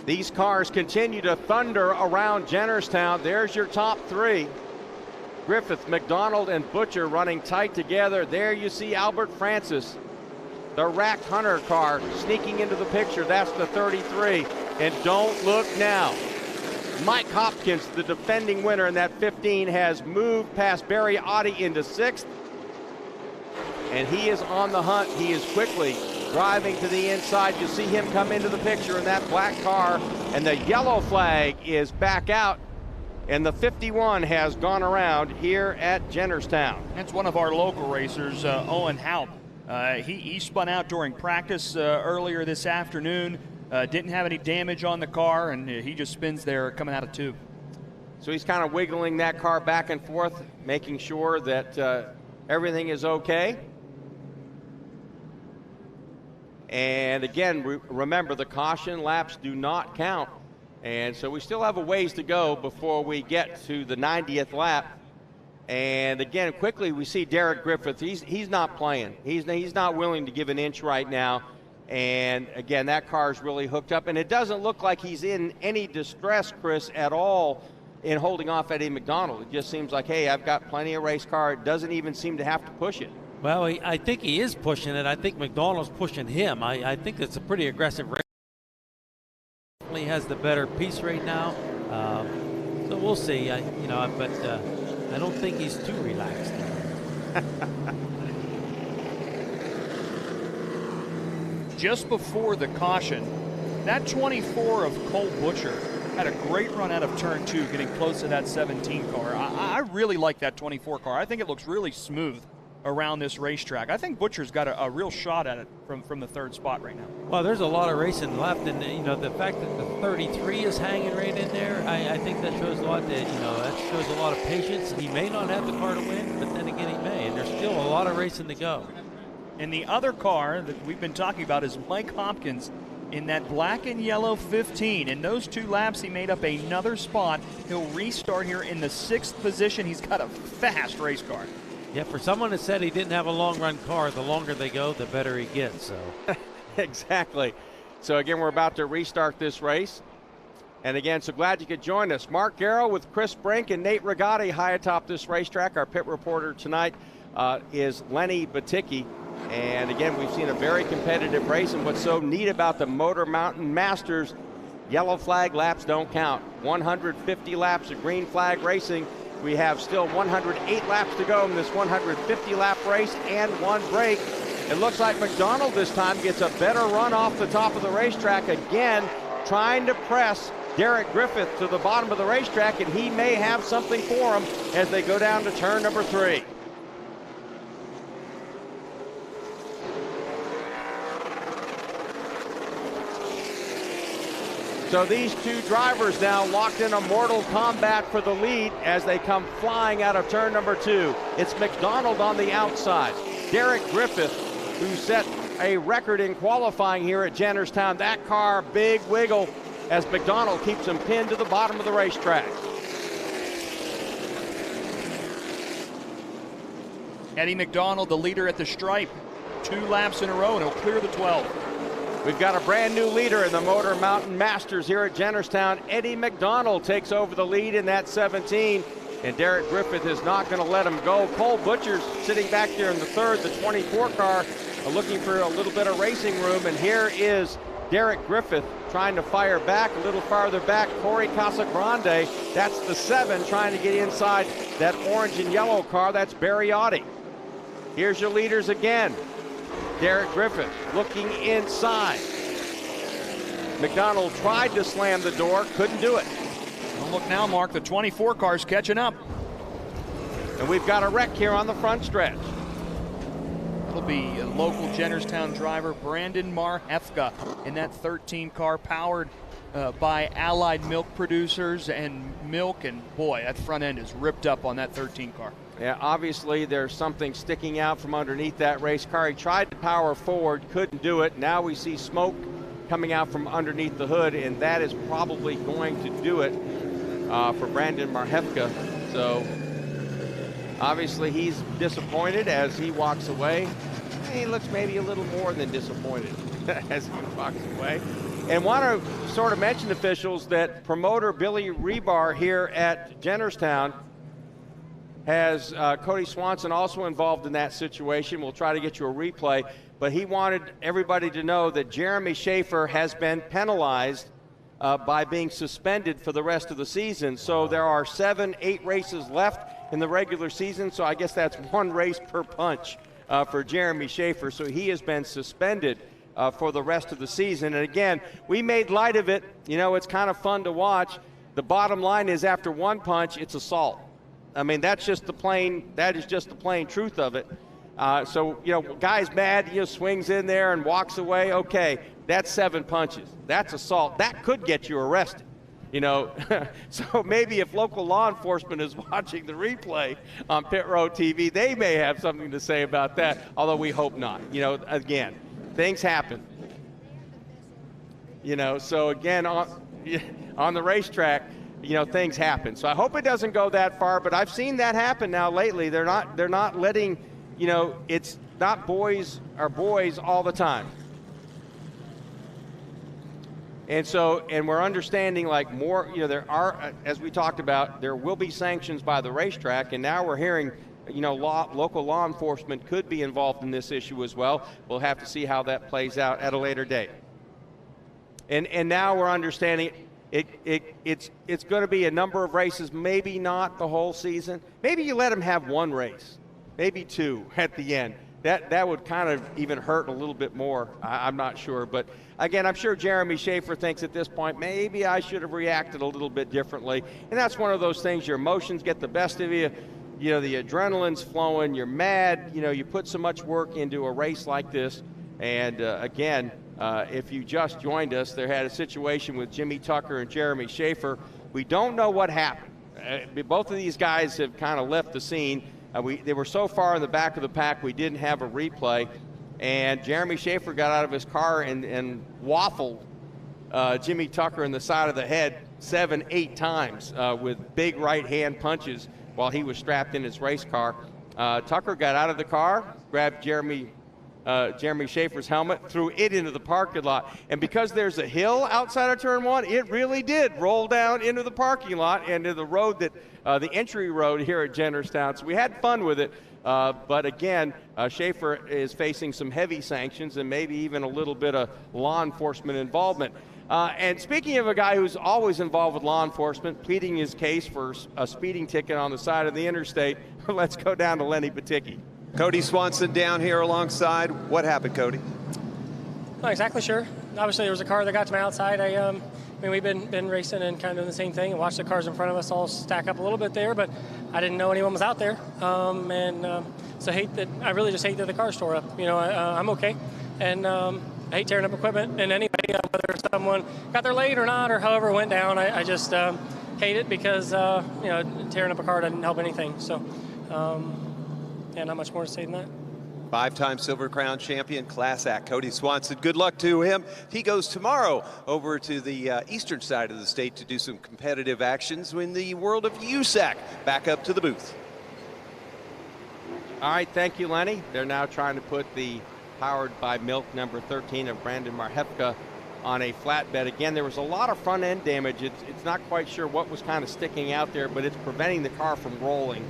These cars continue to thunder around Jennerstown. There's your top 3. Griffith, McDonald, and Butcher running tight together. There you see Albert Francis, the Rack Hunter car, sneaking into the picture. That's the 33. And don't look now. Mike Hopkins, the defending winner in that 15, has moved past Barry Oddie into 6th. And he is on the hunt. He is quickly driving to the inside. You see him come into the picture in that black car. And the yellow flag is back out. And the 51 has gone around here at Jennerstown. That's one of our local racers, Owen Haupt. He spun out during practice earlier this afternoon. Didn't have any damage on the car, and he just spins there coming out of 2. So he's kind of wiggling that car back and forth, making sure that everything is okay. And again, remember, the caution laps do not count. And so we still have a ways to go before we get to the 90th lap. And again, quickly we see Derek Griffith. He's not playing. He's not willing to give an inch right now. And again, that car's really hooked up. And it doesn't look like he's in any distress, Chris, at all in holding off Eddie McDonald. It just seems like, hey, I've got plenty of race car. It doesn't even seem to have to push it. Well, I think he is pushing it. I think McDonald's pushing him. I think it's a pretty aggressive race. He has the better piece right now. So we'll see. But I don't think he's too relaxed. Just before the caution, that 24 of Cole Butcher had a great run out of turn 2, getting close to that 17 car. I really like that 24 car. I think it looks really smooth. around this racetrack. I think Butcher's got a real shot at it from the third spot right now. Well, there's a lot of racing left, and the fact that the 33 is hanging right in there, I think that shows a lot. That shows a lot of patience. He may not have the car to win, but then again, he may, and there's still a lot of racing to go. And the other car that we've been talking about is Mike Hopkins in that black and yellow 15. In those 2 laps, he made up another spot. He'll restart here in the 6th position. He's got a fast race car. Yeah, for someone that said he didn't have a long-run car, the longer they go, the better he gets. So Exactly. So again, we're about to restart this race. And again, so glad you could join us. Mark Garrow with Chris Brink and Nate Rigotti high atop this racetrack. Our pit reporter tonight is Lenny Baticki. And again, we've seen a very competitive race. And what's so neat about the Motor Mountain Masters, yellow flag laps don't count. 150 laps of green flag racing. We have still 108 laps to go in this 150-lap race and 1 break. It looks like McDonald this time gets a better run off the top of the racetrack again, trying to press Derek Griffith to the bottom of the racetrack, and he may have something for him as they go down to turn number 3. So these 2 drivers now locked in a mortal combat for the lead as they come flying out of turn number 2. It's McDonald on the outside. Derek Griffith, who set a record in qualifying here at Jennerstown. That car, big wiggle as McDonald keeps him pinned to the bottom of the racetrack. Eddie McDonald, the leader at the stripe. 2 laps in a row, and he'll clear the 12. We've got a brand new leader in the Motor Mountain Masters here at Jennerstown. Eddie McDonald takes over the lead in that 17, and Derek Griffith is not going to let him go. Cole Butcher's sitting back there in the 3rd, the 24 car, looking for a little bit of racing room, and here is Derek Griffith trying to fire back a little farther back. Corey Casagrande, that's the 7, trying to get inside that orange and yellow car. That's Barry Audi. Here's your leaders again. Derek Griffith looking inside. McDonald tried to slam the door, couldn't do it. Well, look now, Mark, the 24 car's catching up. And we've got a wreck here on the front stretch. It'll be a local Jennerstown driver, Brandon Marhefka, in that 13 car powered by Allied Milk Producers and Milk. And boy, that front end is ripped up on that 13 car. Yeah, obviously there's something sticking out from underneath that race car. He tried to power forward, couldn't do it. Now we see smoke coming out from underneath the hood, and that is probably going to do it for Brandon Marhefka. So obviously he's disappointed as he walks away. He looks maybe a little more than disappointed as he walks away. And want to sort of mention, officials, that promoter Billy Rebar here at Jennerstown has Cody Swanson also involved in that situation. We'll try to get you a replay, but he wanted everybody to know that Jeremy Schaefer has been penalized by being suspended for the rest of the season. So there are 7-8 races left in the regular season, so I guess that's 1 race per punch for Jeremy Schaefer. So he has been suspended for the rest of the season. And again, we made light of it. You know, it's kind of fun to watch. The bottom line is after 1 punch, it's assault. I mean, that is just the plain truth of it. So, you know, guy's mad, swings in there and walks away. Okay, that's 7 punches. That's assault. That could get you arrested, So maybe if local law enforcement is watching the replay on Pit Road TV, they may have something to say about that, although we hope not. Again, things happen. So again, on the racetrack, things happen. So I hope it doesn't go that far, but I've seen that happen now lately. They're not letting, it's not boys are boys all the time. And so, and we're understanding like more, there are, as we talked about, there will be sanctions by the racetrack, and now we're hearing, local law enforcement could be involved in this issue as well. We'll have to see how that plays out at a later date. And now we're understanding it's going to be a number of races, maybe not the whole season. Maybe you let them have 1 race, maybe 2 at the end. That would kind of even hurt a little bit more. I'm not sure. But again, I'm sure Jeremy Schaefer thinks at this point, maybe I should have reacted a little bit differently. And that's one of those things, your emotions get the best of you. you know, the adrenaline's flowing, you're mad, you know, you put so much work into a race like this. And again, if you just joined us, there had a situation with Jimmy Tucker and Jeremy Schaefer. We don't know what happened. Both of these guys have kind of left the scene. They were so far in the back of the pack, we didn't have a replay. And Jeremy Schaefer got out of his car and waffled Jimmy Tucker in the side of the head 7-8 times with big right hand punches while he was strapped in his race car. Tucker got out of the car, grabbed Jeremy Schaefer's helmet, threw it into the parking lot. And because there's a hill outside of turn 1, it really did roll down into the parking lot and into the road that the entry road here at Jennerstown. So we had fun with it. But again, Schaefer is facing some heavy sanctions and maybe even a little bit of law enforcement involvement. And speaking of a guy who's always involved with law enforcement, pleading his case for a speeding ticket on the side of the interstate, let's go down to Lenny Baticki. Cody Swanson down here alongside. What happened, Cody? Not exactly sure. Obviously, there was a car that got to my outside. I mean, we've been racing and kind of doing the same thing and watched the cars in front of us all stack up a little bit there, but I didn't know anyone was out there. So I really just hate that the car tore up. You know, I'm okay. And I hate tearing up equipment in any way, whether someone got there late or not or however it went down. I just hate it because, you know, tearing up a car doesn't help anything. So, yeah, not much more to say than that. 5-time Silver Crown champion, Class Act, Cody Swanson. Good luck to him. He goes tomorrow over to the eastern side of the state to do some competitive actions in the world of USAC. Back up to the booth. All right, thank you, Lenny. They're now trying to put the Powered by Milk number 13 of Brandon Marhefka on a flatbed. Again, there was a lot of front end damage. It's not quite sure what was kind of sticking out there, but it's preventing the car from rolling.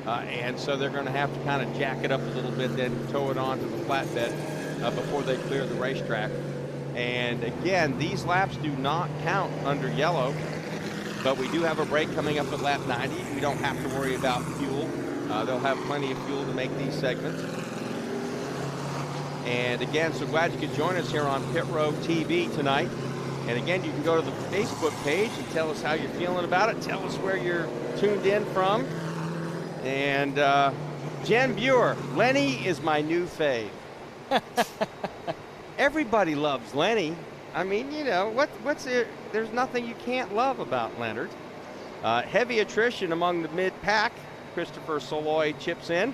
And so they're going to have to kind of jack it up a little bit, then tow it onto the flatbed before they clear the racetrack. And again, these laps do not count under yellow, but we do have a break coming up at lap 90. We don't have to worry about fuel. They'll have plenty of fuel to make these segments. And again, so glad you could join us here on Pit Road TV tonight. And again, you can go to the Facebook page and tell us how you're feeling about it. Tell us where you're tuned in from. And Jen Buer, Lenny is my new fave. Everybody loves Lenny. I mean, you know, what's there? There's nothing you can't love about Leonard. Heavy attrition among the mid-pack. Christopher Soloy chips in.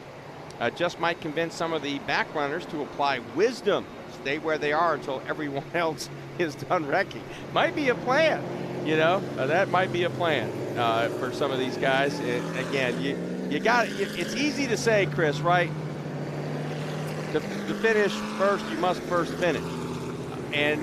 Just might convince some of the back runners to apply wisdom. Stay where they are until everyone else is done wrecking. Might be a plan, you know. That might be a plan for some of these guys. Again, you got it. It's easy to say, Chris, right? To finish first, you must first finish. And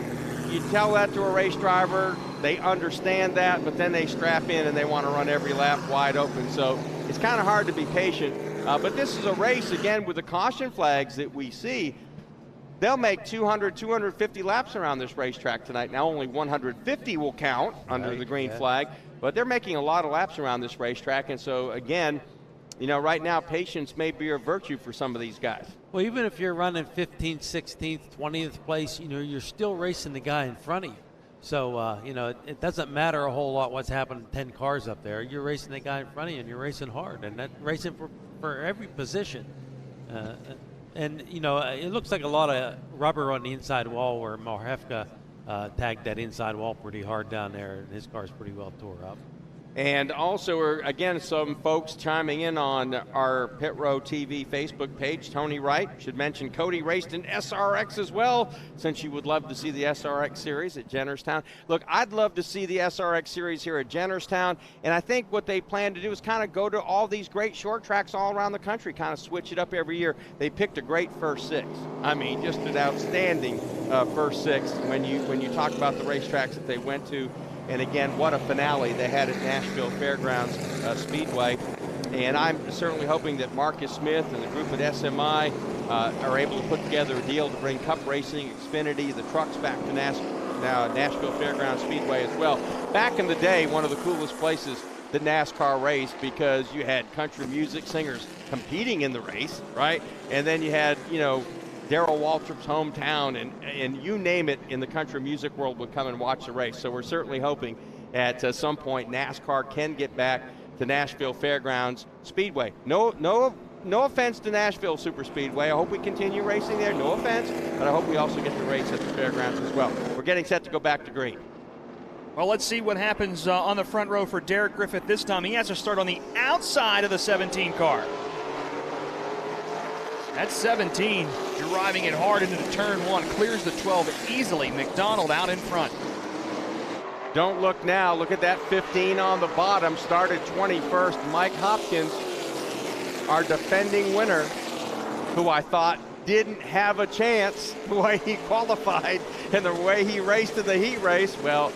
you tell that to a race driver, they understand that, but then they strap in and they want to run every lap wide open. So it's kind of hard to be patient. But this is a race, again, with the caution flags that we see. They'll make 200, 250 laps around this racetrack tonight. Now only 150 will count under the green flag, but they're making a lot of laps around this racetrack. And so, again, you know, right now, patience may be a virtue for some of these guys. Well, even if you're running 15th, 16th, 20th place, you know, you're still racing the guy in front of you. So, you know, it doesn't matter a whole lot what's happened to 10 cars up there. You're racing the guy in front of you, and you're racing hard, and that racing for every position. And, you know, it looks like a lot of rubber on the inside wall where Marhefka tagged that inside wall pretty hard down there, and his car's pretty well tore up. And also, again, some folks chiming in on our Pit Road TV Facebook page. Tony Wright should mention Cody raced in SRX as well, since you would love to see the SRX series at Jennerstown. Look, I'd love to see the SRX series here at Jennerstown, and I think what they plan to do is kind of go to all these great short tracks all around the country, kind of switch it up every year. They picked a great first six. I mean, just an outstanding first six when you talk about the racetracks that they went to. And again, what a finale they had at Nashville Fairgrounds Speedway. And I'm certainly hoping that Marcus Smith and the group at SMI are able to put together a deal to bring Cup Racing, Xfinity, the trucks back to Nashville Fairgrounds Speedway as well. Back in the day, one of the coolest places that NASCAR raced, because you had country music singers competing in the race, right? And then you had, you know, Darrell Waltrip's hometown, and you name it in the country music world would come and watch the race. So we're certainly hoping at some point NASCAR can get back to Nashville Fairgrounds Speedway. No offense to Nashville Super Speedway. I hope we continue racing there. No offense, but I hope we also get to race at the fairgrounds as well. We're getting set to go back to green. Well, let's see what happens on the front row for Derek Griffith this time. He has to start on the outside of the 17 car. That's 17, driving it hard into the turn 1, clears the 12 easily. McDonald out in front. Don't look now. Look at that 15 on the bottom. Started 21st. Mike Hopkins, our defending winner, who I thought didn't have a chance the way he qualified and the way he raced in the heat race. Well,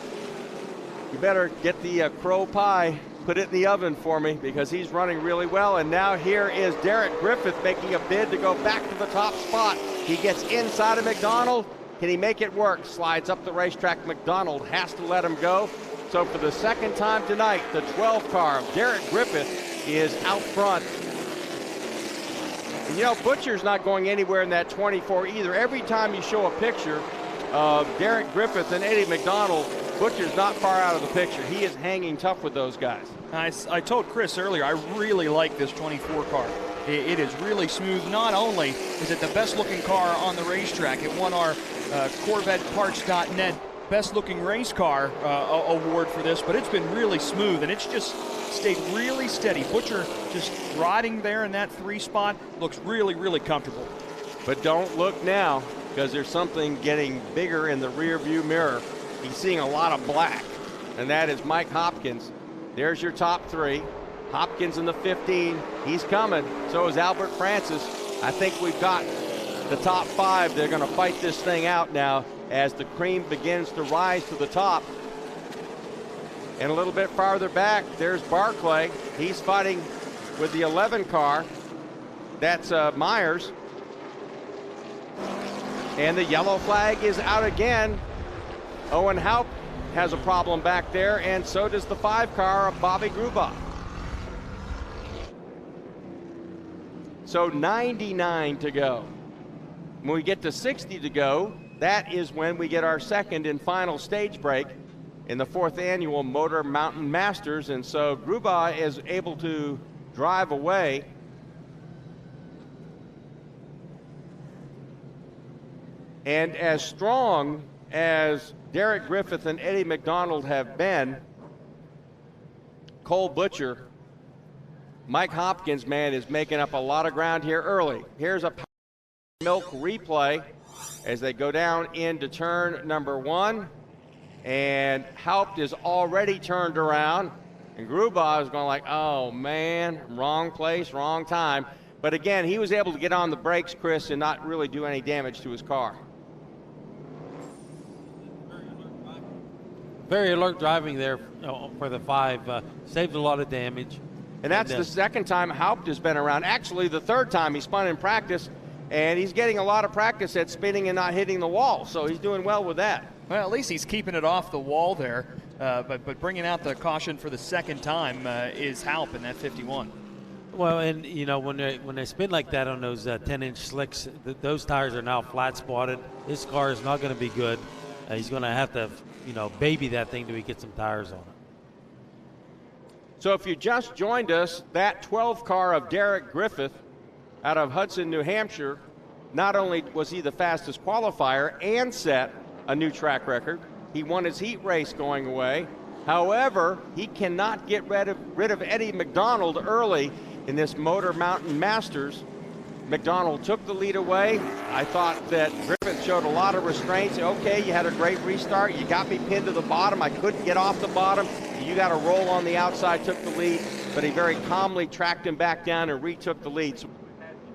you better get the crow pie, put it in the oven for me, because he's running really well. And now here is Derek Griffith making a bid to go back to the top spot. He gets inside of McDonald. Can he make it work? Slides up the racetrack. McDonald has to let him go. So for the second time tonight, the 12 car of Derek Griffith is out front. And you know, Butcher's not going anywhere in that 24 either. Every time you show a picture of Derek Griffith and Eddie McDonald, Butcher's not far out of the picture. He is hanging tough with those guys. I told Chris earlier, I really like this 24 car. It is really smooth. Not only is it the best looking car on the racetrack, it won our CorvetteParts.net best looking race car award for this, but it's been really smooth and it's just stayed really steady. Butcher just riding there in that 3 spot looks really, really comfortable. But don't look now, because there's something getting bigger in the rear view mirror. He's seeing a lot of black, and that is Mike Hopkins. There's your top 3. Hopkins in the 15, he's coming. So is Albert Francis. I think we've got the top 5. They're going to fight this thing out now as the cream begins to rise to the top. And a little bit farther back, there's Barclay. He's fighting with the 11 car. That's Myers. And the yellow flag is out again. Owen Haupt has a problem back there, and so does the 5 car of Bobby Gruba. So 99 to go. When we get to 60 to go, that is when we get our second and final stage break in the 4th annual Motor Mountain Masters. And so Gruba is able to drive away. And as strong as Derek Griffith and Eddie McDonald have been, Cole Butcher, Mike Hopkins, man, is making up a lot of ground here early. Here's a milk replay as they go down into turn number 1. And Haupt is already turned around. And Gruba is going like, oh, man, wrong place, wrong time. But again, he was able to get on the brakes, Chris, and not really do any damage to his car. Very alert driving there for the 5. Saved a lot of damage. And that's the second time Haupt has been around. Actually, the 3rd time he spun in practice, and he's getting a lot of practice at spinning and not hitting the wall. So he's doing well with that. Well, at least he's keeping it off the wall there. But bringing out the caution for the second time is Haupt in that 51. Well, and you know, when they spin like that on those 10-inch slicks, those tires are now flat spotted. His car is not going to be good. He's going to have to, you know, baby that thing till he gets some tires on it. So if you just joined us, that 12 car of Derek Griffith out of Hudson, New Hampshire, not only was he the fastest qualifier and set a new track record, he won his heat race going away. However, he cannot get rid of Eddie McDonald early in this Motor Mountain Masters. McDonald took the lead away. I thought that Griffith showed a lot of restraints. Okay, you had a great restart. You got me pinned to the bottom. I couldn't get off the bottom. You got a roll on the outside, took the lead, but he very calmly tracked him back down and retook the lead. So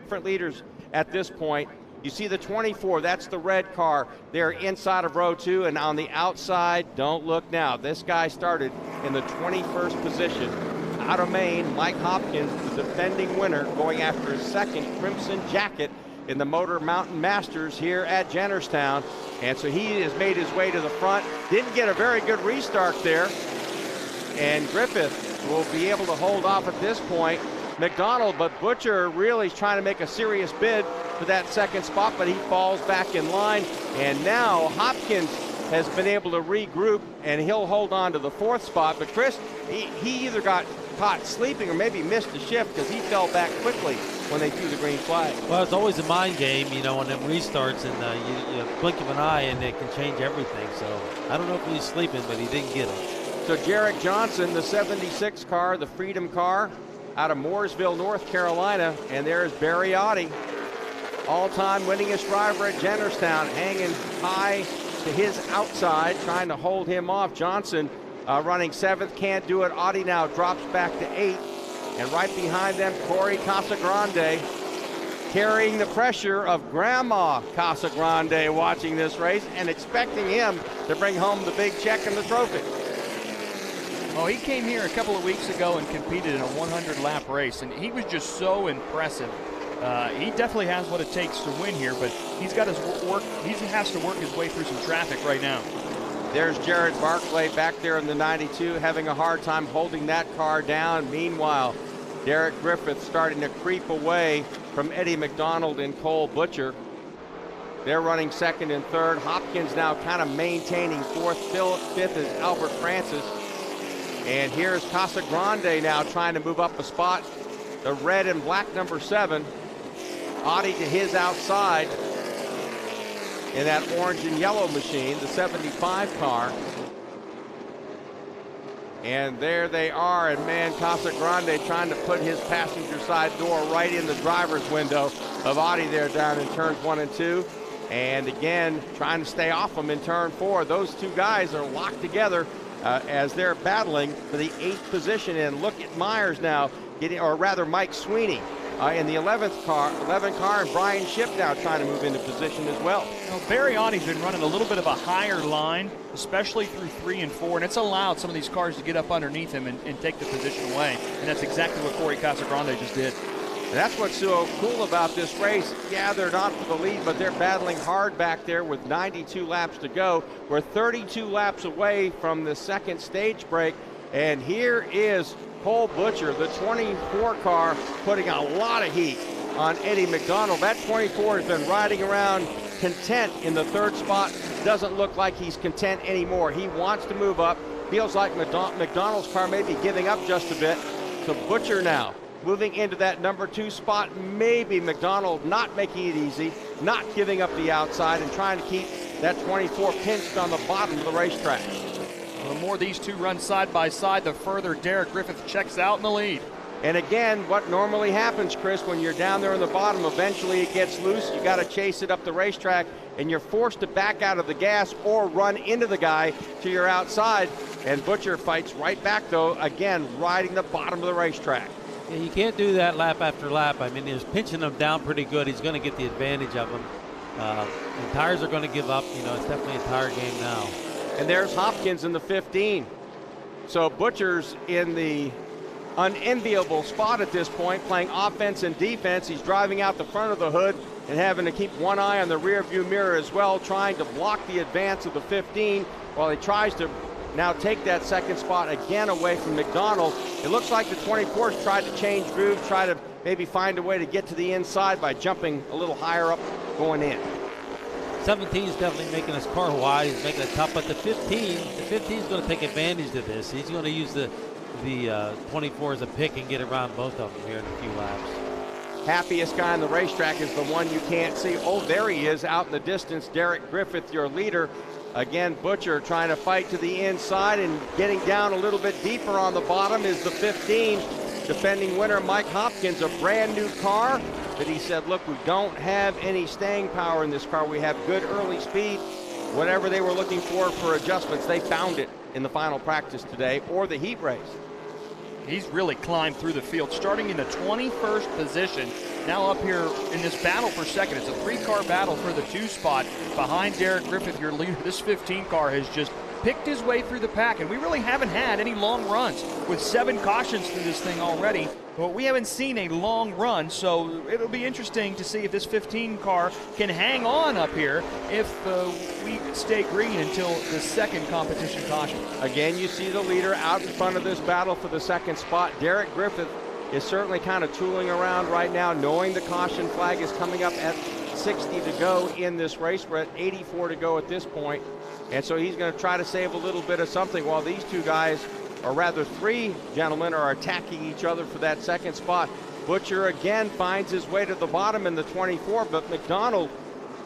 different leaders at this point. You see the 24, that's the red car. They're inside of row 2, and on the outside, don't look now. This guy started in the 21st position. Out of Maine, Mike Hopkins, the defending winner, going after his second crimson jacket in the Motor Mountain Masters here at Jennerstown. And so he has made his way to the front. Didn't get a very good restart there. And Griffith will be able to hold off at this point. McDonald, but Butcher really is trying to make a serious bid for that second spot, but he falls back in line. And now Hopkins has been able to regroup, and he'll hold on to the 4th spot. But Chris, he either got caught sleeping or maybe missed the shift because he fell back quickly when they threw the green flag. Well, it's always a mind game, you know, on them restarts, and you blink of an eye and it can change everything. So I don't know if he's sleeping, but he didn't get it. So Jarek Johnson, the 76 car, the Freedom car, out of Mooresville, North Carolina, and there's Barry Oddie, all-time winningest driver at Jennerstown, hanging high to his outside, trying to hold him off. Johnson running 7th, can't do it. Oddie now drops back to 8th, and right behind them, Corey Casagrande, carrying the pressure of Grandma Casagrande watching this race and expecting him to bring home the big check and the trophy. Oh, he came here a couple of weeks ago and competed in a 100-lap race, and he was just so impressive. He definitely has what it takes to win here, but he's got his work. He has to work his way through some traffic right now. There's Jared Barclay back there in the 92, having a hard time holding that car down. Meanwhile, Derek Griffith starting to creep away from Eddie McDonald and Cole Butcher. They're running 2nd and 3rd. Hopkins now kind of maintaining 4th. 5th is Albert Francis. And here's Casagrande now trying to move up a spot. The red and black number 7. Oddie to his outside in that orange and yellow machine, the 75 car. And there they are, and man, Casagrande trying to put his passenger side door right in the driver's window of Oddie there down in turns 1 and 2. And again, trying to stay off them in turn 4. Those two guys are locked together as they're battling for the 8th position. And look at Myers now getting, or rather Mike Sweeney in the 11 car, and Brian Shipp now trying to move into position as well. Well, Barry Ottie's been running a little bit of a higher line, especially through 3 and 4, and it's allowed some of these cars to get up underneath him and take the position away. And that's exactly what Corey Casagrande just did. And that's what's so cool about this race. Yeah, they're not for the lead, but they're battling hard back there with 92 laps to go. We're 32 laps away from the 2nd stage break, and here is Cole Butcher, the 24 car, putting a lot of heat on Eddie McDonald. That 24 has been riding around content in the 3rd spot. Doesn't look like he's content anymore. He wants to move up. Feels like McDonald's car may be giving up just a bit. So Butcher now moving into that number 2 spot. Maybe McDonald not making it easy, not giving up the outside and trying to keep that 24 pinched on the bottom of the racetrack. The more these two run side by side, the further Derek Griffith checks out in the lead. And again, what normally happens, Chris, when you're down there in the bottom, eventually it gets loose. You got to chase it up the racetrack, and you're forced to back out of the gas or run into the guy to your outside. And Butcher fights right back, though, again, riding the bottom of the racetrack. Yeah, you can't do that lap after lap. I mean, he's pinching him down pretty good. He's going to get the advantage of him. The tires are going to give up. You know, it's definitely a tire game now. And there's Hopkins in the 15. So Butcher's in the unenviable spot at this point, playing offense and defense. He's driving out the front of the hood and having to keep one eye on the rear view mirror as well, trying to block the advance of the 15 while he tries to now take that 2nd spot again away from McDonald. It looks like the 24's tried to change groove, try to maybe find a way to get to the inside by jumping a little higher up going in. 17 is definitely making his car wide. He's making it tough, but the 15 is going to take advantage of this. He's going to use the 24 as a pick and get around both of them here in a few laps. Happiest guy on the racetrack is the one you can't see. Oh, there he is out in the distance. Derek Griffith, your leader. Again, Butcher trying to fight to the inside and getting down a little bit deeper on the bottom is the 15. Defending winner Mike Hopkins, a brand new car. But he said, look, we don't have any staying power in this car. We have good early speed. Whatever they were looking for adjustments, they found it in the final practice today or the heat race. He's really climbed through the field, starting in the 21st position. Now up here in this battle for 2nd. It's a 3-car battle for the 2 spot behind Derek Griffith, your leader. This 15 car has just picked his way through the pack, and we really haven't had any long runs with 7 cautions through this thing already. But we haven't seen a long run, so it'll be interesting to see if this 15 car can hang on up here if we stay green until the 2nd competition caution. Again, you see the leader out in front of this battle for the 2nd spot. Derek Griffith is certainly kind of tooling around right now, knowing the caution flag is coming up at 60 to go in this race. We're at 84 to go at this point. And so he's going to try to save a little bit of something while these two guys or rather 3 gentlemen are attacking each other for that second spot. Butcher again finds his way to the bottom in the 24, but McDonald,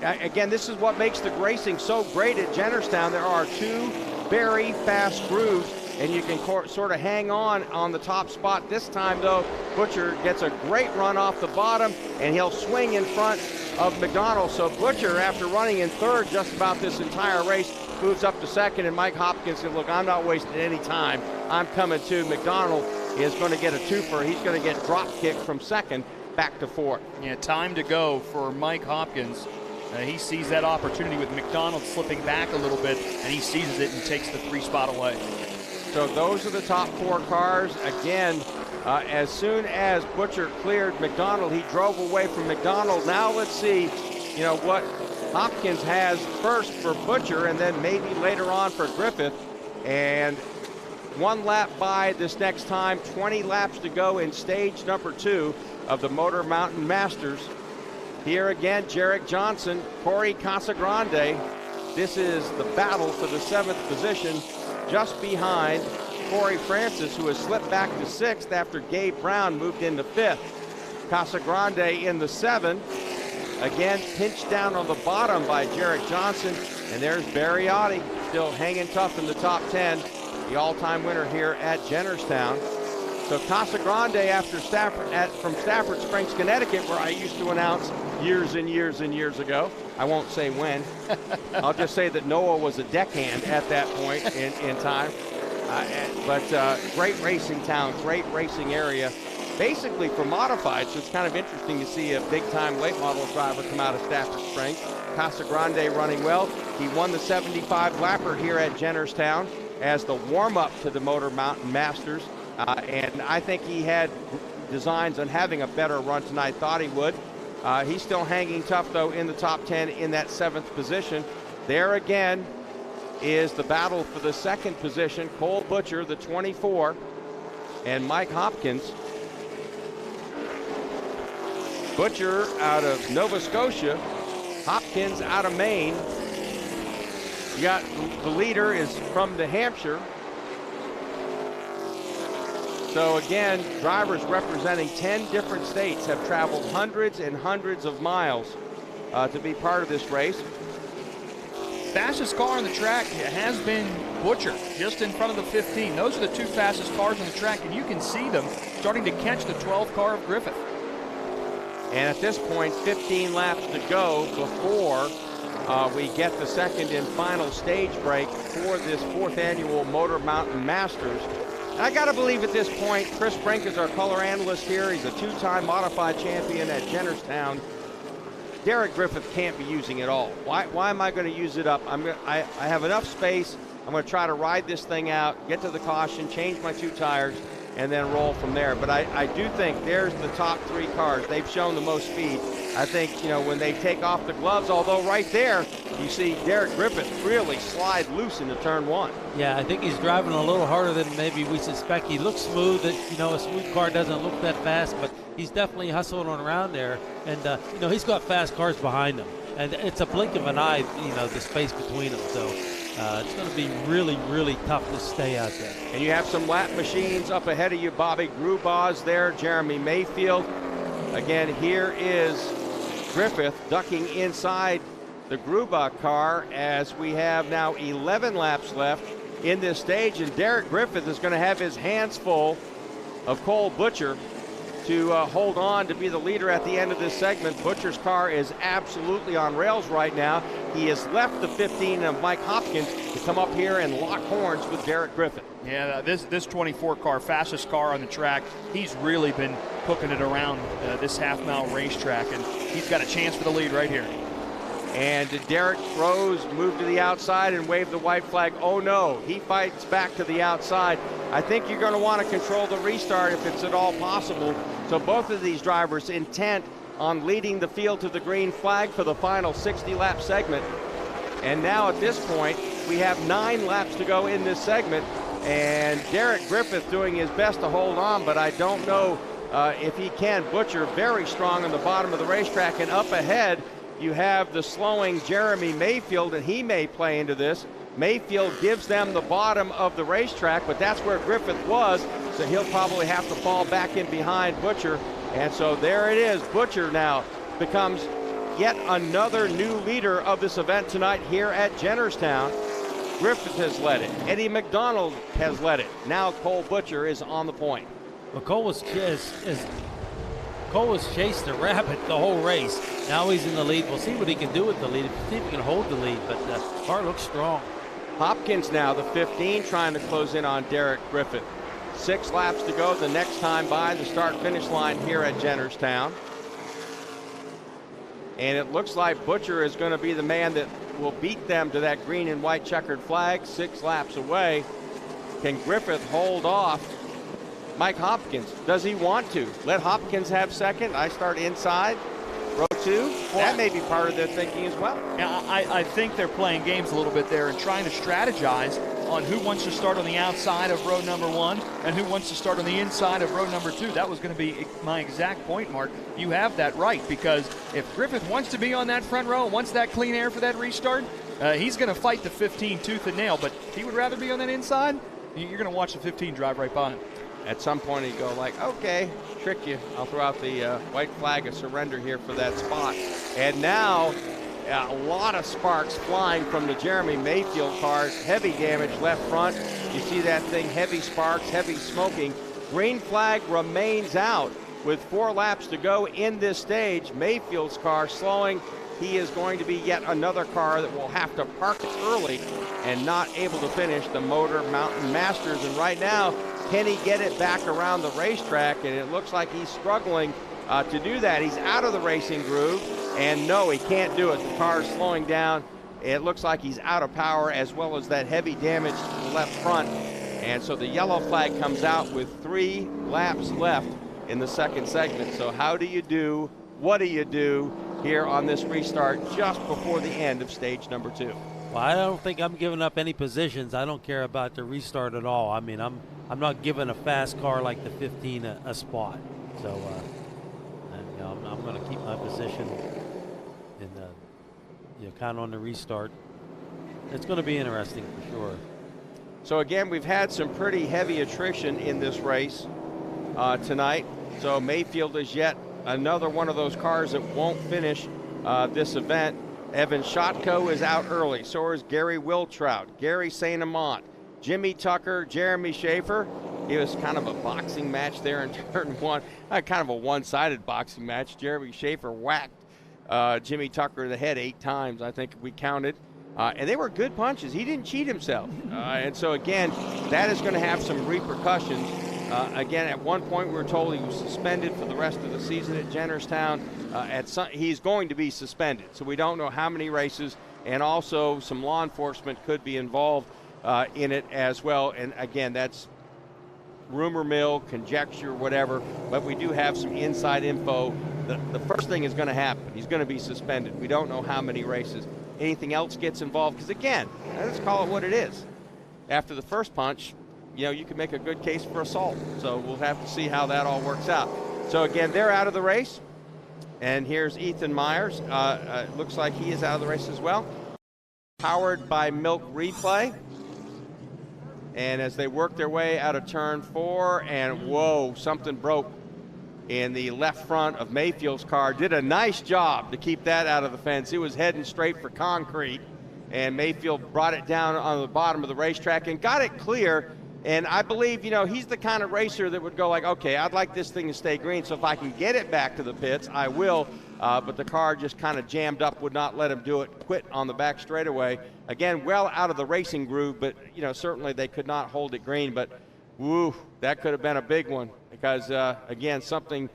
again, this is what makes the racing so great at Jennerstown. There are 2 very fast grooves, and you can sort of hang on the top spot. This time, though, Butcher gets a great run off the bottom, and he'll swing in front of McDonald. So Butcher, after running in third just about this entire race, moves up to second, and Mike Hopkins said, look, I'm not wasting any time. I'm coming too. McDonald is going to get a twofer. He's going to get drop kicked from second back to fourth. Yeah, time to go for Mike Hopkins. He sees that opportunity with McDonald slipping back a little bit, and he seizes it and takes the 3 spot away. So those are the top 4 cars. Again, as soon as Butcher cleared McDonald, he drove away from McDonald. Now let's see, what Hopkins has first for Butcher, and then maybe later on for Griffith. And 1 lap by this next time, 20 laps to go in stage number 2 of the Motor Mountain Masters. Here again, Jarek Johnson, Corey Casagrande. This is the battle for the 7th position, just behind Corey Francis, who has slipped back to 6th after Gabe Brown moved into 5th. Casagrande in the 7. Again, pinched down on the bottom by Jarek Johnson. And there's Barriotti, still hanging tough in the top 10, the all-time winner here at Jennerstown. So Casagrande from Stafford Springs, Connecticut, where I used to announce years and years and years ago. I won't say when. I'll just say that Noah was a deckhand at that point in time. But great racing town, great racing area. Basically for modified, so it's kind of interesting to see a big-time late model driver come out of Stafford Springs. Casagrande running well. He won the 75 lapper here at Jennerstown as the warm-up to the Motor Mountain Masters. And I think he had designs on having a better run tonight, thought he would. He's still hanging tough, though, in the top 10 in that 7th position. There again is the battle for the 2nd position. Cole Butcher, the 24, and Mike Hopkins. Butcher out of Nova Scotia, Hopkins out of Maine. You got the leader is from New Hampshire. So again, drivers representing 10 different states have traveled hundreds and hundreds of miles to be part of this race. Fastest car on the track has been Butcher, just in front of the 15. Those are the 2 fastest cars on the track, and you can see them starting to catch the 12 car of Griffith. And at this point, 15 laps to go before we get the 2nd and final stage break for this 4th annual Motor Mountain Masters. And I got to believe at this point, Chris Brink is our color analyst here. He's a 2-time modified champion at Jennerstown. Derek Griffith can't be using it all. Why am I going to use it up? I have enough space. I'm going to try to ride this thing out, get to the caution, change my 2 tires, and then roll from there. But I do think there's the top 3 cars. They've shown the most speed. I think, when they take off the gloves, although right there, you see Derek Griffith really slide loose into turn 1. Yeah, I think he's driving a little harder than maybe we suspect. He looks smooth. A smooth car doesn't look that fast, but he's definitely hustling around there. And, he's got fast cars behind him. And it's a blink of an eye, the space between them. So it's going to be really, really tough to stay out there. And you have some lap machines up ahead of you. Bobby Grubaugh's there, Jeremy Mayfield. Again, here is Griffith ducking inside the Grubaugh car as we have now 11 laps left in this stage. And Derek Griffith is going to have his hands full of Cole Butcher to hold on to be the leader at the end of this segment. Butcher's car is absolutely on rails right now. He has left the 15 of Mike Hopkins to come up here and lock horns with Derek Griffith. Yeah, this 24 car, fastest car on the track, he's really been cooking it around this half-mile racetrack, and he's got a chance for the lead right here. And Derek Rose moved to the outside and waved the white flag. Oh no, he fights back to the outside. I think you're going to want to control the restart if it's at all possible. So both of these drivers intent on leading the field to the green flag for the final 60-lap segment. And now at this point, we have 9 laps to go in this segment. And Derek Griffith doing his best to hold on, but I don't know if he can. Butcher very strong on the bottom of the racetrack, and up ahead, you have the slowing Jeremy Mayfield, and he may play into this. Mayfield gives them the bottom of the racetrack, but that's where Griffith was, so he'll probably have to fall back in behind Butcher. And so there it is. Butcher now becomes yet another new leader of this event tonight here at Jennerstown. Griffith has led it. Eddie McDonald has led it. Now Cole Butcher is on the point. Well, Cole was chasing the rabbit the whole race. Now he's in the lead. We'll see what he can do with the lead. See if he can hold the lead, but the car looks strong. Hopkins now, the 15, trying to close in on Derek Griffith. 6 laps to go the next time by the start-finish line here at Jennerstown. And it looks like Butcher is going to be the man that will beat them to that green and white checkered flag 6 laps away. Can Griffith hold off Mike Hopkins? Does he want to? Let Hopkins have second. I start inside. Row 2, that may be part of their thinking as well. Yeah, I think they're playing games a little bit there and trying to strategize on who wants to start on the outside of row number 1 and who wants to start on the inside of row number 2. That was going to be my exact point, Mark. You have that right, because if Griffith wants to be on that front row, wants that clean air for that restart, he's going to fight the 15 tooth and nail, but if he would rather be on that inside, you're going to watch the 15 drive right by him. At some point he'd go like, okay, trick you. I'll throw out the white flag of surrender here for that spot. And now a lot of sparks flying from the Jeremy Mayfield cars. Heavy damage left front. You see that thing, heavy sparks, heavy smoking. Green flag remains out with 4 laps to go in this stage. Mayfield's car slowing. He is going to be yet another car that will have to park early and not able to finish the Motor Mountain Masters. And right now, can he get it back around the racetrack? And it looks like he's struggling to do that. He's out of the racing groove, and no, he can't do it. The car is slowing down. It looks like he's out of power, as well as that heavy damage to the left front. And so the yellow flag comes out with 3 laps left in the second segment. So how do you do? What do you do here on this restart just before the end of stage number 2? Well, I don't think I'm giving up any positions. I don't care about the restart at all. I mean, I'm not giving a fast car like the 15 a spot. So I'm going to keep my position and count on the restart. It's going to be interesting for sure. So again, we've had some pretty heavy attrition in this race tonight. So Mayfield is yet another one of those cars that won't finish this event. Evan Shotko is out early. So is Gary Wiltrout, Gary St. Amant, Jimmy Tucker, Jeremy Schaefer. It was kind of a boxing match there in turn 1. Kind of a one-sided boxing match. Jeremy Schaefer whacked Jimmy Tucker in the head 8 times, I think we counted. And they were good punches. He didn't cheat himself. And so, again, that is going to have some repercussions. Again, at one point we were told he was suspended for the rest of the season at Jennerstown. He's going to be suspended, so we don't know how many races, and also some law enforcement could be involved in it as well. And again, that's rumor mill, conjecture, whatever, but we do have some inside info. The first thing is going to happen. He's going to be suspended. We don't know how many races. Anything else gets involved, because again, let's call it what it is. After the first punch, you can make a good case for assault. So we'll have to see how that all works out. So again, they're out of the race. And here's Ethan Myers. Looks like he is out of the race as well. Powered by Milk Replay. And as they work their way out of turn 4, and whoa, something broke in the left front of Mayfield's car. Did a nice job to keep that out of the fence. It was heading straight for concrete. And Mayfield brought it down on the bottom of the racetrack and got it clear. And I believe, he's the kind of racer that would go like, okay, I'd like this thing to stay green, so if I can get it back to the pits, I will. But the car just kind of jammed up, would not let him do it, quit on the back straightaway. Again, well out of the racing groove, but, certainly they could not hold it green. But, woo, that could have been a big one because, again, something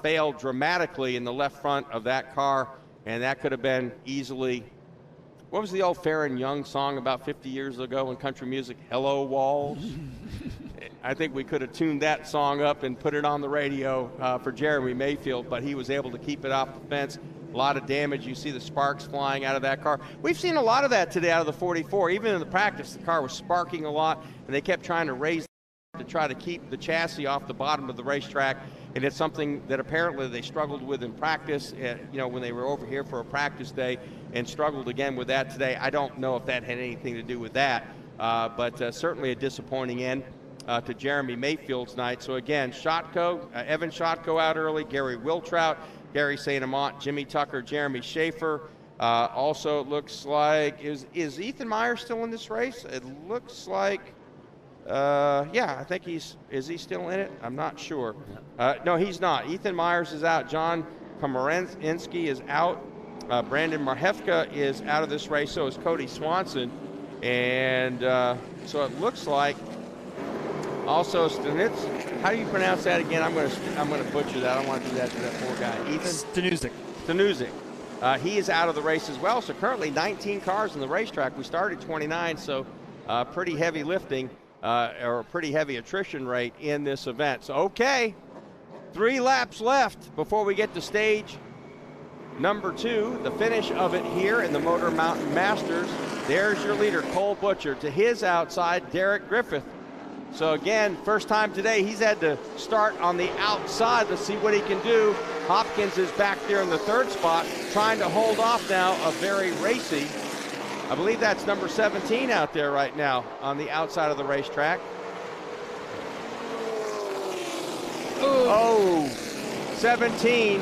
failed dramatically in the left front of that car, and that could have been easily. What was the old Farron Young song about 50 years ago in country music? Hello, Walls. I think we could have tuned that song up and put it on the radio for Jeremy Mayfield, but he was able to keep it off the fence. A lot of damage. You see the sparks flying out of that car. We've seen a lot of that today out of the 44. Even in the practice, the car was sparking a lot, and they kept trying to raise to try to keep the chassis off the bottom of the racetrack, and it's something that apparently they struggled with in practice, when they were over here for a practice day, and struggled again with that today. I don't know if that had anything to do with that, but certainly a disappointing end to Jeremy Mayfield's night. So again, Evan Shotko out early, Gary Wiltrout, Gary St. Amant, Jimmy Tucker, Jeremy Schaefer. Also, it looks like, is Ethan Myers still in this race? It looks like, yeah, I think is he still in it? I'm not sure. No, he's not. Ethan Myers is out. John Komarinsky is out. Brandon Marhefka is out of this race, so is Cody Swanson. And so it looks like also Stanitz. How do you pronounce that again? I'm gonna butcher that. I don't want to do that to that poor guy. Ethan Stanuzik. He is out of the race as well. So currently 19 cars on the racetrack. We started 29, so pretty heavy lifting or a pretty heavy attrition rate in this event. So okay, 3 laps left before we get to stage number 2, the finish of it here in the Motor Mountain Masters. There's your leader, Cole Butcher. To his outside, Derek Griffith. So again, first time today, he's had to start on the outside. Let's see what he can do. Hopkins is back there in the 3rd spot, trying to hold off now a very racy. I believe that's number 17 out there right now on the outside of the racetrack. Oh, 17.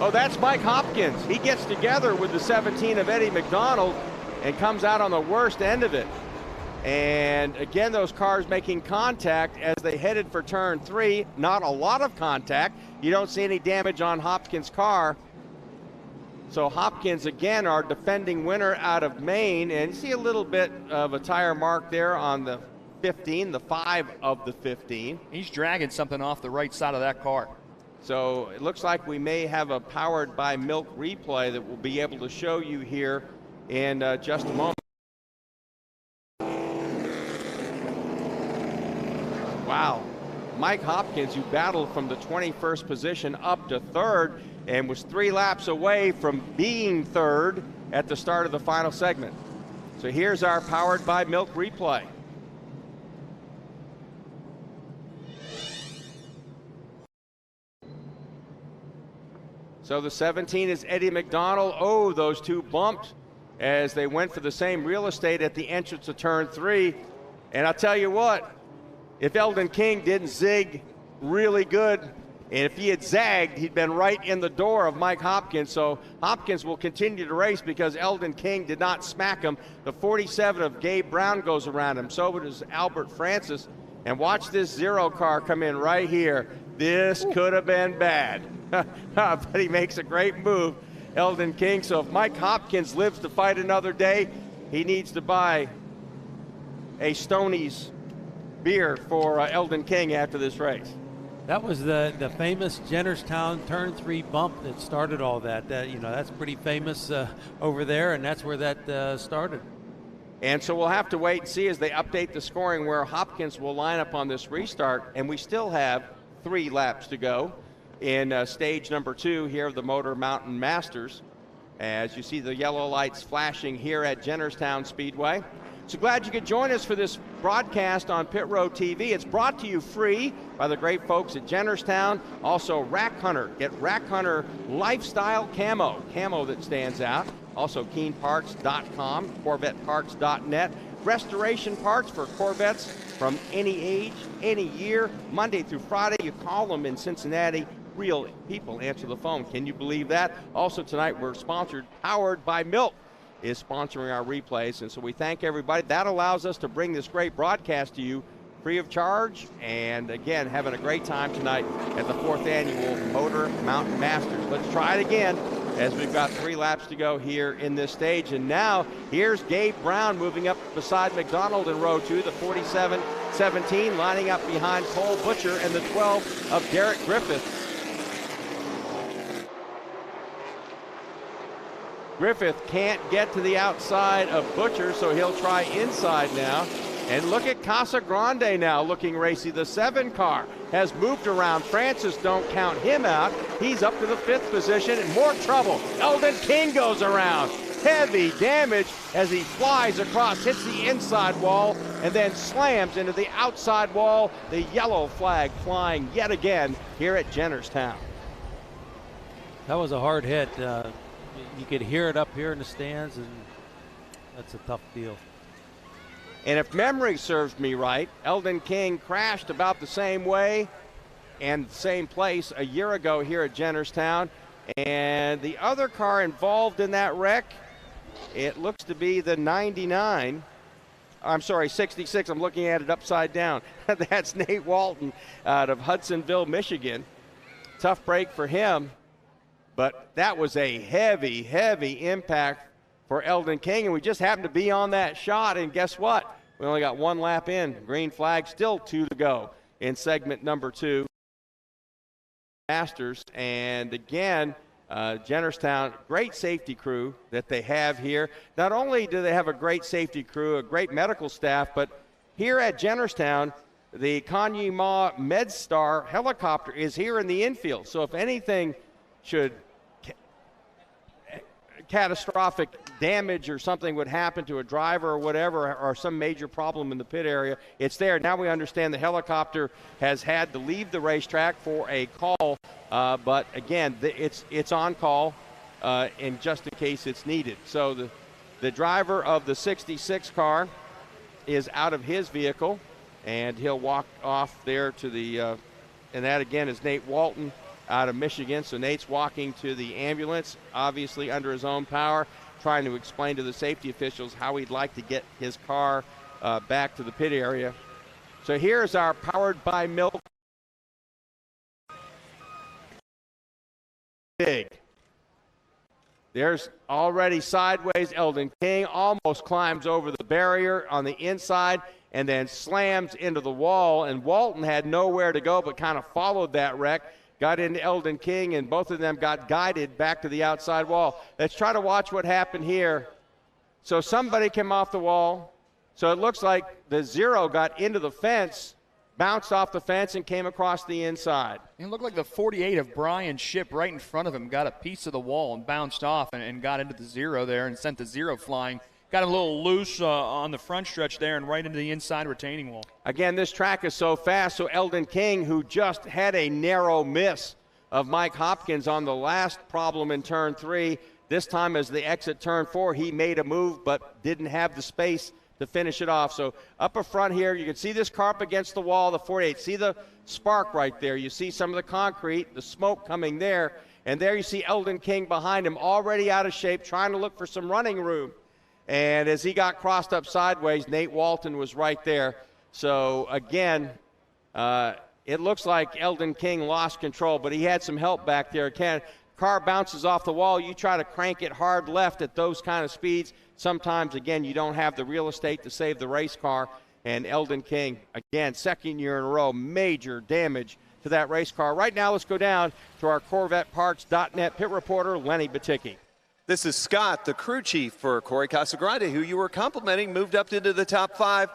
Oh, that's Mike Hopkins. He gets together with the 17 of Eddie McDonald and comes out on the worst end of it. And again, those cars making contact as they headed for turn 3. Not a lot of contact. You don't see any damage on Hopkins' car. So Hopkins, again, our defending winner out of Maine. And you see a little bit of a tire mark there on the 15, the 5 of the 15. He's dragging something off the right side of that car. So it looks like we may have a powered by milk replay that we'll be able to show you here in just a moment. Wow, Mike Hopkins, who battled from the 21st position up to 3rd and was 3 laps away from being 3rd at the start of the final segment. So here's our powered by milk replay. So the 17 is Eddie McDonald. Oh, those two bumped as they went for the same real estate at the entrance to turn 3. And I'll tell you what, if Eldon King didn't zig really good, and if he had zagged, he'd been right in the door of Mike Hopkins. So Hopkins will continue to race because Eldon King did not smack him. The 47 of Gabe Brown goes around him. So does Albert Francis. And watch this 0 car come in right here. This could have been bad. But he makes a great move, Eldon King. So if Mike Hopkins lives to fight another day, he needs to buy a Stoney's beer for Eldon King after this race. That was the famous Jennerstown turn 3 bump that started all that. That's pretty famous over there, and that's where that started. And so we'll have to wait and see as they update the scoring where Hopkins will line up on this restart, and we still have 3 laps to go in stage number 2 here of the Motor Mountain Masters. As you see the yellow lights flashing here at Jennerstown Speedway. So glad you could join us for this broadcast on Pit Road TV. It's brought to you free by the great folks at Jennerstown. Also Rack Hunter. Get Rack Hunter Lifestyle Camo that stands out. Also KeenParts.com, CorvetteParts.net. Restoration parts for Corvettes from any age, any year, Monday through Friday. You call them in Cincinnati. Real people answer the phone. Can you believe that? Also tonight we're sponsored, Powered by Milk is sponsoring our replays, and so we thank everybody. That allows us to bring this great broadcast to you free of charge, and again, having a great time tonight at the 4th annual Motor Mountain Masters. Let's try it again as we've got 3 laps to go here in this stage. And now here's Gabe Brown moving up beside McDonald in row 2, the 47-17 lining up behind Cole Butcher and the 12 of Derek Griffith. Griffith can't get to the outside of Butcher, so he'll try inside now. And look at Casa Grande now looking racy. The 7 car has moved around. Francis, don't count him out. He's up to the 5th position in more trouble. Eldon King goes around. heavy damage as he flies across, hits the inside wall, and then slams into the outside wall. The yellow flag flying yet again here at Jennerstown. That was a hard hit. You could hear it up here in the stands, and that's a tough deal. And if memory serves me right, Eldon King crashed about the same way and same place a year ago here at Jennerstown. And the other car involved in that wreck, it looks to be the 99. I'm sorry, 66. I'm looking at it upside down. That's Nate Walton out of Hudsonville, Michigan. Tough break for him. But that was a heavy, heavy impact for Eldon King, and we just happened to be on that shot, and guess what? We only got one lap in. Green flag, still 2 to go in segment number 2. Masters, and again, Jennerstown, great safety crew that they have here. Not only do they have a great safety crew, a great medical staff, but here at Jennerstown, the Kanyuma MedStar helicopter is here in the infield. So if anything should catastrophic damage or something would happen to a driver or whatever, or some major problem in the pit area, it's there. Now we understand the helicopter has had to leave the racetrack for a call, but again, it's on call, and just in case it's needed. So the driver of the 66 car is out of his vehicle, and he'll walk off there to the, and that again is Nate Walton out of Michigan. So Nate's walking to the ambulance, obviously under his own power, trying to explain to the safety officials how he'd like to get his car back to the pit area. So here's our Powered by Milk. Big. There's already sideways. Eldon King almost climbs over the barrier on the inside and then slams into the wall. And Walton had nowhere to go but kind of followed that wreck. Got into Eldon King, and both of them got guided back to the outside wall. Let's try to watch what happened here. So somebody came off the wall. So it looks like the 0 got into the fence, bounced off the fence, and came across the inside. It looked like the 48 of Brian Shipp right in front of him got a piece of the wall and bounced off and got into the 0 there and sent the 0 flying. Got a little loose on the front stretch there and right into the inside retaining wall. Again, this track is so fast, so Eldon King, who just had a narrow miss of Mike Hopkins on the last problem in turn 3, this time as the exit turn 4, he made a move but didn't have the space to finish it off. So up in front here, you can see this car up against the wall, the 48. See the spark right there. You see some of the concrete, the smoke coming there, and there you see Eldon King behind him, already out of shape, trying to look for some running room. And as he got crossed up sideways, Nate Walton was right there. So, again, it looks like Eldon King lost control, but he had some help back there. Car bounces off the wall. You try to crank it hard left at those kind of speeds. Sometimes, again, you don't have the real estate to save the race car. And Eldon King, again, second year in a row, major damage to that race car. Right now, let's go down to our CorvetteParts.net pit reporter, Lenny Baticki. This is Scott, the crew chief for Corey Casagrande, who you were complimenting, moved up into the top 5.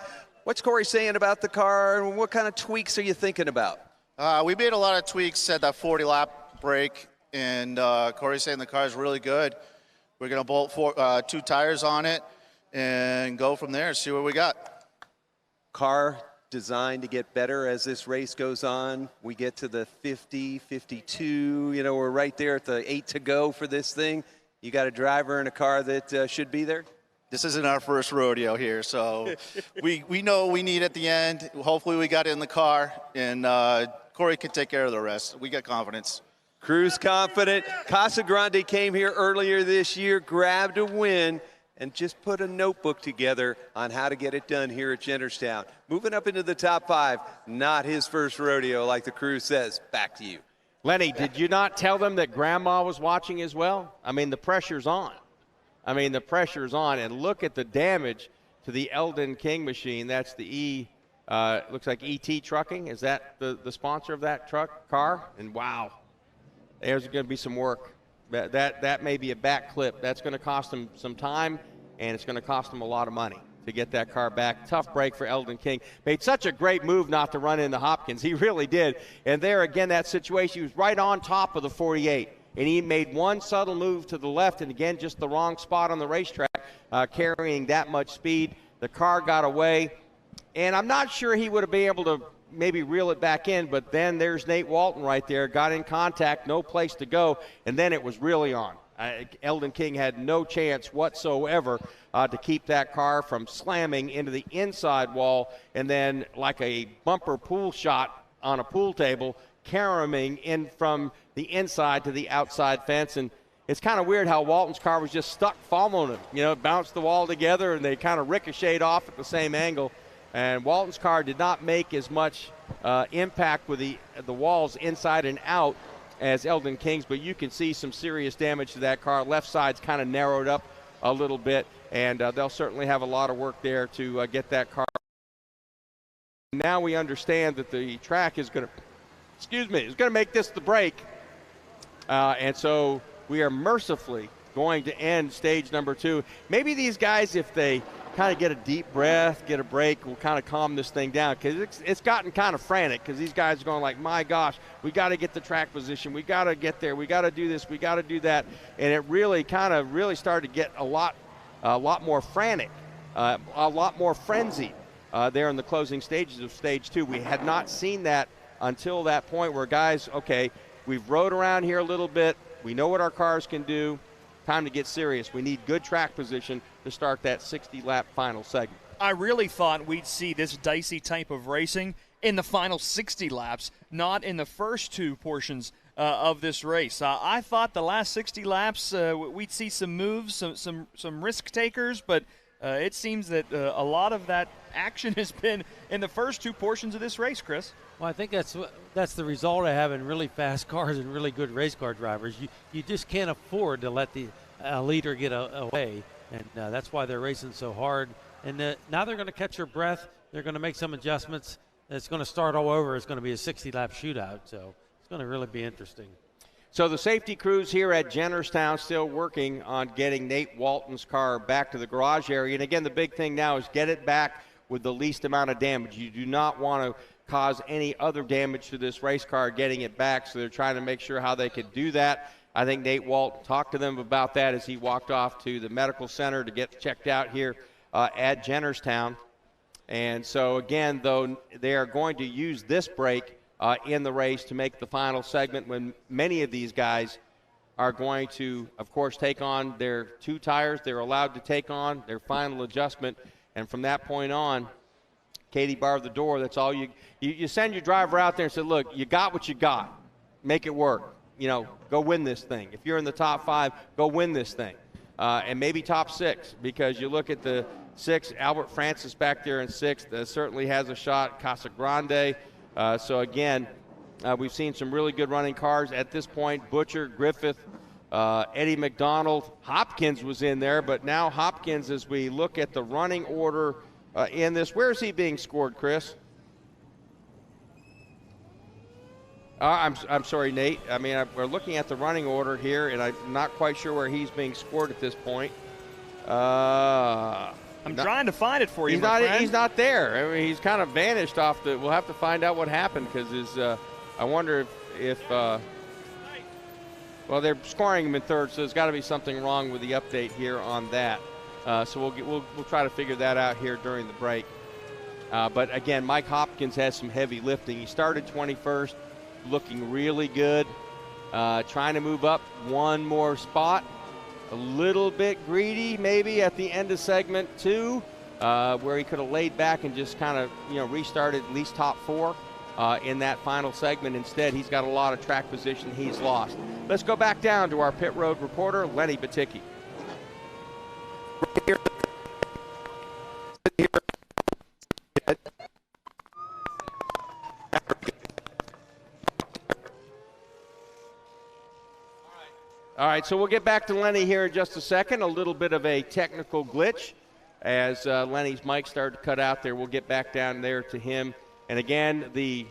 What's Corey saying about the car, and what kind of tweaks are you thinking about? We made a lot of tweaks at that 40-lap break, and Corey's saying the car is really good. We're going to bolt 2 tires on it and go from there and see what we got. Car designed to get better as this race goes on. We get to the 50, 52, you know, we're right there at the 8 to go for this thing. You got a driver in a car that should be there? This isn't our first rodeo here, so we know what we need at the end. Hopefully we got it in the car, and Corey can take care of the rest. We got confidence. Crew's confident. Casagrande came here earlier this year, grabbed a win, and just put a notebook together on how to get it done here at Jennerstown. Moving up into the top 5, not his first rodeo, like the crew says. Back to you. Lenny, did you not tell them that Grandma was watching as well? I mean, the pressure's on. The pressure's on. And look at the damage to the Eldon King machine. That's the looks like ET Trucking. Is that the sponsor of that car? And wow, there's going to be some work. That may be a back clip. That's going to cost them some time, and it's going to cost them a lot of money to get that car back. Tough break for Eldon King. Made such a great move not to run into Hopkins. He really did. And there again, that situation, he was right on top of the 48. and he made one subtle move to the left, and again, just the wrong spot on the racetrack, carrying that much speed. The car got away, and I'm not sure he would have been able to maybe reel it back in, but then there's Nate Walton right there, got in contact, no place to go, and then it was really on. Eldon King had no chance whatsoever to keep that car from slamming into the inside wall, and then like a bumper pool shot on a pool table, caroming in from the inside to the outside fence. And it's kind of weird how Walton's car was just stuck following him. You know, it bounced the wall together, and they kind of ricocheted off at the same angle. And Walton's car did not make as much impact with the walls inside and out as Eldon King's, but you can see some serious damage to that car. Left side's kind of narrowed up a little bit, and they'll certainly have a lot of work there to get that car. Now we understand that the track is going to make this the break, and so we are mercifully going to end stage number 2. Maybe these guys, if they kind of get a deep breath, get a break, will kind of calm this thing down, because it's gotten kind of frantic, because these guys are going like, my gosh, we got to get the track position, we got to get there, we got to do this, we got to do that, and it really started to get a lot more frantic, a lot more frenzied there in the closing stages of stage 2. We had not seen that until that point where guys, okay, we've rode around here a little bit, we know what our cars can do, time to get serious. We need good track position to start that 60-lap final segment. I really thought we'd see this dicey type of racing in the final 60 laps, not in the first 2 portions of this race. I thought the last 60 laps we'd see some moves, some risk takers, but it seems that a lot of that action has been in the first 2 portions of this race, Chris. Well, I think that's the result of having really fast cars and really good race car drivers. You just can't afford to let the leader get away, and that's why they're racing so hard. And now they're going to catch their breath. They're going to make some adjustments. It's going to start all over. It's going to be a 60-lap shootout, so it's going to really be interesting. So the safety crews here at Jennerstown still working on getting Nate Walton's car back to the garage area. And again, the big thing now is get it back with the least amount of damage. You do not want to cause any other damage to this race car getting it back, so they're trying to make sure how they could do that. I think Nate Walton talked to them about that as he walked off to the medical center to get checked out here at Jennerstown. And so again, though, they are going to use this break in the race to make the final segment, when many of these guys are going to, of course, take on their 2 tires. They're allowed to take on their final adjustment, and from that point on, Katie barred the door. That's all you send your driver out there and say, look, you got what you got. Make it work. You know, go win this thing. If you're in the top 5, go win this thing. And maybe top 6, because you look at the 6, Albert Francis back there in 6th certainly has a shot. Casa Grande. So again, we've seen some really good running cars at this point. Butcher, Griffith, Eddie McDonald. Hopkins was in there, but now Hopkins, as we look at the running order in this, where is he being scored, Chris? I'm sorry, Nate. I mean, we're looking at the running order here, and I'm not quite sure where he's being scored at this point. I'm trying to find it for you, my friend. He's not there. I mean, he's kind of vanished off the. We'll have to find out what happened, because I wonder if well, they're scoring him in 3rd, so there's got to be something wrong with the update here on that. So we'll try to figure that out here during the break. But again, Mike Hopkins has some heavy lifting. He started 21st, looking really good, trying to move up one more spot. A little bit greedy maybe at the end of segment 2, where he could have laid back and just kind of restarted at least top 4 in that final segment. Instead, he's got a lot of track position he's lost. Let's go back down to our pit road reporter, Lenny Baticki. All right, so we'll get back to Lenny here in just a second. A little bit of a technical glitch as Lenny's mic started to cut out there. We'll get back down there to him. And again, the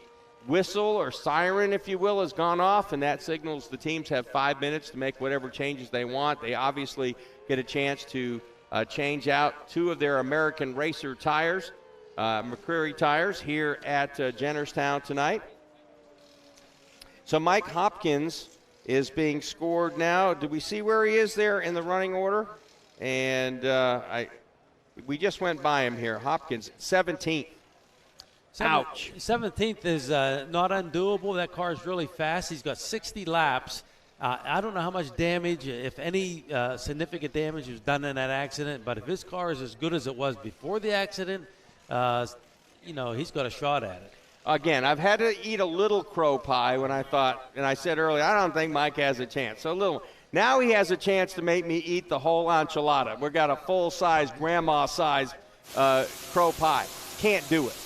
whistle or siren, if you will, has gone off, and that signals the teams have 5 minutes to make whatever changes they want. They obviously get a chance to change out 2 of their American Racer tires, McCreary tires, here at Jennerstown tonight. So Mike Hopkins is being scored now. Do we see where he is there in the running order? And we just went by him here. Hopkins, 17th. Ouch. 17th is not undoable. That car is really fast. He's got 60 laps. I don't know how much damage, if any significant damage was done in that accident, but if his car is as good as it was before the accident, you know, he's got a shot at it. Again, I've had to eat a little crow pie when I thought, and I said earlier, I don't think Mike has a chance. So a little. Now he has a chance to make me eat the whole enchilada. We've got a full-size, grandma-size crow pie. Can't do it.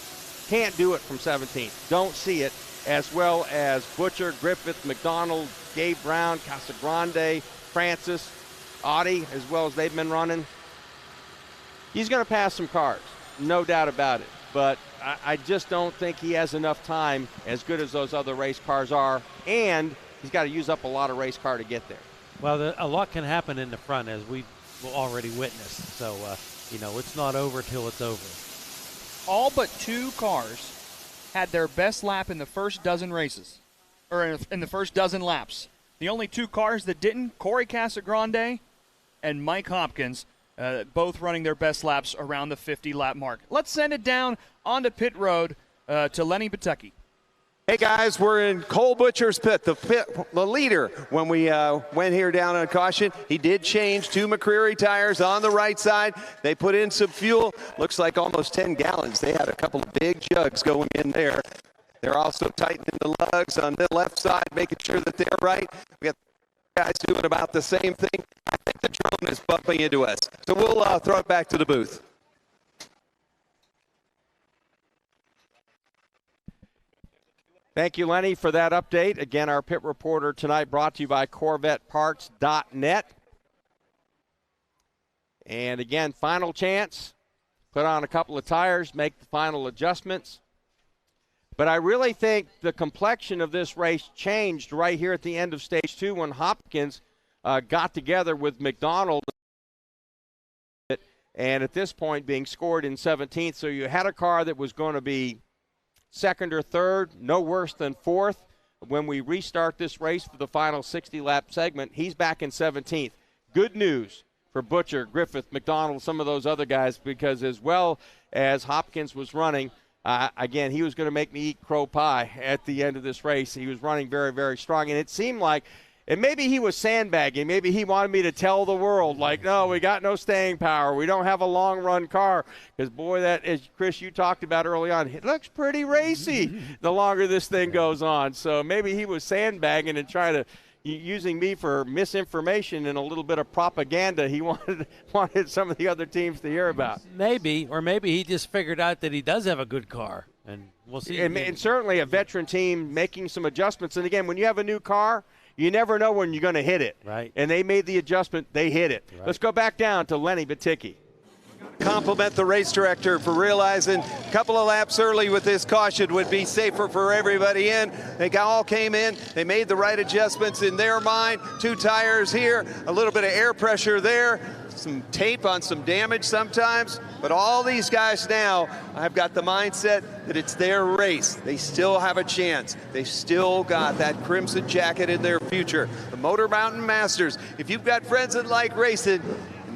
Can't do it from 17. Don't see it, as well as Butcher, Griffith, McDonald, Gabe Brown, Casagrande, Francis, Audi, as well as they've been running. He's going to pass some cars, no doubt about it. But I just don't think he has enough time, as good as those other race cars are, and he's got to use up a lot of race car to get there. Well, a lot can happen in the front, as we've already witnessed. So, you know, it's not over till it's over. All but 2 cars had their best lap in the first dozen races, or in the first dozen laps. The only 2 cars that didn't, Corey Casagrande and Mike Hopkins, both running their best laps around the 50-lap mark. Let's send it down onto pit road to Lenny Batecki. Hey guys, we're in Cole Butcher's pit, the leader. When we went here down on caution, he did change 2 McCreary tires on the right side. They put in some fuel, looks like almost 10 gallons. They had a couple of big jugs going in there. They're also tightening the lugs on the left side, making sure that they're right. We got guys doing about the same thing. I think the drone is bumping into us. So we'll throw it back to the booth. Thank you, Lenny, for that update. Again, our pit reporter tonight brought to you by CorvetteParts.net. And again, final chance. Put on a couple of tires, make the final adjustments. But I really think the complexion of this race changed right here at the end of Stage 2 when Hopkins got together with McDonald. And at this point being scored in 17th. So you had a car that was going to be second or third, no worse than fourth. When we restart this race for the final 60-lap segment, he's back in 17th. Good news for Butcher, Griffith, McDonald, some of those other guys, because as well as Hopkins was running, again, he was going to make me eat crow pie at the end of this race. He was running very, very strong, and it seemed like, and maybe he was sandbagging. Maybe he wanted me to tell the world, like, no, we got no staying power. We don't have a long-run car. Because, boy, that, as Chris, you talked about early on, it looks pretty racy the longer this thing goes on. So maybe he was sandbagging and trying to, using me for misinformation and a little bit of propaganda he wanted some of the other teams to hear about. Maybe, or maybe he just figured out that he does have a good car, and we'll see. And certainly a veteran team making some adjustments. And, again, when you have a new car, you never know when you're going to hit it. Right. And they made the adjustment. They hit it. Right. Let's go back down to Lenny Batecki. Compliment the race director for realizing a couple of laps early with this caution would be safer for everybody in. They all came in. They made the right adjustments in their mind. 2 tires here, a little bit of air pressure there, some tape on some damage sometimes. But all these guys now have got the mindset that it's their race. They still have a chance. They still got that crimson jacket in their future. The Motor Mountain Masters. If you've got friends that like racing,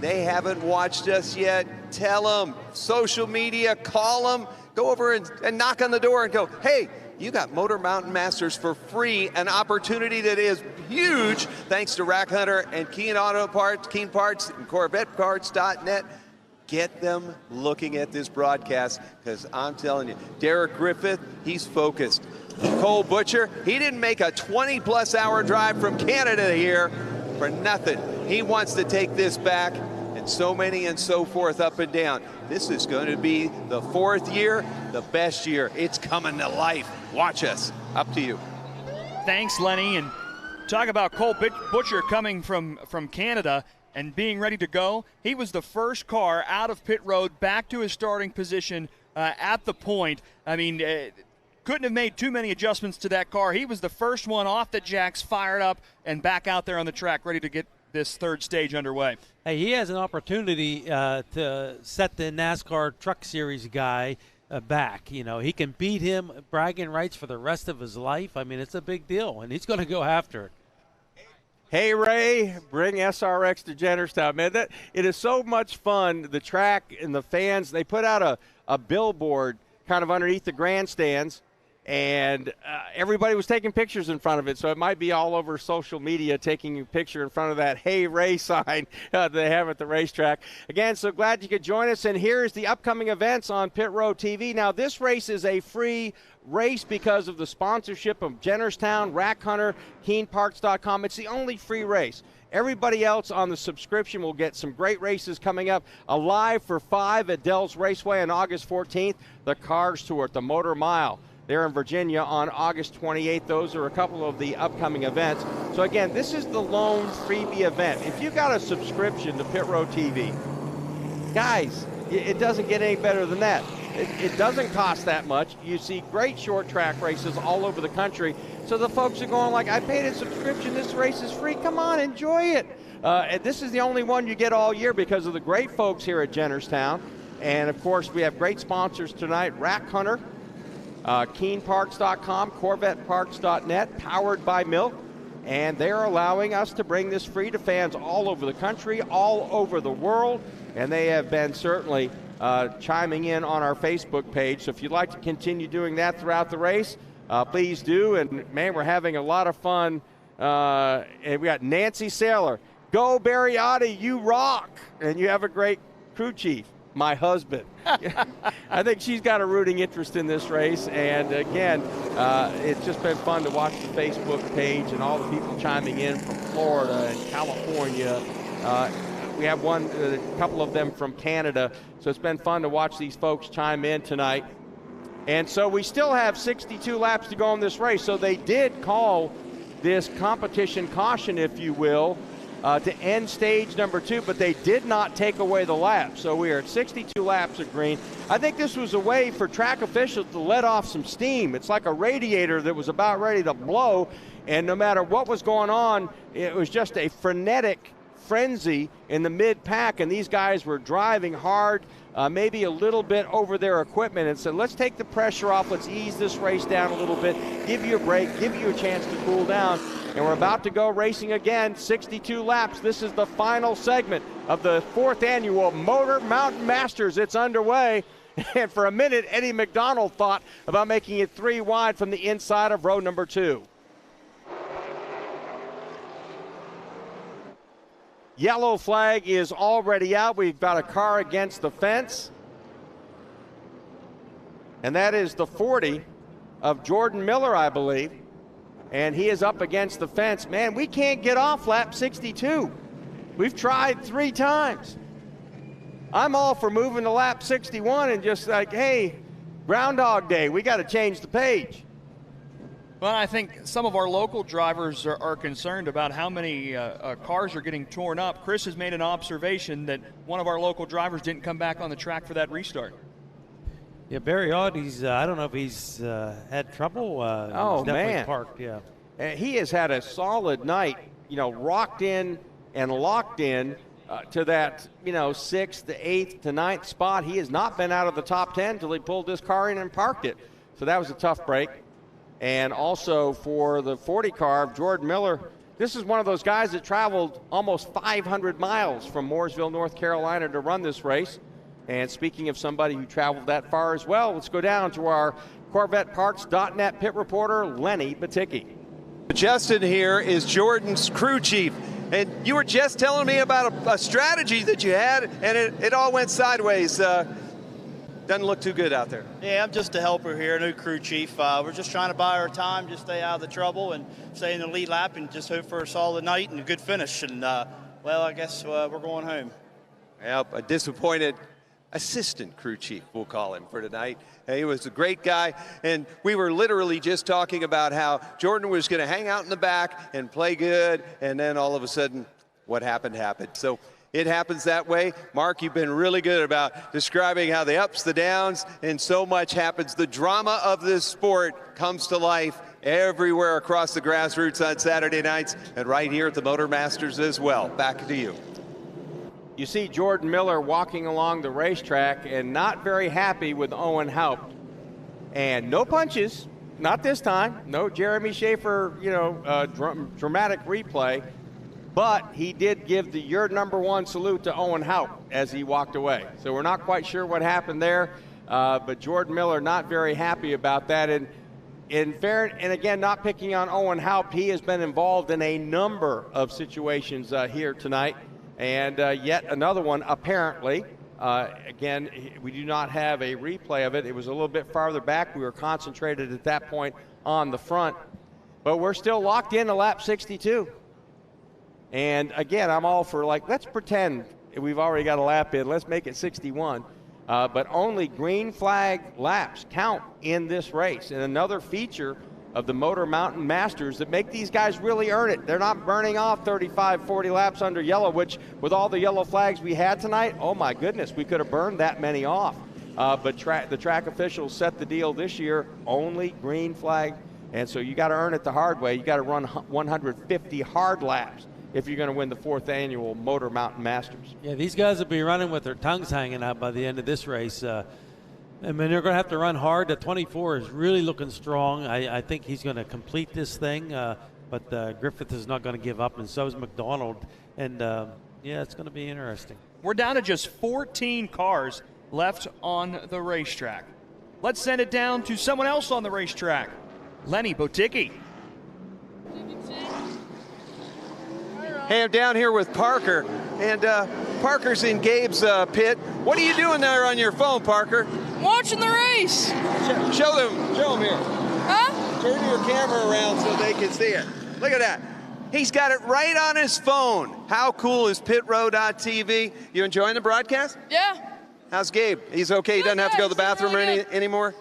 they haven't watched us yet, tell them. Social media, call them, go over and knock on the door and go, hey, you got Motor Mountain Masters for free, an opportunity that is huge thanks to Rack Hunter and Keen Parts and CorvetteParts.net. Get them looking at this broadcast, because I'm telling you, Derek Griffith, he's focused. Cole Butcher, he didn't make a 20-plus hour drive from Canada here for nothing. He wants to take this back, and so many and so forth up and down. This is going to be the 4th year, the best year. It's coming to life. Watch us. Up to you. Thanks, Lenny. And talk about Cole Butcher coming from Canada and being ready to go. He was the first car out of pit road back to his starting position at the point. I mean, couldn't have made too many adjustments to that car. He was the first one off the jacks, fired up, and back out there on the track, ready to get this 3rd stage underway. Hey, he has an opportunity to set the NASCAR Truck Series guy back. You know, he can beat him bragging rights for the rest of his life. I mean, it's a big deal, and he's going to go after it. Hey, Ray, bring SRX to Jennerstown. Man, it is so much fun. The track and the fans, they put out a billboard kind of underneath the grandstands, and everybody was taking pictures in front of it, so it might be all over social media taking a picture in front of that Hey Ray sign they have at the racetrack. Again, so glad you could join us, and here's the upcoming events on Pit Road TV. Now, this race is a free race because of the sponsorship of Jennerstown, Rack Hunter, KeenParts.com. It's the only free race. Everybody else on the subscription will get some great races coming up. Alive for 5 at Dells Raceway on August 14th. The Cars Tour at the Motor Mile there in Virginia on August 28th. Those are a couple of the upcoming events. So again, this is the lone freebie event. If you've got a subscription to Pit Road TV, guys, it doesn't get any better than that. It doesn't cost that much. You see great short track races all over the country. So the folks are going like, I paid a subscription, this race is free. Come on, enjoy it. And this is the only one you get all year because of the great folks here at Jennerstown. And of course, we have great sponsors tonight, Rack Hunter, KeenParts.com, CorvetteParts.net, powered by Milk. And they're allowing us to bring this free to fans all over the country, all over the world. And they have been certainly chiming in on our Facebook page. So if you'd like to continue doing that throughout the race, please do. And, man, we're having a lot of fun. And we got Nancy Saylor. Go, Barriotti, you rock. And you have a great crew chief, my husband. I think she's got a rooting interest in this race. And, again, it's just been fun to watch the Facebook page and all the people chiming in from Florida and California. We have a couple of them from Canada, so it's been fun to watch these folks chime in tonight. And so we still have 62 laps to go in this race, so they did call this competition caution, if you will, to end stage number 2, but they did not take away the lap. So we are at 62 laps of green. I think this was a way for track officials to let off some steam. It's like a radiator that was about ready to blow, and no matter what was going on, it was just a frenetic frenzy in the mid-pack, and these guys were driving hard, maybe a little bit over their equipment, and said, let's take the pressure off, let's ease this race down a little bit, give you a break, give you a chance to cool down. And we're about to go racing again, 62 laps. This is the final segment of the 4th annual Motor Mountain Masters. It's underway. And for a minute, Eddie McDonald thought about making it 3 wide from the inside of row number 2. Yellow flag is already out. We've got a car against the fence. And that is the 40 of Jordan Miller, I believe. And he is up against the fence. Man, we can't get off lap 62. We've tried 3 times. I'm all for moving to lap 61 and just like, hey, Groundhog Day, we got to change the page. Well, I think some of our local drivers are concerned about how many cars are getting torn up. Chris has made an observation that one of our local drivers didn't come back on the track for that restart. Yeah, Barriotti, I don't know if he's had trouble. Oh, he's definitely man. Parked, yeah. He has had a solid night, rocked in and locked in to that, 6th to 8th to 9th spot. He has not been out of the top 10 until he pulled this car in and parked it. So that was a tough break. And also for the 40 car of Jordan Miller, this is one of those guys that traveled almost 500 miles from Mooresville, North Carolina to run this race. And speaking of somebody who traveled that far as well, let's go down to our CorvetteParts.net pit reporter, Lenny Baticki. Justin here is Jordan's crew chief. And you were just telling me about a strategy that you had, and it all went sideways. Doesn't look too good out there. Yeah, I'm just a helper here, new crew chief. We're just trying to buy our time, just stay out of the trouble and stay in the lead lap and just hope for a solid night and a good finish. And, well, I guess we're going home. Yep, a disappointed assistant crew chief, we'll call him for tonight. He was a great guy, and we were literally just talking about how Jordan was going to hang out in the back and play good, and then all of a sudden, what happened. So it happens that way. Mark, you've been really good about describing how the ups, the downs, and so much happens. The drama of this sport comes to life everywhere across the grassroots on Saturday nights, and right here at the Motor Masters as well. Back to you. You see Jordan Miller walking along the racetrack and not very happy with Owen Haupt. And no punches, not this time. No Jeremy Schaefer, dramatic replay. but he did give the "you're number one" salute to Owen Haupt as he walked away. So we're not quite sure what happened there, but Jordan Miller not very happy about that. And in fairness, and again, not picking on Owen Haupt, he has been involved in a number of situations here tonight, and yet another one apparently. Again, we do not have a replay of it. It was a little bit farther back. We were concentrated at that point on the front, but we're still locked into lap 62. And again, I'm all for, like, let's pretend we've already got a lap in. Let's make it 61. But only green flag laps count in this race. And another feature of the Motor Mountain Masters that make these guys really earn it. They're not burning off 35, 40 laps under yellow, which with all the yellow flags we had tonight, oh my goodness, we could have burned that many off. But the track officials set the deal this year, only green flag. And so you got to earn it the hard way. You got to run 150 hard laps if you're going to win the 4th annual Motor Mountain Masters. Yeah, these guys will be running with their tongues hanging out by the end of this race. I mean, they're going to have to run hard. The 24 is really looking strong. I think he's going to complete this thing, but Griffith is not going to give up, and so is McDonald. And, yeah, it's going to be interesting. We're down to just 14 cars left on the racetrack. Let's send it down to someone else on the racetrack, Lenny Boticki. Hey, I'm down here with Parker, and Parker's in Gabe's pit. What are you doing there on your phone, Parker? Watching the race. Show them here. Huh? Turn your camera around so they can see it. Look at that. He's got it right on his phone. How cool is pitrow.tv? You enjoying the broadcast? Yeah. How's Gabe? He's okay? He doesn't have to go to the bathroom anymore?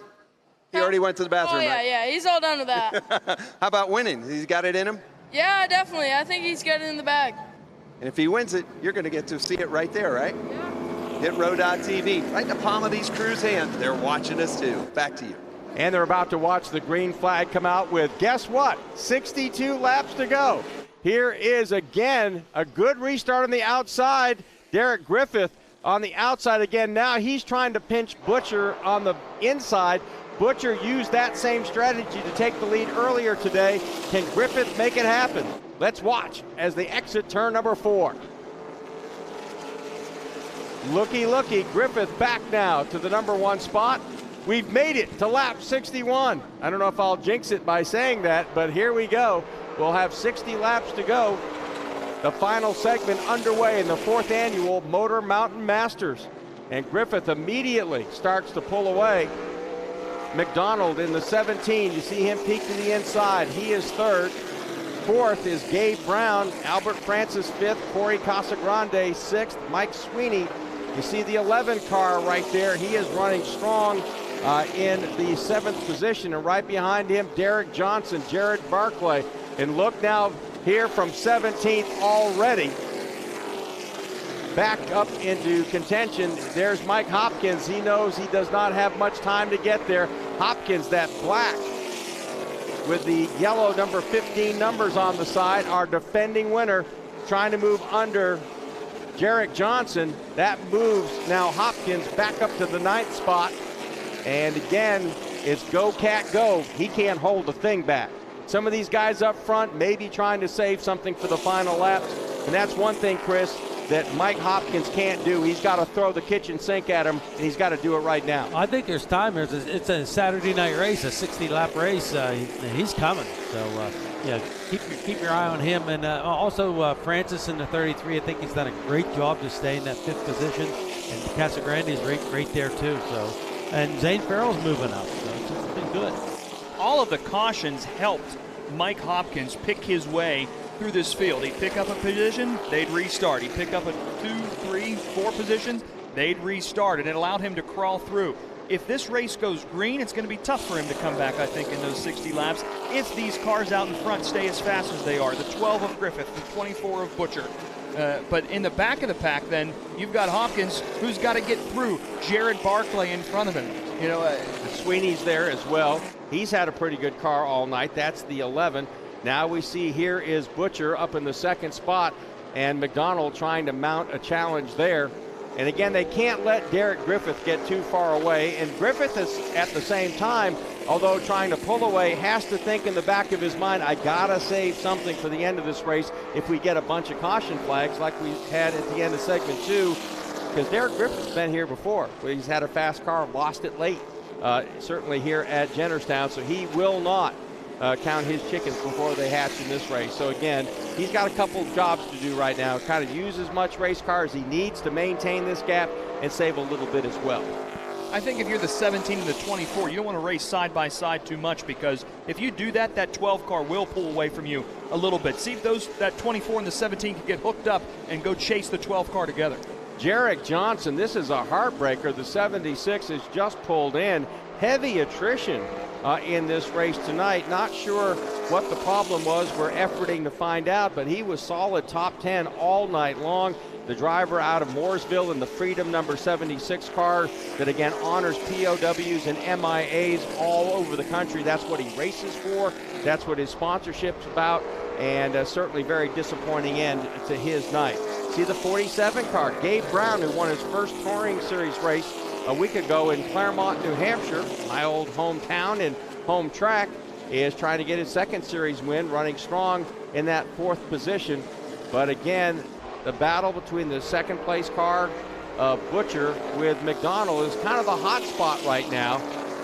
He already went to the bathroom, yeah, right? yeah. He's all done with that. How about winning? He's got it in him? Yeah, definitely. I think he's got it in the bag. And if he wins it, you're going to get to see it right there, right? Yeah. Pitrow.tv, right in the palm of these crews' hands. They're watching us too. Back to you. And they're about to watch the green flag come out with, guess what? 62 laps to go. Here is, again, a good restart on the outside. Derek Griffith on the outside again. Now he's trying to pinch Butcher on the inside. Butcher used that same strategy to take the lead earlier today. Can Griffith make it happen? Let's watch as they exit turn number 4. Looky, Griffith back now to the number 1 spot. We've made it to lap 61. I don't know if I'll jinx it by saying that, but here we go. We'll have 60 laps to go. The final segment underway in the 4th annual Motor Mountain Masters. And Griffith immediately starts to pull away. McDonald in the 17. You see him peek to the inside. He is 3rd. 4th is Gabe Brown. Albert Francis 5th. Corey Casagrande 6th. Mike Sweeney. You see the 11 car right there. He is running strong in the 7th position. And right behind him, Derek Johnson, Jared Barclay. And look now here from 17th already. Back up into contention. There's Mike Hopkins. He knows he does not have much time to get there. Hopkins, that black with the yellow number 15 numbers on the side, our defending winner, trying to move under Jarek Johnson. That moves now Hopkins back up to the 9th spot. And again, it's go, Cat, go. He can't hold the thing back. Some of these guys up front may be trying to save something for the final laps. And that's one thing, Chris, that Mike Hopkins can't do. He's got to throw the kitchen sink at him, and he's got to do it right now. I think there's time here. It's a Saturday night race, a 60-lap race. He's coming. So, yeah, keep your eye on him. And also Francis in the 33, I think he's done a great job to stay in that 5th position. And Casagrande is right there, too. So, and Zane Farrell's moving up. So it's been good. All of the cautions helped Mike Hopkins pick his way through this field. He'd pick up a position, they'd restart. He'd pick up a 2, 3, 4 positions, they'd restart. And it allowed him to crawl through. If this race goes green, it's going to be tough for him to come back, I think, in those 60 laps. If these cars out in front stay as fast as they are, the 12 of Griffith, the 24 of Butcher. But in the back of the pack, then, you've got Hopkins, who's got to get through Jared Barclay in front of him. You know, Sweeney's there as well. He's had a pretty good car all night. That's the 11. Now we see here is Butcher up in the 2nd spot, and McDonald trying to mount a challenge there. And again, they can't let Derek Griffith get too far away. And Griffith is at the same time although trying to pull away, has to think in the back of his mind, I gotta save something for the end of this race if we get a bunch of caution flags like we had at the end of segment 2, because Derek Griffith's been here before. He's had a fast car, lost it late, certainly here at Jennerstown, so he will not count his chickens before they hatch in this race. So again, he's got a couple jobs to do right now. Kind of use as much race car as he needs to maintain this gap and save a little bit as well. I think if you're the 17 and the 24, you don't want to race side by side too much, because if you do that, that 12 car will pull away from you a little bit. See if that 24 and the 17 can get hooked up and go chase the 12 car together. Jarek Johnson, this is a heartbreaker. The 76 is just pulled in. Heavy attrition in this race tonight. Not sure what the problem was. We're efforting to find out, but he was solid top 10 all night long. The driver out of Mooresville in the Freedom number 76 car that again honors POWs and MIAs all over the country. That's what he races for. That's what his sponsorship's about, and certainly very disappointing end to his night. See the 47 car, Gabe Brown, who won his first Touring Series race a week ago in Claremont, New Hampshire, my old hometown and home track, is trying to get his second series win, running strong in that 4th position. But again, the battle between the second place car Butcher with McDonald is kind of the hot spot right now.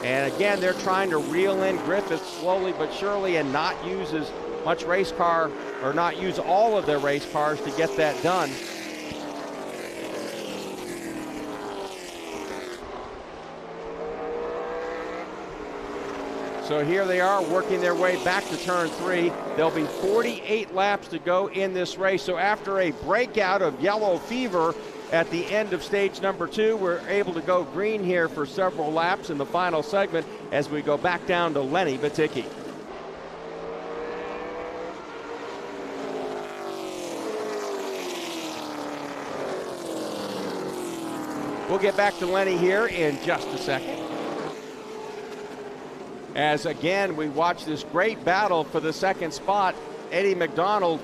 And again, they're trying to reel in Griffith slowly but surely and not use as much race car, or not use all of their race cars to get that done. So here they are working their way back to turn 3. There'll be 48 laps to go in this race. So after a breakout of yellow fever at the end of stage number 2, we're able to go green here for several laps in the final segment as we go back down to Lenny Batycki. We'll get back to Lenny here in just a second. As again, we watch this great battle for the second spot. Eddie McDonald,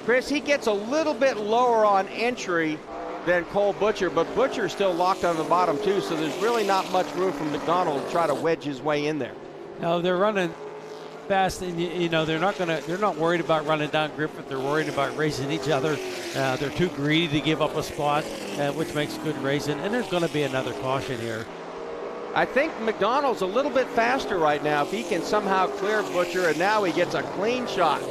Chris, he gets a little bit lower on entry than Cole Butcher, but Butcher's still locked on the bottom too, so there's really not much room for McDonald to try to wedge his way in there. No, they're running fast, and you know they're not worried about running down Griffith. They're worried about racing each other. They're too greedy to give up a spot, which makes good racing. And there's going to be another caution here. I think McDonald's a little bit faster right now. If he can somehow clear Butcher, and now he gets a clean shot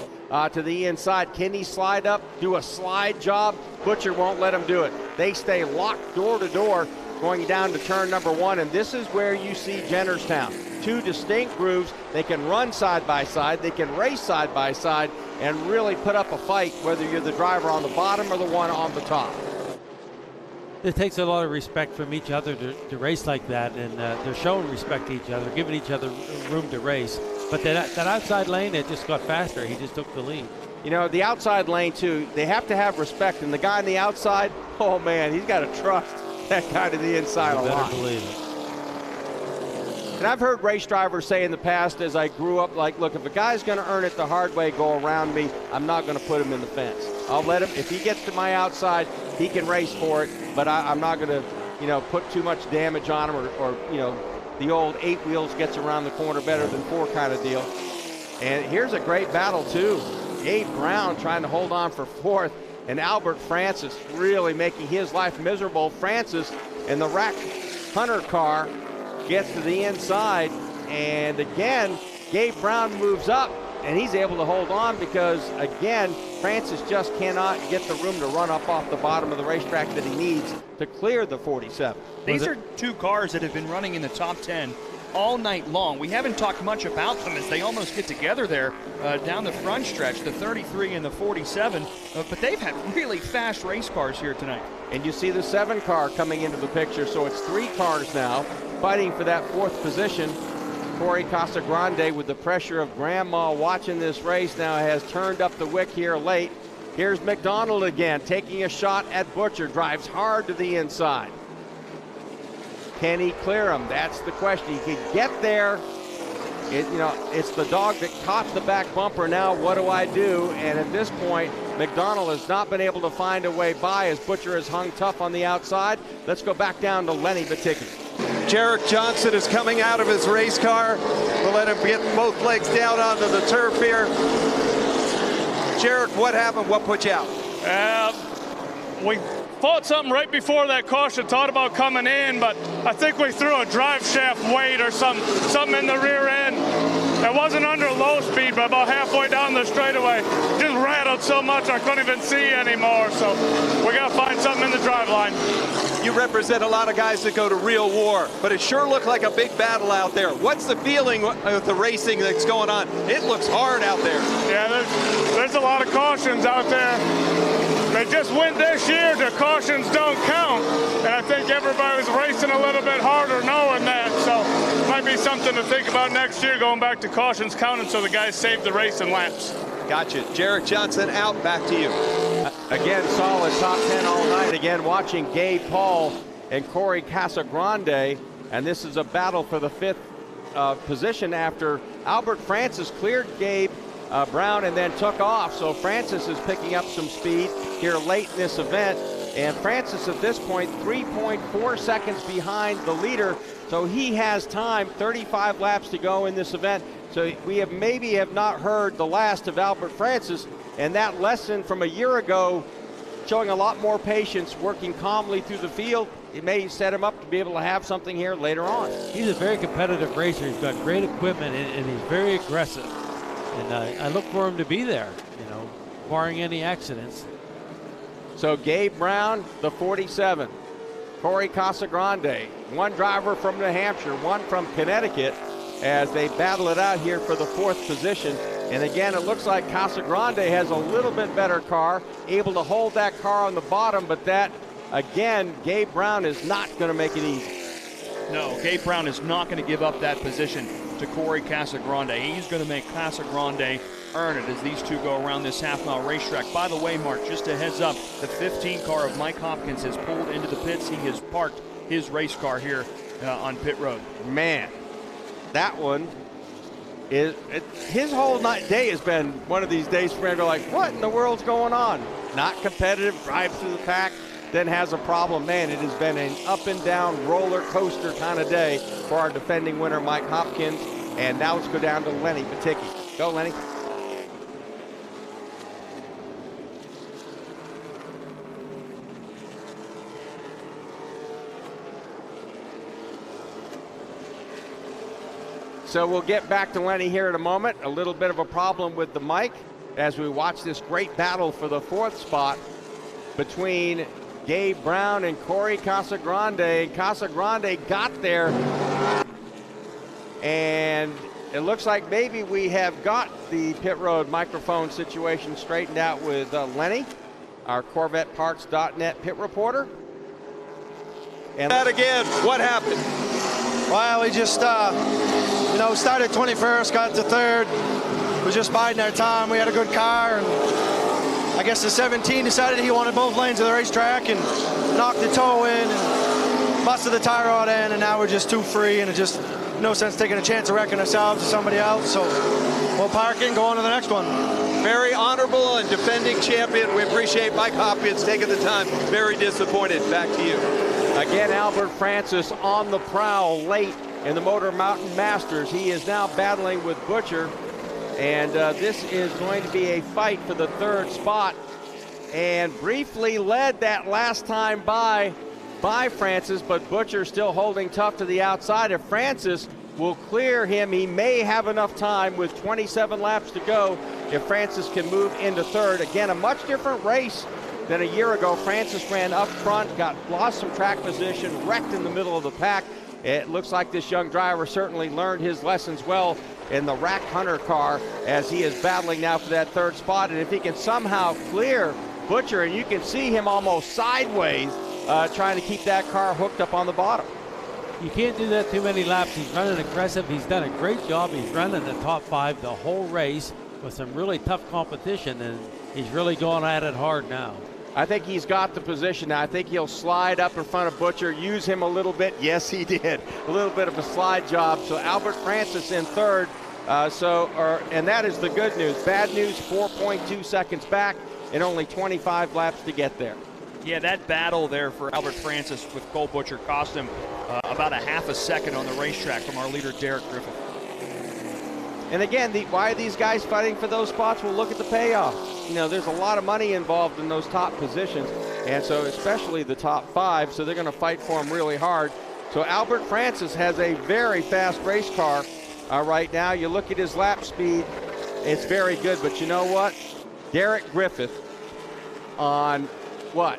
to the inside. Can he slide up, do a slide job? Butcher won't let him do it. They stay locked door to door going down to turn number 1, and this is where you see Jennerstown. 2 distinct grooves. They can run side by side, they can race side by side, and really put up a fight, whether you're the driver on the bottom or the one on the top. It takes a lot of respect from each other to race like that, and they're showing respect to each other, giving each other room to race. But that outside lane, it just got faster. He just took the lead. You know, the outside lane, too, they have to have respect. And the guy on the outside, oh, man, he's got to trust that guy to the inside a lot. Believe it. And I've heard race drivers say in the past, as I grew up, like, look, if a guy's going to earn it the hard way, go around me, I'm not going to put him in the fence. I'll let him, if he gets to my outside, he can race for it, but I'm not going to, you know, put too much damage on him, or you know, the old 8 wheels gets around the corner better than 4 kind of deal. And here's a great battle, too. Gabe Brown trying to hold on for 4th, and Albert Francis really making his life miserable. Francis in the Rack Hunter car gets to the inside, and again, Gabe Brown moves up, and he's able to hold on because, again, Francis just cannot get the room to run up off the bottom of the racetrack that he needs to clear the 47. These are 2 cars that have been running in the top 10 all night long. We haven't talked much about them as they almost get together there down the front stretch, the 33 and the 47, but they've had really fast race cars here tonight. And you see the 7 car coming into the picture, so it's 3 cars now fighting for that 4th position. Corey Casagrande, with the pressure of Grandma watching this race, now has turned up the wick here late. Here's McDonald again, taking a shot at Butcher, drives hard to the inside. Can he clear him? That's the question. He can get there. It's the dog that caught the back bumper. Now what do I do? And at this point, McDonald has not been able to find a way by as Butcher has hung tough on the outside. Let's go back down to Lenny Batycki. Jarek Johnson is coming out of his race car. We'll let him get both legs down onto the turf here. Jarek, what happened? What put you out? We fought something right before that caution, thought about coming in, but I think we threw a drive shaft weight or something in the rear end. It wasn't under low speed, but about halfway down the straightaway, just rattled so much I couldn't even see anymore. So we got to find something in the drive line. You represent a lot of guys that go to real war, but it sure looked like a big battle out there. What's the feeling with the racing that's going on? It looks hard out there. Yeah, there's a lot of cautions out there. They just went this year, the cautions don't count. And I think everybody was racing a little bit harder knowing that. So might be something to think about next year, going back to cautions counting so the guys save the race in laps. Gotcha. Jarek Johnson out. Back to you. Again, solid top 10 all night. Again, watching Gabe Paul and Corey Casagrande. And this is a battle for the 5th position after Albert Francis cleared Gabe Brown and then took off. So Francis is picking up some speed here late in this event. And Francis at this point 3.4 seconds behind the leader. So he has time, 35 laps to go in this event. So we have maybe not heard the last of Albert Francis, and that lesson from a year ago, showing a lot more patience, working calmly through the field, it may set him up to be able to have something here later on. He's a very competitive racer. He's got great equipment, and he's very aggressive. And I look for him to be there, barring any accidents. So Gabe Brown, the 47. Corey Casagrande, one driver from New Hampshire, one from Connecticut, as they battle it out here for the 4th position. And again, it looks like Casagrande has a little bit better car, able to hold that car on the bottom, but that, again, Gabe Brown is not going to make it easy. No, Gabe Brown is not going to give up that position to Corey Casagrande. He's going to make Casagrande earn it as these two go around this half-mile racetrack. By the way, Mark, just a heads up, the 15 car of Mike Hopkins has pulled into the pits. He has parked his race car here on pit road. Man, that one is, his whole day has been one of these days for him to like, what in the world's going on? Not competitive, drives through the pack, then has a problem. Man, it has been an up and down roller coaster kind of day for our defending winner, Mike Hopkins. And now let's go down to Lenny Baticki. Go, Lenny. So we'll get back to Lenny here in a moment. A little bit of a problem with the mic as we watch this great battle for the 4th spot between Gabe Brown and Corey Casagrande. Casagrande got there, and it looks like maybe we have got the pit road microphone situation straightened out with Lenny, our CorvetteParts.net pit reporter. And that again, what happened? Well, we just, started 21st, got to 3rd. Was just biding our time. We had a good car, and I guess the 17 decided he wanted both lanes of the racetrack and knocked the toe in and busted the tie rod in, and now we're just too free, and it just no sense taking a chance of wrecking ourselves or somebody else. So we'll park it and go on to the next one. Very honorable and defending champion. We appreciate Mike Hopkins taking the time. Very disappointed. Back to you. Again, Albert Francis on the prowl late in the Motor Mountain Masters. He is now battling with Butcher, and this is going to be a fight for the 3rd spot, and briefly led that last time by Francis, but Butcher still holding tough to the outside. If Francis will clear him, he may have enough time with 27 laps to go if Francis can move into 3rd. Again, a much different race than a year ago. Francis ran up front, lost some track position, wrecked in the middle of the pack. It looks like this young driver certainly learned his lessons well in the Rack Hunter car as he is battling now for that 3rd spot. And if he can somehow clear Butcher, and you can see him almost sideways trying to keep that car hooked up on the bottom. You can't do that too many laps. He's running aggressive. He's done a great job. He's running the top 5 the whole race with some really tough competition, and he's really going at it hard now. I think he's got the position now. I think he'll slide up in front of Butcher, use him a little bit. Yes, he did. A little bit of a slide job. So Albert Francis in 3rd. And that is the good news. Bad news, 4.2 seconds back and only 25 laps to get there. Yeah, that battle there for Albert Francis with Cole Butcher cost him about a half a second on the racetrack from our leader, Derek Griffith. And again, why are these guys fighting for those spots? Well, look at the payoff. You know, there's a lot of money involved in those top positions, and so especially the top 5, so they're going to fight for them really hard. So Albert Francis has a very fast race car right now. You look at his lap speed, it's very good, but you know what? Derek Griffith on what?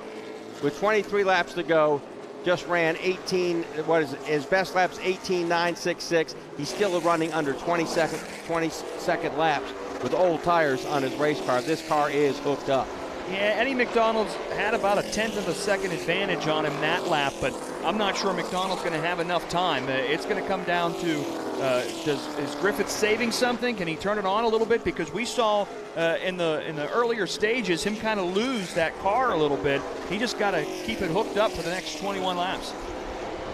With 23 laps to go, just ran 18, what is it, his best lap's 18.966. He's still running under 20 second laps with old tires on his race car. This car is hooked up. Yeah, Eddie McDonald's had about a 1/10 of a second advantage on him that lap, but I'm not sure McDonald's going to have enough time. It's going to come down to is Griffith saving something? Can he turn it on a little bit? Because we saw in the earlier stages him kind of lose that car a little bit. He just got to keep it hooked up for the next 21 laps.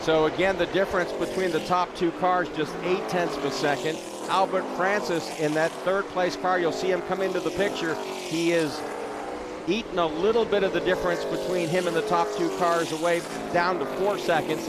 So again, the difference between the top 2 cars, just 0.8 of a second. Albert Francis in that 3rd place car, you'll see him come into the picture. He is eaten a little bit of the difference between him and the top 2 cars away down to 4 seconds.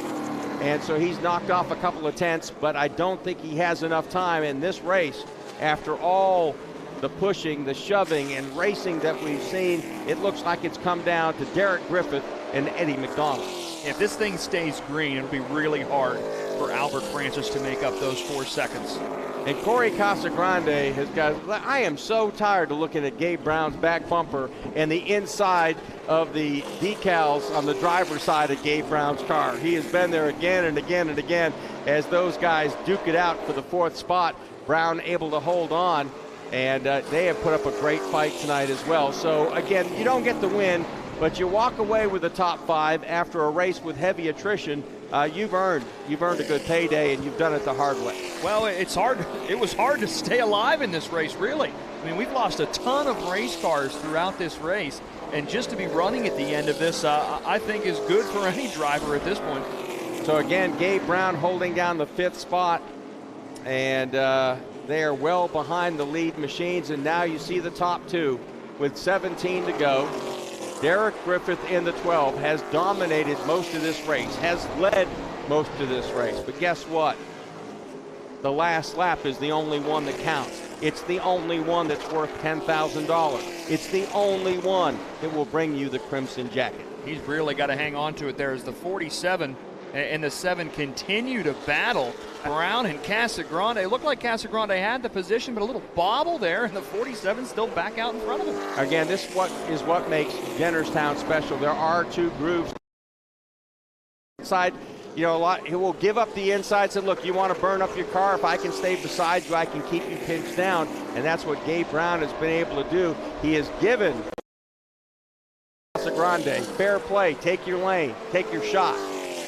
And so he's knocked off a couple of tenths, but I don't think he has enough time in this race. After all the pushing, the shoving, and racing that we've seen, it looks like it's come down to Derek Griffith and Eddie McDonald. If this thing stays green, it'll be really hard for Albert Francis to make up those 4 seconds. And Corey Casagrande has got, I am so tired of looking at Gabe Brown's back bumper and the inside of the decals on the driver's side of Gabe Brown's car. He has been there again and again and again as those guys duke it out for the 4th spot. Brown able to hold on, and they have put up a great fight tonight as well. So again, you don't get the win, but you walk away with the top 5 after a race with heavy attrition. You've earned a good payday, and you've done it the hard way. Well, it's hard. It was hard to stay alive in this race, really. I mean, we've lost a ton of race cars throughout this race, and just to be running at the end of this, I think is good for any driver at this point. So again, Gabe Brown holding down the 5th spot, and they are well behind the lead machines, and now you see the top 2 with 17 to go. Derek Griffith in the 12 has dominated most of this race, has led most of this race. But guess what? The last lap is the only one that counts. It's the only one that's worth $10,000. It's the only one that will bring you the Crimson Jacket. He's really got to hang on to it there as the 47 and the 7 continue to battle. Brown and Casagrande. It looked like Casagrande had the position, but a little bobble there, and the 47 still back out in front of him. Again, this is what makes Jennerstown special. There are 2 grooves. Inside, you know, he will give up the inside, say, look, you want to burn up your car? If I can stay beside you, I can keep you pinched down. And that's what Gabe Brown has been able to do. He has given Casagrande fair play, take your lane, take your shot.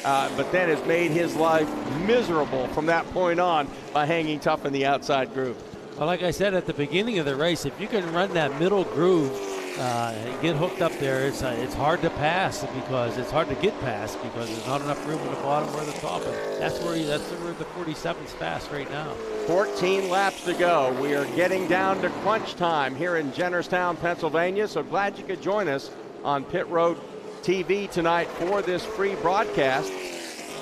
But then has made his life miserable from that point on by hanging tough in the outside groove. Well, like I said at the beginning of the race, if you can run that middle groove and get hooked up there, it's hard to pass because it's hard to get past because there's not enough room in the bottom or the top. And that's where the 47's fast right now. 14 laps to go. We are getting down to crunch time here in Jennerstown, Pennsylvania. So glad you could join us on Pit Road TV tonight for this free broadcast,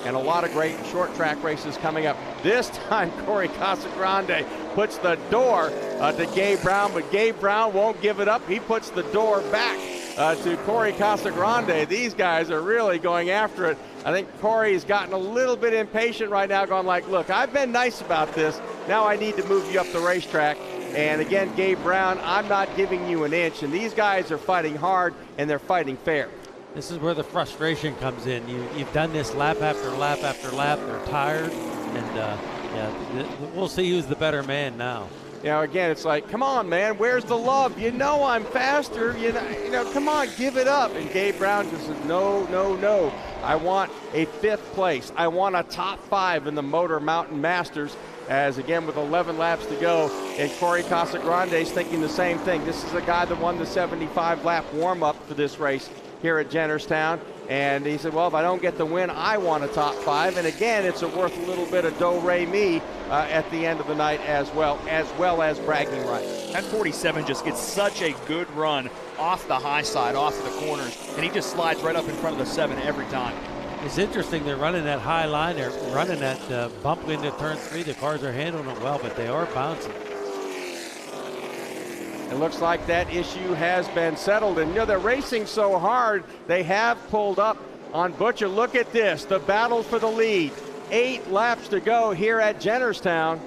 and a lot of great short track races coming up. This time Corey Casagrande puts the door to Gabe Brown, but Gabe Brown won't give it up. He puts the door back to Corey Casagrande. These guys are really going after it. I think Corey's gotten a little bit impatient right now, going like, look, I've been nice about this. Now I need to move you up the racetrack. And again, Gabe Brown, I'm not giving you an inch. And these guys are fighting hard, and they're fighting fair. This is where the frustration comes in. You've done this lap after lap after lap. They're tired, and yeah, we'll see who's the better man now. You know, again, it's like, come on, man, where's the love? You know I'm faster. You know, come on, give it up. And Gabe Brown just says, no, no, no. I want a 5th place. I want a top 5 in the Motor Mountain Masters. As again, with 11 laps to go, and Corey Casagrande is thinking the same thing. This is a guy that won the 75 lap warm up for this race. here at Jennerstown. And he said, well, if I don't get the win, I want a top 5. And again, it's worth a little bit of do-re-mi at the end of the night as well as bragging rights. That 47 just gets such a good run off the high side, off the corners, and he just slides right up in front of the 7 every time. It's interesting, they're running that high line, they're running that bump into turn 3. The cars are handling it well, but they are bouncing. It looks like that issue has been settled. And, they're racing so hard, they have pulled up on Butcher. Look at this, the battle for the lead. 8 laps to go here at Jennerstown.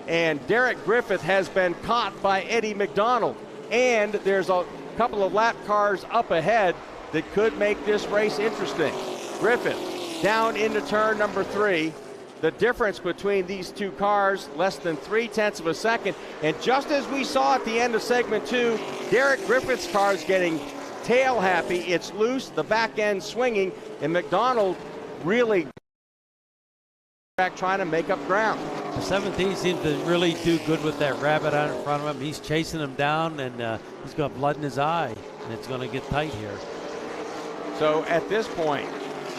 And Derek Griffith has been caught by Eddie McDonald. And there's a couple of lap cars up ahead that could make this race interesting. Griffith down into turn number 3. The difference between these two cars, less than 0.3 of a second. And just as we saw at the end of segment 2, Derek Griffith's car is getting tail happy. It's loose, the back end swinging, and McDonald really trying to make up ground. The 17 seems to really do good with that rabbit out in front of him. He's chasing him down, and he's got blood in his eye, and it's going to get tight here. So at this point,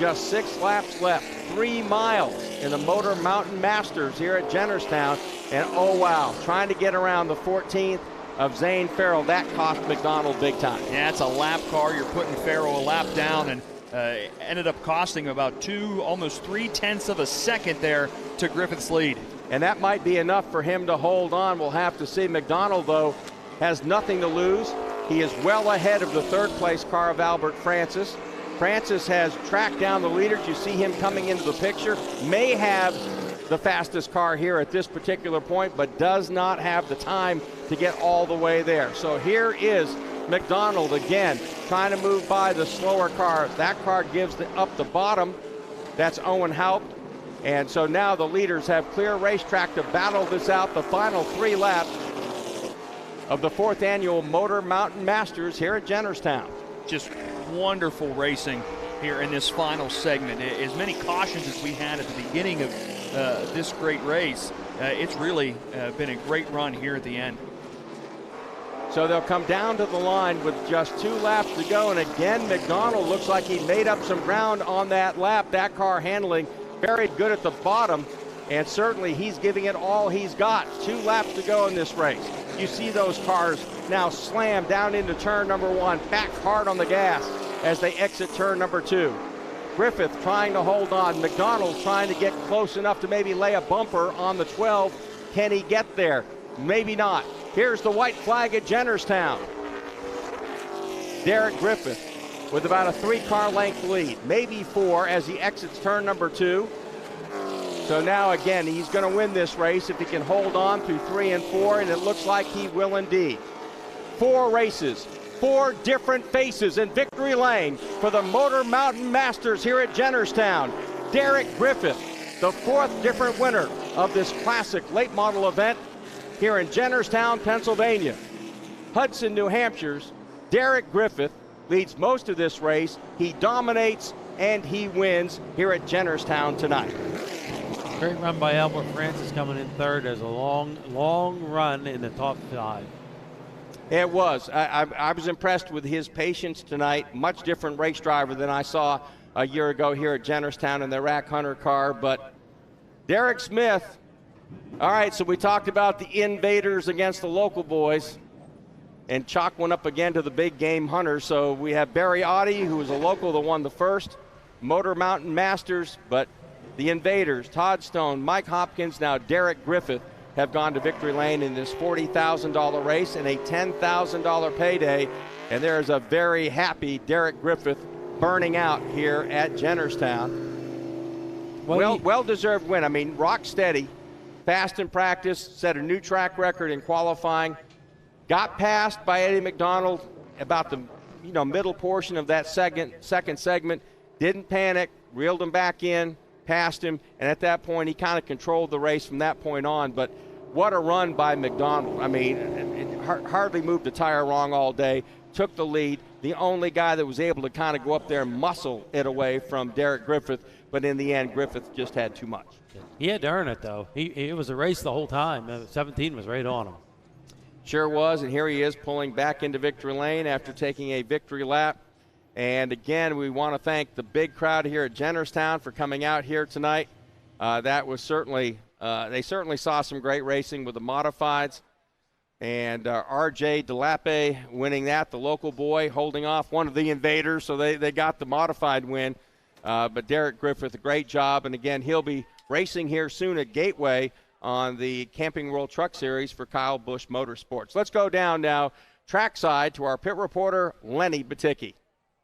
just 6 laps left, 3 miles in the Motor Mountain Masters here at Jennerstown. And oh wow, trying to get around the 14th of Zane Farrell. That cost McDonald big time. Yeah, it's a lap car. You're putting Farrell a lap down, and ended up costing about 2, almost 0.3 of a second there to Griffith's lead. And that might be enough for him to hold on. We'll have to see. McDonald, though, has nothing to lose. He is well ahead of the 3rd place car of Albert Francis. Francis has tracked down the leaders. You see him coming into the picture. May have the fastest car here at this particular point, but does not have the time to get all the way there. So here is McDonald again, trying to move by the slower car. That car gives up the bottom. That's Owen Haupt. And so now the leaders have clear racetrack to battle this out. The final 3 laps of the 4th annual Motor Mountain Masters here at Jennerstown. Just wonderful racing here in this final segment. As many cautions as we had at the beginning of this great race, it's really been a great run here at the end. So they'll come down to the line with just 2 laps to go. And again, McDonald looks like he made up some ground on that lap. That car handling very good at the bottom. And certainly he's giving it all he's got. 2 laps to go in this race. You see those cars now slam down into turn number 1, back hard on the gas as they exit turn number 2. Griffith trying to hold on. McDonald trying to get close enough to maybe lay a bumper on the 12. Can he get there? Maybe not. Here's the white flag at Jennerstown. Derek Griffith with about a 3-car length lead, maybe 4 as he exits turn number 2. So now again, he's going to win this race if he can hold on through 3 and 4, and it looks like he will indeed. 4 races, 4 different faces in victory lane for the Motor Mountain Masters here at Jennerstown. Derek Griffith, the 4th different winner of this classic late model event here in Jennerstown, Pennsylvania. Hudson, New Hampshire's Derek Griffith leads most of this race. He dominates and he wins here at Jennerstown tonight. Great run by Albert Francis coming in 3rd. There's a long run in the top 5. It was. I was impressed with his patience tonight. Much different race driver than I saw a year ago here at Jennerstown in the Rack Hunter car. But Derek Smith, all right, so we talked about the invaders against the local boys. And Chalk went up again to the big game hunters. So we have Barry Audi, who was a local that won the 1st Motor Mountain Masters, but the invaders, Todd Stone, Mike Hopkins, now Derek Griffith, have gone to victory lane in this $40,000 race and a $10,000 payday. And there is a very happy Derek Griffith burning out here at Jennerstown. Well-deserved win. I mean, rock steady, fast in practice, set a new track record in qualifying. Got passed by Eddie McDonald about the middle portion of that second segment. Didn't panic, reeled him back in, passed him, and at that point he kind of controlled the race from that point on. But what a run by McDonald. I mean, it hardly moved a tire wrong all day, took the lead, the only guy that was able to kind of go up there and muscle it away from Derek Griffith, but in the end Griffith just had too much. He had to earn it, though. It was a race the whole time. 17 was right on him. Sure was, and here he is pulling back into victory lane after taking a victory lap. And again, we want to thank the big crowd here at Jennerstown for coming out here tonight. That was certainly, they certainly saw some great racing with the modifieds. And R.J. DeLappe winning that, the local boy, holding off one of the invaders, so they got the modified win. But Derek Griffith, a great job. And again, he'll be racing here soon at Gateway on the Camping World Truck Series for Kyle Busch Motorsports. Let's go down now trackside to our pit reporter, Lenny Baticki.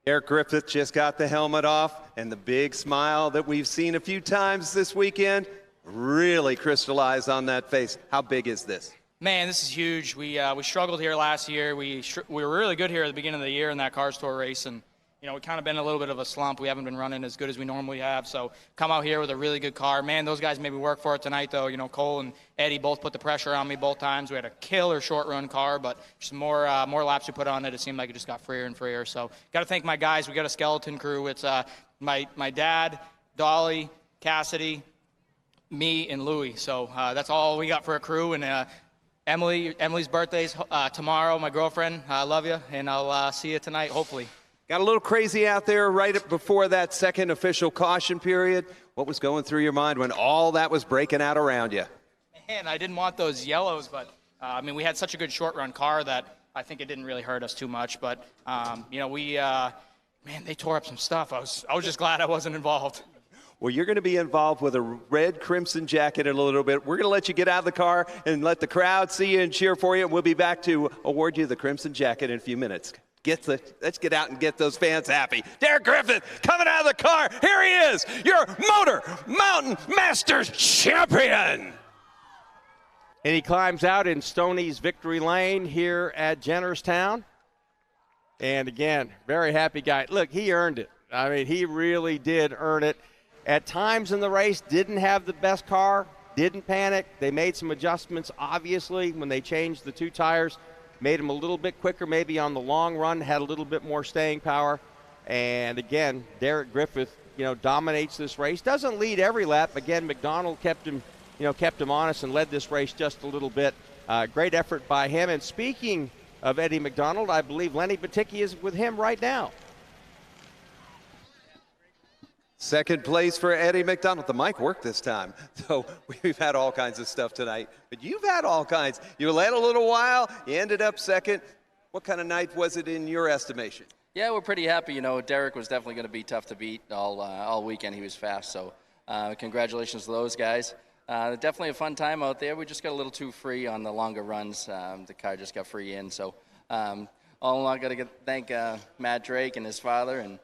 Derek Griffith just got the helmet off, and the big smile that we've seen a few times this weekend really crystallized on that face. How big is this? Man, this is huge. We struggled here last year. We were really good here at the beginning of the year in that Cars Tour race, and you know, we kind of been in a little bit of a slump. We haven't been running as good as we normally have. So come out here with a really good car. Man, those guys maybe work for it tonight, though. You know, Cole and Eddie both put the pressure on me both times. We had a killer short run car, but just more laps we put on it seemed like it just got freer and freer. So got to thank my guys. We got a skeleton crew. It's my dad, Dolly, Cassidy, me, and Louie. So that's all we got for a crew. And Emily's birthday's tomorrow. My girlfriend, I love you, and I'll see you tonight, hopefully. Got a little crazy out there right before that second official caution period. What was going through your mind when all that was breaking out around you? Man, I didn't want those yellows, but I mean, we had such a good short run car that I think it didn't really hurt us too much. But you know, man, they tore up some stuff. I was just glad I wasn't involved. Well, you're going to be involved with a red crimson jacket in a little bit. We're going to let you get out of the car and let the crowd see you and cheer for you. We'll be back to award you the crimson jacket in a few minutes. Let's get out and get those fans happy. Derek Griffith coming out of the car. Here he is, your Motor Mountain Masters champion. And he climbs out in Stoney's Victory Lane here at Jennerstown. And again, very happy guy. Look, he earned it. I mean, he really did earn it. At times in the race, didn't have the best car, didn't panic. They made some adjustments, obviously, when they changed the two tires. Made him a little bit quicker maybe on the long run, had a little bit more staying power. And again, Derek Griffith, you know, dominates this race. Doesn't lead every lap. Again, McDonald kept him honest and led this race just a little bit. Great effort by him. And speaking of Eddie McDonald, I believe Lenny Baticki is with him right now. Second place for Eddie McDonald. The mic worked this time. So we've had all kinds of stuff tonight. But you've had all kinds. You led a little while. You ended up second. What kind of night was it in your estimation? Yeah, we're pretty happy. You know, Derek was definitely going to be tough to beat all weekend. He was fast. So congratulations to those guys. Definitely a fun time out there. We just got a little too free on the longer runs. The car just got free in. So all in all, I got to thank Matt Drake and his father and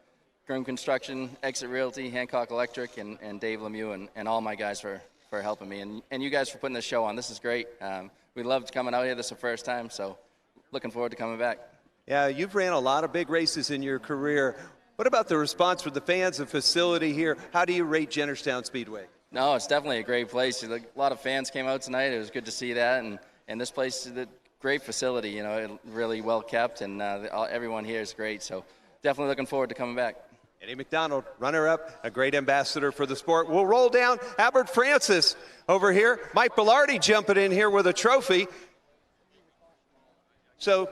Groom Construction, Exit Realty, Hancock Electric, and Dave Lemieux, and all my guys for helping me, and you guys for putting this show on. This is great. We loved coming out here. This is the first time, so looking forward to coming back. Yeah, you've ran a lot of big races in your career. What about the response from the fans, the facility here? How do you rate Jennerstown Speedway? No, it's definitely a great place. A lot of fans came out tonight. It was good to see that, and this place is a great facility. You know, really well kept, and everyone here is great. So definitely looking forward to coming back. Eddie McDonald, runner-up, a great ambassador for the sport. We'll roll down Albert Francis over here. Mike Bellardi jumping in here with a trophy. So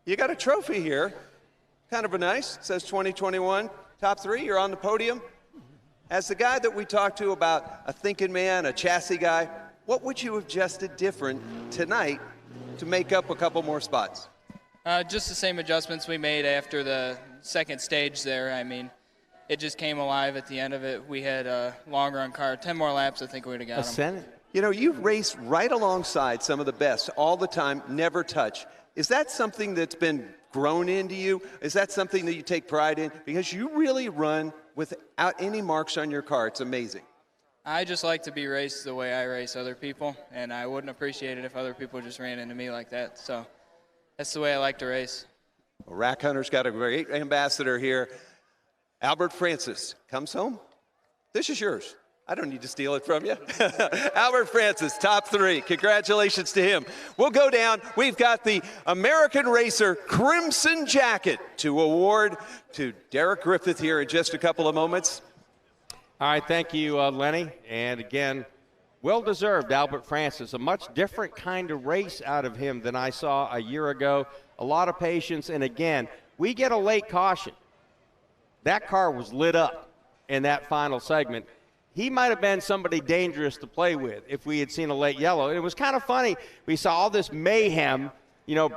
you got a trophy here. Kind of a nice. It says 2021 top three. You're on the podium. As the guy that we talked to about a thinking man, a chassis guy, what would you have adjusted different tonight to make up a couple more spots? Just the same adjustments we made after the second stage there. I mean, it just came alive at the end of it. We had a long run car. 10 more laps, I think we would have got him. You know, you've raced right alongside some of the best all the time, never touch. Is that something that's been grown into you? Is that something that you take pride in? Because you really run without any marks on your car. It's amazing. I just like to be raced the way I race other people, and I wouldn't appreciate it if other people just ran into me like that. So that's the way I like to race. Well, Rack Hunter's got a great ambassador here. Albert Francis comes home. This is yours. I don't need to steal it from you. Albert Francis, top three. Congratulations to him. We'll go down. We've got the American Racer Crimson Jacket to award to Derek Griffith here in just a couple of moments. All right, thank you, Lenny. And again, well-deserved, Albert Francis. A much different kind of race out of him than I saw a year ago. A lot of patience. And again, we get a late caution. that car was lit up in that final segment. He might have been somebody dangerous to play with if we had seen a late yellow. And it was kind of funny. We saw all this mayhem,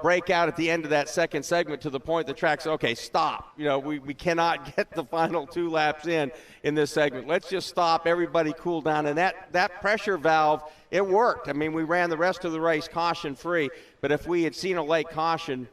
break out at the end of that second segment to the point the track said, okay, stop. We cannot get the final 2 laps in this segment. Let's just stop. Everybody cool down. And that pressure valve, it worked. I mean, we ran the rest of the race caution-free. But if we had seen a late caution,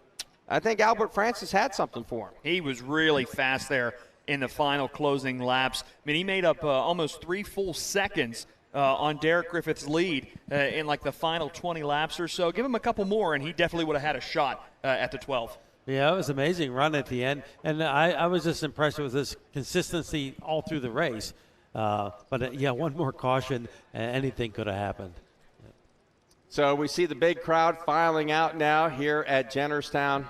I think Albert Francis had something for him. He was really fast there in the final closing laps. I mean, he made up almost 3 full seconds on Derek Griffith's lead in like the final 20 laps or so. Give him a couple more, and he definitely would have had a shot at the 12. Yeah, it was an amazing run at the end, and I was just impressed with his consistency all through the race. But one more caution, anything could have happened. So we see the big crowd filing out now here at Jennerstown.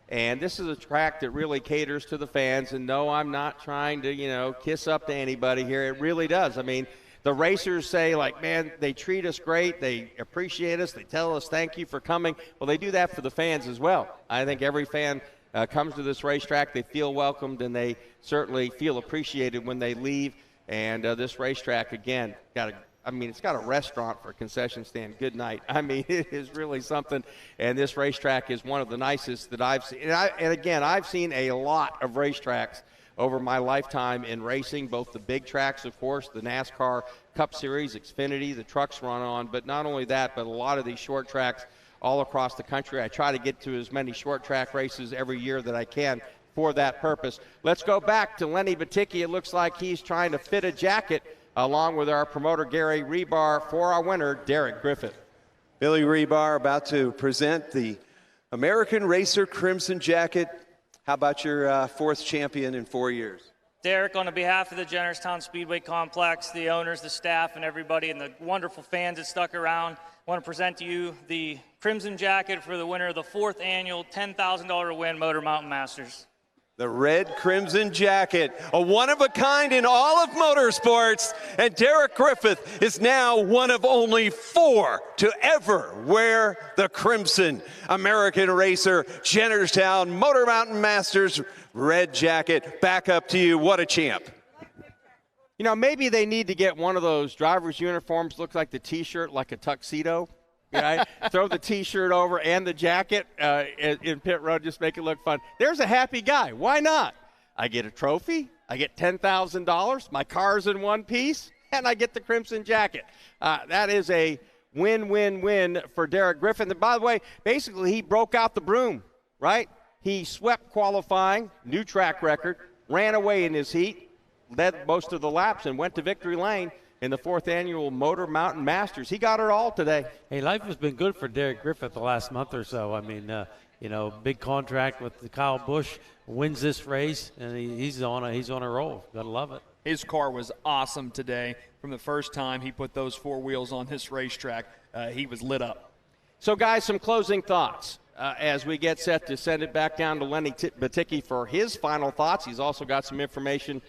And this is a track that really caters to the fans. And no, I'm not trying to, kiss up to anybody here. It really does. I mean, the racers say, like, man, they treat us great. They appreciate us. They tell us thank you for coming. Well, they do that for the fans as well. I think every fan comes to this racetrack. They feel welcomed, and they certainly feel appreciated when they leave. And this racetrack, again, it's got a restaurant for a concession stand. Good night. I mean, it is really something. And this racetrack is one of the nicest that I've seen. And again, I've seen a lot of racetracks over my lifetime in racing, both the big tracks, of course, the NASCAR Cup Series, Xfinity, the trucks run on. But not only that, but a lot of these short tracks all across the country. I try to get to as many short track races every year that I can for that purpose. Let's go back to Lenny Baticki. It looks like he's trying to fit a jacket along with our promoter, Gary Rebar, for our winner, Derek Griffith. Billy Rebar about to present the American Racer Crimson Jacket. How about your 4th champion in 4 years? Derek, on behalf of the Jennerstown Speedway Complex, the owners, the staff, and everybody, and the wonderful fans that stuck around, I want to present to you the Crimson Jacket for the winner of the 4th annual $10,000 win Motor Mountain Masters. The red crimson jacket, a one-of-a-kind in all of motorsports, and Derek Griffith is now one of only 4 to ever wear the crimson American Racer Jennerstown Motor Mountain Masters red jacket. Back up to you. What a champ. Maybe they need to get one of those driver's uniforms, look like the T-shirt, like a tuxedo. Right? Throw the T-shirt over and the jacket in pit road, just make it look fun. There's a happy guy. Why not? I get a trophy. I get $10,000. My car's in one piece, and I get the crimson jacket. That is a win-win-win for Derek Griffin. And by the way, basically he broke out the broom, right? He swept qualifying, new track record, ran away in his heat, led most of the laps, and went to victory lane in the 4th annual Motor Mountain Masters. He got it all today. Hey, life has been good for Derek Griffith the last month or so. I mean, big contract with Kyle Busch, wins this race, and he's on a roll. Gotta love it. His car was awesome today. From the first time he put those 4 wheels on this racetrack, he was lit up. So, guys, some closing thoughts as we get set to send it back down to Lenny Baticki for his final thoughts. He's also got some information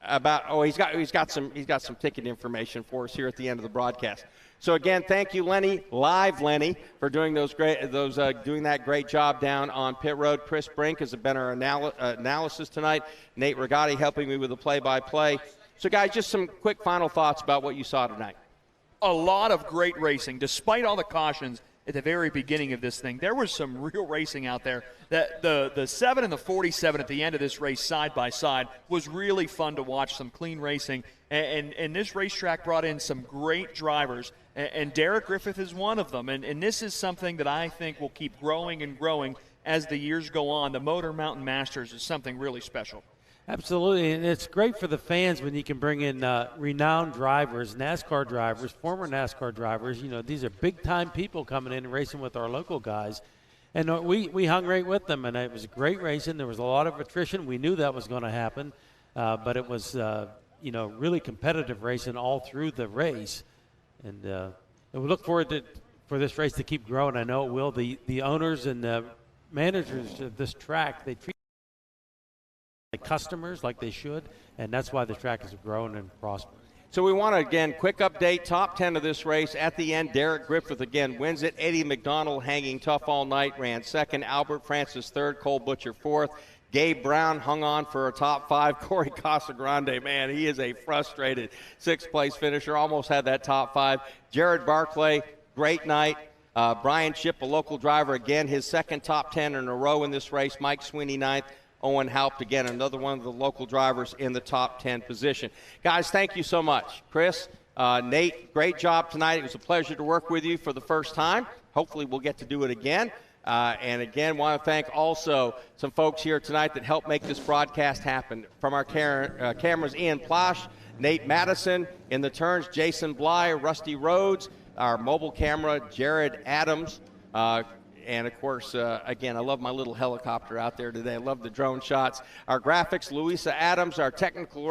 about he's got some ticket information for us here at the end of the broadcast. So again, thank you, Lenny, for doing doing that great job down on pit road. Chris Brink has been our analysis tonight. Nate Rigotti helping me with the play-by-play. So guys, just some quick final thoughts about what you saw tonight. A lot of great racing, despite all the cautions at the very beginning of this thing. There was some real racing out there. The 7 and the 47 at the end of this race side by side was really fun to watch, some clean racing. And this racetrack brought in some great drivers, and Derek Griffith is one of them. And this is something that I think will keep growing and growing as the years go on. The Motor Mountain Masters is something really special. Absolutely, and it's great for the fans when you can bring in renowned drivers, NASCAR drivers, former NASCAR drivers. These are big-time people coming in and racing with our local guys. And we hung right with them, and it was great racing. There was a lot of attrition. We knew that was going to happen, but it was, really competitive racing all through the race. And we look forward for this race to keep growing. I know it will. The owners and the managers of this track, they treat like customers like they should, and that's why the track is growing and prospering. So we want to, again, quick update, top 10 of this race. At the end, Derek Griffith again wins it. Eddie McDonald hanging tough all night, ran second. Albert Francis third. Cole Butcher fourth. Gabe Brown hung on for a top 5. Corey Casagrande, man, he is a frustrated 6th place finisher, almost had that top 5. Jared Barclay, great night. Brian Shipp, a local driver, again, his 2nd top 10 in a row in this race. Mike Sweeney, 9th. Owen Haupt, again, another one of the local drivers in the top 10 position. Guys, thank you so much. Chris, Nate, great job tonight. It was a pleasure to work with you for the first time. Hopefully we'll get to do it again. And again, want to thank also some folks here tonight that helped make this broadcast happen. From our cameras, Ian Plosh, Nate Madison, in the turns, Jason Bly, Rusty Rhodes, our mobile camera, Jared Adams, and of course, again, I love my little helicopter out there today. I love the drone shots. Our graphics, Louisa Adams, our technical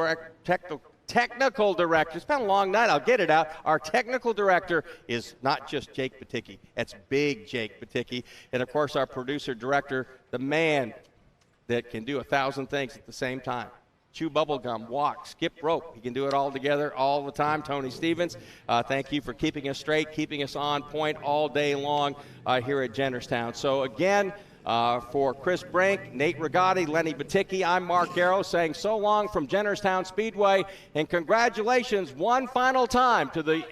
director. It's been a long night. I'll get it out. Our technical director is not just Jake Baticki. That's big Jake Baticki. And, of course, our producer director, the man that can do 1,000 things at the same time. Chew bubblegum, walk, skip rope. He can do it all together all the time. Tony Stevens, thank you for keeping us straight, keeping us on point all day long here at Jennerstown. So, again, for Chris Brink, Nate Rigotti, Lenny Baticki, I'm Mark Garrow saying so long from Jennerstown Speedway, and congratulations one final time to the...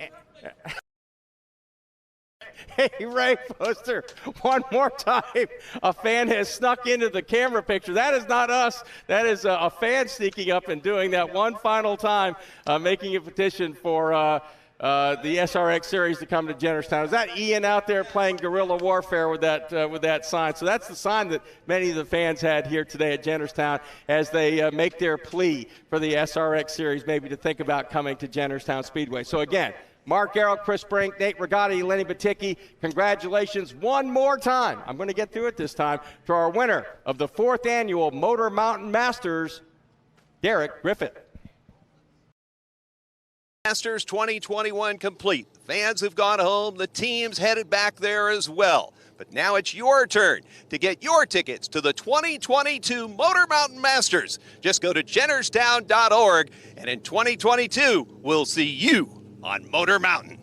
Hey, Ray Foster, one more time. A fan has snuck into the camera picture. That is not us. That is a fan sneaking up and doing that one final time, making a petition for the SRX Series to come to Jennerstown. Is that Ian out there playing guerrilla warfare with that sign? So that's the sign that many of the fans had here today at Jennerstown as they make their plea for the SRX Series maybe to think about coming to Jennerstown Speedway. So again, Mark Garrow, Chris Brink, Nate Rigotti, Lenny Baticki, congratulations one more time. I'm going to get through it this time to our winner of the 4th annual Motor Mountain Masters, Derek Griffith. Masters 2021 complete. Fans have gone home. The team's headed back there as well. But now it's your turn to get your tickets to the 2022 Motor Mountain Masters. Just go to jennerstown.org, and in 2022, we'll see you on Motor Mountain.